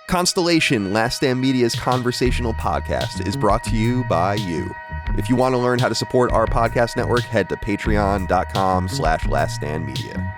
Constellation, Last Stand Media's conversational podcast, is brought to you by you. If you want to learn how to support our podcast network, head to patreon.com/laststandmedia.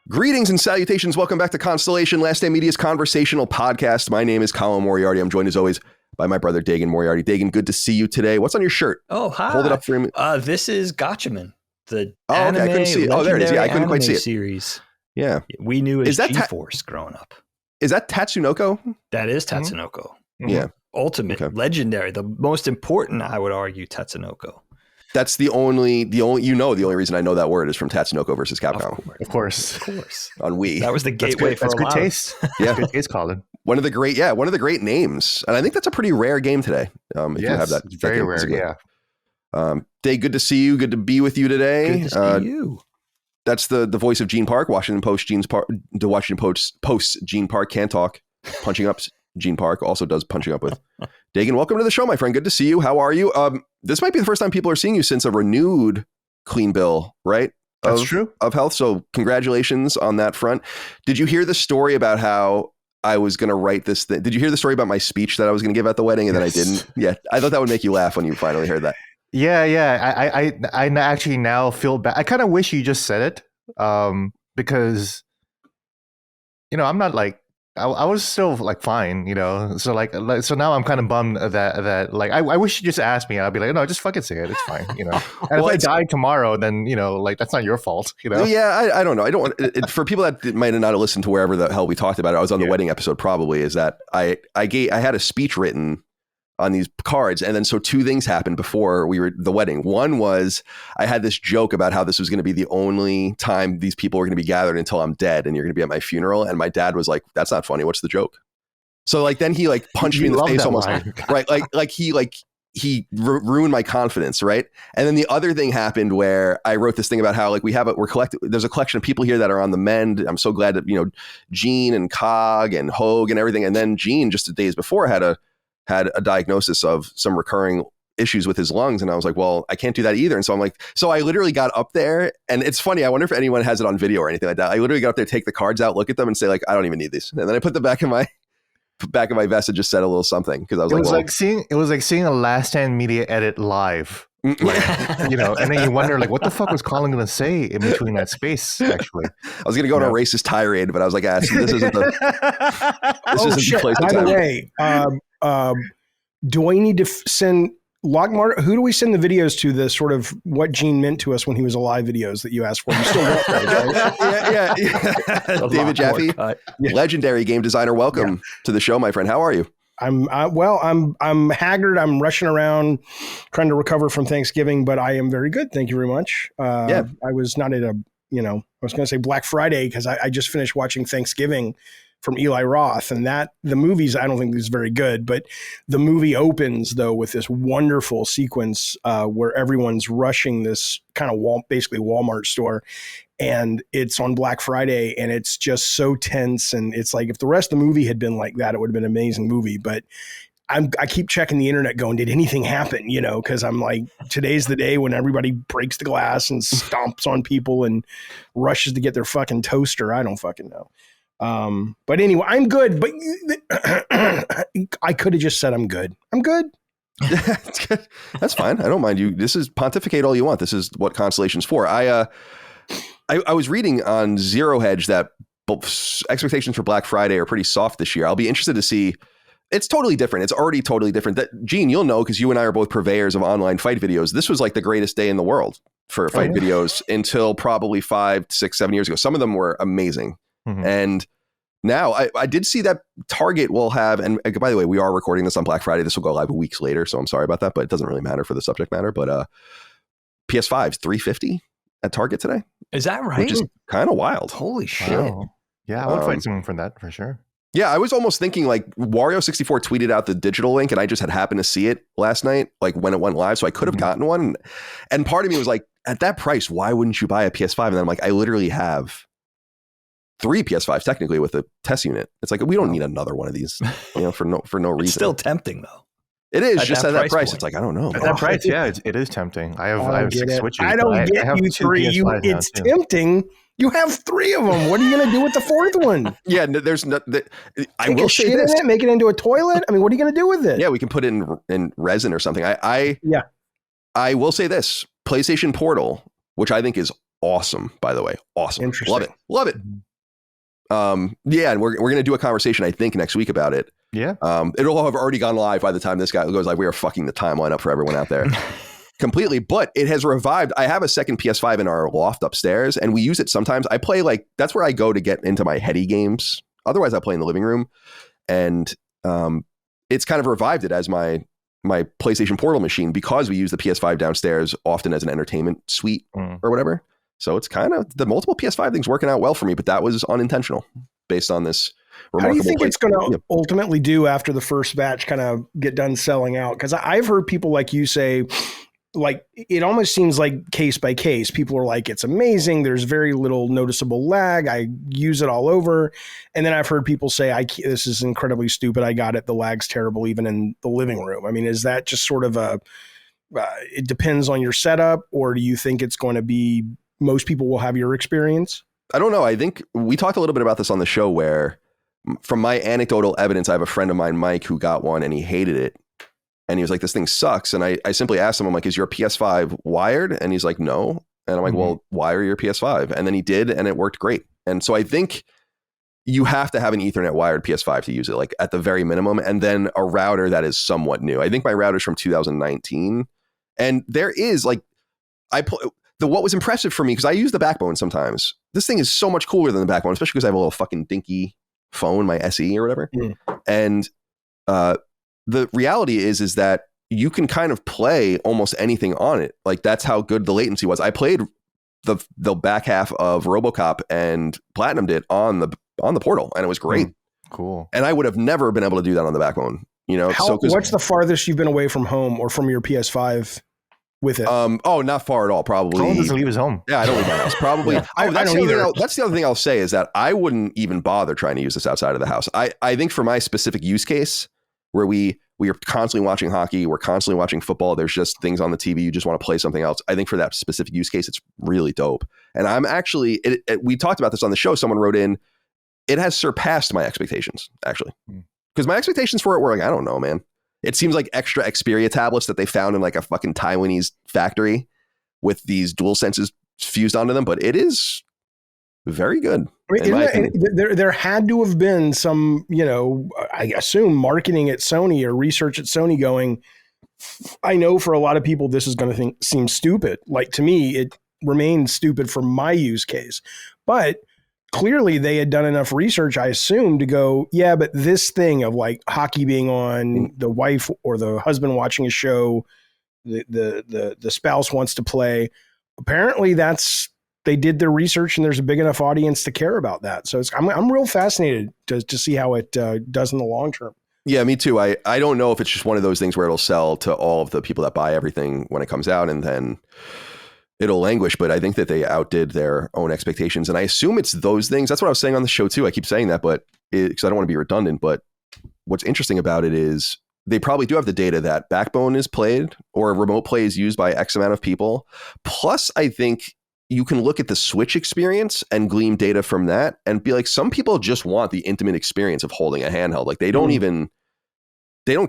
Greetings and salutations. Welcome back to Constellation, Last Stand Media's conversational podcast. My name is Colin Moriarty. I'm joined as always by my brother Dagan Moriarty. Dagan, good to see you today. What's on your shirt? Oh, hi. Hold it up for me. This is Gotchaman, the anime, okay, I couldn't see it. Oh, there it is. Yeah, I couldn't quite see it. Series. Yeah. We knew it as G-Force growing up. Is that Tatsunoko? That is Tatsunoko. Mm-hmm. Yeah. Ultimate, legendary, the most important, I would argue, Tatsunoko. That's the only reason I know that word is from Tatsunoko versus Capcom. Of course. On Wii. That was the gateway for that's a good lot. Taste. Yeah. Good taste, Colin. One of the great names. And I think that's a pretty rare game today. If you have that. It's very rare, yeah. Dave, good to see you. Good to be with you today. Good to see you. That's the voice of Gene Park, Washington Post's Gene Park can't talk. Punching up Gene Park also does punching up with. Dagan, welcome to the show, my friend. Good to see you. How are you? This might be the first time people are seeing you since a renewed clean bill, right? That's true. Of health. So congratulations on that front. Did you hear the story about how I was going to write this thing? Did you hear the story about my speech that I was going to give at the wedding and then I didn't? Yeah. I thought that would make you laugh when you finally heard that. Yeah. I actually now feel bad. I kind of wish you just said it because, I'm not like, I was still like fine, so so now I'm kind of bummed that like I wish you just asked me and I'd be like, no, just fucking say it, it's fine, and well, if I die tomorrow, then like that's not your fault, Yeah, I don't know. I don't want for people that might not have listened to wherever the hell we talked about it. I was on the wedding episode probably. Is that I had a speech written on these cards, and then so two things happened before the wedding. One was I had this joke about how this was going to be the only time these people were going to be gathered until I'm dead and you're going to be at my funeral, and my dad was like, that's not funny, what's the joke? So like then he like punched me in the face almost right, like he ruined my confidence, right? And then the other thing happened where I wrote this thing about how like there's a collection of people here that are on the mend. I'm so glad that Gene and Cog and Hogue and everything, and then Gene just days before had a diagnosis of some recurring issues with his lungs. And I was like, well, I can't do that either. And so I'm like, so I literally got up there, and it's funny. I wonder if anyone has it on video or anything like that. I literally got up there, take the cards out, look at them and say like, I don't even need these. And then I put them back in my vest and just said a little something. Because I was it was like seeing a Last Stand Media edit live. Like, and then you wonder like, what the fuck was Colin going to say in between that space? Actually, I was going to go on a racist tirade, but I was like, this isn't the place. By the way, do I need to send Lockmart? Who do we send the videos to? The sort of what Gene meant to us when he was alive videos that you asked for. You still got those, right? Yeah. David Jaffe, legendary game designer. Welcome to the show, my friend. How are you? I'm haggard. I'm rushing around trying to recover from Thanksgiving, but I am very good. Thank you very much. I was not at I was going to say Black Friday because I just finished watching Thanksgiving from Eli Roth, and the movies I don't think is very good, but the movie opens though with this wonderful sequence where everyone's rushing this kind of basically Walmart store, and it's on Black Friday, and it's just so tense, and it's like if the rest of the movie had been like that, it would have been an amazing movie. But I keep checking the internet going, did anything happen? Because I'm like, today's the day when everybody breaks the glass and stomps on people and rushes to get their fucking toaster. I don't fucking know. But anyway, I'm good, but I could have just said I'm good. I'm good. That's good. That's fine. I don't mind you. This is pontificate all you want. This is what Constellation's for. I was reading on Zero Hedge that expectations for Black Friday are pretty soft this year. I'll be interested to see. It's totally different. It's already totally different. That Gene, you'll know, because you and I are both purveyors of online fight videos. This was like the greatest day in the world for fight videos until probably 5, 6, 7 years ago. Some of them were amazing. Mm-hmm. And now I did see that Target will have, and by the way, we are recording this on Black Friday. This will go live weeks later, so I'm sorry about that, but it doesn't really matter for the subject matter. But PS5's $350 at Target today. Is that right? Which is kind of wild. Holy shit. Wow. Yeah, I would find someone for that for sure. Yeah, I was almost thinking like Wario64 tweeted out the digital link and I just had happened to see it last night, like when it went live. So I could have gotten one. And part of me was like, at that price, why wouldn't you buy a PS5? And then I'm like, I literally have 3 PS5s technically with a test unit. It's like, we don't need another one of these, for no reason. It's still tempting though. It is At just that at that price. point. It's like, I don't know. At that price, yeah, it is tempting. I have 6 Switches. I don't get have you 2 3. PS5s It's now, too. tempting. You have 3 of them. What are you going to do with the 4th one? Yeah, there's no. I Take will a say shit this. in it, make it into a toilet. I mean, what are you going to do with it? Yeah, we can put it in resin or something. Yeah. I will say this: PlayStation Portal, which I think is awesome, by the way, awesome. Interesting. Love it. Yeah, and we're gonna do a conversation, I think, next week about it. Yeah. It'll have already gone live by the time this guy goes live. We are fucking the timeline up for everyone out there completely, but it has revived. I have a second PS5 in our loft upstairs, and we use it sometimes. I play that's where I go to get into my heady games. Otherwise, I play in the living room, and it's kind of revived it as my PlayStation Portal machine because we use the PS5 downstairs often as an entertainment suite or whatever. So it's kind of the multiple PS5 things working out well for me, but that was unintentional based on this. How do you think it's going to ultimately do after the first batch kind of get done selling out? Because I've heard people like you say, like, it almost seems like case by case. People are like, it's amazing. There's very little noticeable lag. I use it all over. And then I've heard people say, this is incredibly stupid. I got it. The lag's terrible, even in the living room. I mean, is that just sort of it depends on your setup, or do you think it's going to be most people will have your experience? I don't know. I think we talked a little bit about this on the show where from my anecdotal evidence, I have a friend of mine, Mike, who got one and he hated it. And he was like, this thing sucks. And I simply asked him, I'm like, is your PS5 wired? And he's like, no. And I'm like, well, wire your PS5. And then he did, and it worked great. And so I think you have to have an Ethernet wired PS5 to use it, like at the very minimum. And then a router that is somewhat new. I think my router's from 2019. And there is what was impressive for me, because I use the Backbone sometimes. This thing is so much cooler than the Backbone, especially because I have a little fucking dinky phone, my SE or whatever. And the reality is that you can kind of play almost anything on it. Like, that's how good the latency was. I played the back half of RoboCop and platinumed it on the Portal, and it was great. Cool. And I would have never been able to do that on the Backbone. What's the farthest you've been away from home or from your PS5 with it? Not far at all. Probably. Colin doesn't leave his home. Yeah, I don't leave my house. Probably. Yeah. That's the other thing I'll say is that I wouldn't even bother trying to use this outside of the house. I think for my specific use case, where we are constantly watching hockey, we're constantly watching football, there's just things on the TV, you just want to play something else. I think for that specific use case, it's really dope. And I'm actually, we talked about this on the show. Someone wrote in, it has surpassed my expectations, actually. Because my expectations for it were like, I don't know, man. It seems like extra Xperia tablets that they found in like a fucking Taiwanese factory with these dual senses fused onto them, but it is very good. I mean, there had to have been some, I assume marketing at Sony or research at Sony going, I know for a lot of people, this is going to seem stupid. Like, to me, it remains stupid for my use case, but clearly they had done enough research, I assume, to go, yeah, but this thing of like hockey being on, the wife or the husband watching a show, the spouse wants to play. Apparently they did their research, and there's a big enough audience to care about that. So I'm real fascinated to see how it does in the long term. Yeah, me too. I don't know if it's just one of those things where it'll sell to all of the people that buy everything when it comes out, and then it'll languish. But I think that they outdid their own expectations. And I assume it's those things. That's what I was saying on the show too. I keep saying that, but because I don't want to be redundant. But what's interesting about it is they probably do have the data that Backbone is played or remote play is used by X amount of people. Plus, I think you can look at the Switch experience and glean data from that and be like, some people just want the intimate experience of holding a handheld. Like, they don't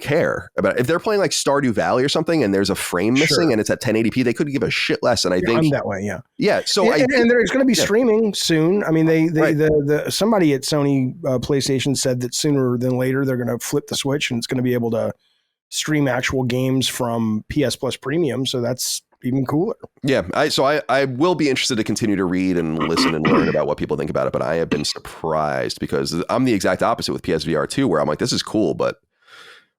care about it. If they're playing like Stardew Valley or something and there's a frame missing and it's at 1080p, they couldn't give a shit less. And I think I'm that way. Yeah. Yeah. So and there's going to be streaming soon. I mean, somebody at Sony PlayStation said that sooner than later, they're going to flip the switch and it's going to be able to stream actual games from PS Plus Premium. So that's even cooler. Yeah. I will be interested to continue to read and listen and learn about what people think about it. But I have been surprised because I'm the exact opposite with PSVR 2, where I'm like, this is cool, but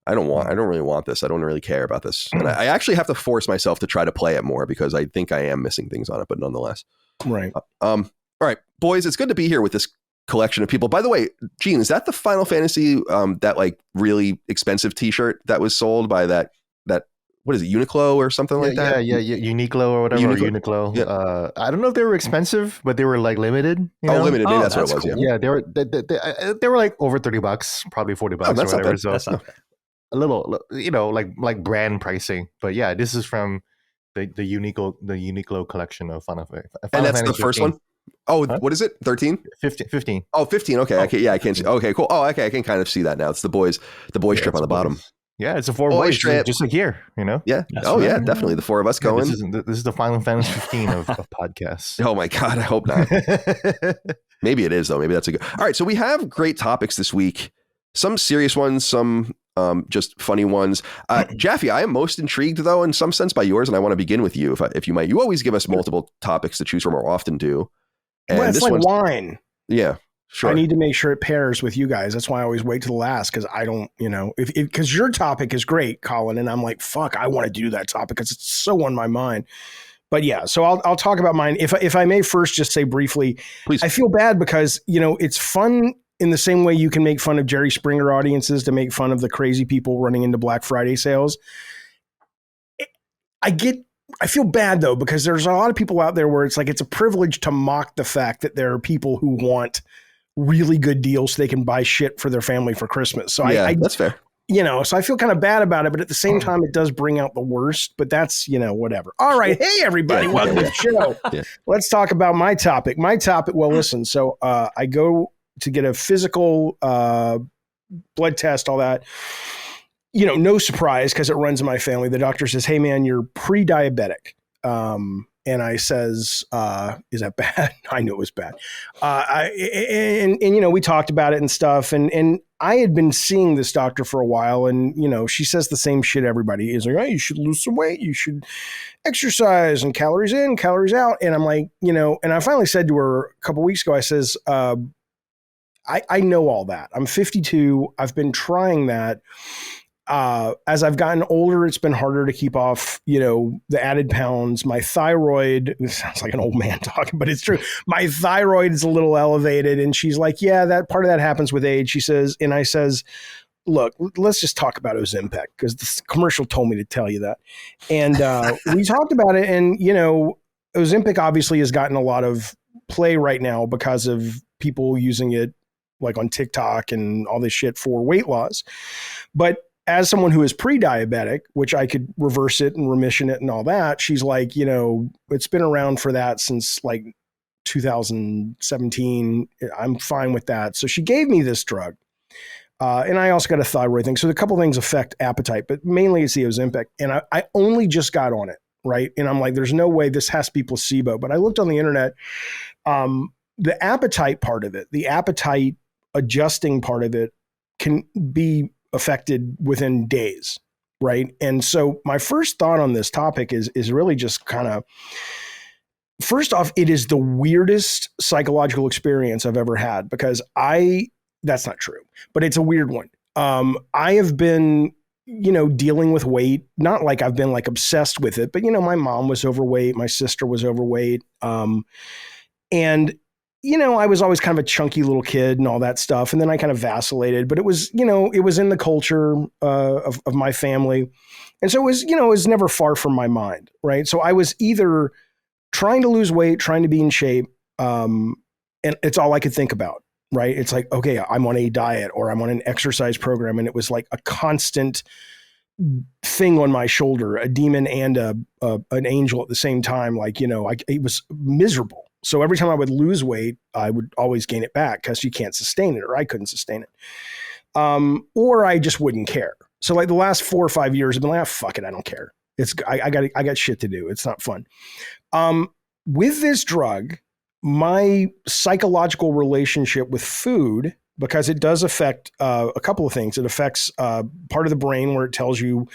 I don't really want this. I don't really care about this. And I actually have to force myself to try to play it more because I think I am missing things on it, but nonetheless. Right. All right, boys, it's good to be here with this collection of people. By the way, Gene, is that the Final Fantasy, that like really expensive t-shirt that was sold by that what is it, Uniqlo or something like that? Yeah, Uniqlo or whatever, or Uniqlo. Yeah. I don't know if they were expensive, but they were like limited. Limited. Maybe that's what it that's was. cool. Yeah. Yeah, they were like over $30, probably $40 or That's not whatever. bad. So That's not bad. a little, like brand pricing. But yeah, this is from the Uniqlo collection of Final And that's Fantasy the first 15. one? Oh, Huh? what is it? 13? 15. Oh, 15. Okay. I can't see. Okay, cool. Oh, okay. I can kind of see that now. It's the boys strip on the bottom. Yeah, it's a 4 Boy boys, strip. just like here, Yeah. That's Oh, right. yeah, definitely. The four of us Yeah, going. this is the Final Fantasy 15 of podcasts. Oh my God. I hope not. Maybe it is though. Maybe that's a good. All right. So we have great topics this week. Some serious ones, some just funny ones. Jaffe, I am most intrigued though, in some sense, by yours, and I want to begin with you, if you might. You always give us multiple topics to choose from, or often do. And Well, it's like wine. Yeah, sure. I need to make sure it pairs with you guys. That's why I always wait to the last, because I don't, because your topic is great, Colin, and I'm like, fuck, I want to do that topic because it's so on my mind. But yeah, so I'll talk about mine. If I may first just say briefly, Please. I feel bad because it's fun in the same way you can make fun of Jerry Springer audiences to make fun of the crazy people running into Black Friday sales. I feel bad though, because there's a lot of people out there where it's like it's a privilege to mock the fact that there are people who want really good deals so they can buy shit for their family for Christmas. So yeah, that's fair. So I feel kind of bad about it, but at the same time, it does bring out the worst, but that's, whatever. All right. Hey, everybody. Welcome to the show. Yeah. Let's talk about my topic. Well, listen, so I go to get a physical blood test, all that. No surprise because it runs in my family. The doctor says, hey, man, you're pre-diabetic. And I says, is that bad? I knew it was bad. We talked about it and stuff. And I had been seeing this doctor for a while. And, she says the same shit everybody is like, oh, you should lose some weight. You should exercise and calories in, calories out. And I'm like, and I finally said to her a couple weeks ago, I says, I know all that. I'm 52. I've been trying that. As I've gotten older, it's been harder to keep off, the added pounds. My thyroid, this sounds like an old man talking, but it's true. My thyroid is a little elevated. And she's like, yeah, that part of that happens with age. She says, and I says, look, let's just talk about Ozempic because the commercial told me to tell you that. And we talked about it. And, Ozempic obviously has gotten a lot of play right now because of people using it like on TikTok and all this shit for weight loss. But as someone who is pre-diabetic, which I could reverse it and remission it and all that, she's like, it's been around for that since like 2017. I'm fine with that. So she gave me this drug. And I also got a thyroid thing. So a couple things affect appetite, but mainly it's the Ozempic. And I only just got on it, right? And I'm like, there's no way this has to be placebo. But I looked on the internet, the appetite part of it, the appetite adjusting part of it can be affected within days, right? And so my first thought on this topic is really just kind of, first off, it is the weirdest psychological experience I've ever had because that's not true, but it's a weird one. I have been, dealing with weight, not like I've been like obsessed with it, but my mom was overweight, my sister was overweight. And I was always kind of a chunky little kid and all that stuff. And then I kind of vacillated, but it was, it was in the culture of my family. And so it was never far from my mind, right? So I was either trying to lose weight, trying to be in shape, and it's all I could think about, right? It's like, okay, I'm on a diet or I'm on an exercise program. And it was like a constant thing on my shoulder, a demon and an angel at the same time. Like, it was miserable. So every time I would lose weight, I would always gain it back because you can't sustain it, or I couldn't sustain it. Or I just wouldn't care. So like the last 4 or 5 years, I've been like, fuck it, I don't care. I got shit to do. It's not fun. With this drug, my psychological relationship with food, because it does affect a couple of things. It affects part of the brain where it tells you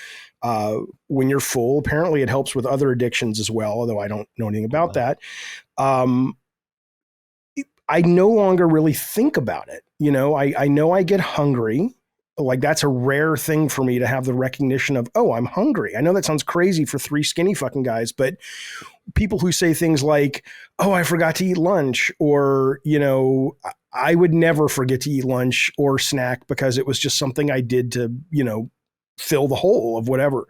when you're full. Apparently it helps with other addictions as well, although I don't know anything about that. I no longer really think about it. I know I get hungry. Like that's a rare thing for me to have the recognition of, oh, I'm hungry. I know that sounds crazy for 3 skinny fucking guys, but people who say things like, oh, I forgot to eat lunch, or, I would never forget to eat lunch or snack because it was just something I did to, fill the hole of whatever.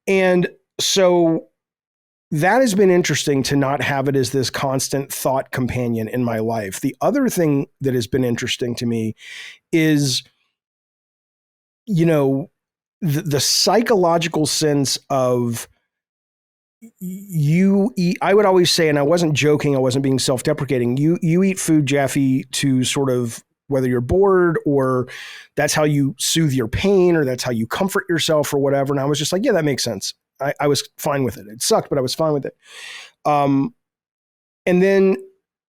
And so that has been interesting to not have it as this constant thought companion in my life. The other thing that has been interesting to me is, the psychological sense of you eat. I would always say, and I wasn't joking, I wasn't being self-deprecating, you eat food, Jaffe, to sort of, whether you're bored or that's how you soothe your pain or that's how you comfort yourself or whatever. And I was just like, yeah, that makes sense. I was fine with it. It sucked, but I was fine with it. And then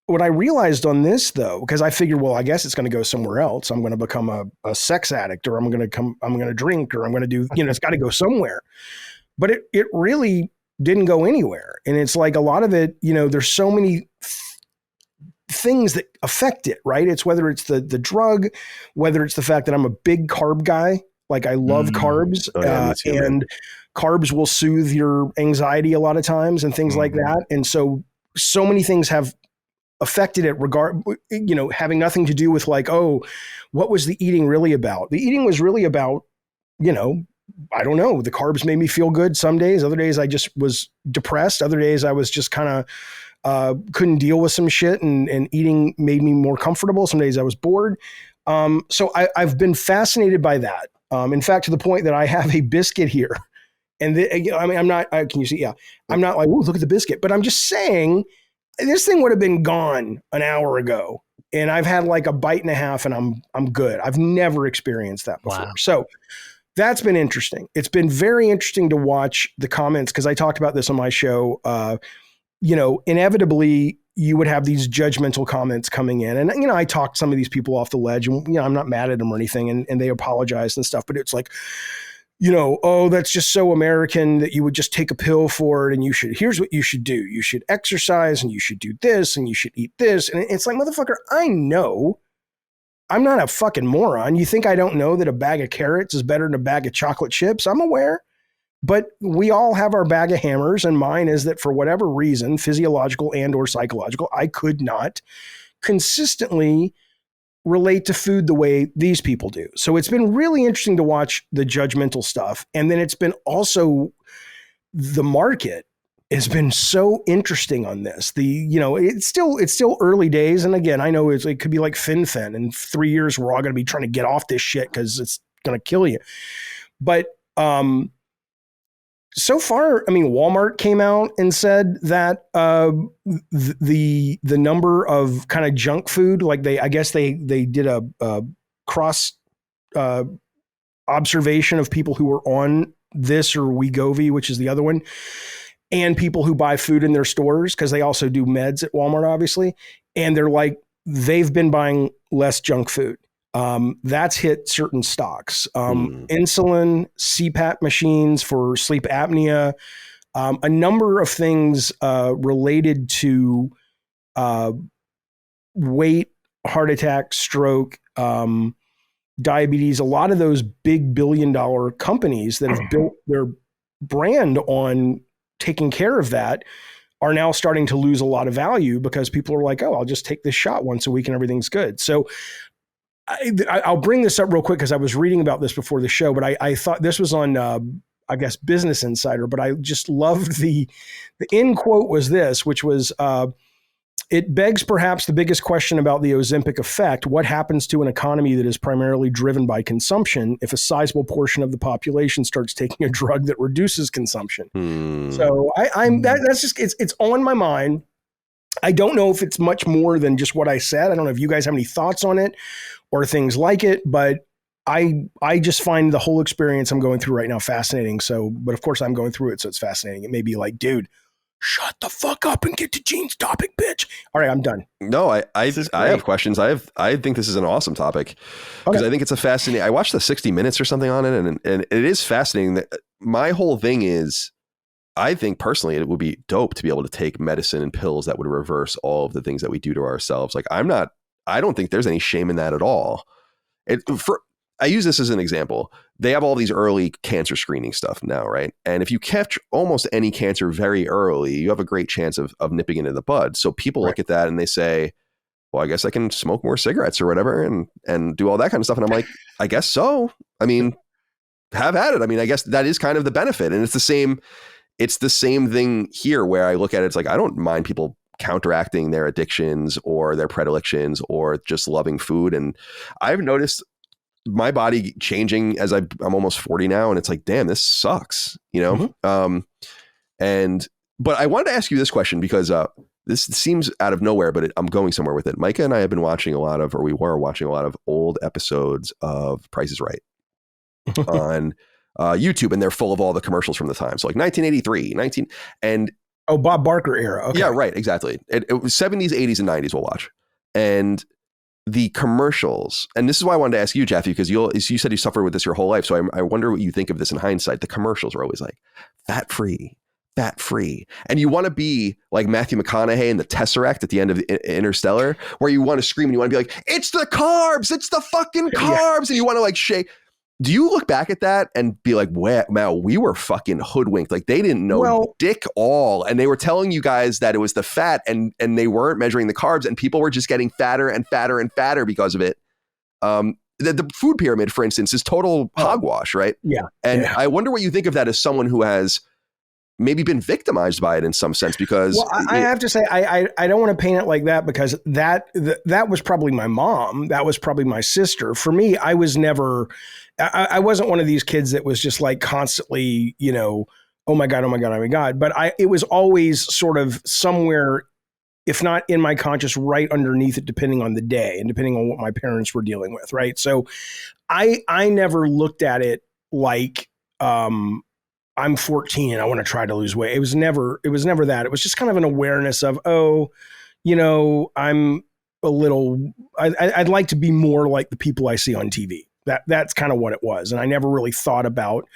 what I realized on this, though, because I figured, well, I guess it's going to go somewhere else. I'm going to become a sex addict, or I'm going to drink, or I'm going to do, it's got to go somewhere. But it really didn't go anywhere. And it's like a lot of it, there's so many things that affect it, right? It's whether it's the drug, whether it's the fact that I'm a big carb guy. Like I love carbs, and carbs will soothe your anxiety a lot of times and things like that. And so many things have affected it having nothing to do with like, oh, what was the eating really about? The eating was really about, I don't know. The carbs made me feel good some days. Other days I just was depressed. Other days I was just kind of couldn't deal with some shit and eating made me more comfortable. Some days I was bored. So I've been fascinated by that. In fact, to the point that I have a biscuit here. And I'm not, can you see? Yeah. I'm not like, oh, look at the biscuit, but I'm just saying this thing would have been gone an hour ago. And I've had like a bite and a half and I'm good. I've never experienced that before. Wow. So that's been interesting. It's been very interesting to watch the comments, because I talked about this on my show. Inevitably you would have these judgmental comments coming in. And, I talked some of these people off the ledge and, I'm not mad at them or anything. And they apologized and stuff, but it's like, oh, that's just so American that you would just take a pill for it. And here's what you should do. You should exercise and you should do this and you should eat this. And it's like, motherfucker, I know. I'm not a fucking moron. You think I don't know that a bag of carrots is better than a bag of chocolate chips? I'm aware. But we all have our bag of hammers, and mine is that for whatever reason, physiological and or psychological, I could not consistently relate to food the way these people do. So it's been really interesting to watch the judgmental stuff. And then it's been also the market has been so interesting on this. It's still early days. And again, I know it could be like FinFin. In 3 years, we're all going to be trying to get off this shit because it's going to kill you. But so far, Walmart came out and said that the number of kind of junk food, like they did a cross observation of people who were on this or Wegovy, which is the other one, and people who buy food in their stores, because they also do meds at Walmart, obviously. And they're like, they've been buying less junk food. That's hit certain stocks, insulin, CPAP machines for sleep apnea, a number of things related to weight, heart attack, stroke, diabetes. A lot of those big billion-dollar companies that have built their brand on taking care of that are now starting to lose a lot of value because people are like, oh, I'll just take this shot once a week and everything's good. So I'll bring this up real quick because I was reading about this before the show, but I thought this was on, I guess, Business Insider, but I just loved the end quote was this, which was, it begs perhaps the biggest question about the Ozempic effect. What happens to an economy that is primarily driven by consumption if a sizable portion of the population starts taking a drug that reduces consumption? So that's just, it's on my mind. I don't know if it's much more than just what I said. I don't know if you guys have any thoughts on it or things like it, but I just find the whole experience I'm going through right now fascinating. So, but of course I'm going through it, so it's fascinating. It may be like, dude, shut the fuck up and get to Gene's topic, bitch. All right, I'm done. No, I have questions. I think this is an awesome topic because I think it's a fascinating. I watched the 60 Minutes or something on it, and it is fascinating. That my whole thing is, I think personally it would be dope to be able to take medicine and pills that would reverse all of the things that we do to ourselves. Like I don't think there's any shame in that at all. I use this as an example. They have all these early cancer screening stuff now, right? And if you catch almost any cancer very early, you have a great chance of nipping it in the bud. So people look at that and they say, well, I guess I can smoke more cigarettes or whatever and do all that kind of stuff. And I'm like, I guess so. I mean, have at it. I mean, I guess that is kind of the benefit. And it's the same thing here where I look at it, it's like, I don't mind people counteracting their addictions or their predilections or just loving food. And I've noticed my body changing as I'm almost 40 now. And it's like, damn, this sucks, you know? Mm-hmm. But I wanted to ask you this question because this seems out of nowhere, but I'm going somewhere with it. Micah and I have been watching we were watching a lot of old episodes of Price is Right on YouTube, and they're full of all the commercials from the time. So like 1983, and oh, Bob Barker era. Okay. Yeah, right. Exactly. It was 70s, 80s, and 90s we'll watch. And the commercials, and this is why I wanted to ask you, Jaffe, because you said you suffered with this your whole life. So I wonder what you think of this in hindsight. The commercials are always like fat-free. And you want to be like Matthew McConaughey in the Tesseract at the end of Interstellar, where you want to scream and you want to be like, it's the carbs, it's the fucking carbs. And you want to like shake. Do you look back at that and be like, wow, we were fucking hoodwinked. Like they didn't know dick all. And they were telling you guys that it was the fat and they weren't measuring the carbs, and people were just getting fatter and fatter and fatter because of it. The food pyramid, for instance, is total hogwash, right? Yeah. And I wonder what you think of that as someone who has maybe been victimized by it in some sense, because I have to say, I don't want to paint it like that, because that was probably my mom. That was probably my sister. For me, I wasn't one of these kids that was just like constantly, you know, oh my God. But it was always sort of somewhere, if not in my conscious, right underneath it, depending on the day and depending on what my parents were dealing with. Right. So I never looked at it like, I'm 14 and I want to try to lose weight. It was never that. It was just kind of an awareness of, oh, you know, I'm a little, I'd like to be more like the people I see on TV. That's kind of what it was. And I never really thought about,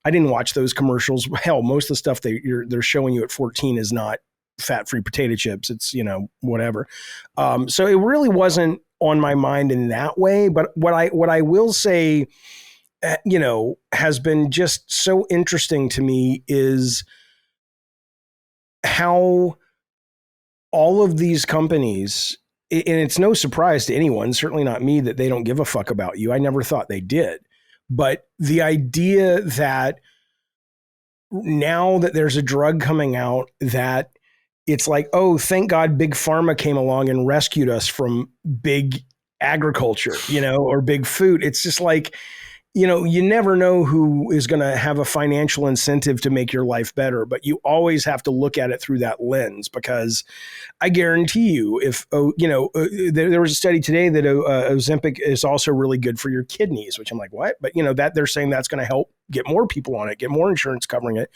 I didn't watch those commercials. Hell, most of the stuff they're showing you at 14 is not fat-free potato chips. It's, you know, whatever. So it really wasn't on my mind in that way. But what I will say, you know, has been just so interesting to me is how all of these companies, and it's no surprise to anyone, certainly not me, that they don't give a fuck about you. I never thought they did. But the idea that now that there's a drug coming out, that it's like, oh, thank God Big Pharma came along and rescued us from big agriculture, you know, or big food. It's just like, you know, you never know who is going to have a financial incentive to make your life better, but you always have to look at it through that lens, because I guarantee you, if, you know, there was a study today that Ozempic is also really good for your kidneys, which I'm like, what? But, you know, that they're saying that's going to help get more people on it, get more insurance covering it.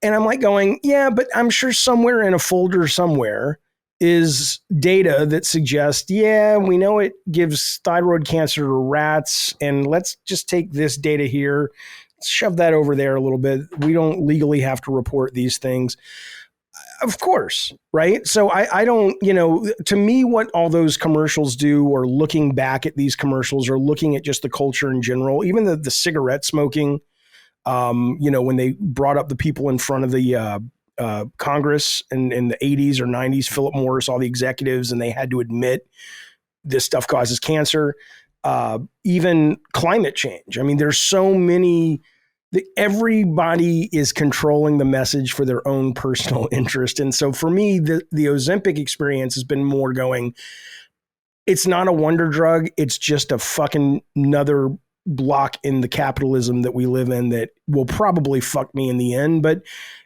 And I'm like going, yeah, but I'm sure somewhere in a folder somewhere is data that suggests, yeah, we know it gives thyroid cancer to rats, and let's just take this data here, shove that over there a little bit. We don't legally have to report these things. Of course, right? So I don't, you know, to me, what all those commercials do, or looking back at these commercials, or looking at just the culture in general, even the cigarette smoking, you know, when they brought up the people in front of the Congress in the 80s or 90s, Philip Morris, all the executives, and they had to admit this stuff causes cancer, even climate change. I mean, there's so many, everybody is controlling the message for their own personal interest. And so for me, the Ozempic experience has been more going, it's not a wonder drug. It's just a fucking another block in the capitalism that we live in that will probably fuck me in the end. But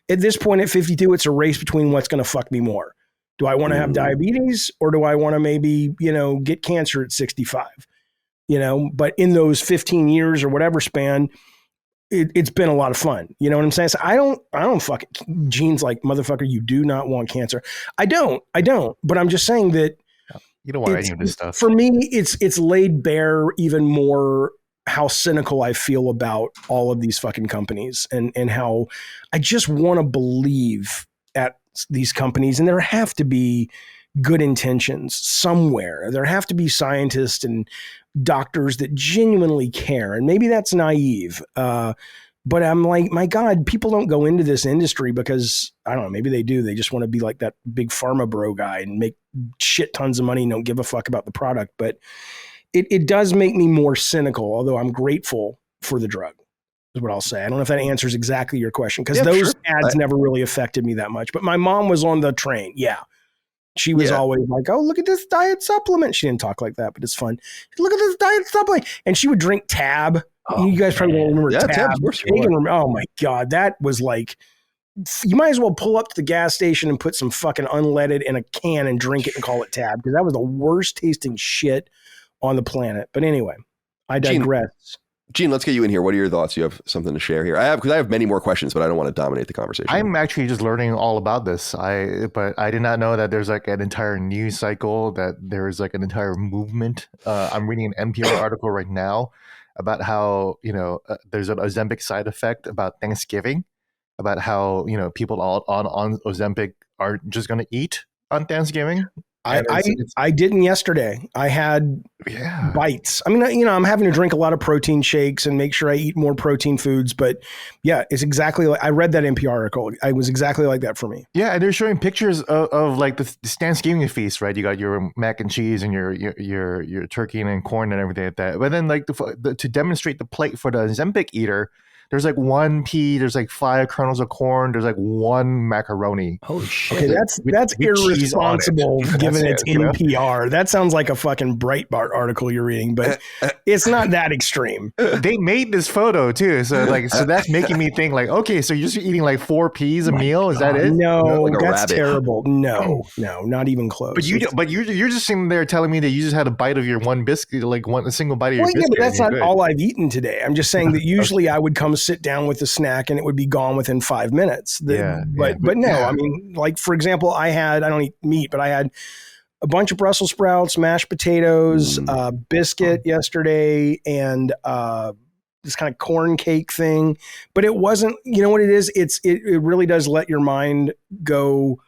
at this point at 52, it's a race between what's going to fuck me more. Do I want to have diabetes, or do I want to maybe, you know, get cancer at 65, you know? But in those 15 years or whatever span, it's been a lot of fun. You know what I'm saying? So I don't fuck it. Gene's like, motherfucker, you do not want cancer. I don't, but I'm just saying that you don't want any of this stuff. For me, it's laid bare even more how cynical I feel about all of these fucking companies, and how I just want to believe at these companies, and there have to be good intentions somewhere. There have to be scientists and doctors that genuinely care. And maybe that's naive. But I'm like, my God, people don't go into this industry because, I don't know, maybe they do. They just want to be like that big pharma bro guy and make shit tons of money and don't give a fuck about the product. But it does make me more cynical, although I'm grateful for the drug. is what I'll say. I don't know if that answers exactly your question, because Yeah, those sure. ads never really affected me that much. But my mom was on the train. Yeah. She was always like, oh, look at this diet supplement. She didn't talk like that, but it's fun. Look at this diet supplement. And she would drink Tab. Oh, you guys probably won't remember Tab. Tab, of course. Oh my God. That was like, you might as well pull up to the gas station and put some fucking unleaded in a can and drink it and call it Tab, because that was the worst tasting shit on the planet. But anyway, I digress. Gene, let's get you in here. What are your thoughts? You have something to share here? Because I have many more questions, but I don't want to dominate the conversation. I'm actually just learning all about this. But I did not know that there's like an entire news cycle, that there is like an entire movement. I'm reading an NPR article right now about how, there's an Ozempic side effect about Thanksgiving, about how, people on Ozempic are just going to eat on Thanksgiving. I didn't yesterday. I had bites. I mean, I'm having to drink a lot of protein shakes and make sure I eat more protein foods. But yeah, it's exactly like, I read that NPR article. It was exactly like that for me. Yeah, and they're showing pictures of like the Thanksgiving feast, right? You got your mac and cheese and your turkey and corn and everything like that. But then like to demonstrate the plate for the Ozempic eater, there's like one pea, there's like 5 kernels of corn, there's like one macaroni. Holy shit. Okay, that's irresponsible given it's NPR. That sounds like a fucking Breitbart article you're reading, but it's not that extreme. They made this photo too. So that's making me think like, okay, so you're just eating like 4 peas a meal? Is that it? No, like that's terrible. No, not even close. But you're just sitting there telling me that you just had a bite of your one biscuit, like a single bite of your biscuit. Yeah, but that's not all I've eaten today. I'm just saying that usually I would come sit down with the snack and it would be gone within 5 minutes. But no, I mean, like, for example, I don't eat meat, but I had a bunch of Brussels sprouts, mashed potatoes, biscuit yesterday, and this kind of corn cake thing. But it wasn't, you know what it is? It really does let your mind go,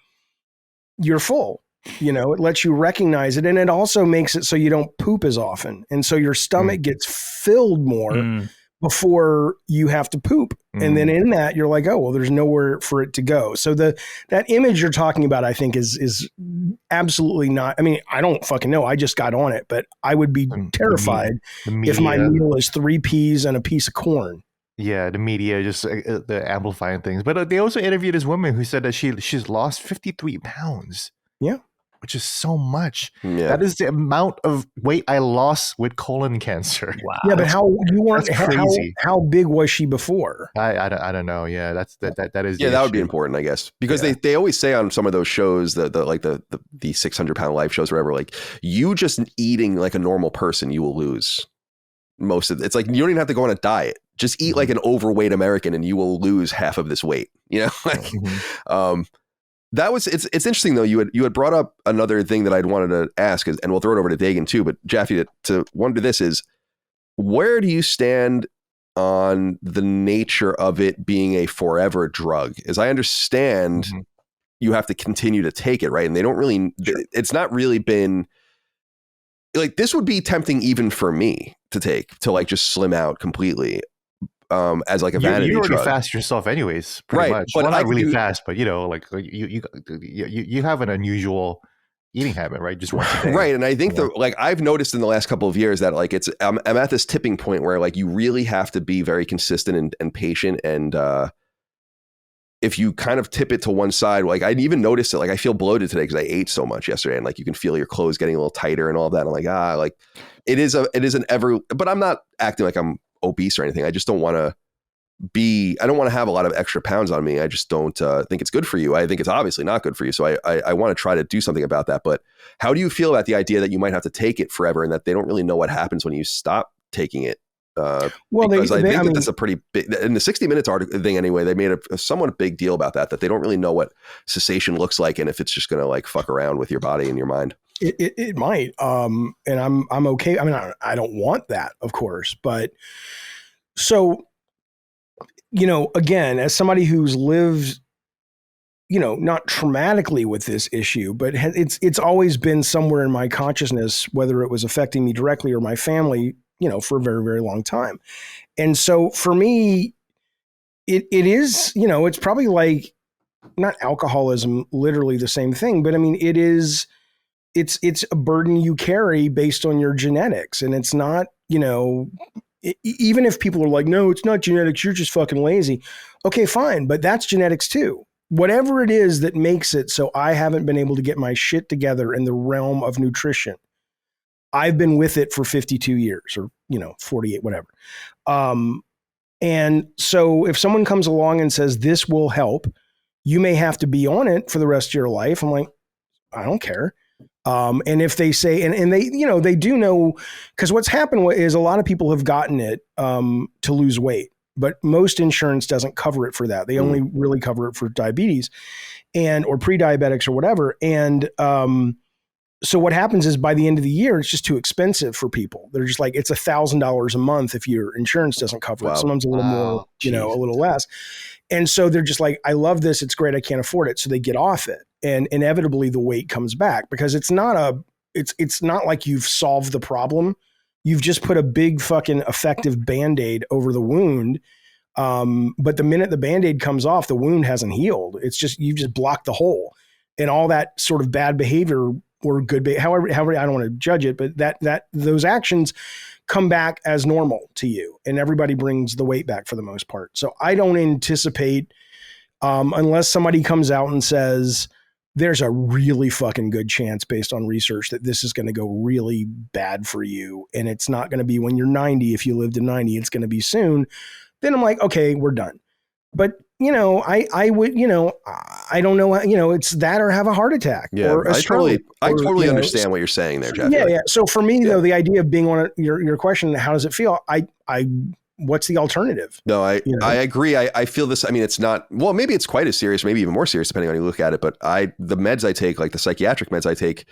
you're full. It lets you recognize it. And it also makes it so you don't poop as often. And so your stomach gets filled more before you have to poop. And then in that, you're like, oh, well, there's nowhere for it to go. So that image you're talking about, I think is absolutely not, I mean, I don't fucking know. I just got on it, but I would be terrified if my meal is 3 peas and a piece of corn. Yeah, the media just the amplifying things. But they also interviewed this woman who said that she's lost 53 pounds. Yeah. Which is so much. Yeah. That is the amount of weight I lost with colon cancer. Wow. Yeah, but how big was she before? I don't know. Yeah, that is. Yeah, that would be important, I guess, because they always say on some of those shows, the 600-pound life shows, or whatever, like, you just eating like a normal person, you will lose most of it. It's like, you don't even have to go on a diet. Just eat like an overweight American and you will lose half of this weight. It's interesting though. You had brought up another thing that I'd wanted to ask, and we'll throw it over to Dagan too. But Jaffe, to wonder this is, where do you stand on the nature of it being a forever drug? As I understand, you have to continue to take it, right? And they don't really. It's not really been like, this would be tempting even for me to like just slim out completely. As like a vanity you're already drug. Fast yourself anyways, pretty much. But not really fast, but like you have an unusual eating habit, right? Just once a day. Right. And I think I've noticed in the last couple of years that like I'm at this tipping point where like you really have to be very consistent and patient. And if you kind of tip it to one side, like I even noticed it, like I feel bloated today because I ate so much yesterday, and like you can feel your clothes getting a little tighter and all that. I'm like, like it is an ever, but I'm not acting like I'm obese or anything. I just don't want to I don't want to have a lot of extra pounds on me. I just don't think it's good for you. I think it's obviously not good for you. So I want to try to do something about that. But how do you feel about the idea that you might have to take it forever and that they don't really know what happens when you stop taking it? Because I think that's a pretty big, in the 60 Minutes article thing anyway, they made a somewhat big deal about that they don't really know what cessation looks like and if it's just going to like fuck around with your body and your mind. It might. And I'm okay. I mean, I don't want that, of course, but so, again, as somebody who's lived, not traumatically with this issue, but it's always been somewhere in my consciousness, whether it was affecting me directly or my family, for a very, very long time. And so for me, it is, it's probably like not alcoholism, literally the same thing, but I mean, it's a burden you carry based on your genetics. And it's not, even if people are like, no, it's not genetics, you're just fucking lazy. Okay, fine. But that's genetics too. Whatever it is that makes it so I haven't been able to get my shit together in the realm of nutrition, I've been with it for 52 years or, 48, whatever. And so if someone comes along and says, this will help, you may have to be on it for the rest of your life. I'm like, I don't care. And if they say, and they, they do know, because what's happened is a lot of people have gotten it to lose weight, but most insurance doesn't cover it for that. They only really cover it for diabetes or pre-diabetics or whatever. And so what happens is by the end of the year, it's just too expensive for people. They're just like, it's $1,000 a month if your insurance doesn't cover it. Sometimes a little more, a little less. And so they're just like, I love this. It's great. I can't afford it. So they get off it. And inevitably the weight comes back because it's not like you've solved the problem. You've just put a big fucking effective Band-Aid over the wound. But the minute the Band-Aid comes off, the wound hasn't healed. It's just, you've just blocked the hole, and all that sort of bad behavior or good behavior, however, I don't want to judge it, but that those actions come back as normal to you, and everybody brings the weight back for the most part. So I don't anticipate, unless somebody comes out and says, there's a really fucking good chance based on research that this is going to go really bad for you. And it's not going to be when you're 90. If you live to 90, it's going to be soon. Then I'm like, okay, we're done. But I would, I don't know, it's that or have a heart attack. Yeah, or a stroke, I totally understand what you're saying there, Jeff. Yeah, yeah. So for me, though, the idea of being on your question, how does it feel? What's the alternative? No, I agree. I feel this. I mean, it's not, well, maybe it's quite as serious, maybe even more serious, depending on how you look at it. But the meds I take, like the psychiatric meds I take,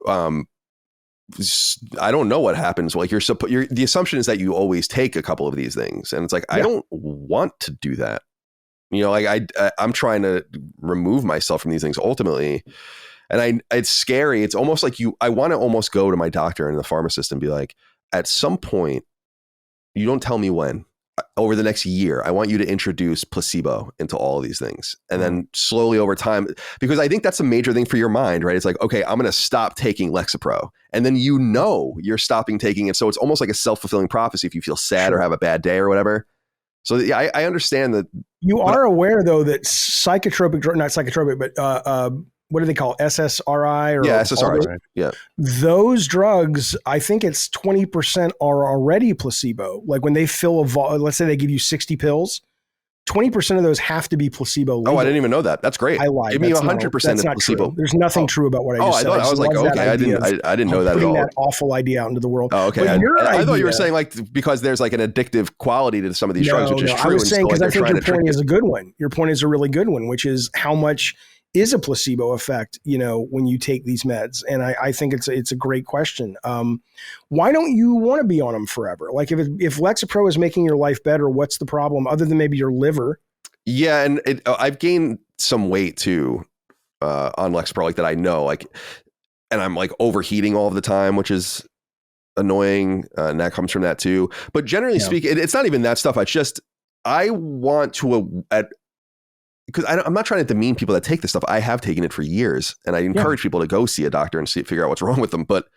I don't know what happens. Like the assumption is that you always take a couple of these things. And it's like, I don't want to do that. Like I'm trying to remove myself from these things ultimately. And it's scary. It's almost like I want to almost go to my doctor and the pharmacist and be like, at some point, you don't tell me when, over the next year, I want you to introduce placebo into all of these things. And then slowly over time, because I think that's a major thing for your mind, right? It's like, okay, I'm going to stop taking Lexapro. And then you're stopping taking it. So it's almost like a self-fulfilling prophecy if you feel sad or have a bad day or whatever. So yeah, I understand that. You are aware, though, that not psychotropic, but what do they call it? SSRI? SSRI. Right. Yeah. Those drugs, I think it's 20% are already placebo. Like when they fill let's say they give you 60 pills, 20% of those have to be placebo legal. Oh, I didn't even know that. That's great. I lied. Give me 100% of placebo. True. There's nothing true about what I just said. I was like, okay, I didn't know that at all. That awful idea out into the world. Oh, okay. I thought you were saying like because there's like an addictive quality to some of these drugs, which is true. I was saying because I think your point is a good one. Your point is a really good one, which is how much is a placebo effect, when you take these meds? And I think it's a great question. Why don't you want to be on them forever? Like if Lexapro is making your life better, what's the problem other than maybe your liver? Yeah. And I've gained some weight too, on Lexapro, like that I know, like, and I'm like overheating all of the time, which is annoying. And that comes from that too. But generally speaking, it's not even that stuff. I want to, because I'm not trying to demean people that take this stuff. I have taken it for years, and I encourage people to go see a doctor and figure out what's wrong with them. But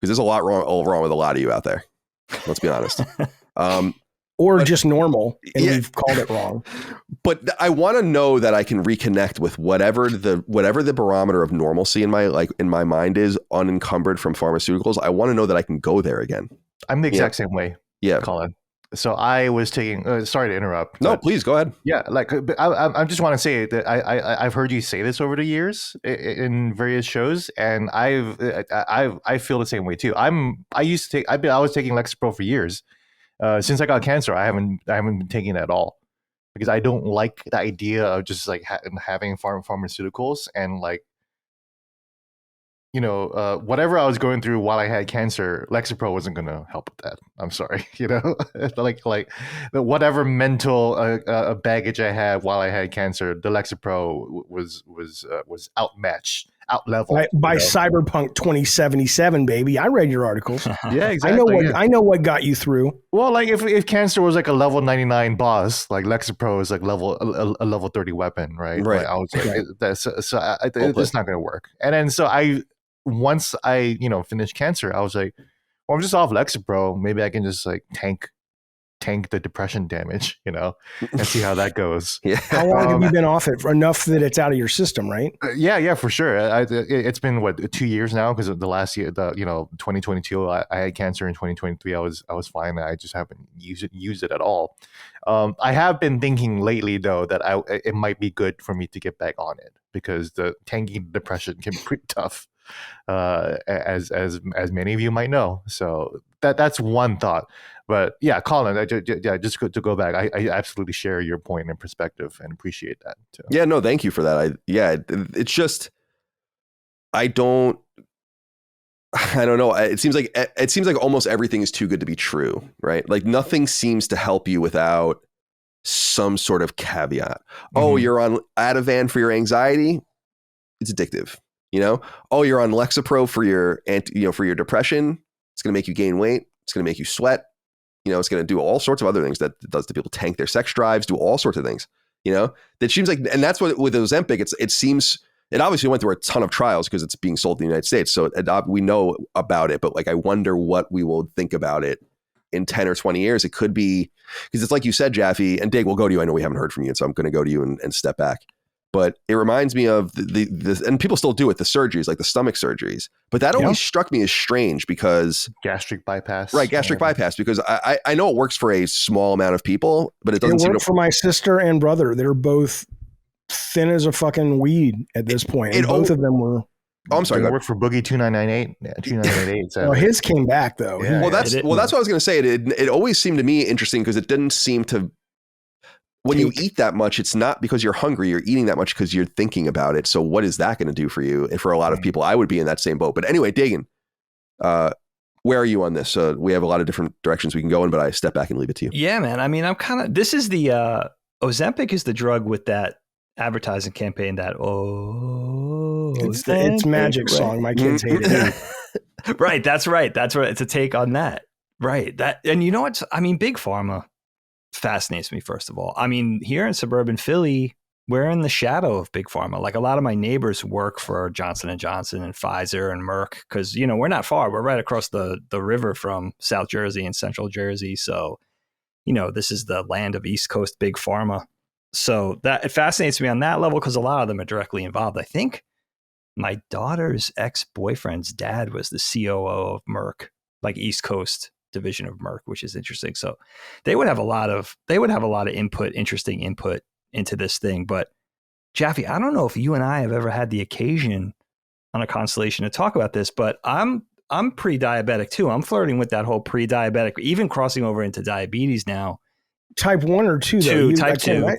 because there's a lot wrong with a lot of you out there. Let's be honest. Or just normal, and we've called it wrong. But I want to know that I can reconnect with whatever the barometer of normalcy in my mind is, unencumbered from pharmaceuticals. I want to know that I can go there again. I'm the exact same way. Yeah, Colin. So I was taking. Sorry to interrupt. No, please go ahead. Yeah, like I just want to say that I've heard you say this over the years in various shows, and I feel the same way too. I was taking Lexapro for years. Since I got cancer, I haven't been taking it at all because I don't like the idea of just like having pharmaceuticals and like. Whatever I was going through while I had cancer, Lexapro wasn't going to help with that. I'm sorry, like whatever mental baggage I had while I had cancer, the Lexapro was outmatched, outleveled by Cyberpunk 2077, baby. I read your articles. Yeah, exactly. I know what got you through. Well, like if cancer was like a level 99 boss, like Lexapro is like a level 30 weapon, right? Right. Like, I was like, it's not going to work. And then once I finished cancer, I was like, Well, I'm just off Lexapro. Maybe I can just like tank the depression damage, and see how that goes. Yeah. How long have you been off it? For enough that it's out of your system, right? Yeah, for sure. It's been 2 years now because of the last year, 2022. I had cancer in 2023. I was fine. I just haven't used it at all. I have been thinking lately though that it might be good for me to get back on it because the tanking depression can be pretty tough, as many of you might know. So that's one thought. But yeah, Colin, just to go back, I absolutely share your point and perspective and appreciate that too. Yeah, no, thank you for that. It's just, I don't know. It seems like almost everything is too good to be true, right? Like nothing seems to help you without some sort of caveat. Oh, you're on Ativan for your anxiety. It's addictive, Oh, you're on Lexapro for your for your depression. It's going to make you gain weight. It's going to make you sweat. It's going to do all sorts of other things that it does to people, tank their sex drives, do all sorts of things, that seems like, and that's what with Ozempic, it obviously went through a ton of trials because it's being sold in the United States. So we know about it, but like, I wonder what we will think about it in 10 or 20 years. It could be, because it's like you said, Jaffe, and Dag, we'll go to you. I know we haven't heard from you, so I'm going to go to you and step back. But it reminds me of the and people still do it, the surgeries, like the stomach surgeries. But that always struck me as strange because gastric bypass, right? Gastric bypass, because I know it works for a small amount of people, but it doesn't work for my sister and brother. They're both thin as a fucking weed at this point. And both of them were. Oh, I'm sorry. It worked for Boogie 2998. Yeah, 2988. Well, his came back though. Yeah, well, that's what I was going to say. It always seemed to me interesting because it didn't seem to. When you eat that much, it's not because you're hungry. You're eating that much because you're thinking about it. So what is that going to do for you? And for a lot of people, I would be in that same boat. But anyway, Dagan, where are you on this? We have a lot of different directions we can go in, but I step back and leave it to you. Yeah, man. I mean, this is the Ozempic is the drug with that advertising campaign that, it's magic song. My kids hate it. Right. That's right. It's a take on that. Right. And you know what? I mean, Big Pharma fascinates me, first of all. I mean, here in suburban Philly, we're in the shadow of Big Pharma. Like a lot of my neighbors work for Johnson & Johnson and Pfizer and Merck because, we're not far. We're right across the river from South Jersey and Central Jersey. So, this is the land of East Coast Big Pharma. So that it fascinates me on that level because a lot of them are directly involved. I think my daughter's ex-boyfriend's dad was the COO of Merck, like East Coast division of Merck, which is interesting. So they would have a lot of interesting input into this thing. But Jaffe, I don't know if you and I have ever had the occasion on a Constellation to talk about this, but I'm pre-diabetic too. I'm flirting with that whole pre-diabetic, even crossing over into diabetes now. Type 1 or 2 though? Type 2.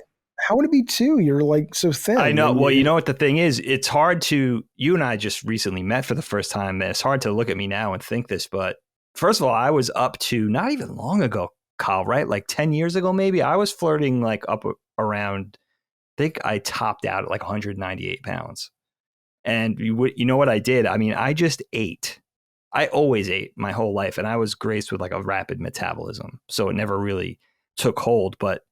How would it be 2? You're like so thin. I know. Well, you know what the thing is? It's hard to, you and I just recently met for the first time. And it's hard to look at me now and think this, but first of all, I was up to not even long ago, Kyle, right? Like 10 years ago, maybe I was flirting like up around, I think I topped out at like 198 pounds. And you know what I did? I mean, I just ate. I always ate my whole life. And I was graced with like a rapid metabolism. So it never really took hold. But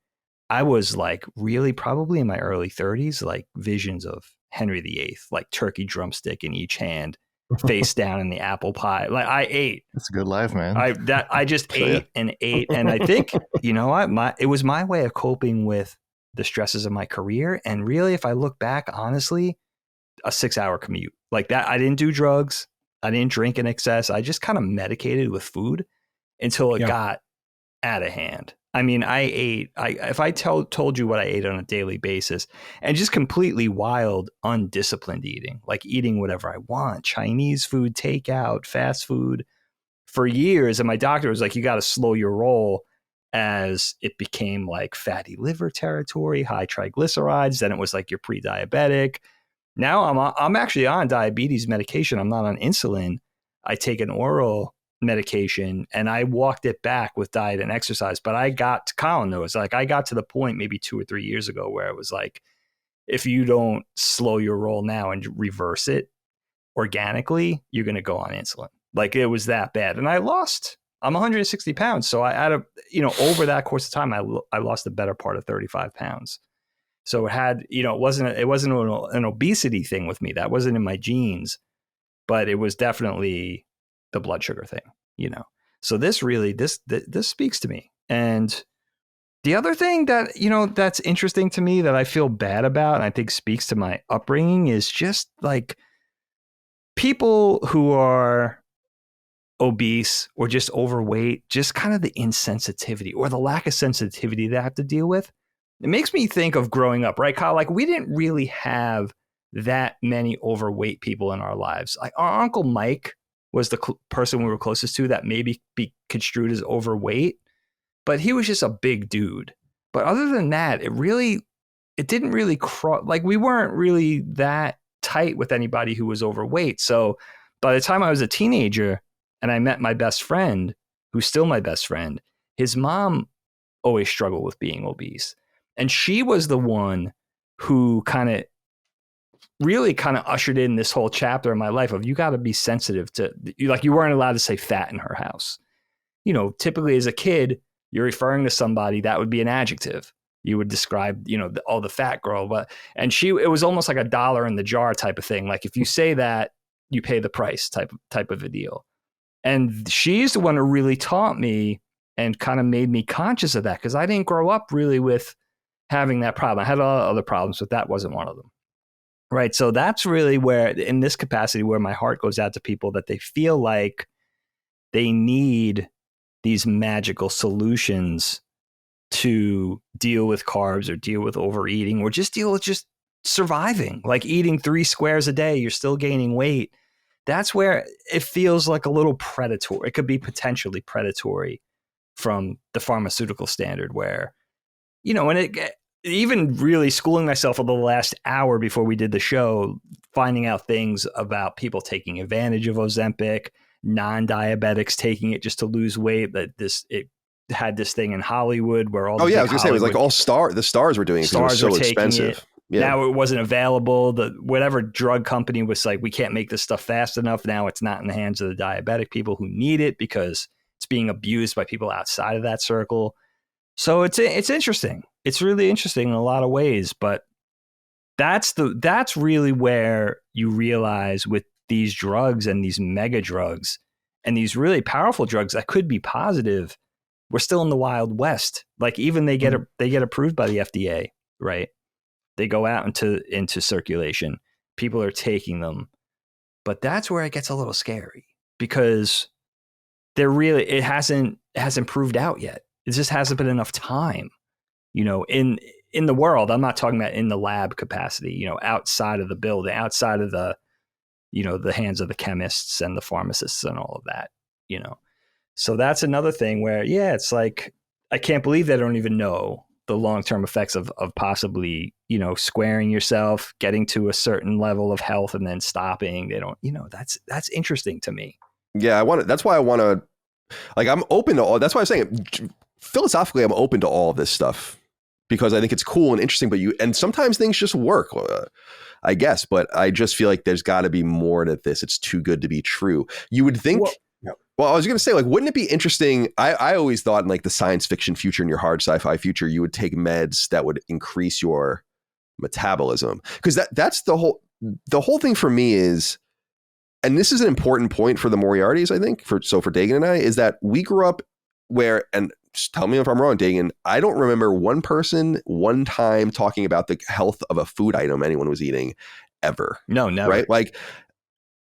I was like really probably in my early 30s, like visions of Henry VIII, like turkey drumstick in each hand, face down in the apple pie. Like I ate. That's a good life, man. I just ate and ate. And I think, you know what, it was my way of coping with the stresses of my career. And really, if I look back, honestly, a 6-hour commute like that, I didn't do drugs. I didn't drink in excess. I just kind of medicated with food until it got out of hand. I mean, I ate, if I told you what I ate on a daily basis, and just completely wild, undisciplined eating, like eating whatever I want, Chinese food, takeout, fast food for years. And my doctor was like, you got to slow your roll, as it became like fatty liver territory, high triglycerides. Then it was like you're pre-diabetic. Now I'm actually on diabetes medication. I'm not on insulin. I take an oral medication and I walked it back with diet and exercise. But Colin knows, like I got to the point maybe 2 or 3 years ago where it was like, if you don't slow your roll now and reverse it organically, you're going to go on insulin. Like it was that bad. And I'm 160 pounds. So over that course of time, I lost the better part of 35 pounds. So it had, it wasn't an obesity thing with me. That wasn't in my genes, but it was definitely the blood sugar thing. you know. So this really, this speaks to me. And the other thing that, you know, that's interesting to me that I feel bad about, and I think speaks to my upbringing, is just like people who are obese or just overweight, just kind of the insensitivity or the lack of sensitivity they have to deal with. It makes me think of growing up, right, Kyle? Like we didn't really have that many overweight people in our lives. Like our Uncle Mike was the person we were closest to that maybe be construed as overweight, but he was just a big dude. But other than that, it didn't really like we weren't really that tight with anybody who was overweight. So by the time I was a teenager and I met my best friend, who's still my best friend, his mom always struggled with being obese. And she was the one who really ushered in this whole chapter in my life of you got to be sensitive to, like, you weren't allowed to say fat in her house. You know, typically as a kid, you're referring to somebody, that would be an adjective. You would describe, you know, the fat girl. And it was almost like a dollar in the jar type of thing. Like if you say that, you pay the price type of a deal. And she's the one who really taught me and kind of made me conscious of that, because I didn't grow up really with having that problem. I had a lot of other problems, but that wasn't one of them. Right. So that's really where, in this capacity, where my heart goes out to people that they feel like they need these magical solutions to deal with carbs or deal with overeating or just deal with just surviving, like eating 3 squares a day, you're still gaining weight. That's where it feels like a little predatory. It could be potentially predatory from the pharmaceutical standard where, you know, and even really schooling myself over the last hour before we did the show, finding out things about people taking advantage of Ozempic, non-diabetics taking it just to lose weight, that it had this thing in Hollywood where all I was gonna say it was like all the stars were doing it because it was so expensive. Yeah. Now it wasn't available. Whatever drug company was like, we can't make this stuff fast enough. Now it's not in the hands of the diabetic people who need it because it's being abused by people outside of that circle. So it's interesting. It's really interesting in a lot of ways, but that's really where you realize with these drugs and these mega drugs and these really powerful drugs that could be positive, we're still in the Wild West. Like even they get approved by the FDA, right? They go out into circulation. People are taking them, but that's where it gets a little scary because it hasn't proved out yet. It just hasn't been enough time, you know, in the world. I'm not talking about in the lab capacity, you know, outside of the building, outside of the, you know, the hands of the chemists and the pharmacists and all of that, you know. So that's another thing where, yeah, it's like, I can't believe they don't even know the long-term effects of possibly, you know, squaring yourself, getting to a certain level of health and then stopping. They don't, you know, that's interesting to me. Yeah. That's why I want to, like, I'm open to all, that's why I'm saying philosophically, I'm open to all of this stuff because I think it's cool and interesting, and sometimes things just work, I guess, but I just feel like there's got to be more to this. It's too good to be true. You would think, well, I was going to say, like, wouldn't it be interesting? I always thought in like the science fiction future and your hard sci-fi future, you would take meds that would increase your metabolism. Because that's the whole thing for me is, and this is an important point for the Moriartys, I think, for Dagan and I, is that we grew up where, and just tell me if I'm wrong, Dagan, I don't remember one person one time talking about the health of a food item anyone was eating ever. No, never. Right? Like,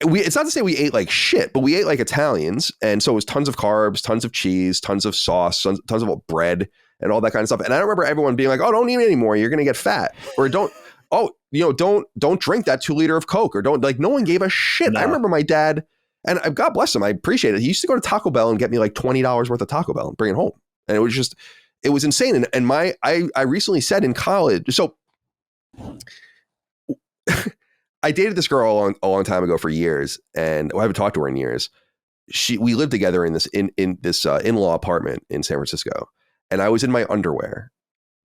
it's not to say we ate like shit, but we ate like Italians. And so it was tons of carbs, tons of cheese, tons of sauce, tons of bread and all that kind of stuff. And I remember everyone being like, oh, don't eat anymore. You're going to get fat. Or don't drink that 2 liter of Coke, or don't, like, no one gave a shit. No. I remember my dad, and God bless him, I appreciate it. He used to go to Taco Bell and get me like $20 worth of Taco Bell and bring it home. And it was insane. And I recently said in college, so I dated this girl a long time ago for years, and I haven't talked to her in years. We lived together in this in-law apartment in San Francisco, and I was in my underwear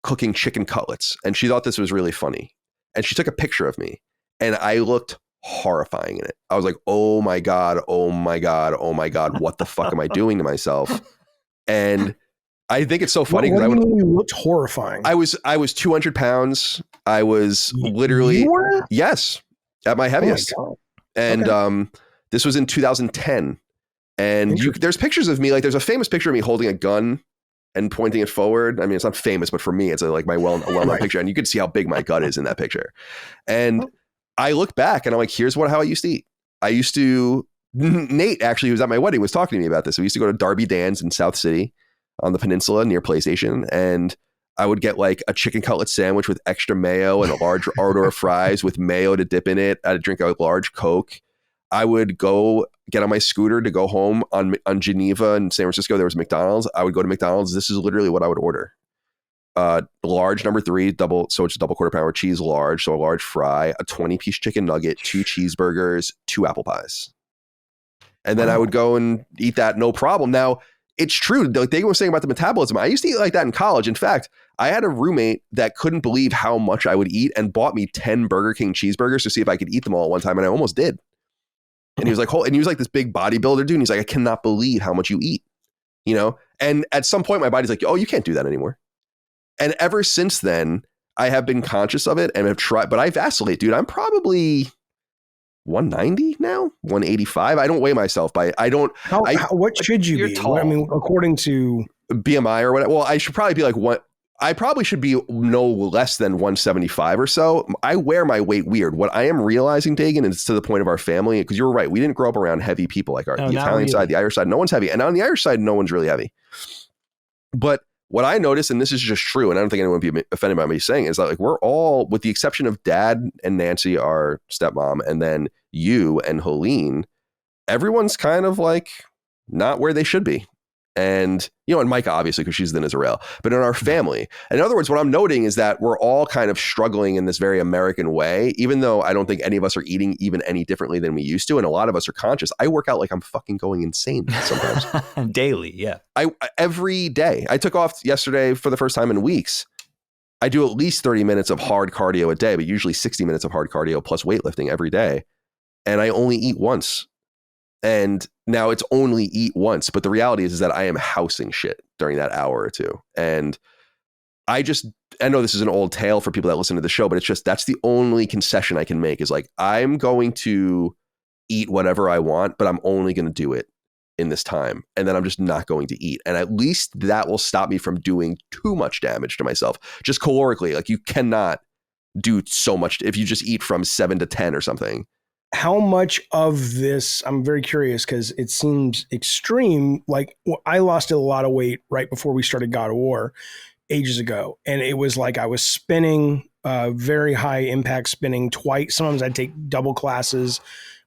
cooking chicken cutlets, and she thought this was really funny, and she took a picture of me, and I looked horrifying in it. I was like, oh my god, what the fuck am I doing to myself? And I think it's so funny because you looked horrifying. I was 200 pounds. I was literally, yes, at my heaviest. Oh my God. And this was in 2010. And there's pictures of me, like there's a famous picture of me holding a gun and pointing it forward. I mean, it's not famous, but for me, it's like my well-known picture. And you can see how big my gut is in that picture. And I look back and I'm like, here's how I used to eat. Nate actually, who was at my wedding, was talking to me about this. We used to go to Darby Dan's in South City on the peninsula near PlayStation. And I would get like a chicken cutlet sandwich with extra mayo and a large order of fries with mayo to dip in it. I'd drink a large Coke. I would go get on my scooter to go home on Geneva in San Francisco. There was McDonald's. I would go to McDonald's. This is literally what I would order. Large number 3, double. So it's double quarter pounder cheese large. So a large fry, a 20-piece chicken nugget, 2 cheeseburgers, 2 apple pies. And then I would go and eat that. No problem. Now it's true. Like Dagan was saying about the metabolism. I used to eat like that in college. In fact, I had a roommate that couldn't believe how much I would eat and bought me 10 Burger King cheeseburgers to see if I could eat them all at one time. And I almost did. And he was like, and he was like this big bodybuilder dude. And he's like, I cannot believe how much you eat, you know? And at some point my body's like, oh, you can't do that anymore. And ever since then, I have been conscious of it and have tried, but I vacillate, dude. I'm probably 190 now, 185. I don't weigh myself by, what should you be? Tall. I mean, according to BMI or whatever. Well, I should probably be like I probably should be no less than 175 or so. I wear my weight weird. What I am realizing, Dagan, and it's to the point of our family, because you were right. We didn't grow up around heavy people like the Italian side, the Irish side. No one's heavy. And on the Irish side, no one's really heavy. But what I noticed, and this is just true, and I don't think anyone would be offended by me saying, is that like we're all, with the exception of Dad and Nancy, our stepmom, and then you and Helene, everyone's kind of like not where they should be. And, you know, and Micah, obviously, because she's thin as a rail, but in our family. In other words, what I'm noting is that we're all kind of struggling in this very American way, even though I don't think any of us are eating even any differently than we used to. And a lot of us are conscious. I work out like I'm fucking going insane sometimes. Daily, yeah. Every day. I took off yesterday for the first time in weeks. I do at least 30 minutes of hard cardio a day, but usually 60 minutes of hard cardio plus weightlifting every day. And I only eat once. And now it's only eat once. But the reality is that I am housing shit during that hour or two. And I know this is an old tale for people that listen to the show, but it's just, that's the only concession I can make is like, I'm going to eat whatever I want, but I'm only going to do it in this time. And then I'm just not going to eat. And at least that will stop me from doing too much damage to myself. Just calorically, like you cannot do so much if you just eat from 7 to 10 or something. How much of this, I'm very curious because it seems extreme. Like I lost a lot of weight right before we started God of War ages ago. And it was like I was spinning, very high impact spinning twice. Sometimes I'd take double classes.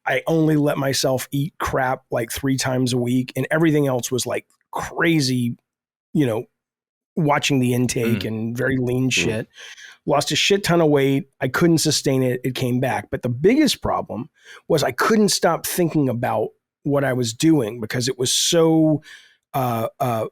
I only let myself eat crap like 3 times a week. And everything else was like crazy, you know, watching the intake and very lean shit. Lost a shit ton of weight. I couldn't sustain it. It came back. But the biggest problem was I couldn't stop thinking about what I was doing because it was so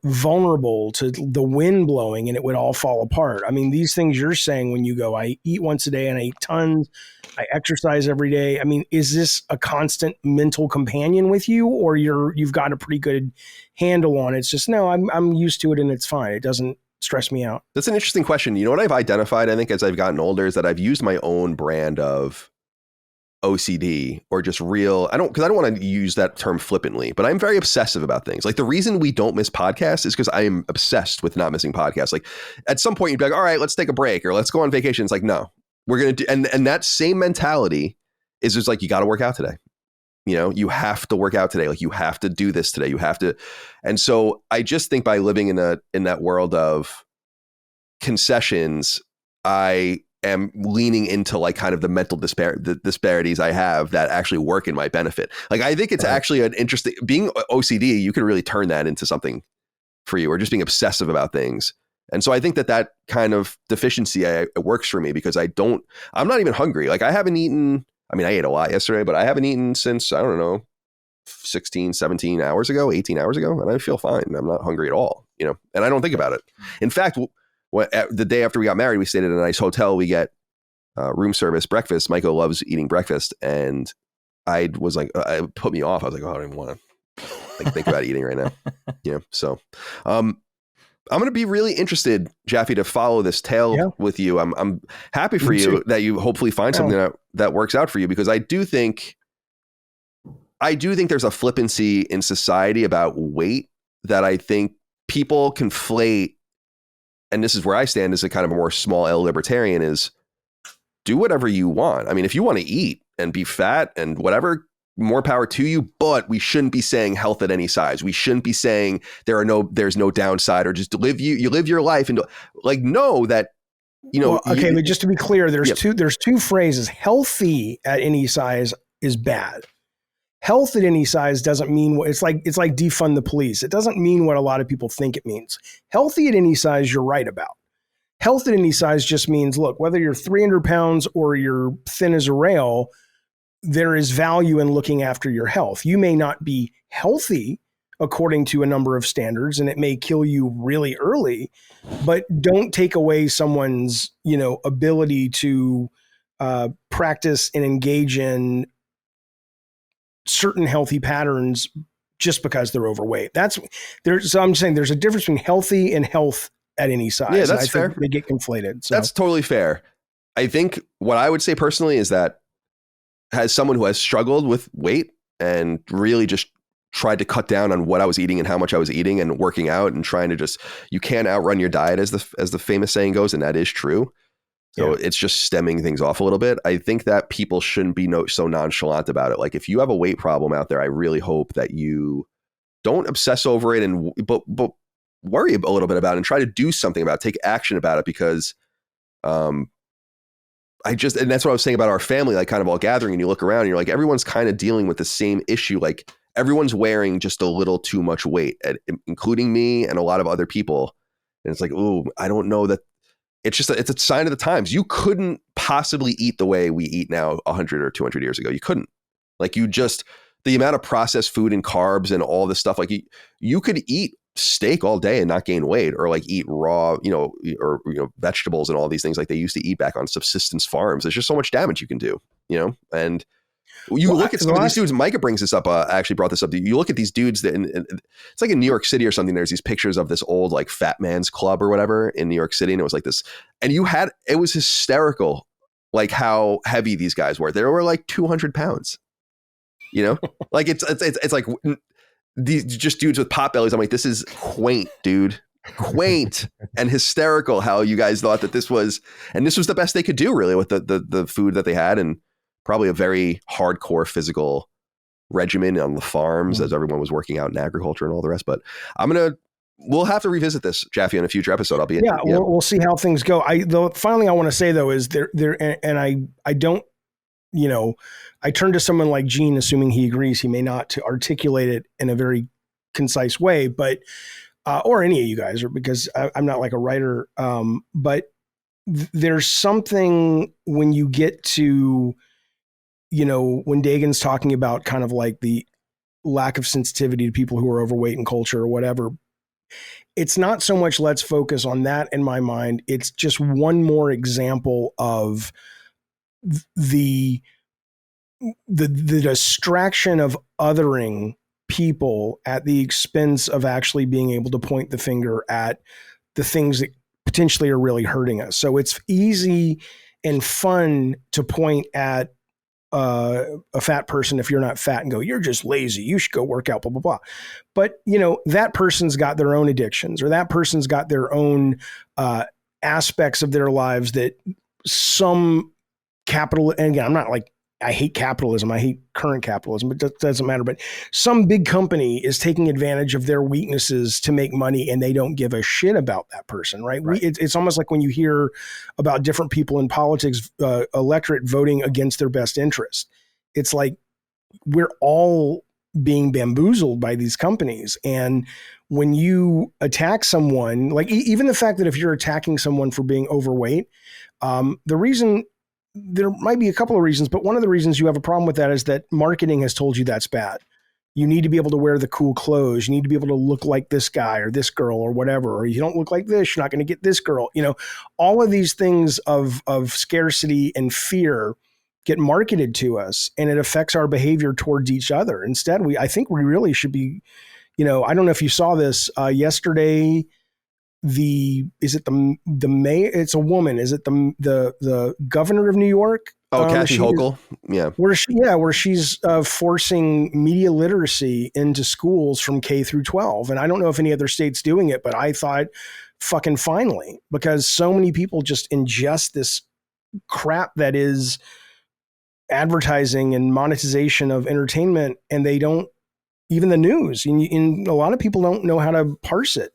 vulnerable to the wind blowing and it would all fall apart. I mean, these things you're saying when you go, I eat once a day and I eat tons, I exercise every day. I mean, is this a constant mental companion with you or you've got a pretty good handle on it? It's just, no, I'm used to it and it's fine. It doesn't stress me out. That's an interesting question. You know what I've identified, I think, as I've gotten older is that I've used my own brand of OCD or just real, because I don't want to use that term flippantly, but I'm very obsessive about things. Like the reason we don't miss podcasts is because I am obsessed with not missing podcasts. Like at some point you'd be like, all right, let's take a break or let's go on vacation. It's like, no, we're going to do, and that same mentality is just like, you got to work out today. You know, you have to work out today. Like you have to do this today. You have to. And so I just think by living in that world of concessions, I am leaning into like kind of the mental disparities I have that actually work in my benefit. Like I think it's actually an interesting, being OCD, you can really turn that into something for you or just being obsessive about things. And so I think that kind of deficiency, it works for me because I'm not even hungry. Like I haven't eaten, I mean, I ate a lot yesterday, but I haven't eaten since, I don't know, 16, 17 hours ago, 18 hours ago. And I feel fine. I'm not hungry at all, you know, and I don't think about it. In fact, the day after we got married, we stayed at a nice hotel. We get room service breakfast. Michael loves eating breakfast. And I was like, it put me off. I was like, oh, I don't even want to think about eating right now. You know, so I'm going to be really interested, Jaffe, to follow this tale with you. I'm happy for you that you hopefully find something that works out for you, because I do think I do think there's a flippancy in society about weight that I think people conflate. And this is where I stand as a kind of a more small L libertarian, is do whatever you want. I mean, if you want to eat and be fat and whatever, more power to you, but we shouldn't be saying health at any size. We shouldn't be saying there's no downside, or just live you live your life and like know that, you know. Well, okay, but just to be clear, there's two phrases. Healthy at any size is bad. Health at any size doesn't mean what it's like defund the police. It doesn't mean what a lot of people think it means. Healthy at any size, you're right about. Health at any size just means, look, whether you're 300 pounds or you're thin as a rail, there is value in looking after your health. You may not be healthy according to a number of standards, and it may kill you really early, but don't take away someone's, ability to practice and engage in certain healthy patterns just because they're overweight. So I'm saying there's a difference between healthy and health at any size. Yeah, that's fair. They get conflated. So. That's totally fair. I think what I would say personally is that, as someone who has struggled with weight and really just tried to cut down on what I was eating and how much I was eating and working out and trying to you can't outrun your diet, as the famous saying goes. And that is true. So It's just stemming things off a little bit. I think that people shouldn't be so nonchalant about it. Like, if you have a weight problem out there, I really hope that you don't obsess over it but worry a little bit about it and try to do something about it, take action about it, because, and that's what I was saying about our family, like kind of all gathering, and you look around and you're like, everyone's kind of dealing with the same issue. Like, everyone's wearing just a little too much weight, including me and a lot of other people. And it's like, oh, I don't know that it's a sign of the times. You couldn't possibly eat the way we eat now 100 or 200 years ago. You couldn't. Like, the amount of processed food and carbs and all this stuff, like you could eat steak all day and not gain weight, or like eat raw, or vegetables and all these things like they used to eat back on subsistence farms. There's just so much damage you can do, and look at some of these dudes. Micah brings this up. Actually brought this up. You look at these dudes that it's like in New York City or something. There's these pictures of this old like fat man's club or whatever in New York City. And it was like this, and it was hysterical, like how heavy these guys were. They were like 200 pounds, like it's like these just dudes with pot bellies. I'm like, this is quaint, dude. Quaint and hysterical how you guys thought that this was the best they could do, really, with the food that they had, and probably a very hardcore physical regimen on the farms as everyone was working out in agriculture and all the rest. But we'll have to revisit this, Jaffe, in a future episode. I'll be we'll see how things go. The final thing I want to say though is I don't. I turn to someone like Gene, assuming he agrees. He may not, to articulate it in a very concise way, but or any of you guys, because I'm not like a writer. But there's something when you get to, when Dagan's talking about kind of like the lack of sensitivity to people who are overweight in culture or whatever. It's not so much let's focus on that in my mind. It's just one more example of the distraction of othering people at the expense of actually being able to point the finger at the things that potentially are really hurting us. So it's easy and fun to point at a fat person if you're not fat and go, you're just lazy, you should go work out, blah, blah, blah. But, that person's got their own addictions, or that person's got their own aspects of their lives that some capital, and again, I'm not like, I hate capitalism. I hate current capitalism, but that doesn't matter. But some big company is taking advantage of their weaknesses to make money, and they don't give a shit about that person, right? It's almost like when you hear about different people in politics, electorate voting against their best interest. It's like we're all being bamboozled by these companies. And when you attack someone, like even the fact that if you're attacking someone for being overweight, the reason, there might be a couple of reasons, but one of the reasons you have a problem with that is that marketing has told you that's bad. You need to be able to wear the cool clothes. You need to be able to look like this guy or this girl or whatever, or you don't look like this, you're not going to get this girl. All of these things of scarcity and fear get marketed to us, and it affects our behavior towards each other. Instead, I think we really should be, I don't know if you saw this yesterday, is it the mayor? It's a woman. Is it the governor of New York? Oh, Kathy Hochul. Yeah. Where she's forcing media literacy into schools from K through 12. And I don't know if any other state's doing it, but I thought fucking finally, because so many people just ingest this crap that is advertising and monetization of entertainment, and they don't, even the news, and a lot of people don't know how to parse it.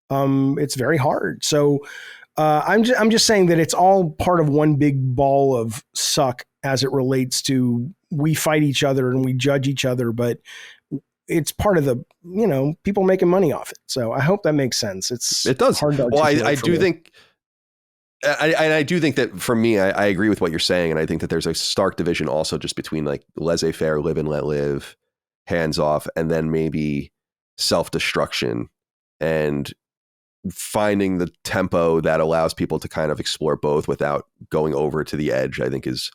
It's very hard. So I'm just saying that it's all part of one big ball of suck as it relates to, we fight each other and we judge each other, but it's part of the, people making money off it. So I hope that makes sense. It does. Hard to I do think, I do think that for me, I agree with what you're saying. And I think that there's a stark division also just between like laissez-faire, live and let live, hands off, and then maybe self-destruction, and finding the tempo that allows people to kind of explore both without going over to the edge, I think is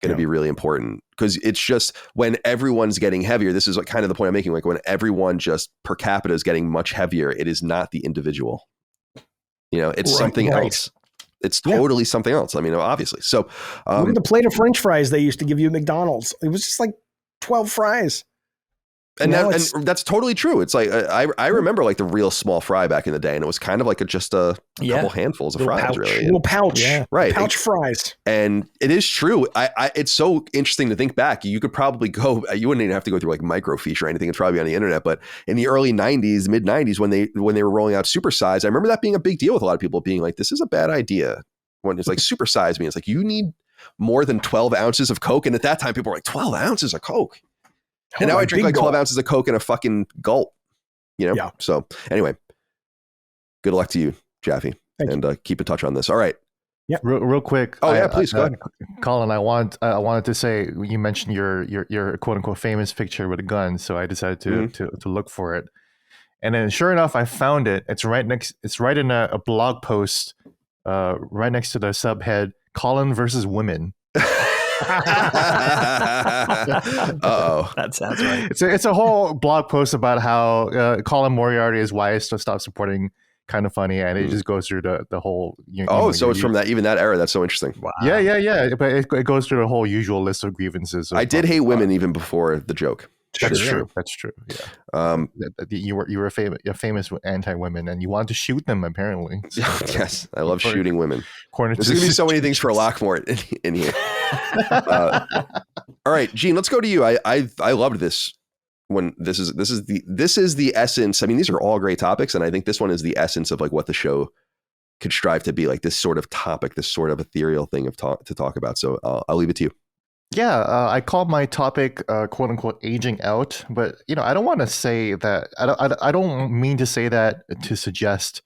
going to be really important, because it's just when everyone's getting heavier, this is like kind of the point I'm making, like when everyone just per capita is getting much heavier, it is not the individual, it's something else. It's totally something else. I mean, obviously. So look at the plate of French fries they used to give you at McDonald's. It was just like 12 fries. And that's totally true. It's like I remember like the real small fry back in the day, and it was kind of like just a couple handfuls of fries, really. Little pouch, right? Pouch fries. And it is true. It's so interesting to think back. You could probably go. You wouldn't even have to go through like microfiche or anything. It's probably on the internet. But in the early '90s, mid '90s, when they were rolling out supersize, I remember that being a big deal with a lot of people being like, "This is a bad idea." When it's like supersize me, it's like you need more than 12 ounces of Coke, and at that time, people were like, 12 ounces of Coke. And now I drink like 12 ounces of Coke in a fucking gulp, Yeah. So anyway, good luck to you, Jaffe, and keep in touch on this. All right. Yeah. Real quick. Oh yeah, please go ahead. Colin, I wanted to say, you mentioned your quote unquote famous picture with a gun, so I decided to look for it, and then sure enough, I found it. It's right in a blog post, right next to the subhead, Colin versus women. That sounds right. It's a whole blog post about how Colin Moriarty is wise to stop supporting Kind of Funny, and it just goes through the whole. So it's from that era. That's so interesting. Wow. Yeah. But it goes through the whole usual list of grievances. I did hate women even before the joke. That's true. Yeah. You were a famous anti-women, and you wanted to shoot them apparently. So, yes, I love shooting women. There's going to be so many things for Lockmort in here. All right, Gene, let's go to you. I loved this. When this is the essence. I mean, these are all great topics, and I think this one is the essence of like what the show could strive to be, like this sort of topic, this sort of ethereal thing to talk about. So I'll leave it to you. Yeah, I called my topic "quote unquote" aging out, but I don't want to say that. I don't mean to say that to suggest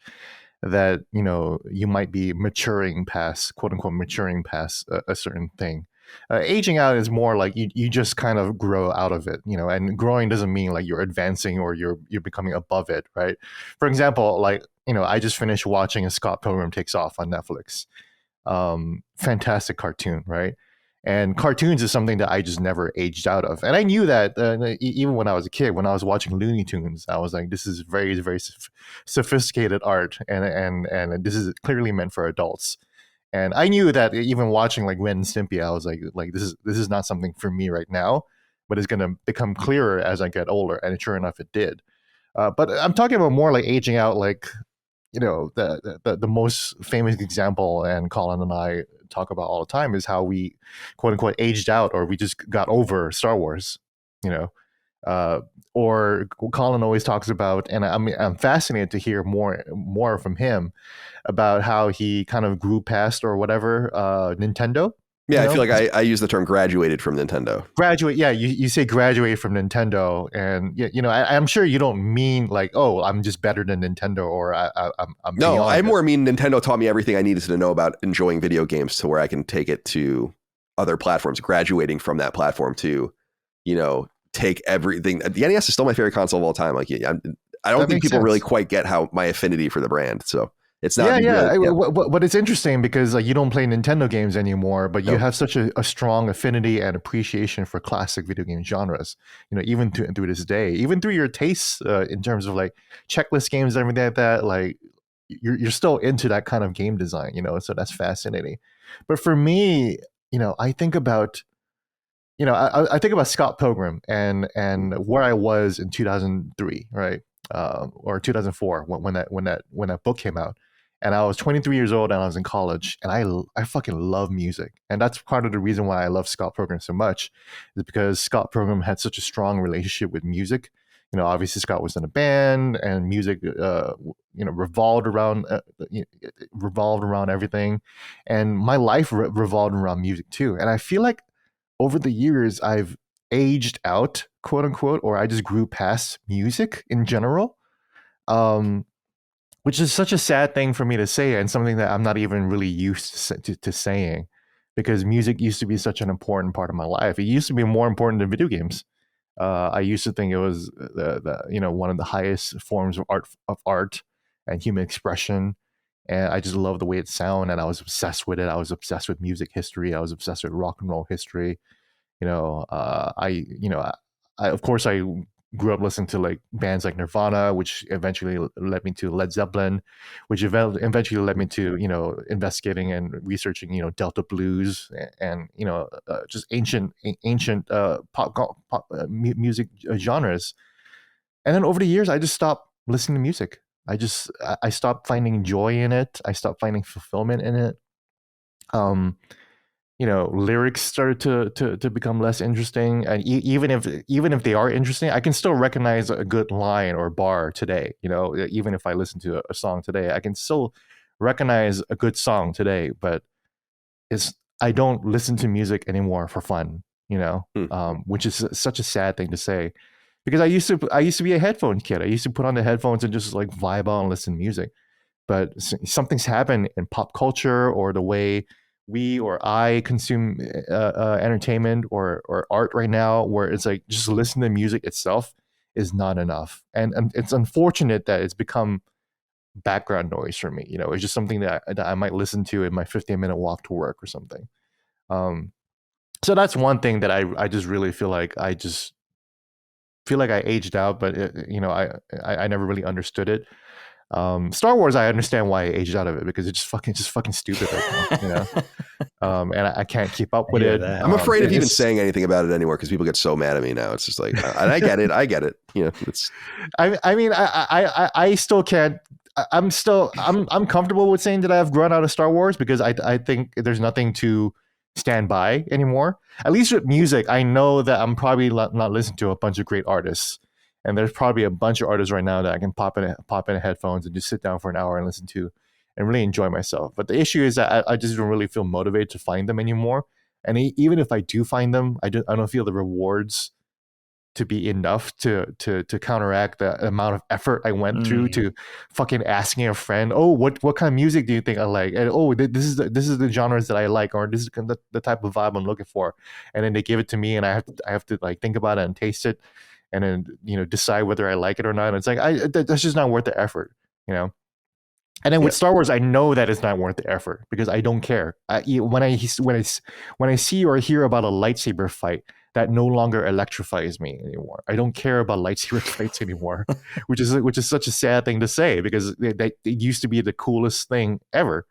that you might be maturing past "quote unquote" maturing past a certain thing. Aging out is more like you just kind of grow out of it, and growing doesn't mean like you're advancing or you're becoming above it, right? For example, like I just finished watching A Scott Pilgrim Takes Off on Netflix. Fantastic cartoon, right? And cartoons is something that I just never aged out of. And I knew that even when I was a kid, when I was watching Looney Tunes, I was like, this is very, very sophisticated art. And this is clearly meant for adults. And I knew that even watching like Ren and Stimpy, I was like this is not something for me right now, but it's going to become clearer as I get older. And sure enough, it did. But I'm talking about more like aging out, like, the most famous example, and Colin and I talk about all the time, is how we quote unquote aged out, or we just got over Star Wars, or Colin always talks about, and I'm fascinated to hear more from him about how he kind of grew past or whatever Nintendo. Yeah, I feel like I use the term graduated from Nintendo. Graduate, yeah, you say graduate from Nintendo, and I'm sure you don't mean like, oh, I'm just better than Nintendo, or I'm no, I more mean Nintendo taught me everything I needed to know about enjoying video games to where I can take it to other platforms. Graduating from that platform to, take everything. The NES is still my favorite console of all time. Like, I don't think people really quite get how my affinity for the brand. So. It's not. But it's interesting because like you don't play Nintendo games anymore, but you have such a strong affinity and appreciation for classic video game genres. Even through this day, even through your tastes in terms of like checklist games, everything like that. Like you're still into that kind of game design, you know, so that's fascinating. But for me, you know, I think about, you know, I think about Scott Pilgrim and where I was in 2003, right, or 2004 when that book came out, and I was 23 years old and I was in college, and I fucking love music, and that's part of the reason why I love Scott Pilgrim so much, is because Scott Pilgrim had such a strong relationship with music. You know, obviously Scott was in a band, and music, you know, revolved around everything, and my life revolved around music too. And I feel like over the years I've aged out, quote unquote, or I just grew past music in general, which is such a sad thing for me to say, and something that I'm not even really used to saying, because music used to be such an important part of my life. It used to be more important than video games. I used to think it was the you know, one of the highest forms of art and human expression, and I just love the way it sounded, and I was obsessed with it. I was obsessed with music history. I was obsessed with rock and roll history. You know, I of course I grew up listening to like bands like Nirvana, which eventually led me to Led Zeppelin, which eventually led me to, you know, investigating and researching, you know, Delta blues and you know, just ancient pop music genres. And then over the years, I just stopped listening to music. I stopped finding joy in it. I stopped finding fulfillment in it. You know, lyrics started to become less interesting, and even if they are interesting, I can still recognize a good line or bar today. You know, even if I listen to a song today, I can still recognize a good song today. But I don't listen to music anymore for fun. You know, which is such a sad thing to say, because I used to be a headphones kid. I used to put on the headphones and just like vibe out and listen to music. But something's happened in pop culture, or the way we or I consume entertainment or art right now, where it's like just listen to music itself is not enough, and it's unfortunate that it's become background noise for me. You know, it's just something that I might listen to in my 15-minute walk to work or something. So that's one thing that I just really feel like I aged out, but you know, I never really understood it. Star Wars, I understand why I aged out of it, because it's just fucking stupid right now, you know. And I can't keep up with it. I'm afraid of even saying anything about it anymore, because people get so mad at me now. It's just like, and I get it. You know, it's. I mean, I still can't. I'm comfortable with saying that I've grown out of Star Wars, because I think there's nothing to stand by anymore. At least with music, I know that I'm probably not listening to a bunch of great artists. And there's probably a bunch of artists right now that I can pop in headphones and just sit down for an hour and listen to and really enjoy myself. But the issue is that I just don't really feel motivated to find them anymore. And even if I do find them, I don't feel the rewards to be enough to counteract the amount of effort I went through to fucking asking a friend, oh, what kind of music do you think I like? And oh, this is the genres that I like, or this is the type of vibe I'm looking for. And then they give it to me, and I have to like think about it and taste it, and then, you know, decide whether I like it or not. And it's like, that's just not worth the effort, you know? And then with Star Wars, I know that it's not worth the effort, because I don't care. When I see or hear about a lightsaber fight, that no longer electrifies me anymore. I don't care about lightsaber fights anymore, which is such a sad thing to say, because it used to be the coolest thing ever,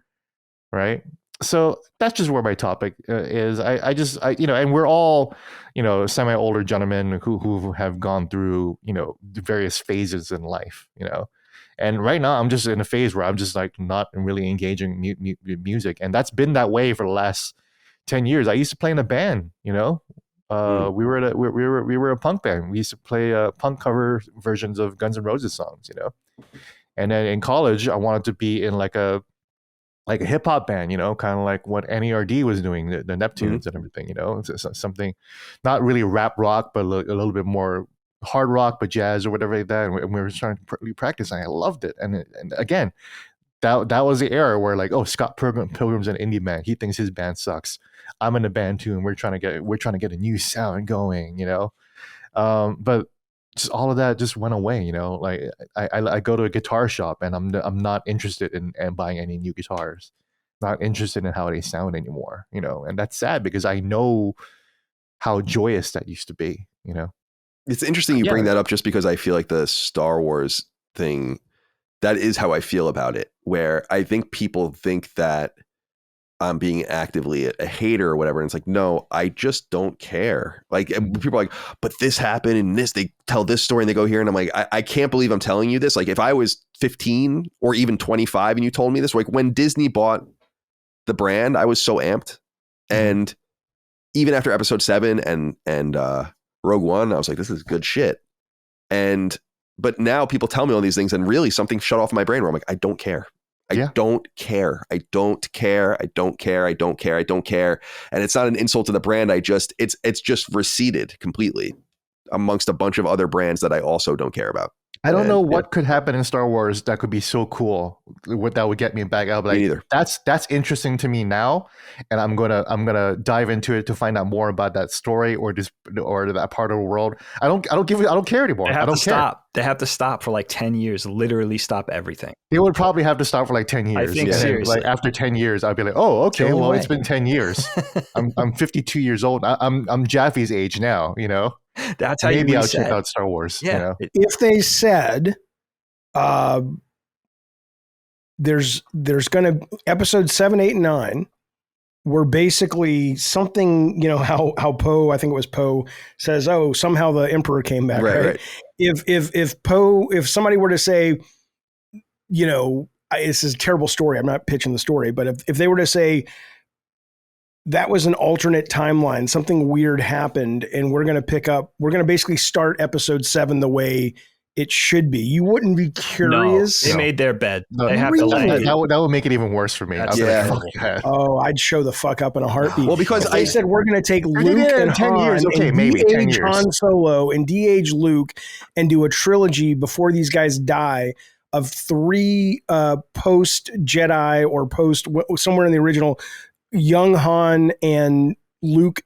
right? So that's just where my topic is. I you know, and we're all, you know, semi-older gentlemen who have gone through, you know, various phases in life, you know. And right now I'm just in a phase where I'm just like not really engaging music, and that's been that way for the last 10 years. I used to play in a band, you know. We were a punk band. We used to play punk cover versions of Guns N' Roses songs, you know. And then in college, I wanted to be in like a hip hop band, you know, kind of like what NERD was doing, the Neptunes and everything, you know. It's something not really rap rock, but a little bit more hard rock, but jazz or whatever like that. And we were trying to practice, and I loved it. And again, that was the era where like, oh, Scott Pilgrim's an indie band. He thinks his band sucks. I'm in a band too, and we're trying to get a new sound going, you know. But just all of that just went away, you know. Like I go to a guitar shop, and I'm not interested in buying any new guitars. Not interested in how they sound anymore, you know. And that's sad, because I know how joyous that used to be, you know. It's interesting you bring that up, just because I feel like the Star Wars thing That is how I feel about it, where I think people think that I'm being actively a hater or whatever. And it's like, no, I just don't care. Like people are like, but this happened and this, they tell this story and they go here. And I'm like, I can't believe I'm telling you this. Like if I was 15 or even 25 and you told me this, like when Disney bought the brand, I was so amped. And even after episode 7 and Rogue One, I was like, this is good shit. But now people tell me all these things and really something shut off my brain where I'm like, I don't care. I don't care. I don't care. I don't care. I don't care. I don't care. And it's not an insult to the brand. It's just receded completely amongst a bunch of other brands that I also don't care about. I don't know what could happen in Star Wars that could be so cool. What that would get me back out. Like, me neither. That's interesting to me now, and I'm gonna dive into it to find out more about that story or that part of the world. I don't care anymore. I don't care. They have to stop for like 10 years. Literally stop everything. They would probably have to stop for like 10 years. I think seriously. Like after 10 years, I'd be like, oh, okay, well, it's been 10 years. I'm 52 years old. I'm Jaffe's age now. You know. That's how maybe I'll check out Star Wars. Yeah. You know? If they said, there's going to episode 7, 8, and 9 were basically something, you know, how Poe, I think it was Poe, says, oh, somehow the Emperor came back. Right. If somebody were to say, you know, this is a terrible story. I'm not pitching the story, but if they were to say, that was an alternate timeline. Something weird happened, and we're going to basically start episode 7 the way it should be. You wouldn't be curious. No, they made their bed. No, they have to land. That would make it even worse for me. I'd show the fuck up in a heartbeat. Well, because they said we're going to take Luke and 10 Han years. Okay, and maybe 10 de-age years. Han Solo and de-age Luke and do a trilogy before these guys die of 3 post Jedi or post somewhere in the original young Han and Luke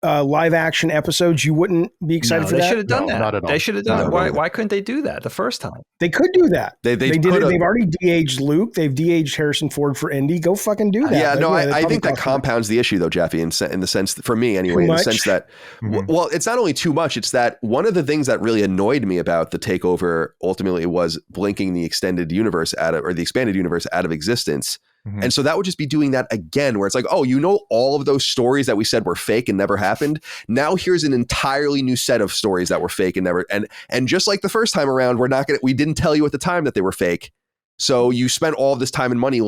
live action episodes. You wouldn't be excited for that? They should have done that. Not at all. They should have done it. Why couldn't they do that the first time? They could do that. They did it. They've already de-aged Luke. They've de-aged Harrison Ford for Indy. Go fucking do that. Yeah, no, I think that compounds the issue though, Jaffe, in the sense, for me anyway, in the sense that, well, it's not only too much, it's that one of the things that really annoyed me about the takeover ultimately was blinking the extended universe the expanded universe out of existence. And so that would just be doing that again, where it's like, oh, you know, all of those stories that we said were fake and never happened. Now here's an entirely new set of stories that were fake and never, and just like the first time around, we didn't tell you at the time that they were fake. So you spent all of this time and money.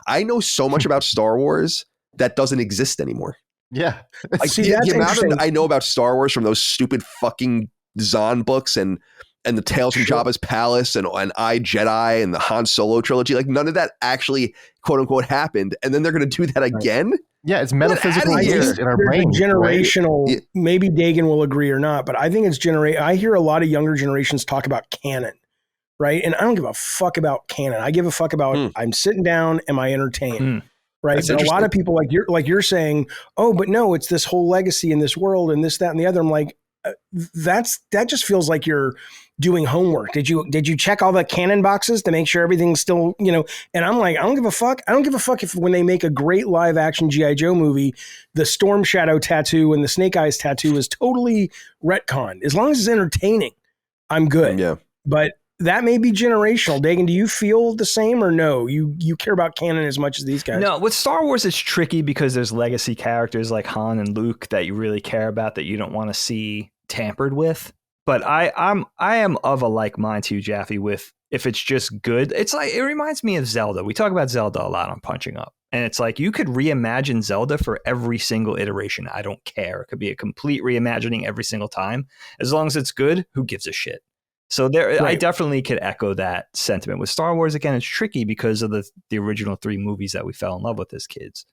I know so much about Star Wars that doesn't exist anymore. Yeah. Like, the amount I know about Star Wars from those stupid fucking Zahn books and the Tales from Jabba's Palace and I, Jedi and the Han Solo trilogy, like none of that actually quote unquote happened. And then they're going to do that again. Yeah. It's metaphysical in our brain. Generational, right? Maybe Dagan will agree or not, but I think it's I hear a lot of younger generations talk about canon, right? And I don't give a fuck about canon. I give a fuck about, I'm sitting down. Am I entertained? Right. And a lot of people like you're saying, oh, but no, it's this whole legacy in this world and this, that, and the other. I'm like, that just feels like you're doing homework. Did you check all the canon boxes to make sure everything's still, you know? And I'm like, I don't give a fuck. I don't give a fuck if when they make a great live action G.I. Joe movie, the Storm Shadow tattoo and the Snake Eyes tattoo is totally retconned. As long as it's entertaining, I'm good. Yeah. But that may be generational. Dagan, do you feel the same or no? You care about canon as much as these guys? No, with Star Wars, it's tricky because there's legacy characters like Han and Luke that you really care about that you don't want to see tampered with. But I am of a like mind to you, Jaffe, with if it's just good. It's like, it reminds me of Zelda. We talk about Zelda a lot on Punching Up. And it's like, you could reimagine Zelda for every single iteration. I don't care. It could be a complete reimagining every single time. As long as it's good, who gives a shit? So I definitely could echo that sentiment. With Star Wars, again, it's tricky because of the original 3 movies that we fell in love with as kids.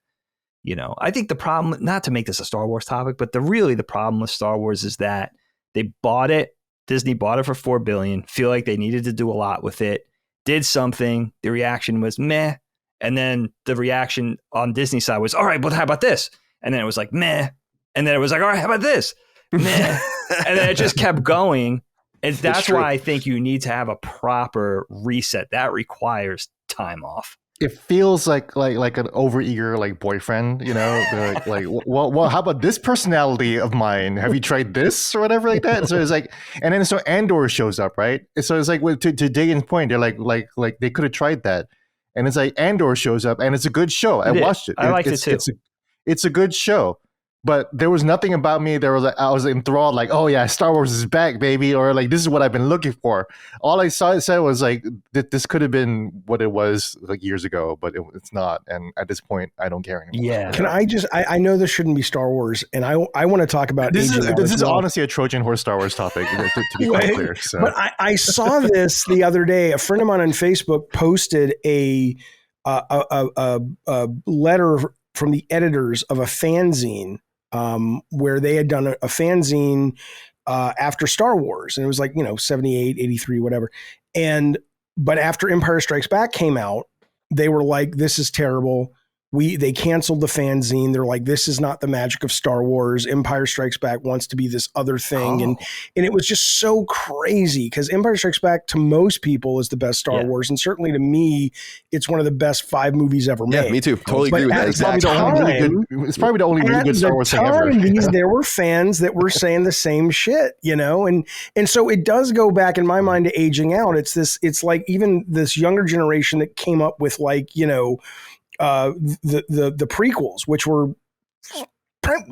You know, I think the problem, not to make this a Star Wars topic, but the problem with Star Wars is that they bought it. Disney bought it for $4 billion. Feel like they needed to do a lot with it. Did something. The reaction was meh. And then the reaction on Disney side was, all right, but how about this? And then it was like meh. And then it was like, all right, how about this? Meh. And then it just kept going. And that's why I think you need to have a proper reset. That requires time off. it feels like an overeager like boyfriend, you know, like well, how about this personality of mine? Have you tried this or whatever like that? And so it's like, and then so Andor shows up, right? So it's like to Dagan's point, they're like they could have tried that, and it's like Andor shows up, and it's a good show. I watched it. I liked it too. It's a good show. But there was nothing about me. I was enthralled, like, oh yeah, Star Wars is back, baby, or like this is what I've been looking for. All I said was like, this could have been what it was like years ago, but it's not. And at this point, I don't care anymore. Yeah. Can I just? I know this shouldn't be Star Wars, and I want to talk about this is honestly a Trojan horse Star Wars topic, to be quite clear. So. But I saw this the other day. A friend of mine on Facebook posted a letter from the editors of a fanzine. Where they had done a fanzine after Star Wars, and it was like 78, 83, whatever. But after Empire Strikes Back came out, they were like, "This is terrible." They canceled the fanzine. They're like, "This is not the magic of Star Wars. Empire Strikes Back wants to be this other thing," and it was just so crazy because Empire Strikes Back to most people is the best Star Wars, and certainly to me, it's one of the best 5 movies ever made. Yeah, me too. Totally agree with that. It's probably the only really good Star Wars thing ever. There were fans that were saying the same shit, and so it does go back in my mind to aging out. It's like even this younger generation that came up with like the prequels, which were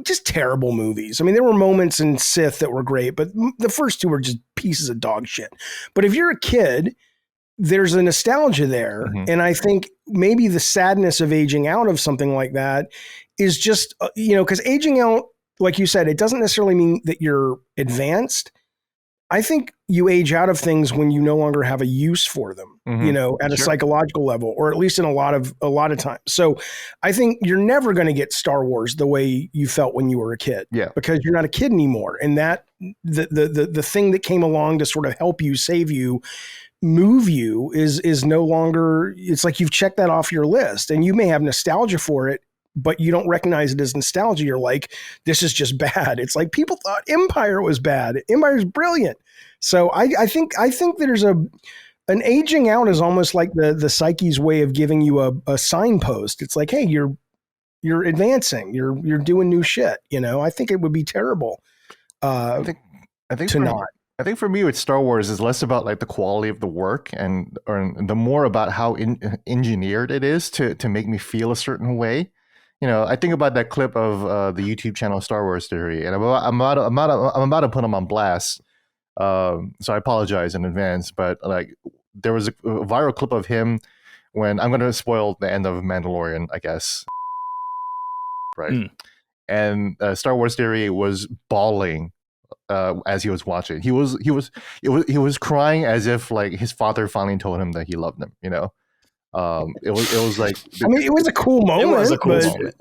just terrible movies. I mean, there were moments in Sith that were great, but the first 2 were just pieces of dog shit. But if you're a kid, there's a nostalgia there. Mm-hmm. And I think maybe the sadness of aging out of something like that is just, because aging out, like you said, it doesn't necessarily mean that you're advanced. I think you age out of things when you no longer have a use for them, at a psychological level, or at least in a lot of times. So I think you're never going to get Star Wars the way you felt when you were a kid, because you're not a kid anymore. And that the thing that came along to sort of help you, save you, move you is no longer. It's like you've checked that off your list, and you may have nostalgia for it, but you don't recognize it as nostalgia. You're like, this is just bad. It's like people thought Empire was bad. Empire's brilliant. So I think there's an aging out is almost like the psyche's way of giving you a signpost. It's like, hey, you're advancing. You're doing new shit. I think it would be terrible. I think for me with Star Wars is less about like the quality of the work or the more about how engineered it is to make me feel a certain way. I think about that clip of the YouTube channel Star Wars Theory, and I'm about to put him on blast. So I apologize in advance, but like there was a viral clip of him when I'm going to spoil the end of Mandalorian, I guess. Right. And Star Wars Theory was bawling as he was watching. He was crying as if like his father finally told him that he loved him, It was like, I mean, it was a cool moment. It was a cool moment.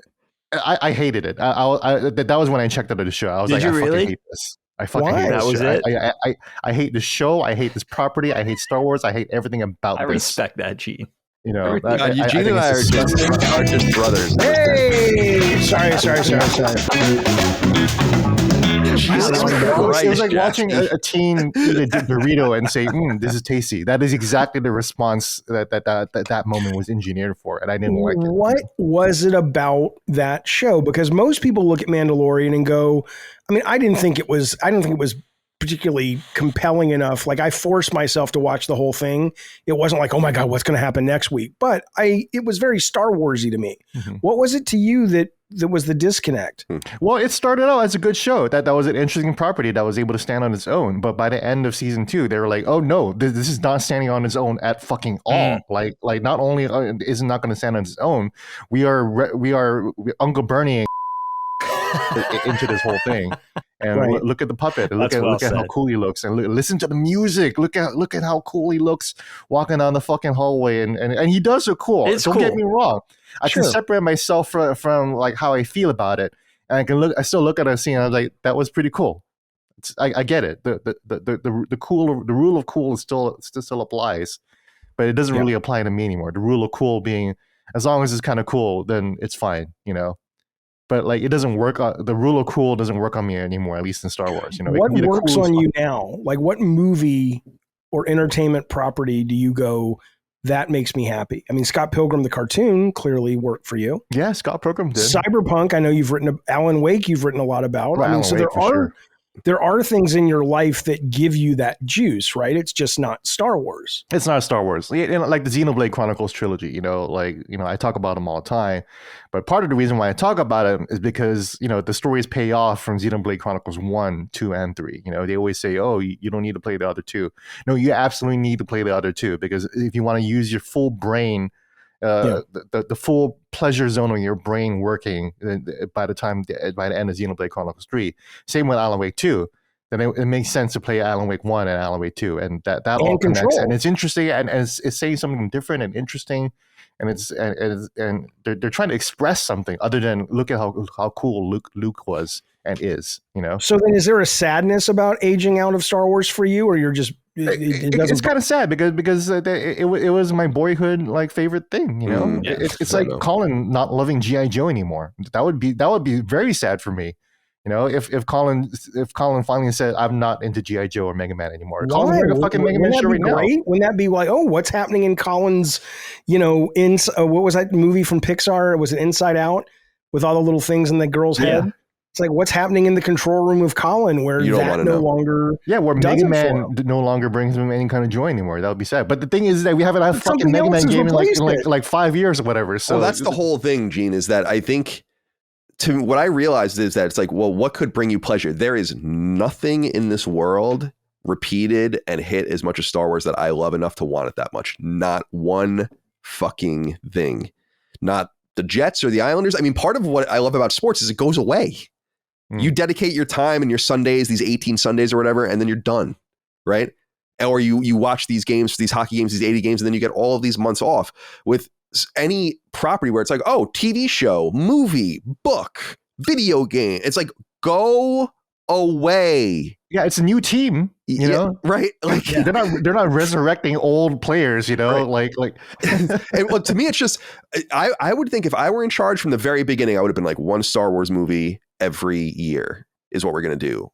I hated it. That was when I checked out of the show. I was I fucking hate this. I fucking hate this. That was it. I hate the show. I hate this property. I hate Star Wars. I hate everything about this. I respect that, Gene. Eugene and I are just brothers. Hey, sorry. It was like watching a teen eat a burrito and say, "This is tasty." That is exactly the response that moment was engineered for, and I didn't like it. What was it about that show? Because most people look at Mandalorian and go, I mean, I don't think it was particularly compelling enough. Like I forced myself to watch the whole thing. It wasn't like, oh my God, what's going to happen next week? But it was very Star Warsy to me. Mm-hmm. What was it to you that was the disconnect? Well, it started out as a good show. That was an interesting property that was able to stand on its own. But by the end of season 2, they were like, oh no, this is not standing on its own at fucking all. Like not only is it not going to stand on its own, we are Uncle Bernie into this whole thing. And look at the puppet. Look at how cool he looks, and listen to the music. Look at how cool he looks walking down the fucking hallway, and he does look cool. Don't get me wrong. I can separate myself from like how I feel about it, and I still look at a scene. And I'm like, that was pretty cool. I get it. The rule of cool still applies, but it doesn't really apply to me anymore. The rule of cool being, as long as it's kind of cool, then it's fine, But like it doesn't work. The rule of cool doesn't work on me anymore, at least in Star Wars. What works on you now? Like what movie or entertainment property do you go, that makes me happy. I mean, Scott Pilgrim, the cartoon, clearly worked for you. Yeah, Scott Pilgrim did. Cyberpunk, I know you've written Alan Wake, you've written a lot about. Well, I mean, Alan so Wake, there are things in your life that give you that juice, right? It's just not Star Wars. It's not Star Wars. Like the Xenoblade Chronicles trilogy, I talk about them all the time. But part of the reason why I talk about it is because, the stories pay off from Xenoblade Chronicles 1, 2, and 3. They always say, oh, you don't need to play the other two. No, you absolutely need to play the other two, because if you want to use your full brain, the full pleasure zone of your brain working by the end of Xenoblade Chronicles 3, same with Alan Wake 2, then it makes sense to play Alan Wake 1 and Alan Wake 2, and that all connects, and it's interesting, and it's saying something different and interesting, and they're trying to express something other than look at how cool Luke was and is. So then, is there a sadness about aging out of Star Wars for you, or you're just it's kind of sad because it was my boyhood favorite thing. It's like Colin not loving G.I. Joe anymore. That would be very sad for me. If Colin finally said, I'm not into G.I. Joe or Mega Man anymore. Colin's wearing a fucking Mega Man shirt right now. Wouldn't that be like, oh, what's happening in Colin's, what was that movie from Pixar? Was it Inside Out with all the little things in the girl's head? It's like, what's happening in the control room of Colin where that no longer where Mega Man no longer brings him any kind of joy anymore. That would be sad. But the thing is that we haven't had a fucking Mega Man game in like 5 years or whatever. So that's the whole thing, Gene, is that I think what I realized is that it's like, well, what could bring you pleasure? There is nothing in this world repeated and hit as much as Star Wars that I love enough to want it that much. Not one fucking thing. Not the Jets or the Islanders. I mean, part of what I love about sports is it goes away. You dedicate your time and your Sundays, these 18 Sundays or whatever, and then you're done, right? Or you watch these games, these hockey games, these 80 games, and then you get all of these months off. With any property where it's like, oh, TV show, movie, book, video game, it's like, go away. Yeah, it's a new team, right? Like they're not resurrecting old players, right. like. And, well, to me, it's just I would think if I were in charge from the very beginning, I would have been like, one Star Wars movie every year is what we're gonna do.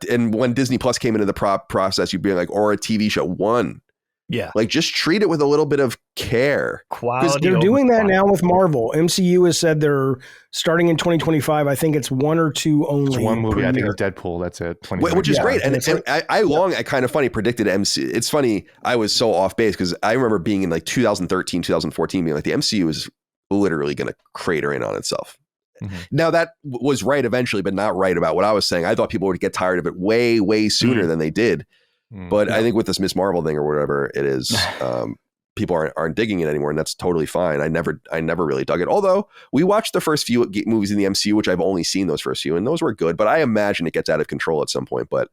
And when Disney Plus came into the process, you'd be like, or a TV show, one. Yeah. Like, just treat it with a little bit of care. Quality. They're doing that now with Marvel. MCU has said they're starting in 2025. I think it's one or two only. It's one movie. I think it's Deadpool. That's it. Which is great. And I kind of funny predicted MCU. It's funny. I was so off base because I remember being in like 2013, 2014, being like, the MCU is literally going to crater in on itself. Mm-hmm. Now that was right eventually, but not right about what I was saying. I thought people would get tired of it way, way sooner than they did. But I think with this Miss Marvel thing or whatever it is, people aren't digging it anymore, and that's totally fine. I never really dug it. Although we watched the first few movies in the MCU, which I've only seen those first few, and those were good. But I imagine it gets out of control at some point. But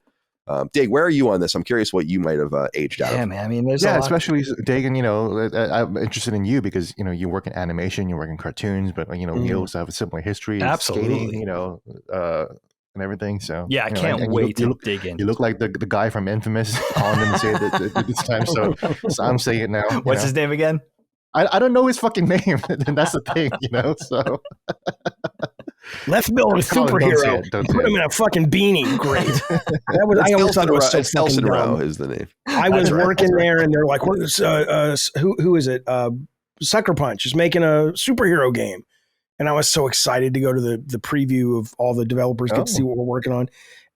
Dig, where are you on this? I'm curious what you might have aged out of. Yeah, man. I mean, there's especially Dagan. I'm interested in you because you work in animation, you work in cartoons, but we also have a similar history. Absolutely. Skating, and everything. So yeah, I can't wait to dig in. You look like the guy from Infamous. Colin didn't say it this time, so I'm saying it now. What's his name again? I don't know his fucking name, and that's the thing, So let's build a superhero. Put him in a fucking beanie. Great. That was. I always thought it was so fucking dumb. Is the name. I was working there, and they're like, "What is who is it? Sucker Punch is making a superhero game." And I was so excited to go to the preview of all the developers get to see what we're working on.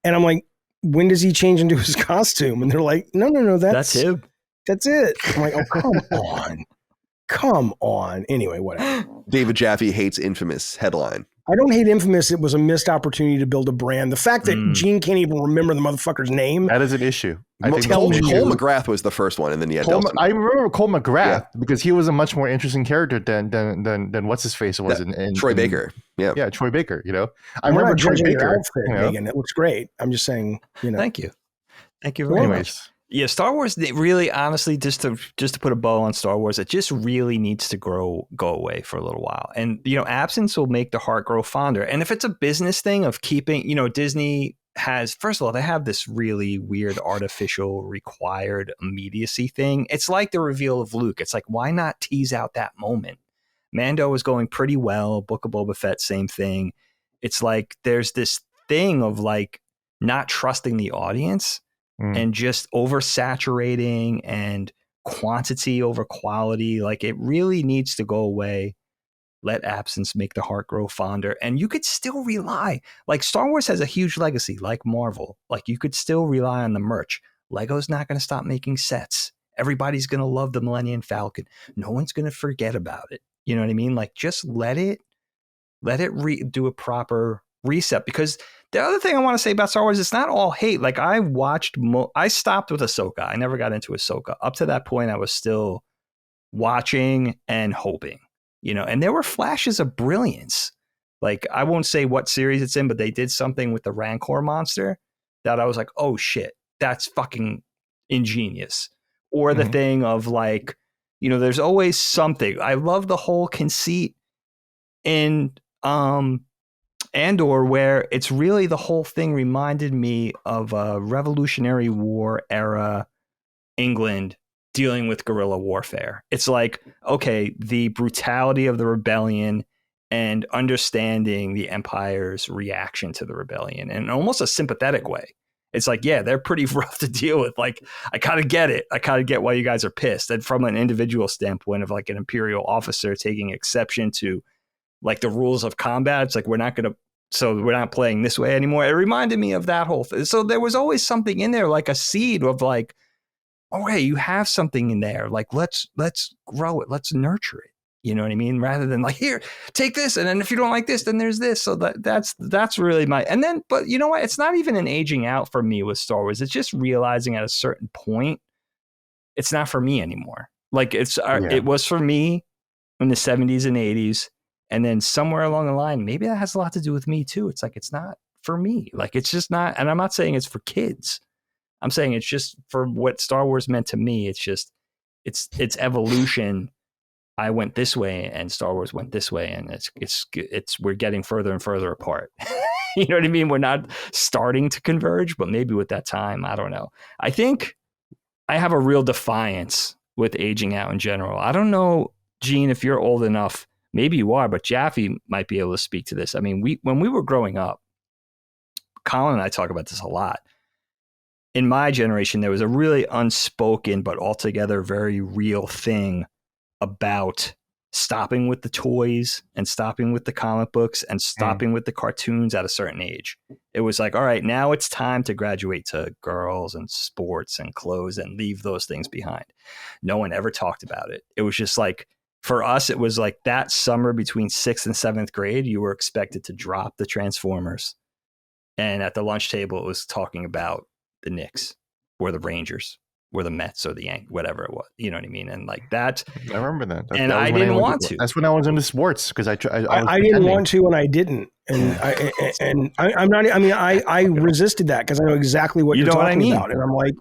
And I'm like, when does he change into his costume? And they're like, no, that's him. That's it. I'm like, oh, come on. Anyway, whatever. David Jaffe hates Infamous headline. I don't hate Infamous. It was a missed opportunity to build a brand. The fact that Gene can't even remember the motherfucker's name. That is an issue. Cole McGrath was the first one, and then you had Delson. I remember Cole McGrath because he was a much more interesting character than what's his face was in Troy Baker. Yeah, Troy Baker. I remember Troy Baker. Outfit, Megan. It looks great. I'm just saying. Thank you very much. Yeah, Star Wars, really, honestly, just to put a bow on Star Wars, it just really needs to go away for a little while. And, absence will make the heart grow fonder. And if it's a business thing of keeping, Disney has, first of all, they have this really weird artificial required immediacy thing. It's like the reveal of Luke. It's like, why not tease out that moment? Mando was going pretty well. Book of Boba Fett, same thing. It's like there's this thing of like not trusting the audience and just oversaturating and quantity over quality. Like it really needs to go away. Let absence make the heart grow fonder. And you could still rely, like Star Wars has a huge legacy, like Marvel. Like you could still rely on the merch. Lego's not going to stop making sets. Everybody's going to love the Millennium Falcon. No one's going to forget about it. You know what I mean? Like just let it do a proper reset. Because the other thing I want to say about Star Wars, it's not all hate. Like I stopped with Ahsoka. I never got into Ahsoka. Up to that point, I was still watching and hoping. You know, and there were flashes of brilliance. Like, I won't say what series it's in, but they did something with the Rancor monster that I was like, oh shit, that's fucking ingenious. Or the thing of like, you know, there's always something. I love the whole conceit in Andor, where it's really the whole thing reminded me of a Revolutionary War era England dealing with guerrilla warfare. It's like, okay, the brutality of the rebellion and understanding the Empire's reaction to the rebellion in almost a sympathetic way. It's like, yeah, they're pretty rough to deal with. Like, I kind of get it. I kind of get why you guys are pissed. And from an individual standpoint of like an Imperial officer taking exception to like the rules of combat, it's like, we're not playing this way anymore. It reminded me of that whole thing. So there was always something in there, like a seed of like, oh, hey, you have something in there. Like, let's grow it. Let's nurture it. You know what I mean? Rather than like, here, take this. And then if you don't like this, then there's this. So that's really but you know what? It's not even an aging out for me with Star Wars. It's just realizing at a certain point, it's not for me anymore. Like it was for me in the 70s and 80s. And then somewhere along the line, maybe that has a lot to do with me too. It's like, it's not for me. Like, it's just not, and I'm not saying it's for kids. I'm saying it's just for what Star Wars meant to me. It's just, it's evolution. I went this way and Star Wars went this way, and we're getting further and further apart. You know what I mean? We're not starting to converge, but maybe with that time, I don't know. I think I have a real defiance with aging out in general. I don't know, Gene, if you're old enough, maybe you are, but Jaffe might be able to speak to this. I mean, when we were growing up, Colin and I talk about this a lot. In my generation, there was a really unspoken but altogether very real thing about stopping with the toys and stopping with the comic books and stopping with the cartoons at a certain age. It was like, all right, now it's time to graduate to girls and sports and clothes and leave those things behind. No one ever talked about it. It was just like, for us, it was like that summer between 6th and 7th grade, you were expected to drop the Transformers. And at the lunch table, it was talking about the Knicks or the Rangers or the Mets or the Yankees, whatever it was. You know what I mean? And like that. I remember that. And I didn't want to. That's when I was into sports, because I didn't want to, and I didn't. And I'm not. I mean, I resisted that because I know exactly what you're talking about. And I'm like,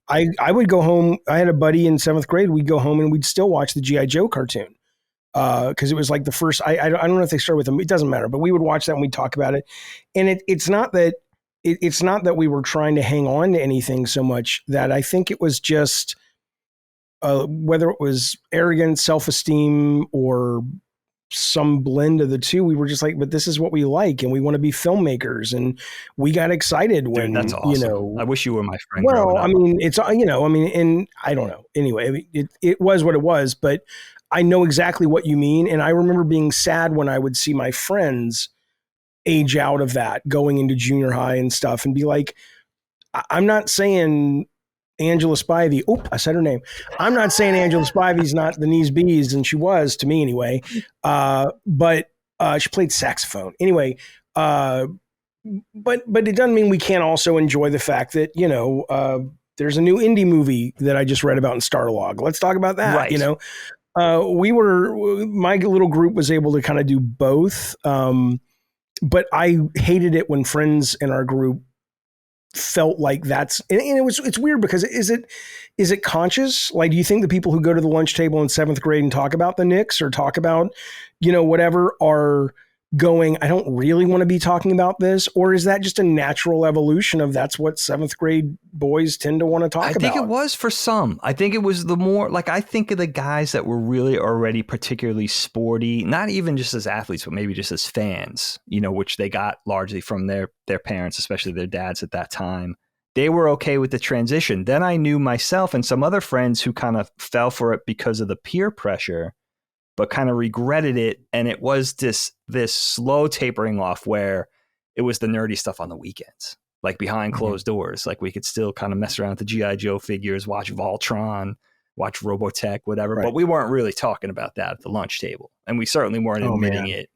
I would go home. I had a buddy in 7th grade. We'd go home and we'd still watch the G.I. Joe cartoon. Because it was like the first. I don't know if they started with them. It doesn't matter. But we would watch that and we'd talk about it. And it's not that. It's not that we were trying to hang on to anything so much, that I think it was just whether it was arrogance, self-esteem, or some blend of the two. We were just like, but this is what we like, and we want to be filmmakers, and we got excited when, that's awesome. You know. I wish you were my friend. Well, I mean, it's, you know, I mean, and I don't know. Anyway, it was what it was, but I know exactly what you mean, and I remember being sad when I would see my friends age out of that, going into junior high and stuff, and be like, I'm not saying Angela Spivey, I said her name. I'm not saying Angela Spivey's not the knees bees, and she was to me anyway. But she played saxophone anyway. But it doesn't mean we can't also enjoy the fact that, you know, there's a new indie movie that I just read about in Starlog. Let's talk about that. Right. You know, my little group was able to kind of do both. But I hated it when friends in our group felt like that's, and it's weird because is it conscious? Like, do you think the people who go to the lunch table in 7th grade and talk about the Knicks or talk about, you know, whatever, are going, I don't really want to be talking about this? Or is that just a natural evolution of that's what 7th grade boys tend to want to talk about? I think it was for some. I think it was the more, like, I think of the guys that were really already particularly sporty, not even just as athletes, but maybe just as fans, you know, which they got largely from their parents, especially their dads at that time. they were okay with the transition. Then I knew myself and some other friends who kind of fell for it because of the peer pressure, but kind of regretted it. And it was this slow tapering off where it was the nerdy stuff on the weekends, like behind closed doors. Like we could still kind of mess around with the G.I. Joe figures, watch Voltron, watch Robotech, whatever. Right. But we weren't really talking about that at the lunch table. And we certainly weren't admitting it,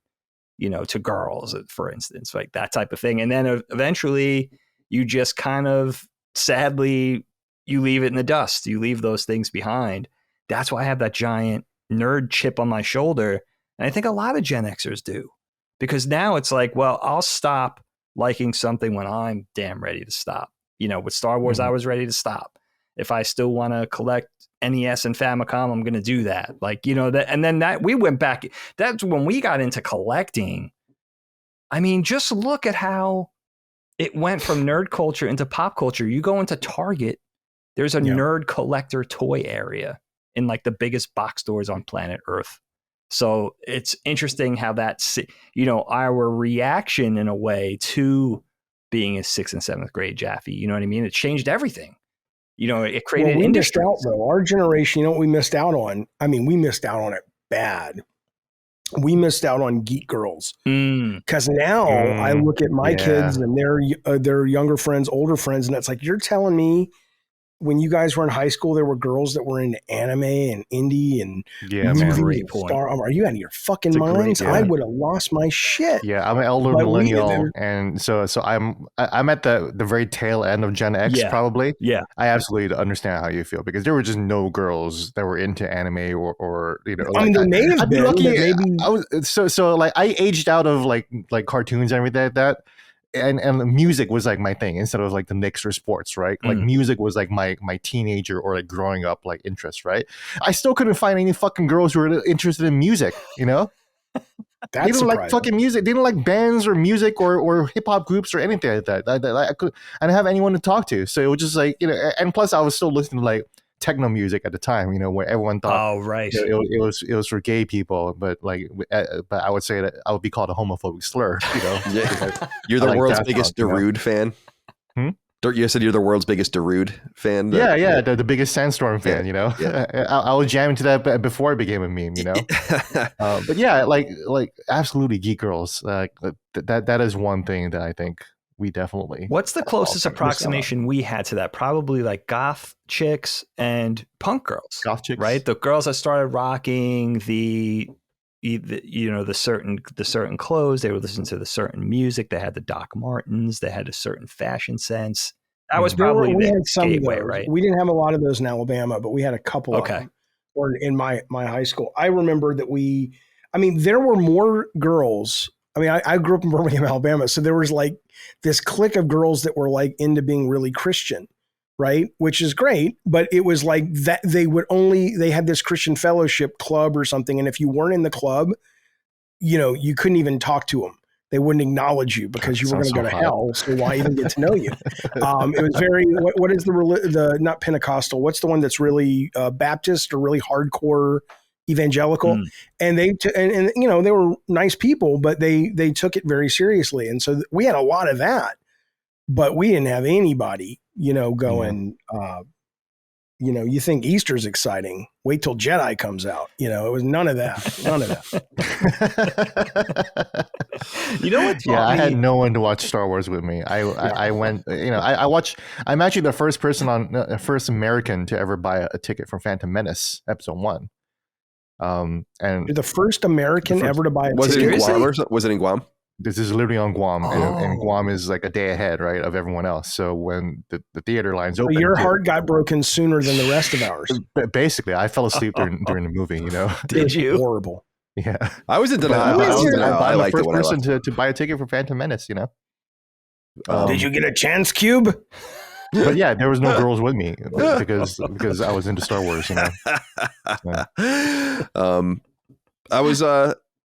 to girls, for instance, like that type of thing. And then eventually you just kind of, sadly, you leave it in the dust. You leave those things behind. That's why I have that giant nerd chip on my shoulder. And I think a lot of Gen Xers do, because now it's like, well, I'll stop liking something when I'm damn ready to stop. With Star Wars, I was ready to stop. If I still want to collect NES and Famicom, I'm going to do that. And then that we went back. That's when we got into collecting. I mean, just look at how it went from nerd culture into pop culture. You go into Target, there's a nerd collector toy area in like the biggest box stores on planet Earth. So it's interesting how that's, our reaction in a way to being in 6th and 7th grade Jaffe. You know what I mean? It changed everything. It created industry. Missed out, though. Our generation, what we missed out on? I mean, we missed out on it bad. We missed out on geek girls, because now I look at my kids and their younger friends, older friends, and it's like, you're telling me when you guys were in high school, there were girls that were into anime and indie and movies and Star. Are you out of your fucking minds? I would have lost my shit. Yeah, I'm an elder millennial, and so I'm at the very tail end of Gen X, probably. Yeah, I absolutely understand how you feel, because there were just no girls that were into anime or I mean, there may have been. Maybe I was so like I aged out of like cartoons and everything like that. And music was like my thing instead of like the Knicks or sports, right? Like music was like my teenager or like growing up like interest, right? I still couldn't find any fucking girls who were interested in music, They didn't like fucking music. They didn't like bands or music or hip hop groups or anything like that. I didn't have anyone to talk to, so it was just like and plus I was still listening to like techno music at the time, where everyone thought, it was for gay people, but I would say that I would be called a homophobic slur, You're the world's biggest Darude fan. You said you're the world's biggest Darude fan. The biggest Sandstorm fan. I was jamming to that before it became a meme. But yeah, like absolutely geek girls. That is one thing that I think we definitely. What's the closest approximation we had to that? Probably like goth chicks and punk girls. Goth chicks, right? The girls that started rocking the certain clothes. They would listen to the certain music. They had the Doc Martens. They had a certain fashion sense. That was probably the gateway, right? We didn't have a lot of those in Alabama, but we had a couple of them. Or in my high school, I remember that there were more girls. I mean, I grew up in Birmingham, Alabama, so there was like this clique of girls that were like into being really Christian, right? Which is great, but it was like that they had this Christian fellowship club or something, and if you weren't in the club, you couldn't even talk to them. They wouldn't acknowledge you because you were going to go to hell. So why even get to know you? It was very, what is the not Pentecostal? What's the one that's really Baptist or really hardcore evangelical? And they were nice people, but they took it very seriously. And so we had a lot of that, but we didn't have anybody, going, you think Easter's exciting. Wait till Jedi comes out. It was none of that. None of that. You know what? Yeah, I had no one to watch Star Wars with me. I went, I watched, I'm actually the first person first American to ever buy a ticket for Phantom Menace episode 1. And you're the first American ever to buy a ticket. Was it in Guam or something? Was it in Guam? This is literally on Guam, and Guam is like a day ahead, right, of everyone else. So when the theater lines open, your heart got broken sooner than the rest of ours. Basically, I fell asleep during the movie. Did you? Horrible. Yeah, I was in denial. I liked it when I left. to buy a ticket for Phantom Menace. Did you get a chance cube? But yeah, there was no girls with me because I was into Star Wars.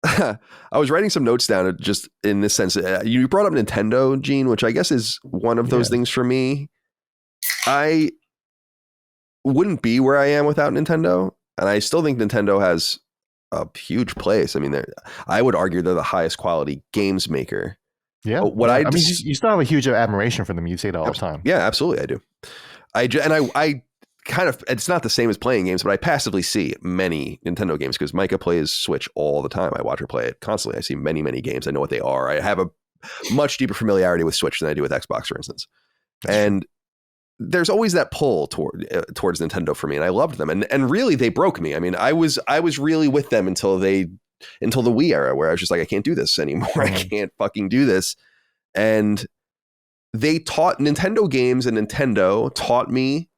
I was writing some notes down just in this sense. You brought up Nintendo, Gene, which I guess is one of those things for me. I wouldn't be where I am without Nintendo. And I still think Nintendo has a huge place. I mean, I would argue they're the highest quality games maker Yeah. What I mean, you still have a huge admiration for them. You say that all the time. Yeah, absolutely. I do. I kind of, it's not the same as playing games, but I passively see many Nintendo games because Micah plays Switch all the time. I watch her play it constantly. I see many, many games. I know what they are. I have a much deeper familiarity with Switch than I do with Xbox, for instance. And there's always that pull towards Nintendo for me, and I loved them. And really, they broke me. I mean, I was really with them until the Wii era, where I was just like, I can't do this anymore. I can't fucking do this. And they taught Nintendo games, and Nintendo taught me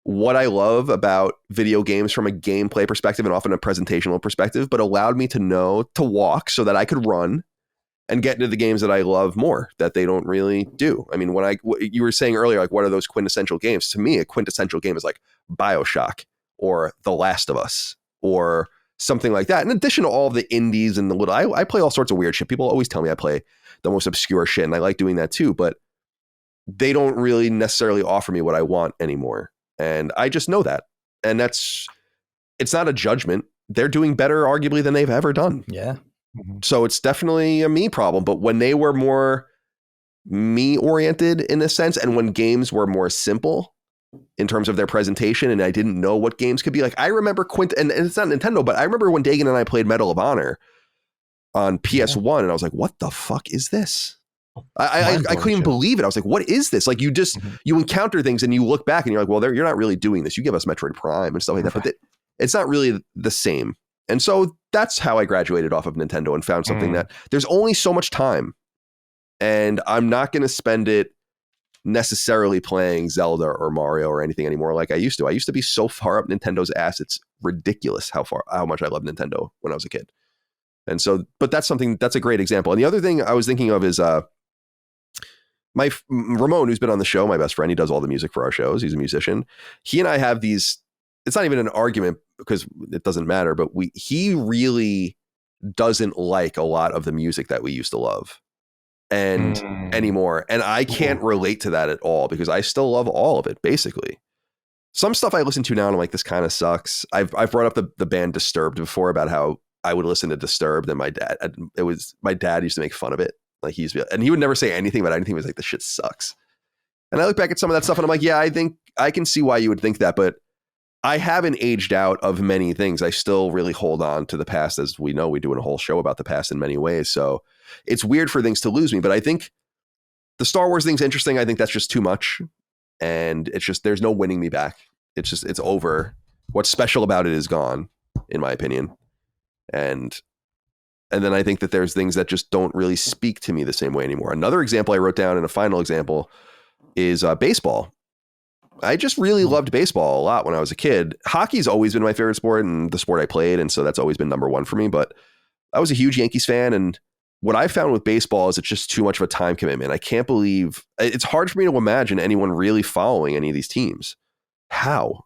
what I love about video games from a gameplay perspective and often a presentational perspective, but allowed me to know to walk so that I could run and get into the games that I love more that they don't really do. I mean, you were saying earlier, like, what are those quintessential games? To me, a quintessential game is like BioShock or The Last of Us or something like that. In addition to all of the indies and the little, I play all sorts of weird shit. People always tell me I play the most obscure shit, and I like doing that too, but they don't really necessarily offer me what I want anymore. And I just know that. And it's not a judgment. They're doing better, arguably, than they've ever done. Yeah. So it's definitely a me problem. But when they were more me oriented in a sense, and when games were more simple in terms of their presentation, and I didn't know what games could be like, I remember and it's not Nintendo, but I remember when Dagan and I played Medal of Honor on PS1, and I was like, what the fuck is this? I couldn't even believe it. I was like, what is this? Like, you just, you encounter things and you look back and you're like, well, you're not really doing this. You give us Metroid Prime and stuff like that, but it's not really the same. And so that's how I graduated off of Nintendo and found something that there's only so much time, and I'm not going to spend it necessarily playing Zelda or Mario or anything anymore like I used to. I used to be so far up Nintendo's ass. It's ridiculous how much I love Nintendo when I was a kid. And so, but that's a great example. And the other thing I was thinking of is, my Ramon, who's been on the show, my best friend, he does all the music for our shows. He's a musician. He and I have these, it's not even an argument because it doesn't matter, but he really doesn't like a lot of the music that we used to love and anymore. And I can't relate to that at all because I still love all of it, basically. Some stuff I listen to now and I'm like, this kind of sucks. I've brought up the band Disturbed before about how I would listen to Disturbed, and my dad used to make fun of it. Like and he would never say anything about anything. He was like, this shit sucks. And I look back at some of that stuff and I'm like, yeah, I think I can see why you would think that, but I haven't aged out of many things. I still really hold on to the past, as we know, we do a whole show about the past in many ways. So it's weird for things to lose me, but I think the Star Wars thing's interesting. I think that's just too much. And it's just, there's no winning me back. It's over. What's special about it is gone, in my opinion. And then I think that there's things that just don't really speak to me the same way anymore. Another example I wrote down, and a final example, is baseball. I just really loved baseball a lot when I was a kid. Hockey's always been my favorite sport and the sport I played, and so that's always been number one for me. But I was a huge Yankees fan, and what I found with baseball is it's just too much of a time commitment. I can't believe, it's hard for me to imagine anyone really following any of these teams. How?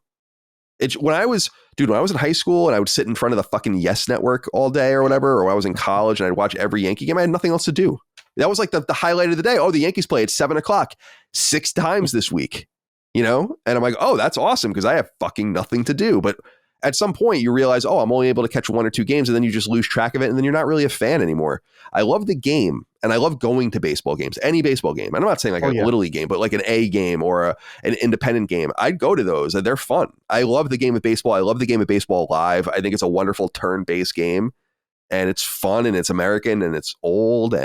When I was in high school and I would sit in front of the fucking Yes Network all day or whatever, or when I was in college and I'd watch every Yankee game, I had nothing else to do. That was like the highlight of the day. Oh, the Yankees play at 7:00 6 times this week, you know? And I'm like, oh, that's awesome because I have fucking nothing to do. But at some point you realize, oh, I'm only able to catch one or two games, and then you just lose track of it, and then you're not really a fan anymore. I love the game, and I love going to baseball games, any baseball game. And I'm not saying like a Little League game, but like an A game or an independent game. I'd go to those, and they're fun. I love the game of baseball. I love the game of baseball live. I think it's a wonderful turn-based game, and it's fun, and it's American, and it's old,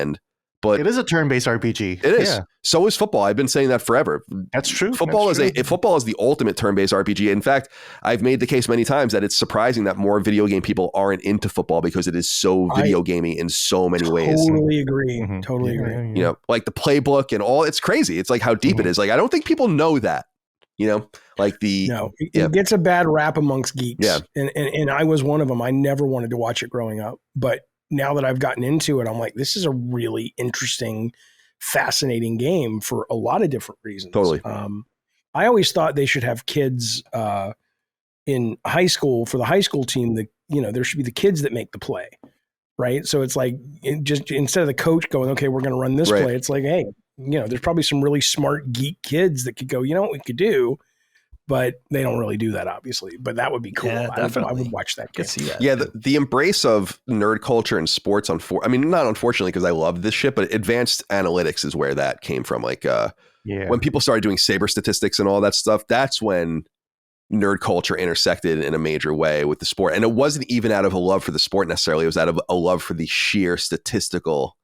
but it is a turn-based RPG. It is. Yeah. So is football. I've been saying that forever. That's true. Football is the ultimate turn-based RPG. In fact, I've made the case many times that it's surprising that more video game people aren't into football because it is so video gamey in so many ways. Totally agree. Totally agree. You know, like the playbook and all. It's crazy. It's like how deep it is. Like, I don't think people know that. You know, like it gets a bad rap amongst geeks. Yeah. And I was one of them. I never wanted to watch it growing up, but now that I've gotten into it, I'm like, this is a really interesting, fascinating game for a lot of different reasons. Totally. I always thought they should have kids in high school for the high school team. There should be the kids that make the play, right? So it's like just instead of the coach going, okay, we're going to run this play. It's like, hey, there's probably some really smart geek kids that could go, you know what we could do? but they don't really do that, obviously. But that would be cool. Yeah, I would watch that game. Could see that. Yeah, the embrace of nerd culture and sports, I mean, not unfortunately, because I love this shit, but advanced analytics is where that came from. Like, when people started doing saber statistics and all that stuff, that's when nerd culture intersected in a major way with the sport. And it wasn't even out of a love for the sport necessarily. It was out of a love for the sheer statistical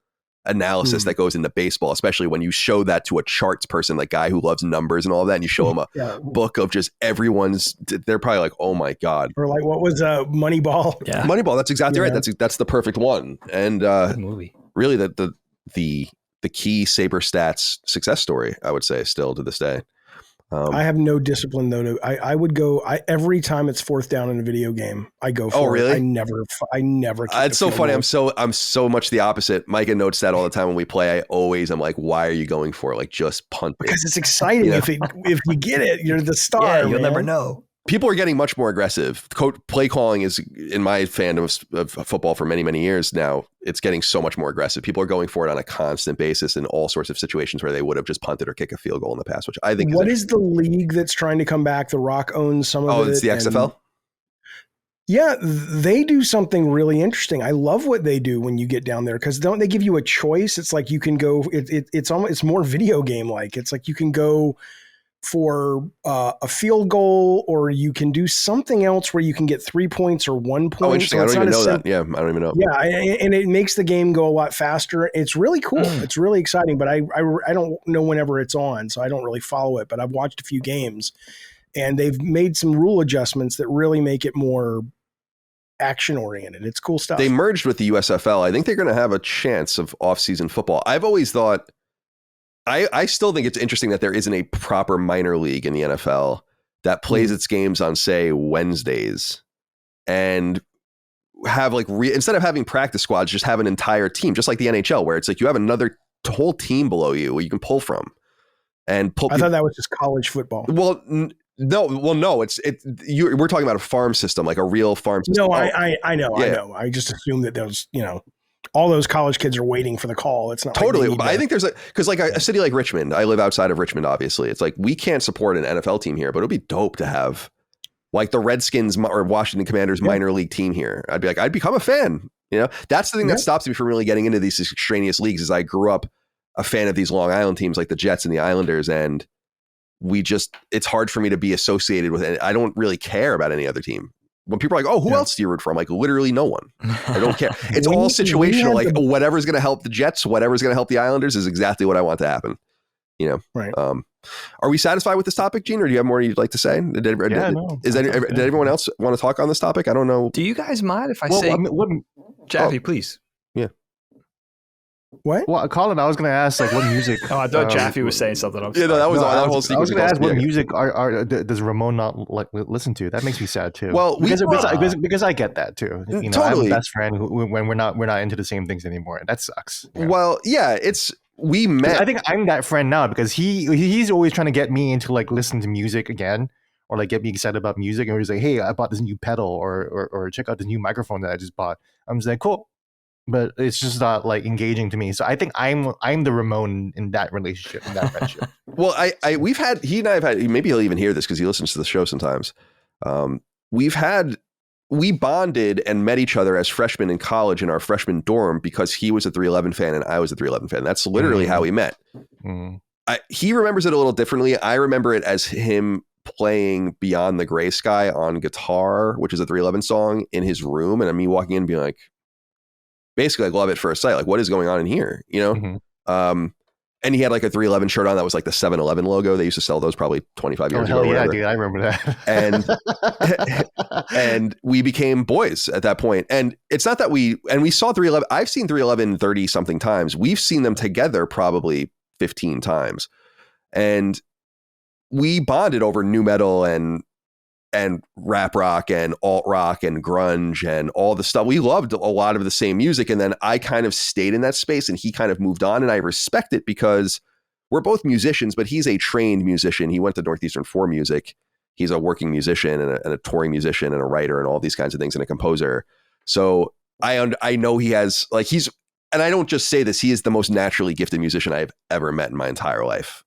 analysis that goes into baseball, especially when you show that to a charts person, like guy who loves numbers and all that, and you show them a book of just everyone's, they're probably like, oh my God. Or like, what was Moneyball? Yeah. Moneyball, that's exactly right. That's the perfect one. And movie. Really the key saber stats success story, I would say, still to this day. I have no discipline though. I would go every time it's fourth down in a video game. I go for it. Oh, really? I never. It's so funny. I'm so much the opposite. Micah notes that all the time when we play. I'm like, why are you going for it? Like, just punt it. Because it's exciting. If you get it, you're the star. Yeah, you'll never know. People are getting much more aggressive. Play calling is, in my fandom of football for many, many years now, it's getting so much more aggressive. People are going for it on a constant basis in all sorts of situations where they would have just punted or kicked a field goal in the past, which I think What is the league that's trying to come back? The Rock owns some of it. Oh, it's the XFL? Yeah, they do something really interesting. I love what they do when you get down there, because don't they give you a choice? It's like you can go, it's more video game like. It's like you can go for a field goal, or you can do something else where you can get 3 points or 1 point. Oh, interesting. So I don't even know that. Yeah, I don't even know. Yeah, and it makes the game go a lot faster. It's really cool. It's really exciting, but I don't know whenever it's on, so I don't really follow it. But I've watched a few games, and they've made some rule adjustments that really make it more action oriented. It's cool stuff. They merged with the USFL. I think they're going to have a chance of off-season football. I've always thought, I still think it's interesting that there isn't a proper minor league in the NFL that plays its games on, say, Wednesdays, and have like instead of having practice squads, just have an entire team, just like the NHL, where it's like you have another whole team below you where you can pull from. And pull. I thought that was just college football. Well, no. We're talking about a farm system, like a real farm system. No, I know. I just assume that those, all those college kids are waiting for the call. It's not totally. Like but I think there's because like a city like Richmond, I live outside of Richmond, obviously. It's like we can't support an NFL team here, but it'd be dope to have like the Redskins or Washington Commanders minor league team here. I'd be like, I'd become a fan. That's the thing that stops me from really getting into these extraneous leagues. Is I grew up a fan of these Long Island teams like the Jets and the Islanders, and it's hard for me to be associated with it. I don't really care about any other team. When people are like, oh, who else do you root for? I'm like, literally no one. I don't care. It's all situational. Like whatever's going to help the Jets, whatever's going to help the Islanders is exactly what I want to happen. Right. Are we satisfied with this topic, Gene, or do you have more you'd like to say? Did everyone else want to talk on this topic? I don't know. Do you guys mind if I say, Jaffe, please? Yeah. What? Well, Colin, I was going to ask, like, what music? Oh, I thought Jaffe was saying something. I was going to ask what music does Ramon not like listen to? That makes me sad too. Well, because I get that too. Totally. I have a best friend when we're not into the same things anymore, and that sucks. Well, yeah, we met. I think I'm that friend now because he's always trying to get me into like listening to music again, or like get me excited about music, and he's like, hey, I bought this new pedal, or check out this new microphone that I just bought. I'm just like, cool. But it's just not like engaging to me. So I think I'm the Ramon in that relationship, in that friendship. Well, he and I have had, maybe he'll even hear this because he listens to the show sometimes. We bonded and met each other as freshmen in college in our freshman dorm because he was a 311 fan and I was a 311 fan. That's literally how we met. He remembers it a little differently. I remember it as him playing Beyond the Gray Sky on guitar, which is a 311 song, in his room, and me walking in and being like, basically, like, love it first sight. Like, what is going on in here? And he had like a 311 shirt on that was like the 7-Eleven logo. They used to sell those probably 25 years ago. Yeah, dude, I remember that. And we became boys at that point. And it's not that we saw 311. I've seen 311 30 something times. We've seen them together probably 15 times. And we bonded over nu metal and rap rock and alt rock and grunge and all the stuff. We loved a lot of the same music. And then I kind of stayed in that space and he kind of moved on, and I respect it because we're both musicians, but he's a trained musician. He went to Northeastern for music. He's a working musician and a touring musician and a writer and all these kinds of things and a composer. So I know he has and I don't just say this, he is the most naturally gifted musician I've ever met in my entire life.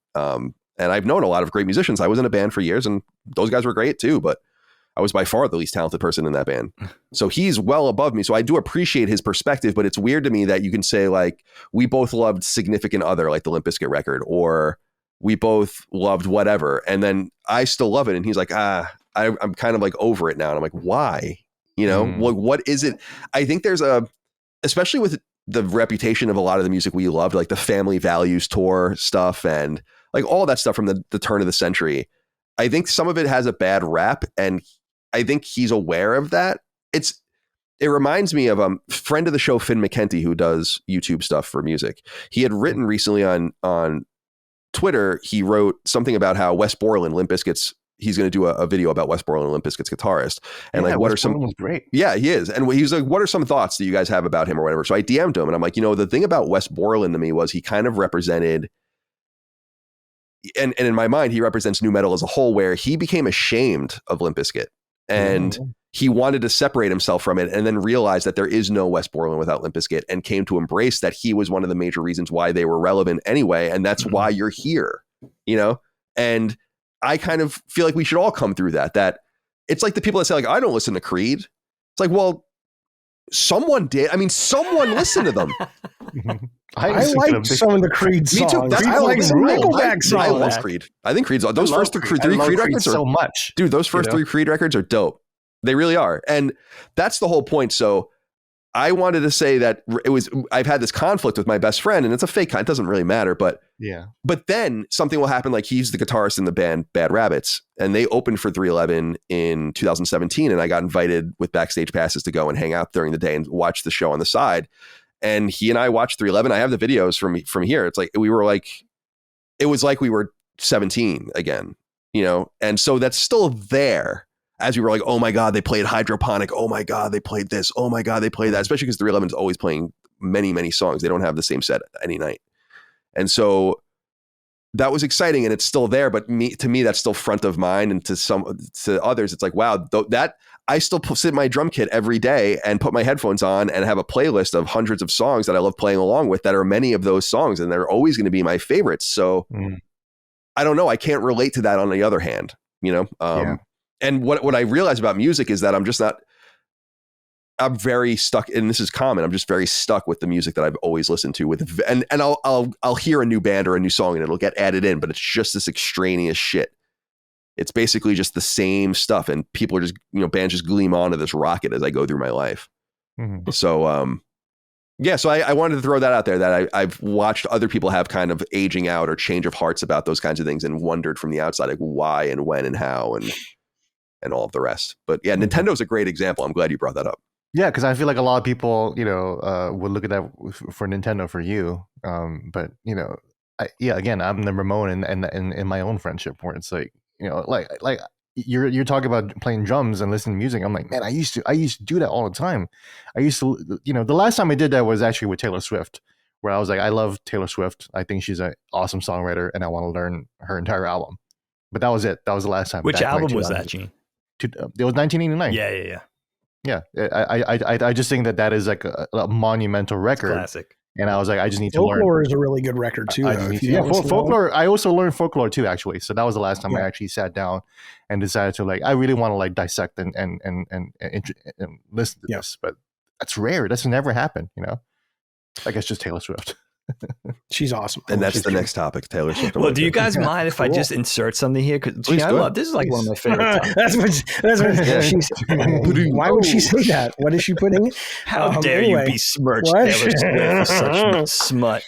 And I've known a lot of great musicians. I was in a band for years and those guys were great too, but I was by far the least talented person in that band. So he's well above me. So I do appreciate his perspective, but it's weird to me that you can say like, we both loved Significant Other, like the Limp Bizkit record, or we both loved whatever. And then I still love it. And he's like, I'm kind of like over it now. And I'm like, why? You know, what is it? I think there's especially with the reputation of a lot of the music we loved, like the Family Values tour stuff and like all that stuff from the turn of the century. I think some of it has a bad rap, and I think he's aware of that. It reminds me of a friend of the show, Finn McKenty, who does YouTube stuff for music. He had written recently on Twitter, he wrote something about how Wes Borland, Limp Bizkit's, he's going to do a video about Wes Borland, Limp Bizkit's guitarist. And like, what Wes are some, was great. Yeah, he is. And he's like, what are some thoughts that you guys have about him or whatever? So I DM'd him and I'm like, the thing about Wes Borland to me was he kind of represented, and in my mind, he represents nu metal as a whole, where he became ashamed of Limp Bizkit. And he wanted to separate himself from it, and then realized that there is no Wes Borland without Limp Bizkit, and came to embrace that he was one of the major reasons why they were relevant anyway. And that's why you're here, and I kind of feel like we should all come through that it's like the people that say like, I don't listen to Creed. It's like, well, someone did. I mean, someone listened to them. I like some of the Creed songs. Me too. I like some Nickelback songs. I love Creed. I think Creed's those first three Creed records are so much. Dude, those first three Creed records are dope. They really are. And that's the whole point. So I wanted to say that I've had this conflict with my best friend, and it's a fake, it doesn't really matter, but then something will happen. Like, he's the guitarist in the band Bad Rabbits, and they opened for 311 in 2017. And I got invited with backstage passes to go and hang out during the day and watch the show on the side. And he and I watched 311. I have the videos from here. It's like, it was like we were 17 again, and so that's still there. As we were like, oh my God, they played Hydroponic. Oh my God, they played this. Oh my God, they played that. Especially because 311 is always playing many, many songs. They don't have the same set any night. And so that was exciting, and it's still there. But to me, that's still front of mind. And to others, it's like, wow, that I still sit in my drum kit every day and put my headphones on and have a playlist of hundreds of songs that I love playing along with, that are many of those songs, and they're always going to be my favorites. So I don't know. I can't relate to that on the other hand, And what I realize about music is that I'm very stuck, and this is common. I'm just very stuck with the music that I've always listened to and I'll hear a new band or a new song and it'll get added in, but it's just this extraneous shit. It's basically just the same stuff, and people are just, bands just gleam onto this rocket as I go through my life. Mm-hmm. So, so I wanted to throw that out there, that I've watched other people have kind of aging out or change of hearts about those kinds of things, and wondered from the outside, like, why and when and how and all of the rest. But yeah, Nintendo's a great example. I'm glad you brought that up. Yeah, because I feel like a lot of people, would look at that for Nintendo for you. But again, I'm the Ramon in my own friendship, where it's like, like you're talking about playing drums and listening to music. I'm like, man, I used to do that all the time. I used to, the last time I did that was actually with Taylor Swift, where I was like, I love Taylor Swift. I think she's an awesome songwriter, and I want to learn her entire album. But that was it. That was the last time. Which album was that, Gene? It was 1989. Yeah. I just think that is like a monumental record. It's classic. And I was like, I just need to learn. Folklore is a really good record too. Folklore. I also learned Folklore too, actually. So that was the last time I actually sat down and decided to, like, I really want to like dissect and listen to this. But that's rare. That's never happened. I guess just Taylor Swift. She's awesome. And that's the next topic, Taylor Swift. Well, do you guys mind if I just insert something here? Because I love this. Is like one of my favorite topics. that's what she's. Why would she say that? What is she putting? How dare you besmirch Taylor Swift with such smut?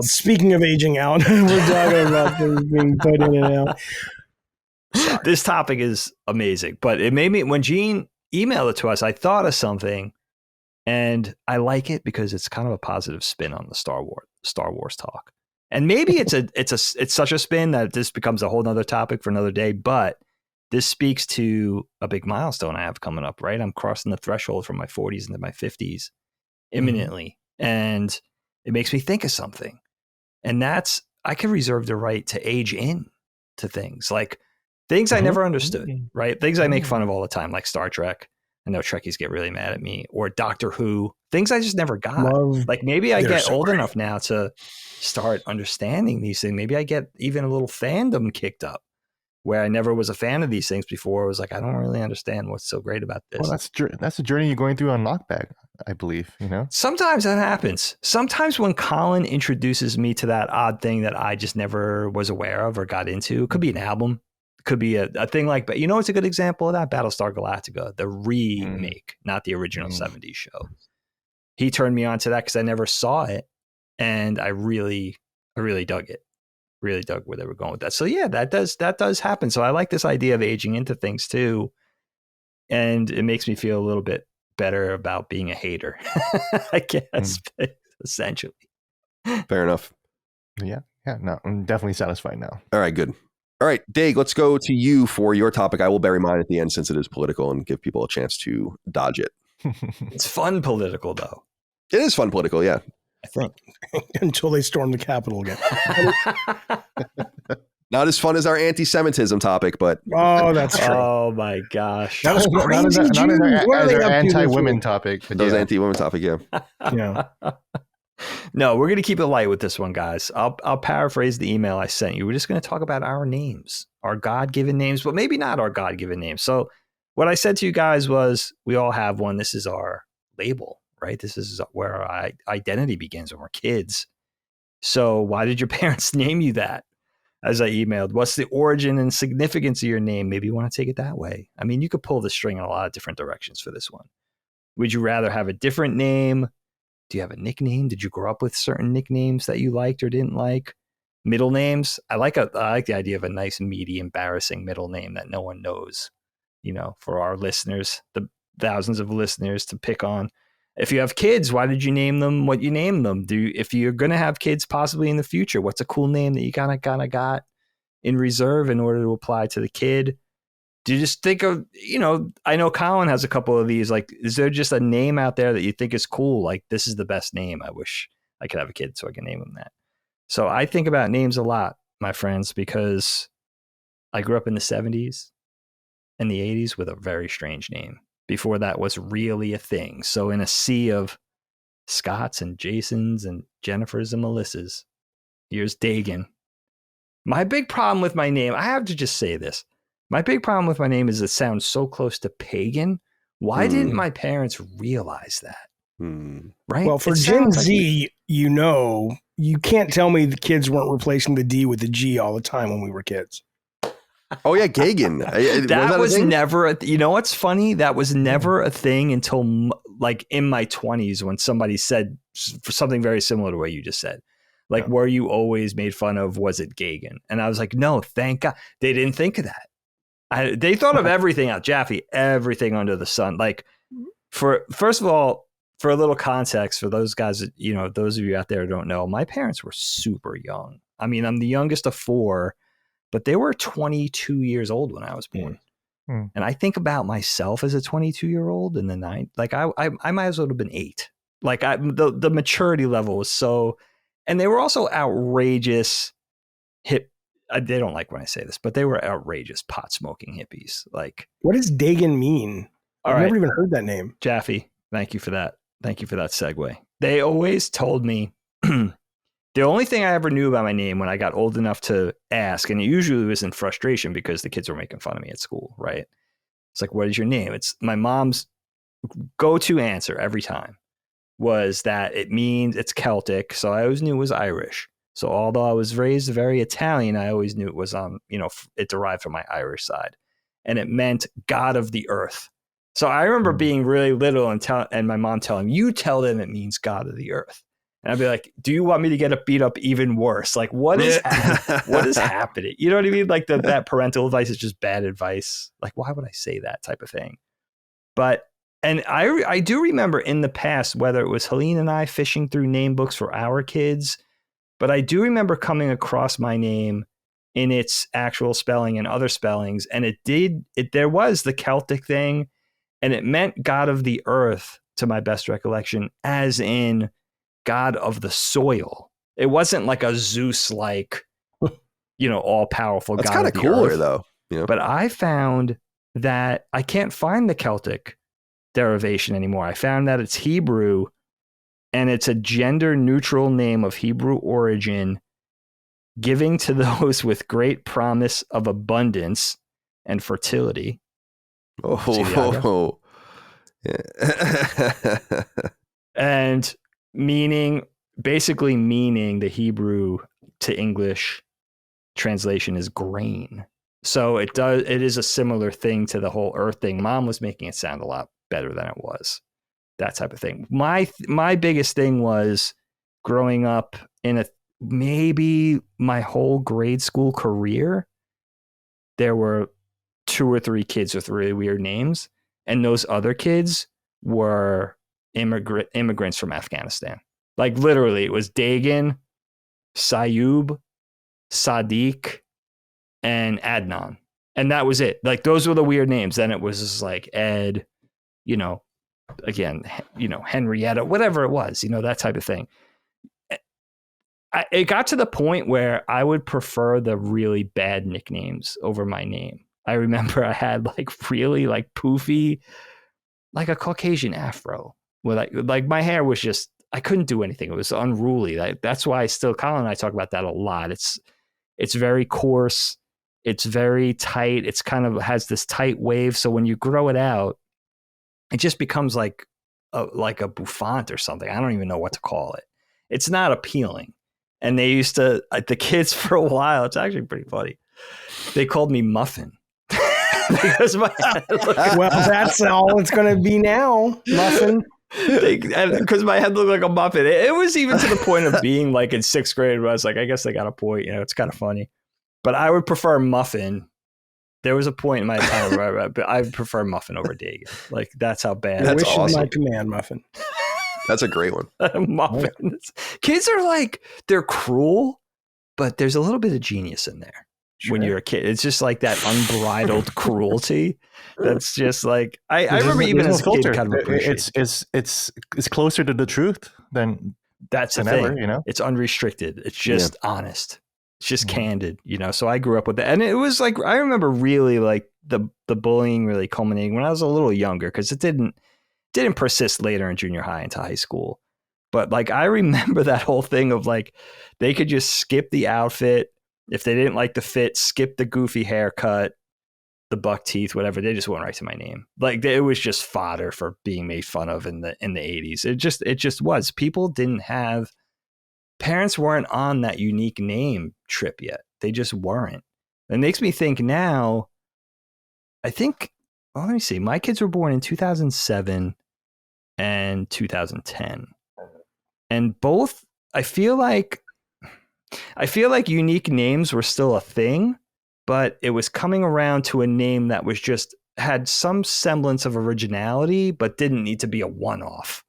Speaking of aging out, we're talking about things being put in and out. Sorry. This topic is amazing, but it made me, when Gene emailed it to us, I thought of something. And I like it because it's kind of a positive spin on the Star Wars talk. And maybe it's such a spin that this becomes a whole nother topic for another day. But this speaks to a big milestone I have coming up, right? I'm crossing the threshold from my 40s into my 50s imminently. And it makes me think of something. And that's, I can reserve the right to age in to things, like things I never understood, right? Things I make fun of all the time, like Star Trek. I know Trekkies get really mad at me, or Doctor Who, things I just never got. Love, like maybe I they're get so old great. enough now to start understanding these things. Maybe I get even a little fandom kicked up where I never was a fan of these things before. I was like, I don't really understand what's so great about this. Well, that's the journey you're going through on Knockback, I believe, you know? Sometimes that happens. Sometimes when Colin introduces me to that odd thing that I just never was aware of or got into, it could be an album, it could be a thing like, but you know, it's a good example of that, Battlestar Galactica, the remake, not the original 70s show. He turned me on to that because I never saw it, and I really dug it. Really dug where they were going with that. So yeah, that does happen. So I like this idea of aging into things too, and it makes me feel a little bit better about being a hater, I guess, essentially. Fair enough. Yeah. No, I'm definitely satisfied now. All right, good. All right, Dag, let's go to you for your topic. I will bury mine at the end since it is political and give people a chance to dodge it. It's fun political, though. It is fun political, yeah. I think. Until they storm the Capitol again. Not as fun as our anti-Semitism topic, but... Oh, that's true. Oh, my gosh. That was crazy. Not in Jews. our anti-women topic. But those anti-women topic, yeah. Yeah. No, we're going to keep it light with this one, guys. I'll paraphrase the email I sent you. We're just going to talk about our names, our God-given names, but maybe not our God-given names. So what I said to you guys was we all have one. This is our label, right? This is where our identity begins when we're kids. So why did your parents name you that? As I emailed, what's the origin and significance of your name? Maybe you want to take it that way. I mean, you could pull the string in a lot of different directions for this one. Would you rather have a different name? Do you have a nickname? Did you grow up with certain nicknames that you liked or didn't like? Middle names? I like the idea of a nice, meaty, embarrassing middle name that no one knows, you know, for our listeners, the thousands of listeners to pick on. If you have kids, why did you name them what you named them? If you're going to have kids possibly in the future, what's a cool name that you kind of got in reserve in order to apply to the kid? Do you just think of, you know, I know Colin has a couple of these, like, is there just a name out there that you think is cool? Like, this is the best name. I wish I could have a kid so I can name him that. So I think about names a lot, my friends, because I grew up in the 70s and the 80s with a very strange name. Before that was really a thing. So in a sea of Scotts and Jasons and Jennifers and Melissas, here's Dagan. My big problem with my name, I have to just say this. My big problem with my name is it sounds so close to pagan. Why didn't my parents realize that? Right? Well, for Gen Z, you know, you can't tell me the kids weren't replacing the D with the G all the time when we were kids. Oh, yeah, Gagan. That was never, you know what's funny? That was never a thing until like in my 20s when somebody said something very similar to what you just said. Like, were you always made fun of? Was it Gagan? And I was like, no, thank God. They didn't think of that. They thought of everything out, Jaffe, everything under the sun. Like, first of all, for a little context, for those guys, you know, those of you out there who don't know, my parents were super young. I mean, I'm the youngest of four, but they were 22 years old when I was born. And I think about myself as a 22-year-old in the 90s. Like, I might as well have been 8. Like, the maturity level was so, and they were also outrageous hip. They don't like when I say this, but they were outrageous pot smoking hippies. Like, what does Dagan mean? I've never even heard that name. Jaffe, thank you for that. Thank you for that segue. They always told me the only thing I ever knew about my name when I got old enough to ask, and it usually was in frustration because the kids were making fun of me at school, right? It's like, what is your name? It's my mom's go-to answer every time was that it means it's Celtic. So I always knew it was Irish. So although I was raised very Italian, I always knew it was, it derived from my Irish side, and it meant God of the earth. So I remember being really little and my mom telling me, you tell them it means God of the earth. And I'd be like, do you want me to get beat up even worse? Like, what is happening? You know what I mean? Like that parental advice is just bad advice. Like, why would I say that type of thing? And I do remember in the past, whether it was Helene and I fishing through name books for our kids, but I do remember coming across my name in its actual spelling and other spellings. And there was the Celtic thing, and it meant God of the earth to my best recollection, as in God of the soil. It wasn't like a Zeus-like, all powerful God. That's kind of cooler, though. But I found that I can't find the Celtic derivation anymore. I found that it's Hebrew, and it's a gender-neutral name of Hebrew origin, giving to those with great promise of abundance and fertility. Oh. Yeah. And basically meaning the Hebrew to English translation is grain. So it is a similar thing to the whole earth thing. Mom was making it sound a lot better than it was. That type of thing. My biggest thing was growing up in maybe my whole grade school career, there were 2 or 3 kids with really weird names, and those other kids were immigrants from Afghanistan. Like literally, it was Dagan, Sayub, Sadiq, and Adnan, and that was it. Like those were the weird names. Then it was just like Ed, again, Henrietta, whatever it was, that type of thing. It got to the point where I would prefer the really bad nicknames over my name. I remember I had like really like poofy, like a Caucasian afro, where like my hair was just, I couldn't do anything. It was unruly. That's why Colin and I talk about that a lot. It's very coarse. It's very tight. It's kind of has this tight wave. So when you grow it out, it just becomes like a bouffant or something. I don't even know what to call it. It's not appealing. And they used to, the kids for a while, it's actually pretty funny. They called me Muffin. Because my head well, that's all it's going to be now, Muffin. Because my head looked like a muffin. It was even to the point of being like in 6th grade where I was like, I guess they got a point. It's kind of funny. But I would prefer Muffin. There was a point in my time where I prefer Muffin over Dagan. Like that's how bad. That's awesome. My command, Muffin. That's a great one. Muffins. Kids are like, they're cruel, but there's a little bit of genius in there. Sure. When you're a kid, it's just like that unbridled cruelty. That's just like I remember even as a kid, kind of appreciate. It's closer to the truth than that's the thing. Ever, It's unrestricted. It's just honest. It's just candid. So I grew up with that, and it was like I remember really like the bullying really culminating when I was a little younger, because it didn't persist later in junior high into high school. But like I remember that whole thing of like they could just skip the outfit. If they didn't like the fit, skip the goofy haircut, the buck teeth, whatever. They just went right to my name. Like it was just fodder for being made fun of in the 80s. It just was. People didn't have, parents weren't on that unique name trip yet. They just weren't. It makes me think now, let me see. My kids were born in 2007 and 2010. And both, I feel like unique names were still a thing, but it was coming around to a name that was just had some semblance of originality, but didn't need to be a one-off.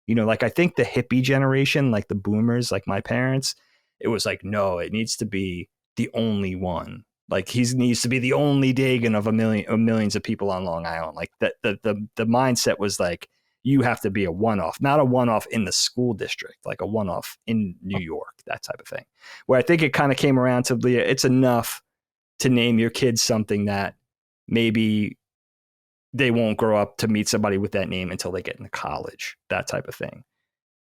Like I think the hippie generation, like the boomers, like my parents, it was like, no, it needs to be the only one. Like he needs to be the only Dagan of millions of people on Long Island. Like the mindset was like, you have to be a one-off, not a one-off in the school district, like a one-off in New York, that type of thing. Where I think it kind of came around to, it's enough to name your kids something that maybe they won't grow up to meet somebody with that name until they get into college, that type of thing.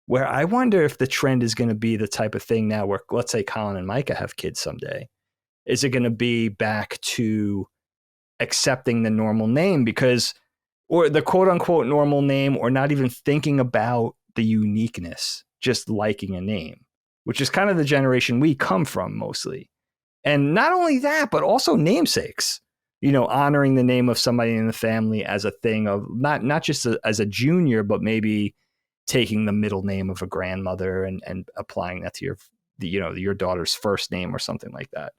Where I wonder if the trend is going to be the type of thing now where, let's say Colin and Micah have kids someday. Is it going to be back to accepting the normal name or the quote unquote normal name, or not even thinking about the uniqueness, just liking a name, which is kind of the generation we come from mostly. And not only that, but also namesakes, honoring the name of somebody in the family as a thing of not just as a junior, but maybe taking the middle name of a grandmother and applying that to your daughter's first name or something like that.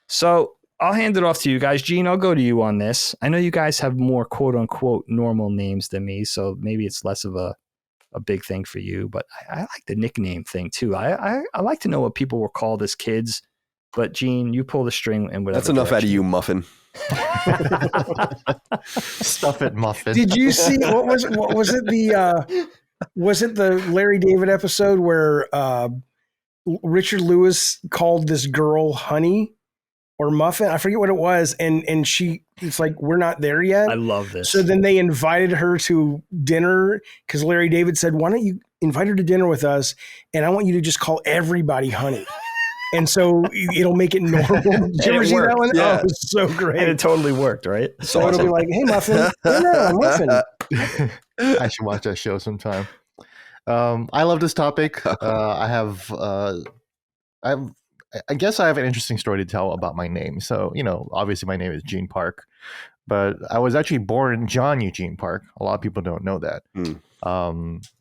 So I'll hand it off to you guys. Gene, I'll go to you on this. I know you guys have more quote unquote normal names than me, so maybe it's less of a big thing for you, but I like the nickname thing too. I like to know what people were called as kids, but Gene, you pull the string and whatever. That's enough out of you, Muffin. Stuff it, Muffin. Did you see, what was it? Was it the Larry David episode where Richard Lewis called this girl Honey? or muffin. I forget what it was. And it's like, we're not there yet. I love this. So then they invited her to dinner because Larry David said, why don't you invite her to dinner with us? And I want you to just call everybody honey. And so it'll make it normal. Did you ever see that one? Yeah. Oh, it was so great. And it totally worked, right? So awesome. It'll be like, hey, Muffin. Yeah, Muffin. I should watch that show sometime. I love this topic. I guess I have an interesting story to tell about my name. So, obviously my name is Gene Park, but I was actually born John Eugene Park. A lot of people don't know that.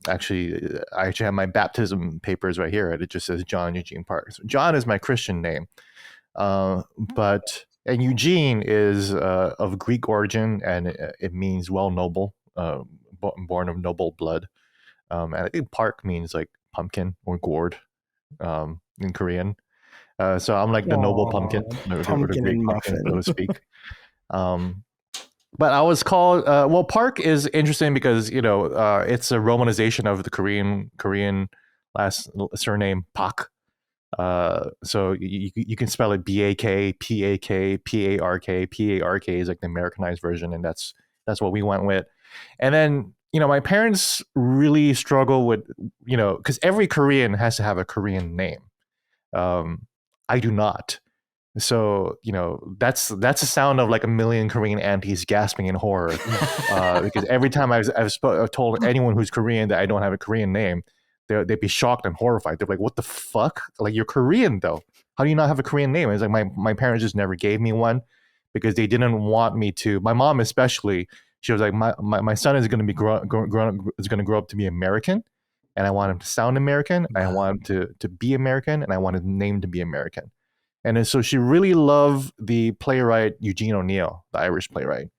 Actually, I actually have my baptism papers right here. It just says John Eugene Park. So John is my Christian name. And Eugene is of Greek origin, and it means noble, born of noble blood. And I think Park means like pumpkin or gourd in Korean. So I'm like the noble pumpkin, or the Greek pumpkin, so to speak. But I was called, Park is interesting because, it's a romanization of the Korean last surname Pak. So you can spell it B-A-K, P-A-K, P-A-R-K. P-A-R-K is like the Americanized version, and that's what we went with. And then, my parents really struggle with, because every Korean has to have a Korean name. I do not. So, that's the sound of like a million Korean aunties gasping in horror. Because every time I've told anyone who's Korean that I don't have a Korean name, they'd be shocked and horrified. They're like, what the fuck? Like, you're Korean though. How do you not have a Korean name? It's like my parents just never gave me one because they didn't want me to. My mom especially, she was like, my son is going to grow up to be American, and I want him to sound American, and I want him to be American, and I want his name to be American. And so she really loved the playwright Eugene O'Neill, the Irish playwright.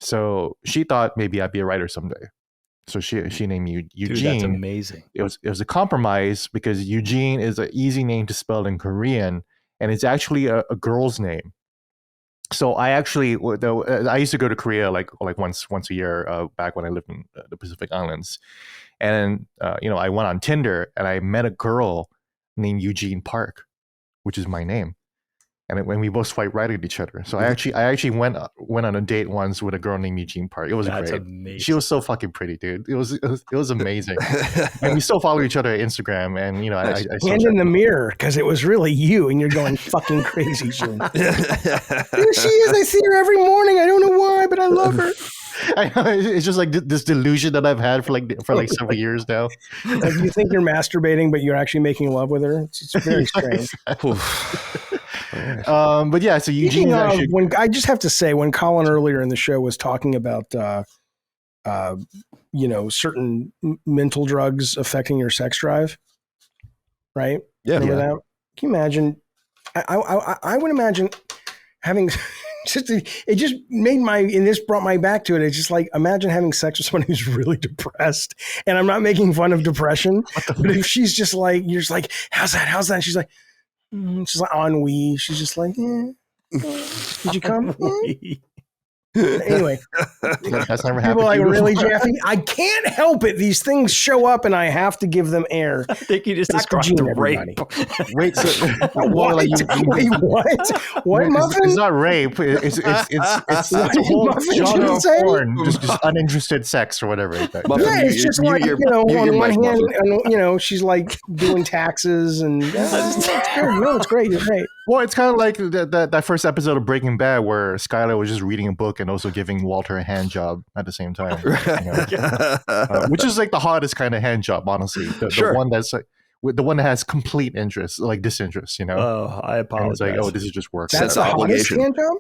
So she thought maybe I'd be a writer someday. So she named me Eugene. Dude, that's amazing. It was a compromise because Eugene is an easy name to spell in Korean, and it's actually a girl's name. So I used to go to Korea like once a year back when I lived in the Pacific Islands, and I went on Tinder and I met a girl named Eugene Park, which is my name, and when we both swipe right at each other. So I actually went on a date once with a girl named Eugene Park. It was great. Amazing. She was so fucking pretty, dude. It was amazing. And we still follow each other on Instagram, and I hand in the mirror because it was really you, and you're going fucking crazy, June. There she is. I see her every morning. I don't know why, but I love her. I know, it's just like this delusion that I've had for several years now. Like you think you're masturbating, but you're actually making love with her. It's very strange. But yeah, so Eugene. I just have to say, when Colin earlier in the show was talking about, certain mental drugs affecting your sex drive, right? Yeah. Remember that? Can you imagine? I would imagine having. It just brought my back to it. It's just like, imagine having sex with someone who's really depressed. And I'm not making fun of depression, but if she's just like, you're just like, how's that? And she's like, she's like ennui. She's just like, did you come? Anyway, that's never happened. People are like, really, Jaffe? I can't help it. These things show up, and I have to give them air. I think you just described the rape. Wait, so what? Wait, what? What, Muffin? It's not rape. It's a whole genre of porn, just uninterested sex or whatever. It's just like, on one hand, she's like doing taxes, and it's good. No, it's great. It's great. Well, it's kind of like that first episode of Breaking Bad where Skylar was just reading a book and also giving Walter a hand job at the same time, which is like the hottest kind of hand job, honestly. The one that's like the one that has complete interest, like disinterest. Oh, I apologize. And it's like, this is just work. That's the hottest hand job.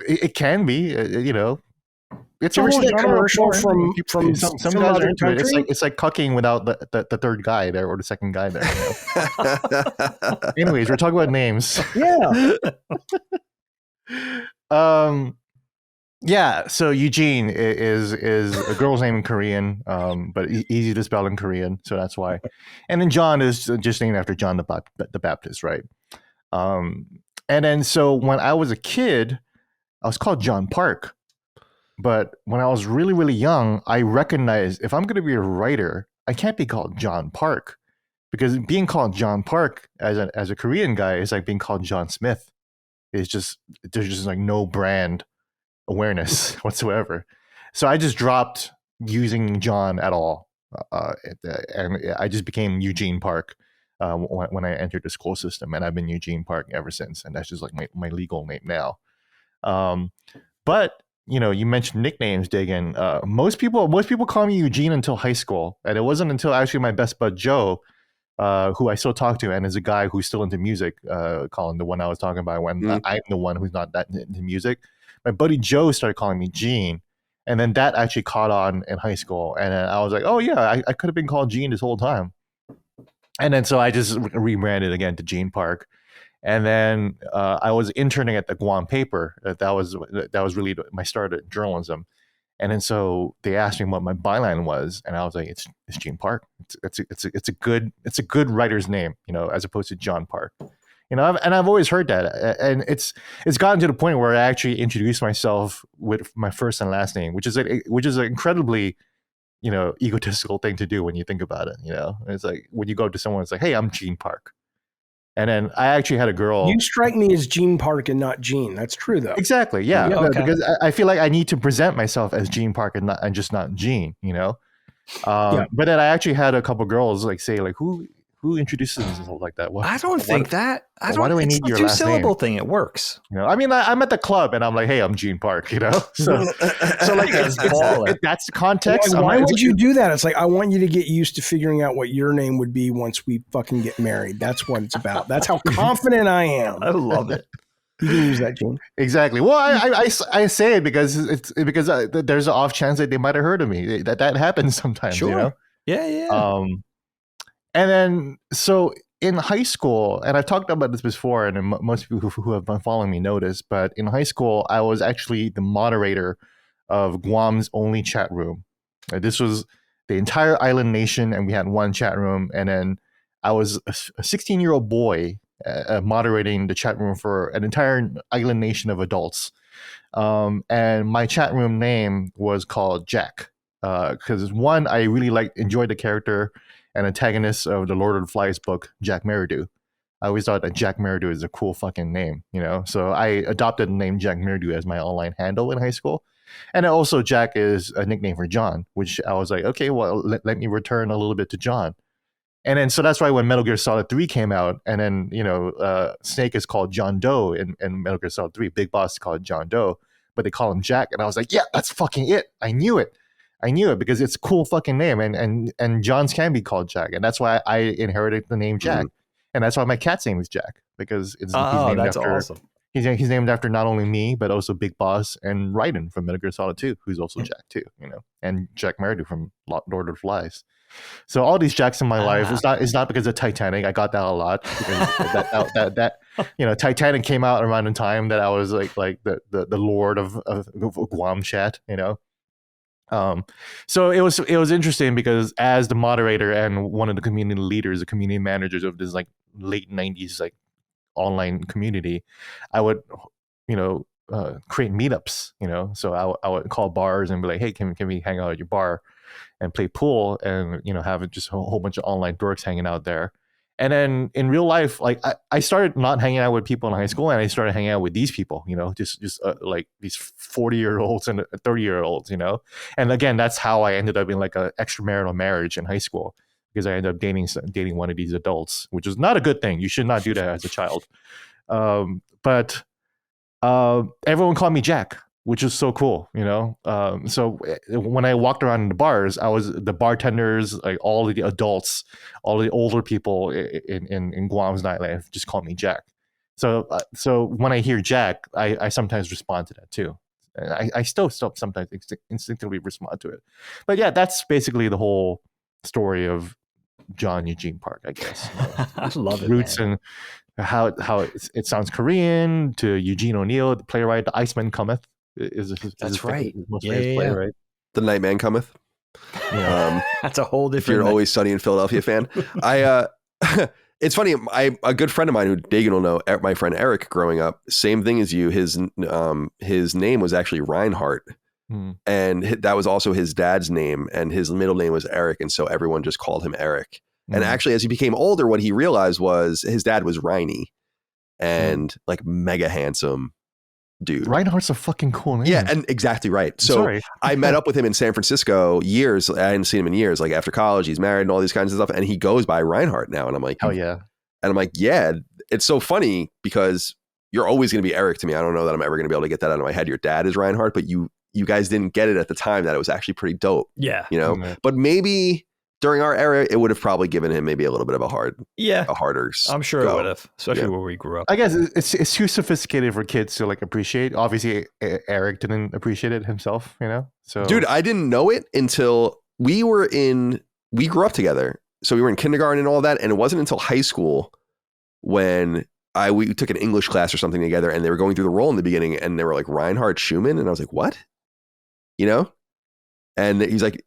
It can be, It's a whole that commercial from some guys are into it. Country? It's like cucking without the third guy there or the second guy there. Anyways, we're talking about names. Yeah. Yeah. So Eugene is a girl's name in Korean, but easy to spell in Korean, so that's why. And then John is just named after John the Baptist, right? And then so when I was a kid, I was called John Park. But when I was really, really young, I recognized if I'm going to be a writer, I can't be called John Park, because being called John Park as a Korean guy is like being called John Smith. there's just like no brand awareness whatsoever. So I just dropped using John at all, and I just became Eugene Park when I entered the school system, and I've been Eugene Park ever since, and that's just like my legal name now. But you mentioned nicknames, Dagan. Most people call me Eugene until high school, and it wasn't until actually my best bud Joe, who I still talk to, and is a guy who's still into music, Colin, the one I was talking about, when I'm the one who's not that into music. My buddy Joe started calling me Gene, and then that actually caught on in high school, and then I was like, oh yeah, I could have been called Gene this whole time. And then so I just rebranded again to Gene Park. And then I was interning at the Guam paper. That was really my start at journalism. And then so they asked me what my byline was, and I was like, it's Gene Park. It's a good writer's name, as opposed to John Park. And I've always heard that, and it's gotten to the point where I actually introduce myself with my first and last name, which is an incredibly egotistical thing to do when you think about it. It's like when you go up to someone, it's like, hey, I'm Gene Park. And then I actually had a girl. You strike me as Gene Park and not Gene. That's true, though. Exactly. Yeah. Okay. Because I feel like I need to present myself as Gene Park and just not Gene. But then I actually had a couple girls say who introduces themselves like that. I don't think that. Why do we need your last name? Two-syllable thing. It works. I mean, I'm at the club and I'm like, hey, I'm Gene Park. So like that's the context. Yeah, why would you do that? It's like, I want you to get used to figuring out what your name would be once we fucking get married. That's what it's about. That's how confident I am. I love it. You can use that, Gene. Exactly. Well, I say it because there's an off chance that they might have heard of me. That happens sometimes. Sure. Yeah. And then, so in high school, and I've talked about this before, and most people who have been following me know this, but in high school, I was actually the moderator of Guam's only chat room. This was the entire island nation, and we had one chat room. And then I was a 16-year-old boy moderating the chat room for an entire island nation of adults. And my chat room name was called Jack, because one, I really enjoyed the character and antagonist of the Lord of the Flies book, Jack Merridew. I always thought that Jack Merridew is a cool fucking name, So I adopted the name Jack Merridew as my online handle in high school. And also Jack is a nickname for John, which I was like, okay, well, let me return a little bit to John. And then, so that's why when Metal Gear Solid 3 came out, and then, Snake is called John Doe in Metal Gear Solid 3, Big Boss is called John Doe, but they call him Jack. And I was like, yeah, that's fucking it. I knew it because it's a cool fucking name, and Johns can be called Jack, and that's why I inherited the name Jack, and that's why my cat's name is Jack, because he's named after, awesome. He's named after not only me but also Big Boss and Raiden from Metal Gear Solid 2, who's also Jack too, and Jack Merridew from Lord of the Flies. So all these Jacks in my life is not because of Titanic. I got that a lot because that Titanic came out around the time that I was like the Lord of Guam chat, So it was interesting because as the moderator and one of the community leaders, the community managers of this late 90s online community, I would create meetups, so I would call bars and be like, hey, can we hang out at your bar and play pool and have just a whole bunch of online dorks hanging out there. And then in real life, I started not hanging out with people in high school, and I started hanging out with these people, just these 40-year-olds and 30-year-olds, And again, that's how I ended up in an extramarital marriage in high school, because I ended up dating one of these adults, which is not a good thing. You should not do that as a child. But everyone called me Jack, which is so cool, So when I walked around in the bars, I was the bartenders, all of the adults, all the older people in Guam's nightlife just called me Jack. So when I hear Jack, I sometimes respond to that too. I still sometimes instinctively respond to it. But yeah, that's basically the whole story of John Eugene Park, I guess. I love it. Roots and how it sounds Korean to Eugene O'Neill, the playwright, The Iceman Cometh. That's right. Play, right? The Nightman Cometh. That's a whole different. If you're always Sunny in Philadelphia fan, it's funny. A good friend of mine who Dagan will know, my friend Eric, growing up, same thing as you. His name was actually Reinhardt, and that was also his dad's name, and his middle name was Eric, and so everyone just called him Eric. And actually, as he became older, what he realized was his dad was Riney. and like mega handsome dude. Reinhardt's a fucking cool name. Yeah, and exactly right. So I met up with him in San Francisco years. I hadn't seen him in years, like after college. He's married and all these kinds of stuff. And he goes by Reinhardt now. And I'm like, oh yeah. And I'm like, yeah, it's so funny because you're always going to be Eric to me. I don't know that I'm ever going to be able to get that out of my head. Your dad is Reinhardt, but you guys didn't get it at the time that it was actually pretty dope. Yeah. You know, but maybe during our era, it would have probably given him maybe a little bit of a harder. I'm sure it would have, especially where we grew up. I guess it's too sophisticated for kids to like appreciate. Obviously, Eric didn't appreciate it himself, you know? So, dude, I didn't know it until we grew up together. So we were in kindergarten and all that. And it wasn't until high school when we took an English class or something together and they were going through the role in the beginning and they were like Reinhard Schumann. And I was like, what? You know? And he's like,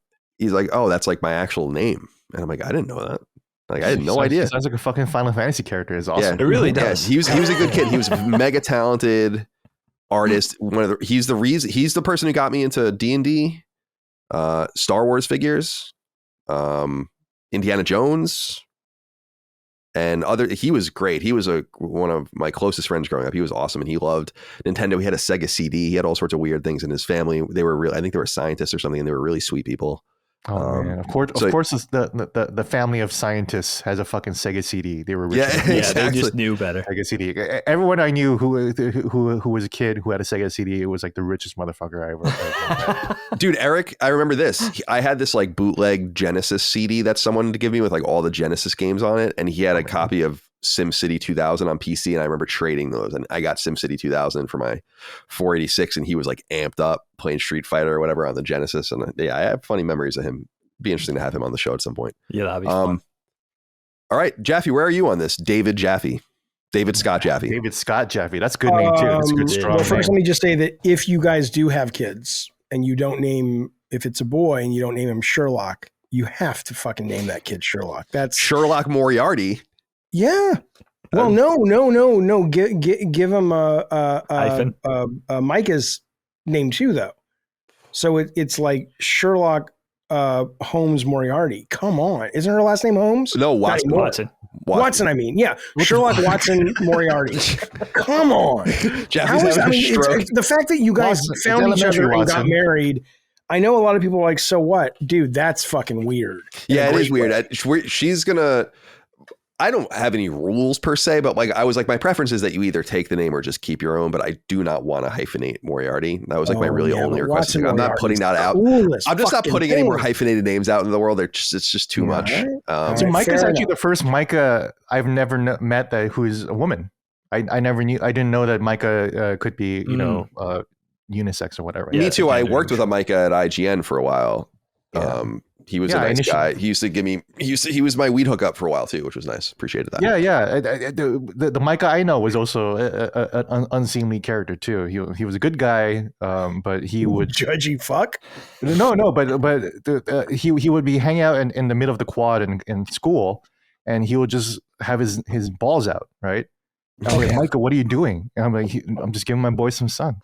oh, that's like my actual name. And I'm like, I didn't know that. Like, I had no idea. Sounds like a fucking Final Fantasy character. It's awesome. Yeah, it really does. Yeah, he was a good kid. He was mega talented artist. He's the person who got me into D&D, Star Wars figures, Indiana Jones, and he was great. He was one of my closest friends growing up. He was awesome, and he loved Nintendo. He had a Sega CD. He had all sorts of weird things in his family. They were I think they were scientists or something, and they were really sweet people. Oh man! Of course, the family of scientists has a fucking Sega CD. They were rich. Yeah, exactly. They just knew better. Sega CD. Everyone I knew who was a kid who had a Sega CD, it was like the richest motherfucker I ever. Dude, Eric, I remember this. I had this like bootleg Genesis CD that someone wanted to give me with like all the Genesis games on it, and he had a copy of SimCity 2000 on PC, and I remember trading those, and I got SimCity 2000 for my 486, and he was like amped up playing Street Fighter or whatever on the Genesis, and yeah, I have funny memories of him. Be interesting to have him on the show at some point. Yeah, that'd be fun. All right, Jaffe, where are you on this? David Scott Jaffe. David Scott Jaffe. That's a good name too. That's a good strong Well, first, name. let me just say that if you guys do have kids and you don't if it's a boy and you don't name him Sherlock, you have to fucking name that kid Sherlock. That's Sherlock Moriarty. Yeah. Well, no. Give him Micah's name too, though. So it's like Sherlock Holmes Moriarty. Come on, isn't her last name Holmes? No, Watson. I mean, yeah, Sherlock Watson Moriarty. Come on, the fact that you guys found each other and got married. I know a lot of people are like, so what, dude? That's fucking weird. Yeah, it is weird. She's gonna. I don't have any rules per se, but like I was like, my preference is that you either take the name or just keep your own. But I do not want to hyphenate Moriarty. That was like my only request. I'm not putting that out. I'm just not putting any more hyphenated names out in the world. It's just too much. So Micah's actually the first Micah I've never met who's a woman. I didn't know that Micah could be unisex or whatever. Me too. I worked with a Micah at IGN for a while. Yeah. He was a nice guy. He used to give me. He was my weed hookup for a while too, which was nice. Appreciated that. Yeah. The Micah I know was also an unseemly character too. He was a good guy, but he would judgy fuck. No, but he would be hanging out in the middle of the quad in school, and he would just have his balls out, right? And I'm like, Micah, what are you doing? And I'm like, I'm just giving my boy some sun.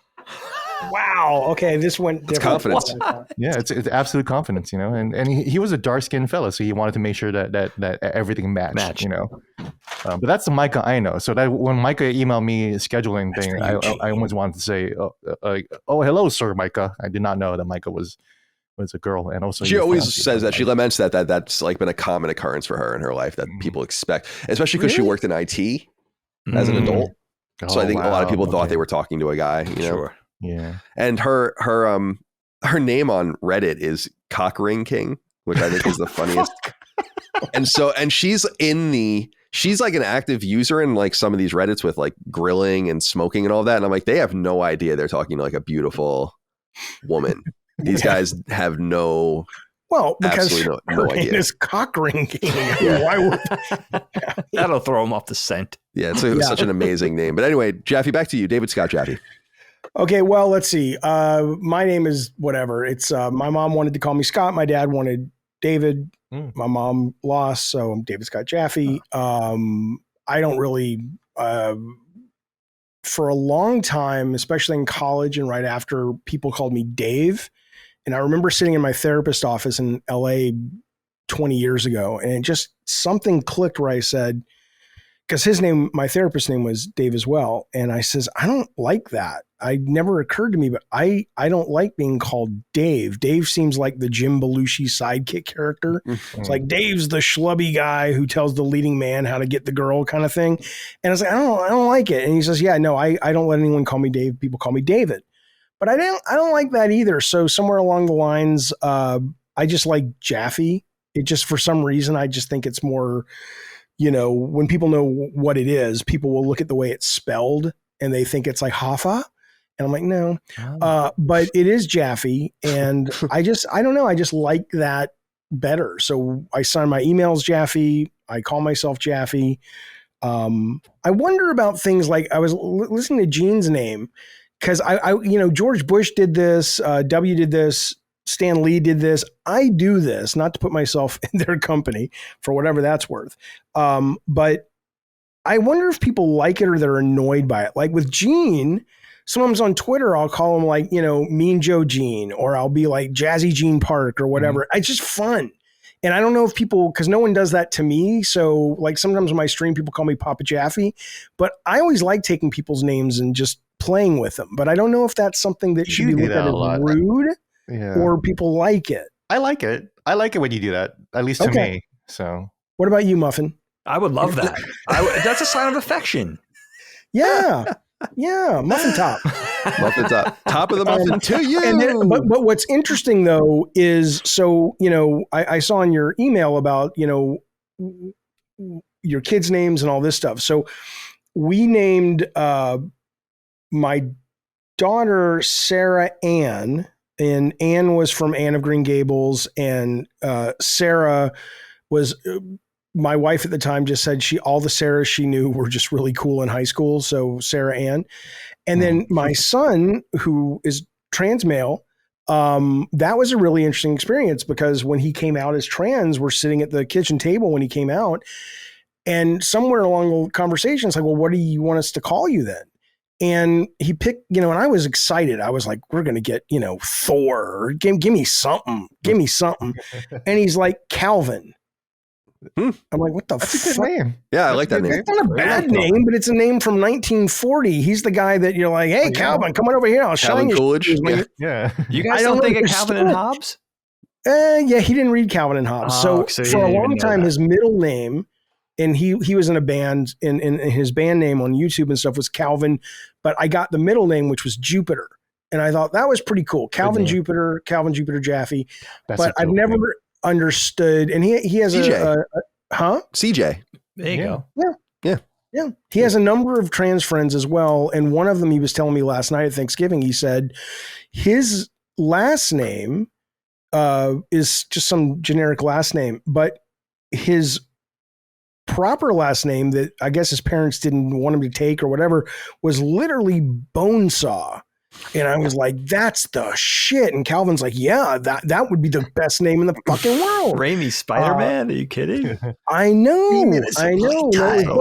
Wow. Okay, this went different. Confidence. Yeah, it's absolute confidence, you know. And he was a dark skinned fella, so he wanted to make sure that everything matched, you know. But that's the Micah I know. So that when Micah emailed me scheduling thing, I almost wanted to say, "Oh, hello, sir, Micah." I did not know that Micah was a girl, and also she always says that she laments that's like been a common occurrence for her in her life that people expect, especially because she worked in IT as an adult. So I think a lot of people thought they were talking to a guy, you know. Sure. Yeah. And her name on Reddit is Cockring King, which I think is the funniest. and she's like an active user in like some of these Reddits with like grilling and smoking and all that. And I'm like, they have no idea they're talking to like a beautiful woman. These guys have no. Well, because no her idea. name is Cockring King. Why would that'll throw him off the scent? Yeah, it's such an amazing name. But anyway, Jaffe, back to you, David Scott Jaffe. Okay, well, let's see. My name is whatever. It's my mom wanted to call me Scott. My dad wanted David. My mom lost, so I'm David Scott Jaffe. I don't really, for a long time, especially in college and right after, people called me Dave. And I remember sitting in my therapist office in LA 20 years ago, and just something clicked where I said, because my therapist's name was Dave as well. And I says, I don't like that. I never occurred to me, but I don't like being called Dave. Dave seems like the Jim Belushi sidekick character. Mm-hmm. It's like Dave's the schlubby guy who tells the leading man how to get the girl kind of thing. And I was like, I don't like it. And he says, yeah, no, I don't let anyone call me Dave. People call me David. But I don't like that either. So somewhere along the lines, I just like Jaffe. It just, for some reason, I just think it's more, when people know what it is, people will look at the way it's spelled and they think it's like Hoffa. And I'm like, no, but it is Jaffe. And I don't know. I just like that better. So I sign my emails Jaffe. I call myself Jaffe. I wonder about things like I was listening to Gene's name because I George Bush did this. W did this. Stan Lee did this. I do this, not to put myself in their company for whatever that's worth. But I wonder if people like it or they're annoyed by it. Like with Gene, sometimes on Twitter, I'll call him like, Mean Joe Gene, or I'll be like Jazzy Gene Park or whatever. Mm-hmm. It's just fun. And I don't know if people, because no one does that to me. So like sometimes when I stream, people call me Papa Jaffe, but I always like taking people's names and just playing with them. But I don't know if that's something that should be looked at as rude. Yeah. Or people like it. I like it. I like it when you do that, at least to me. So, what about you, Muffin? I would love that. That's a sign of affection. Yeah, yeah, Muffin Top. Muffin Top. Top of the muffin to you. And then, but what's interesting though is, so I saw in your email about your kids' names and all this stuff. So we named my daughter Sarah Ann. And Anne was from Anne of Green Gables, and Sarah was my wife at the time. Just said all the Sarahs she knew were just really cool in high school. So Sarah Ann, and then my son, who is trans male, that was a really interesting experience because when he came out as trans, we're sitting at the kitchen table when he came out, and somewhere along the conversation, it's like, well, what do you want us to call you then? And he picked, and I was excited. I was like, we're going to get, Thor. Give me something. Give me something. And he's like, Calvin. I'm like, what the fuck? That's a good name. Yeah, I like that name. It's not a bad name, but it's a name from 1940. He's the guy that you're like, hey, Calvin, come on over here. I'll show you. Coolidge. Yeah. You guys don't think of Calvin and Hobbes? Yeah, he didn't read Calvin and Hobbes. So for a long time, his middle name, and he was in a band, and his band name on YouTube and stuff was Calvin, but I got the middle name, which was Jupiter. And I thought that was pretty cool. Calvin Jupiter Jaffe. But I've never understood. And he has CJ. CJ. There you go. Yeah. He has a number of trans friends as well. And one of them, he was telling me last night at Thanksgiving, he said his last name is just some generic last name, but his proper last name that I guess his parents didn't want him to take or whatever was literally Bonesaw. And I was like, that's the shit. And Calvin's like, yeah, that would be the best name in the fucking world. Raimi Spider-Man? Are you kidding? I know.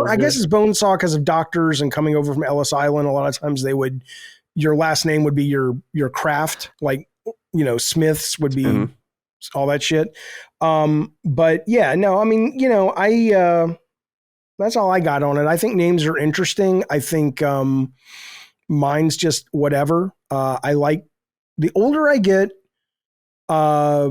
I guess it's Bonesaw because of doctors and coming over from Ellis Island. A lot of times your last name would be your craft. Like, Smiths would be all that shit. But yeah, no, I mean, that's all I got on it. I think names are interesting. I think, mine's just whatever. I like the older I get. I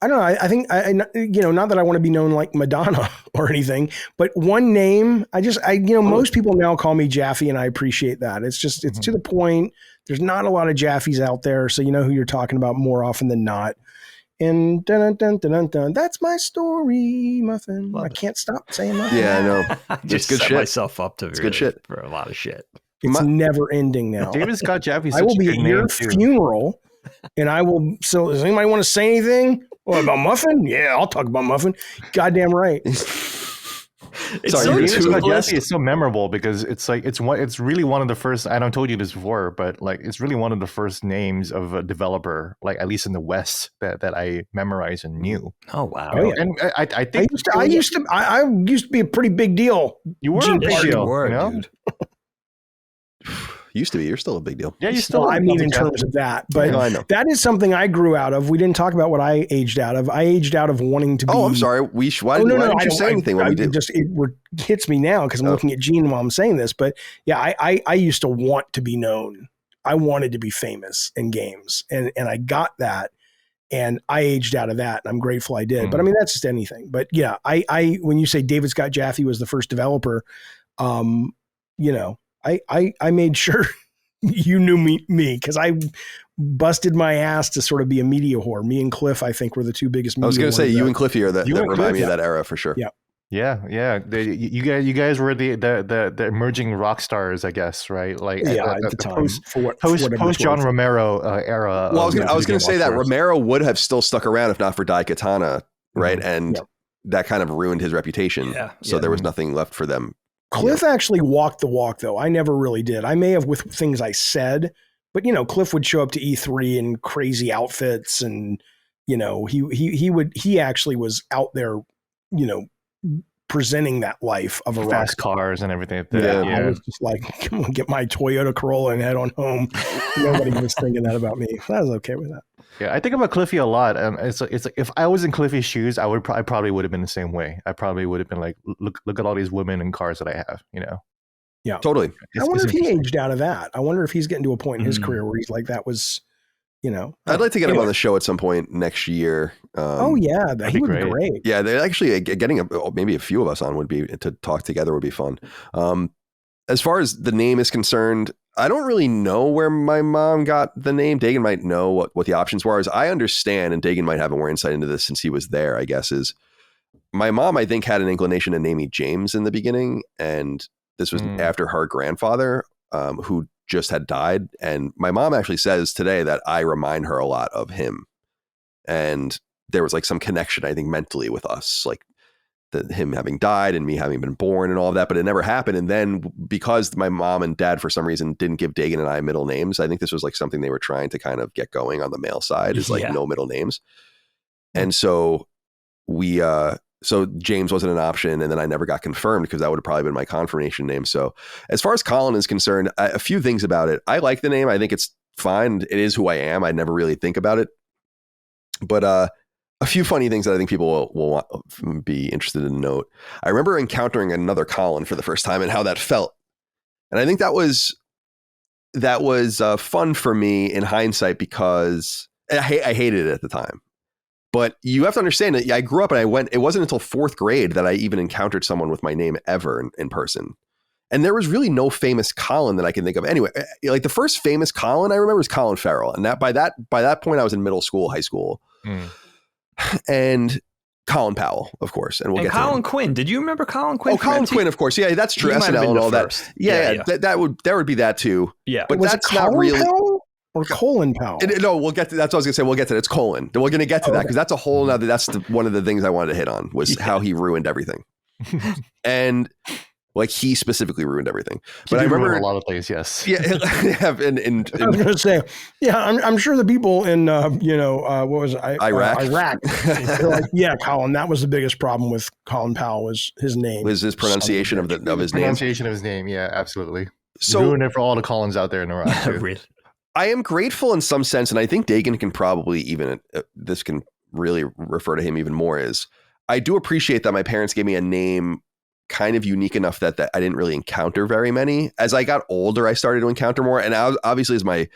don't know. I think not that I want to be known like Madonna or anything, but one name. Most people now call me Jaffe, and I appreciate that. It's just it's to the point. There's not a lot of Jaffes out there, so you know who you're talking about more often than not. And dun, dun, dun, dun, dun. That's my story, Muffin. I can't stop saying Muffin. Yeah, I know. I just set myself up to good shit for a lot of shit. It's never ending now. David Scott Jaffe. I will be at your funeral, and I will. So, does anybody want to say anything about Muffin? Yeah, I'll talk about Muffin. Goddamn right. David Scott Jaffe is so memorable because it's like it's really one of the first. I don't told you this before, but like it's really one of the first names of a developer, like at least in the West, that I memorized and knew. Oh wow! Oh, yeah. And I think I used to be a pretty big deal. You were a big deal, dude. Used to be. You're still a big deal. Yeah, you still. Well, I mean, in terms of that, but I know. that is something I grew out of. We didn't talk about what I aged out of. I aged out of wanting to be. Oh, I'm sorry. Why didn't you say anything when we did? It hits me now because I'm looking at Gene while I'm saying this. But yeah, I used to want to be known. I wanted to be famous in games, and I got that, and I aged out of that, and I'm grateful I did. But I mean, that's just anything. But yeah, I when you say David Scott Jaffe was the first developer, you know, I made sure you knew me because I busted my ass to sort of be a media whore. Me and Cliff, I think, were the two biggest media. I was going to say you and Cliffy are that remind me of that era for sure. Yeah. Yeah. You guys were the emerging rock stars, I guess, right? Like at the time, post John Romero era. Well, I was going to say that Romero would have still stuck around if not for Daikatana, right? And that kind of ruined his reputation. Yeah. So there was nothing left for them. Cliff actually walked the walk, though. I never really did. I may have with things I said, but you know, Cliff would show up to E3 in crazy outfits, and you know, he actually was out there, you know, presenting that life of a fast cars and everything. Yeah, I was just like, come on, get my Toyota Corolla and head on home. Nobody was thinking that about me. I was okay with that. Yeah, I think about Cliffy a lot, and it's like if I was in Cliffy's shoes, I probably would have been the same way. I probably would have been like, look at all these women and cars that I have, you know. Yeah, totally. I wonder if he aged out of that. I wonder if he's getting to a point in his career where he's like, that was, you know. I'd like to get him on the show at some point next year. He would be great. Yeah, they're actually getting maybe a few of us on would be to talk together would be fun. As far as the name is concerned, I don't really know where my mom got the name. Dagan might know what the options were. As I understand, and Dagan might have more insight into this since he was there, I guess, is my mom, I think, had an inclination to name me James in the beginning. And this was after her grandfather, who just had died. And my mom actually says today that I remind her a lot of him. And there was like some connection, I think, mentally with us, like him having died and me having been born and all of that, but it never happened. And then because my mom and dad, for some reason, didn't give Dagan and I middle names, I think this was like something they were trying to kind of get going on the male side, is like no middle names. And so so James wasn't an option, and then I never got confirmed because that would have probably been my confirmation name. So as far as Colin is concerned, a few things about it. I like the name. I think it's fine. It is who I am. I never really think about it. But a few funny things that I think people will be interested in note. I remember encountering another Colin for the first time and how that felt. And I think that was fun for me in hindsight because I hated it at the time. But you have to understand that I grew up and it wasn't until fourth grade that I even encountered someone with my name ever in person. And there was really no famous Colin that I can think of. Anyway, like the first famous Colin I remember was Colin Farrell. And that by that point I was in middle school, high school. And Colin Powell, of course. And we'll get Colin to Quinn. Did you remember Colin Quinn? Oh, Colin Quinn, of course. Yeah, that's true. SNL and all that. Yeah. That would be that too. Yeah. But was that's it not Colin really Powell or Colin Powell. No, we'll get to that's what I was gonna say. We'll get to that. It's Colin. We're gonna get to that because that's a whole nother. That's one of the things I wanted to hit on was how he ruined everything. And like he specifically ruined everything. But I remember a lot of things. Yes. Yeah. And I was going to say, yeah, I'm sure the people in, what was it? Iraq. They're like, yeah, Colin, that was the biggest problem with Colin Powell was his name. Was his pronunciation of his name. Pronunciation of his name. Yeah, absolutely. So ruined it for all the Collins out there in Iraq. Too. I am grateful in some sense. And I think Dagan can probably even, this can really refer to him even more, is I do appreciate that my parents gave me a name kind of unique enough that I didn't really encounter very many. As I got older, I started to encounter more. And obviously as my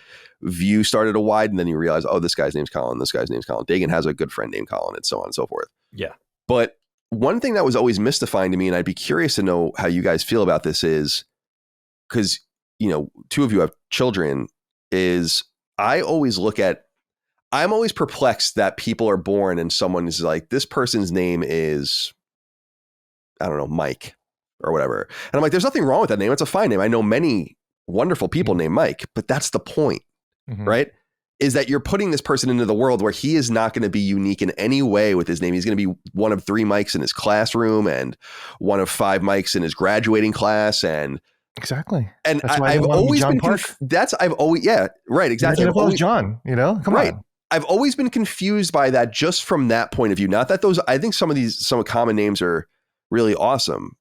view started to widen, then you realize, oh, this guy's name's Colin. This guy's name's Colin. Dagan has a good friend named Colin, and so on and so forth. Yeah. But one thing that was always mystifying to me, and I'd be curious to know how you guys feel about this, is because, two of you have children, is I'm always perplexed that people are born and someone is like, this person's name is, I don't know, Mike or whatever. And I'm like, there's nothing wrong with that name. It's a fine name. I know many wonderful people named Mike, but that's the point, right? Is that you're putting this person into the world where he is not going to be unique in any way with his name. He's going to be one of 3 Mikes in his classroom and one of 5 Mikes in his graduating class. And exactly. And I've always been, right. Exactly. John, come on. I've always been confused by that just from that point of view. Not that I think some common names are really awesome.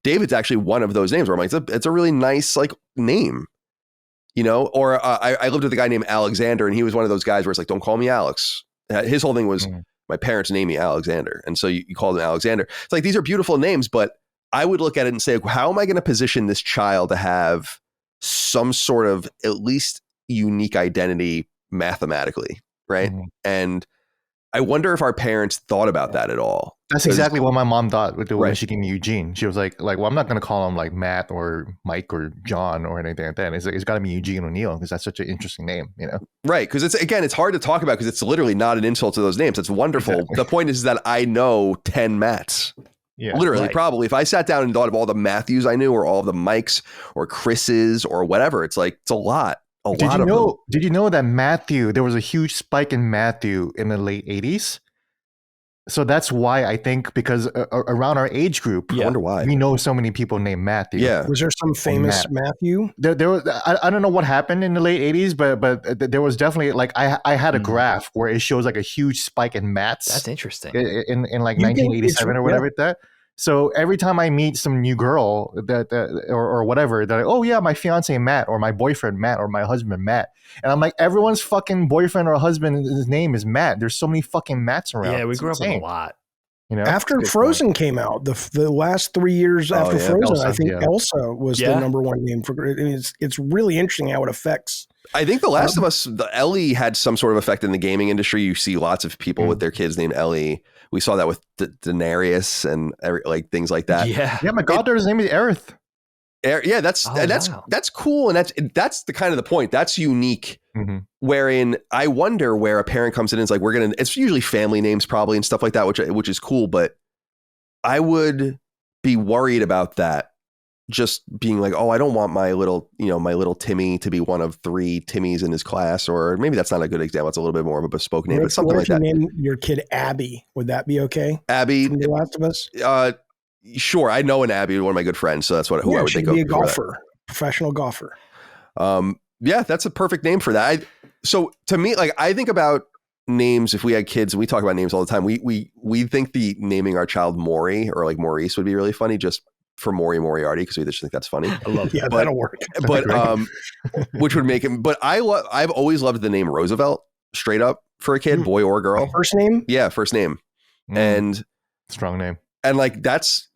David's actually one of those names where I'm like, it's a really nice like name. you know, or I lived with a guy named Alexander, and he was one of those guys where it's like, don't call me Alex. His whole thing was my parents named me Alexander. And so you called him Alexander. It's like, these are beautiful names, but I would look at it and say, how am I going to position this child to have some sort of at least unique identity mathematically, right? And I wonder if our parents thought about that at all. That's exactly what my mom thought when she gave me Eugene. She was like, well, I'm not going to call him like Matt or Mike or John or anything like that. It's like, it's got to be Eugene O'Neill because that's such an interesting name, you know? Right. Because it's hard to talk about because it's literally not an insult to those names. It's wonderful. Exactly. The point is that I know 10 Matts. Yeah, literally, probably. If I sat down and thought of all the Matthews I knew, or all of the Mikes or Chris's or whatever, it's like, it's a lot. Did you know that Matthew, there was a huge spike in Matthew in the late 80s? So that's why I think, because around our age group, I wonder why we know so many people named Matthew. Yeah. Was there some famous Matthew? There was, I don't know what happened in the late 80s, but there was definitely, like, I had a graph where it shows like a huge spike in Matts. That's interesting. In like 1987 or whatever that. So every time I meet some new girl or whatever, they're like, oh yeah, my fiance Matt, or my boyfriend Matt, or my husband Matt. And I'm like, everyone's fucking boyfriend or husband, his name is Matt. There's so many fucking Matts around. Yeah, we grew up with a lot. You know? After Frozen came out, the last 3 years after Frozen, Elsa, I think Elsa was the number one name for it. And it's really interesting how it affects. I think The Last of Us, the Ellie had some sort of effect in the gaming industry. You see lots of people with their kids named Ellie. We saw that with Daenerys and like things like that. Yeah, my goddaughter's name is Aerith. Yeah, that's cool, and that's the kind of the point. That's unique. Wherein I wonder where a parent comes in and is like, it's usually family names probably and stuff like that, which is cool. But I would be worried about that. Just being like, oh, I don't want my little Timmy to be one of 3 Timmys in his class, or maybe that's not a good example. It's a little bit more of a bespoke name, but something like that. Name your kid Abby. Would that be okay? Abby, from The Last of Us. Sure. I know an Abby, one of my good friends, so that's who I would think of. Be a golfer, professional golfer. Yeah, that's a perfect name for that. So to me, like, I think about names. If we had kids, and we talk about names all the time. We think naming our child Maury or like Maurice would be really funny, just for Moriarty, because we just think that's funny. I love that. That'll work. But which would make him. But I've always loved the name Roosevelt, straight up, for a kid, boy or girl. First name? Yeah, first name. And strong name. And like that's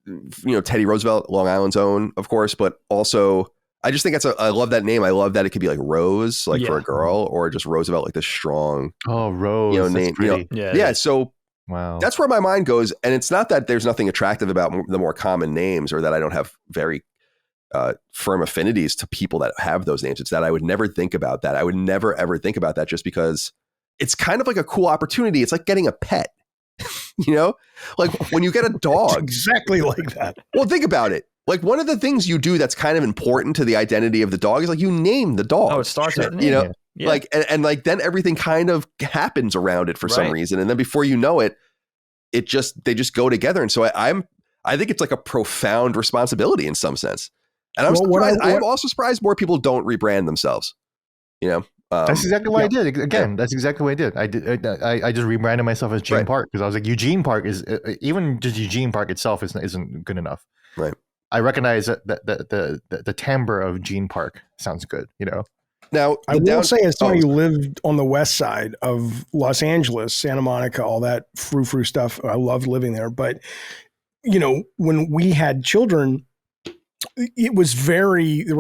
Teddy Roosevelt, Long Island's own, of course, but also I just think I love that name. I love that it could be like Rose, like for a girl, or just Roosevelt, like this strong. Oh, Rose. Name. Yeah. So. Wow. That's where my mind goes. And it's not that there's nothing attractive about the more common names, or that I don't have very firm affinities to people that have those names. It's that I would never think about that. I would never, ever think about that, just because it's kind of like a cool opportunity. It's like getting a pet, like when you get a dog. Exactly like that. Well, think about it. Like one of the things you do that's kind of important to the identity of the dog is like you name the dog. Oh, it starts with the name. Yeah. Like, and like, then everything kind of happens around it for some reason. And then before you know it, they just go together. And so I think it's like a profound responsibility in some sense. And I'm also surprised more people don't rebrand themselves, That's exactly what I did. Again, that's exactly what I did. I just rebranded myself as Gene Park, because I was like, Eugene Park is even just Eugene Park itself isn't good enough. Right. I recognize that the timbre of Gene Park sounds good, Now, I will say, as somebody who lived on the west side of Los Angeles, Santa Monica, all that frou-frou stuff, I loved living there. But, when we had children, there was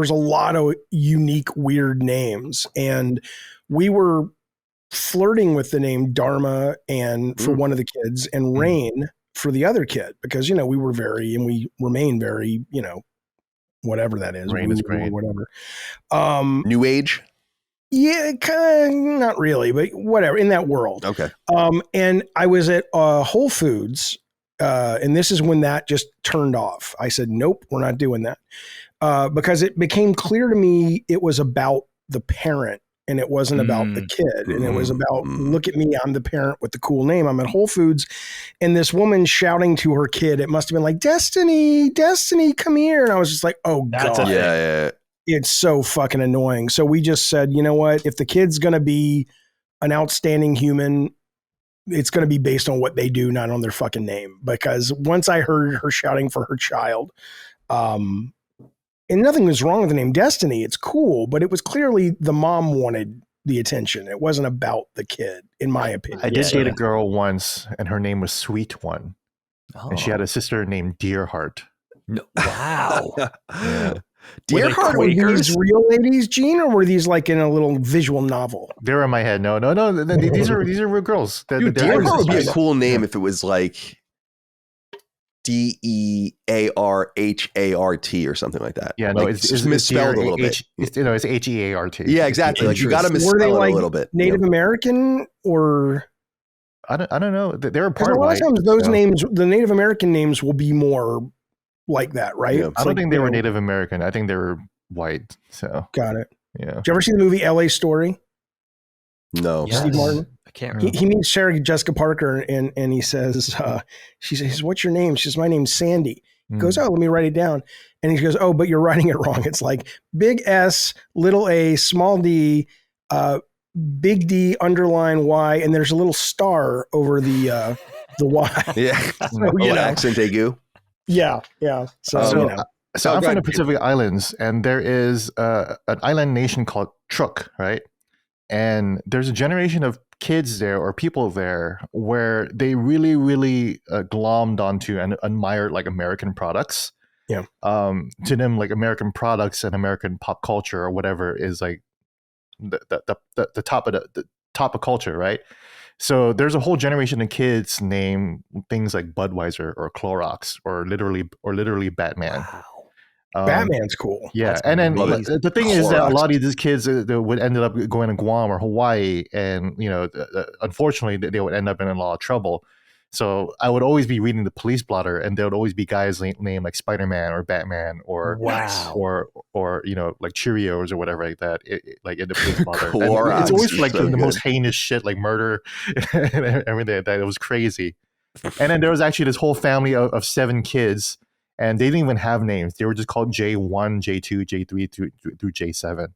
a lot of unique, weird names. And we were flirting with the name Dharma for one of the kids, and Rain for the other kid, because, we were we remain very, whatever that is. Rain is great. Whatever. New Age? Yeah, kind of, not really, but whatever, in that world. Okay. And I was at Whole Foods, and this is when that just turned off. I said, nope, we're not doing that. Because it became clear to me it was about the parent, and it wasn't about the kid. And it was about, look at me, I'm the parent with the cool name. I'm at Whole Foods, and this woman shouting to her kid, it must have been like, Destiny, come here. And I was just like, oh, God. Yeah. It's so fucking annoying. So we just said, you know what? If the kid's going to be an outstanding human, it's going to be based on what they do, not on their fucking name. Because once I heard her shouting for her child, and nothing was wrong with the name Destiny. It's cool, but it was clearly the mom wanted the attention. It wasn't about the kid, in my opinion. I did date a girl once, and her name was Sweet One, and she had a sister named Dearheart. No, wow. Yeah. Dearheart, were these real ladies, Gene, or were these like in a little visual novel? They were in my head. No. These are real girls. Dude, Dearheart would be a cool name if it was like Dearhart or something like that. Yeah, no, like, it's misspelled a little bit. It's Heart. Yeah, exactly. Like you got to misspell it a little bit. Native American or I don't know. They were part of a lot of times those names, the Native American names, will be more like that, right? Yeah. I don't think they were Native American. I think they were white. So got it. Yeah. Did you ever see the movie L.A. Story? No. Yes. Steve Martin. I can't remember. He meets Sarah Jessica Parker and he says, she says, "What's your name?" She says, "My name's Sandy." He goes, "Oh, let me write it down." And he goes, "Oh, but you're writing it wrong. It's like big S, little a, small d, big D, underline Y, and there's a little star over the Y." Yeah. So, accent aigu. Yeah. So I'm from the Pacific Islands, and there is an island nation called Truk, right? And there's a generation of kids there or people there where they really, really glommed onto and admired like American products. Yeah. To them, like American products and American pop culture or whatever is like the top of the top of culture, right? So there's a whole generation of kids name things like Budweiser or Clorox or literally Batman. Wow. Batman's cool. Yeah, That's and then amazing. the thing is that a lot of these kids would end up going to Guam or Hawaii, and unfortunately, they would end up in a lot of trouble. So I would always be reading the police blotter, and there would always be guys named like Spider-Man or Batman or or like Cheerios or whatever like that, like in the police blotter. It's always like the most heinous shit, like murder and everything like that. It was crazy. And then there was actually this whole family of 7 kids. And they didn't even have names. They were just called J1, J2, J3 through J7.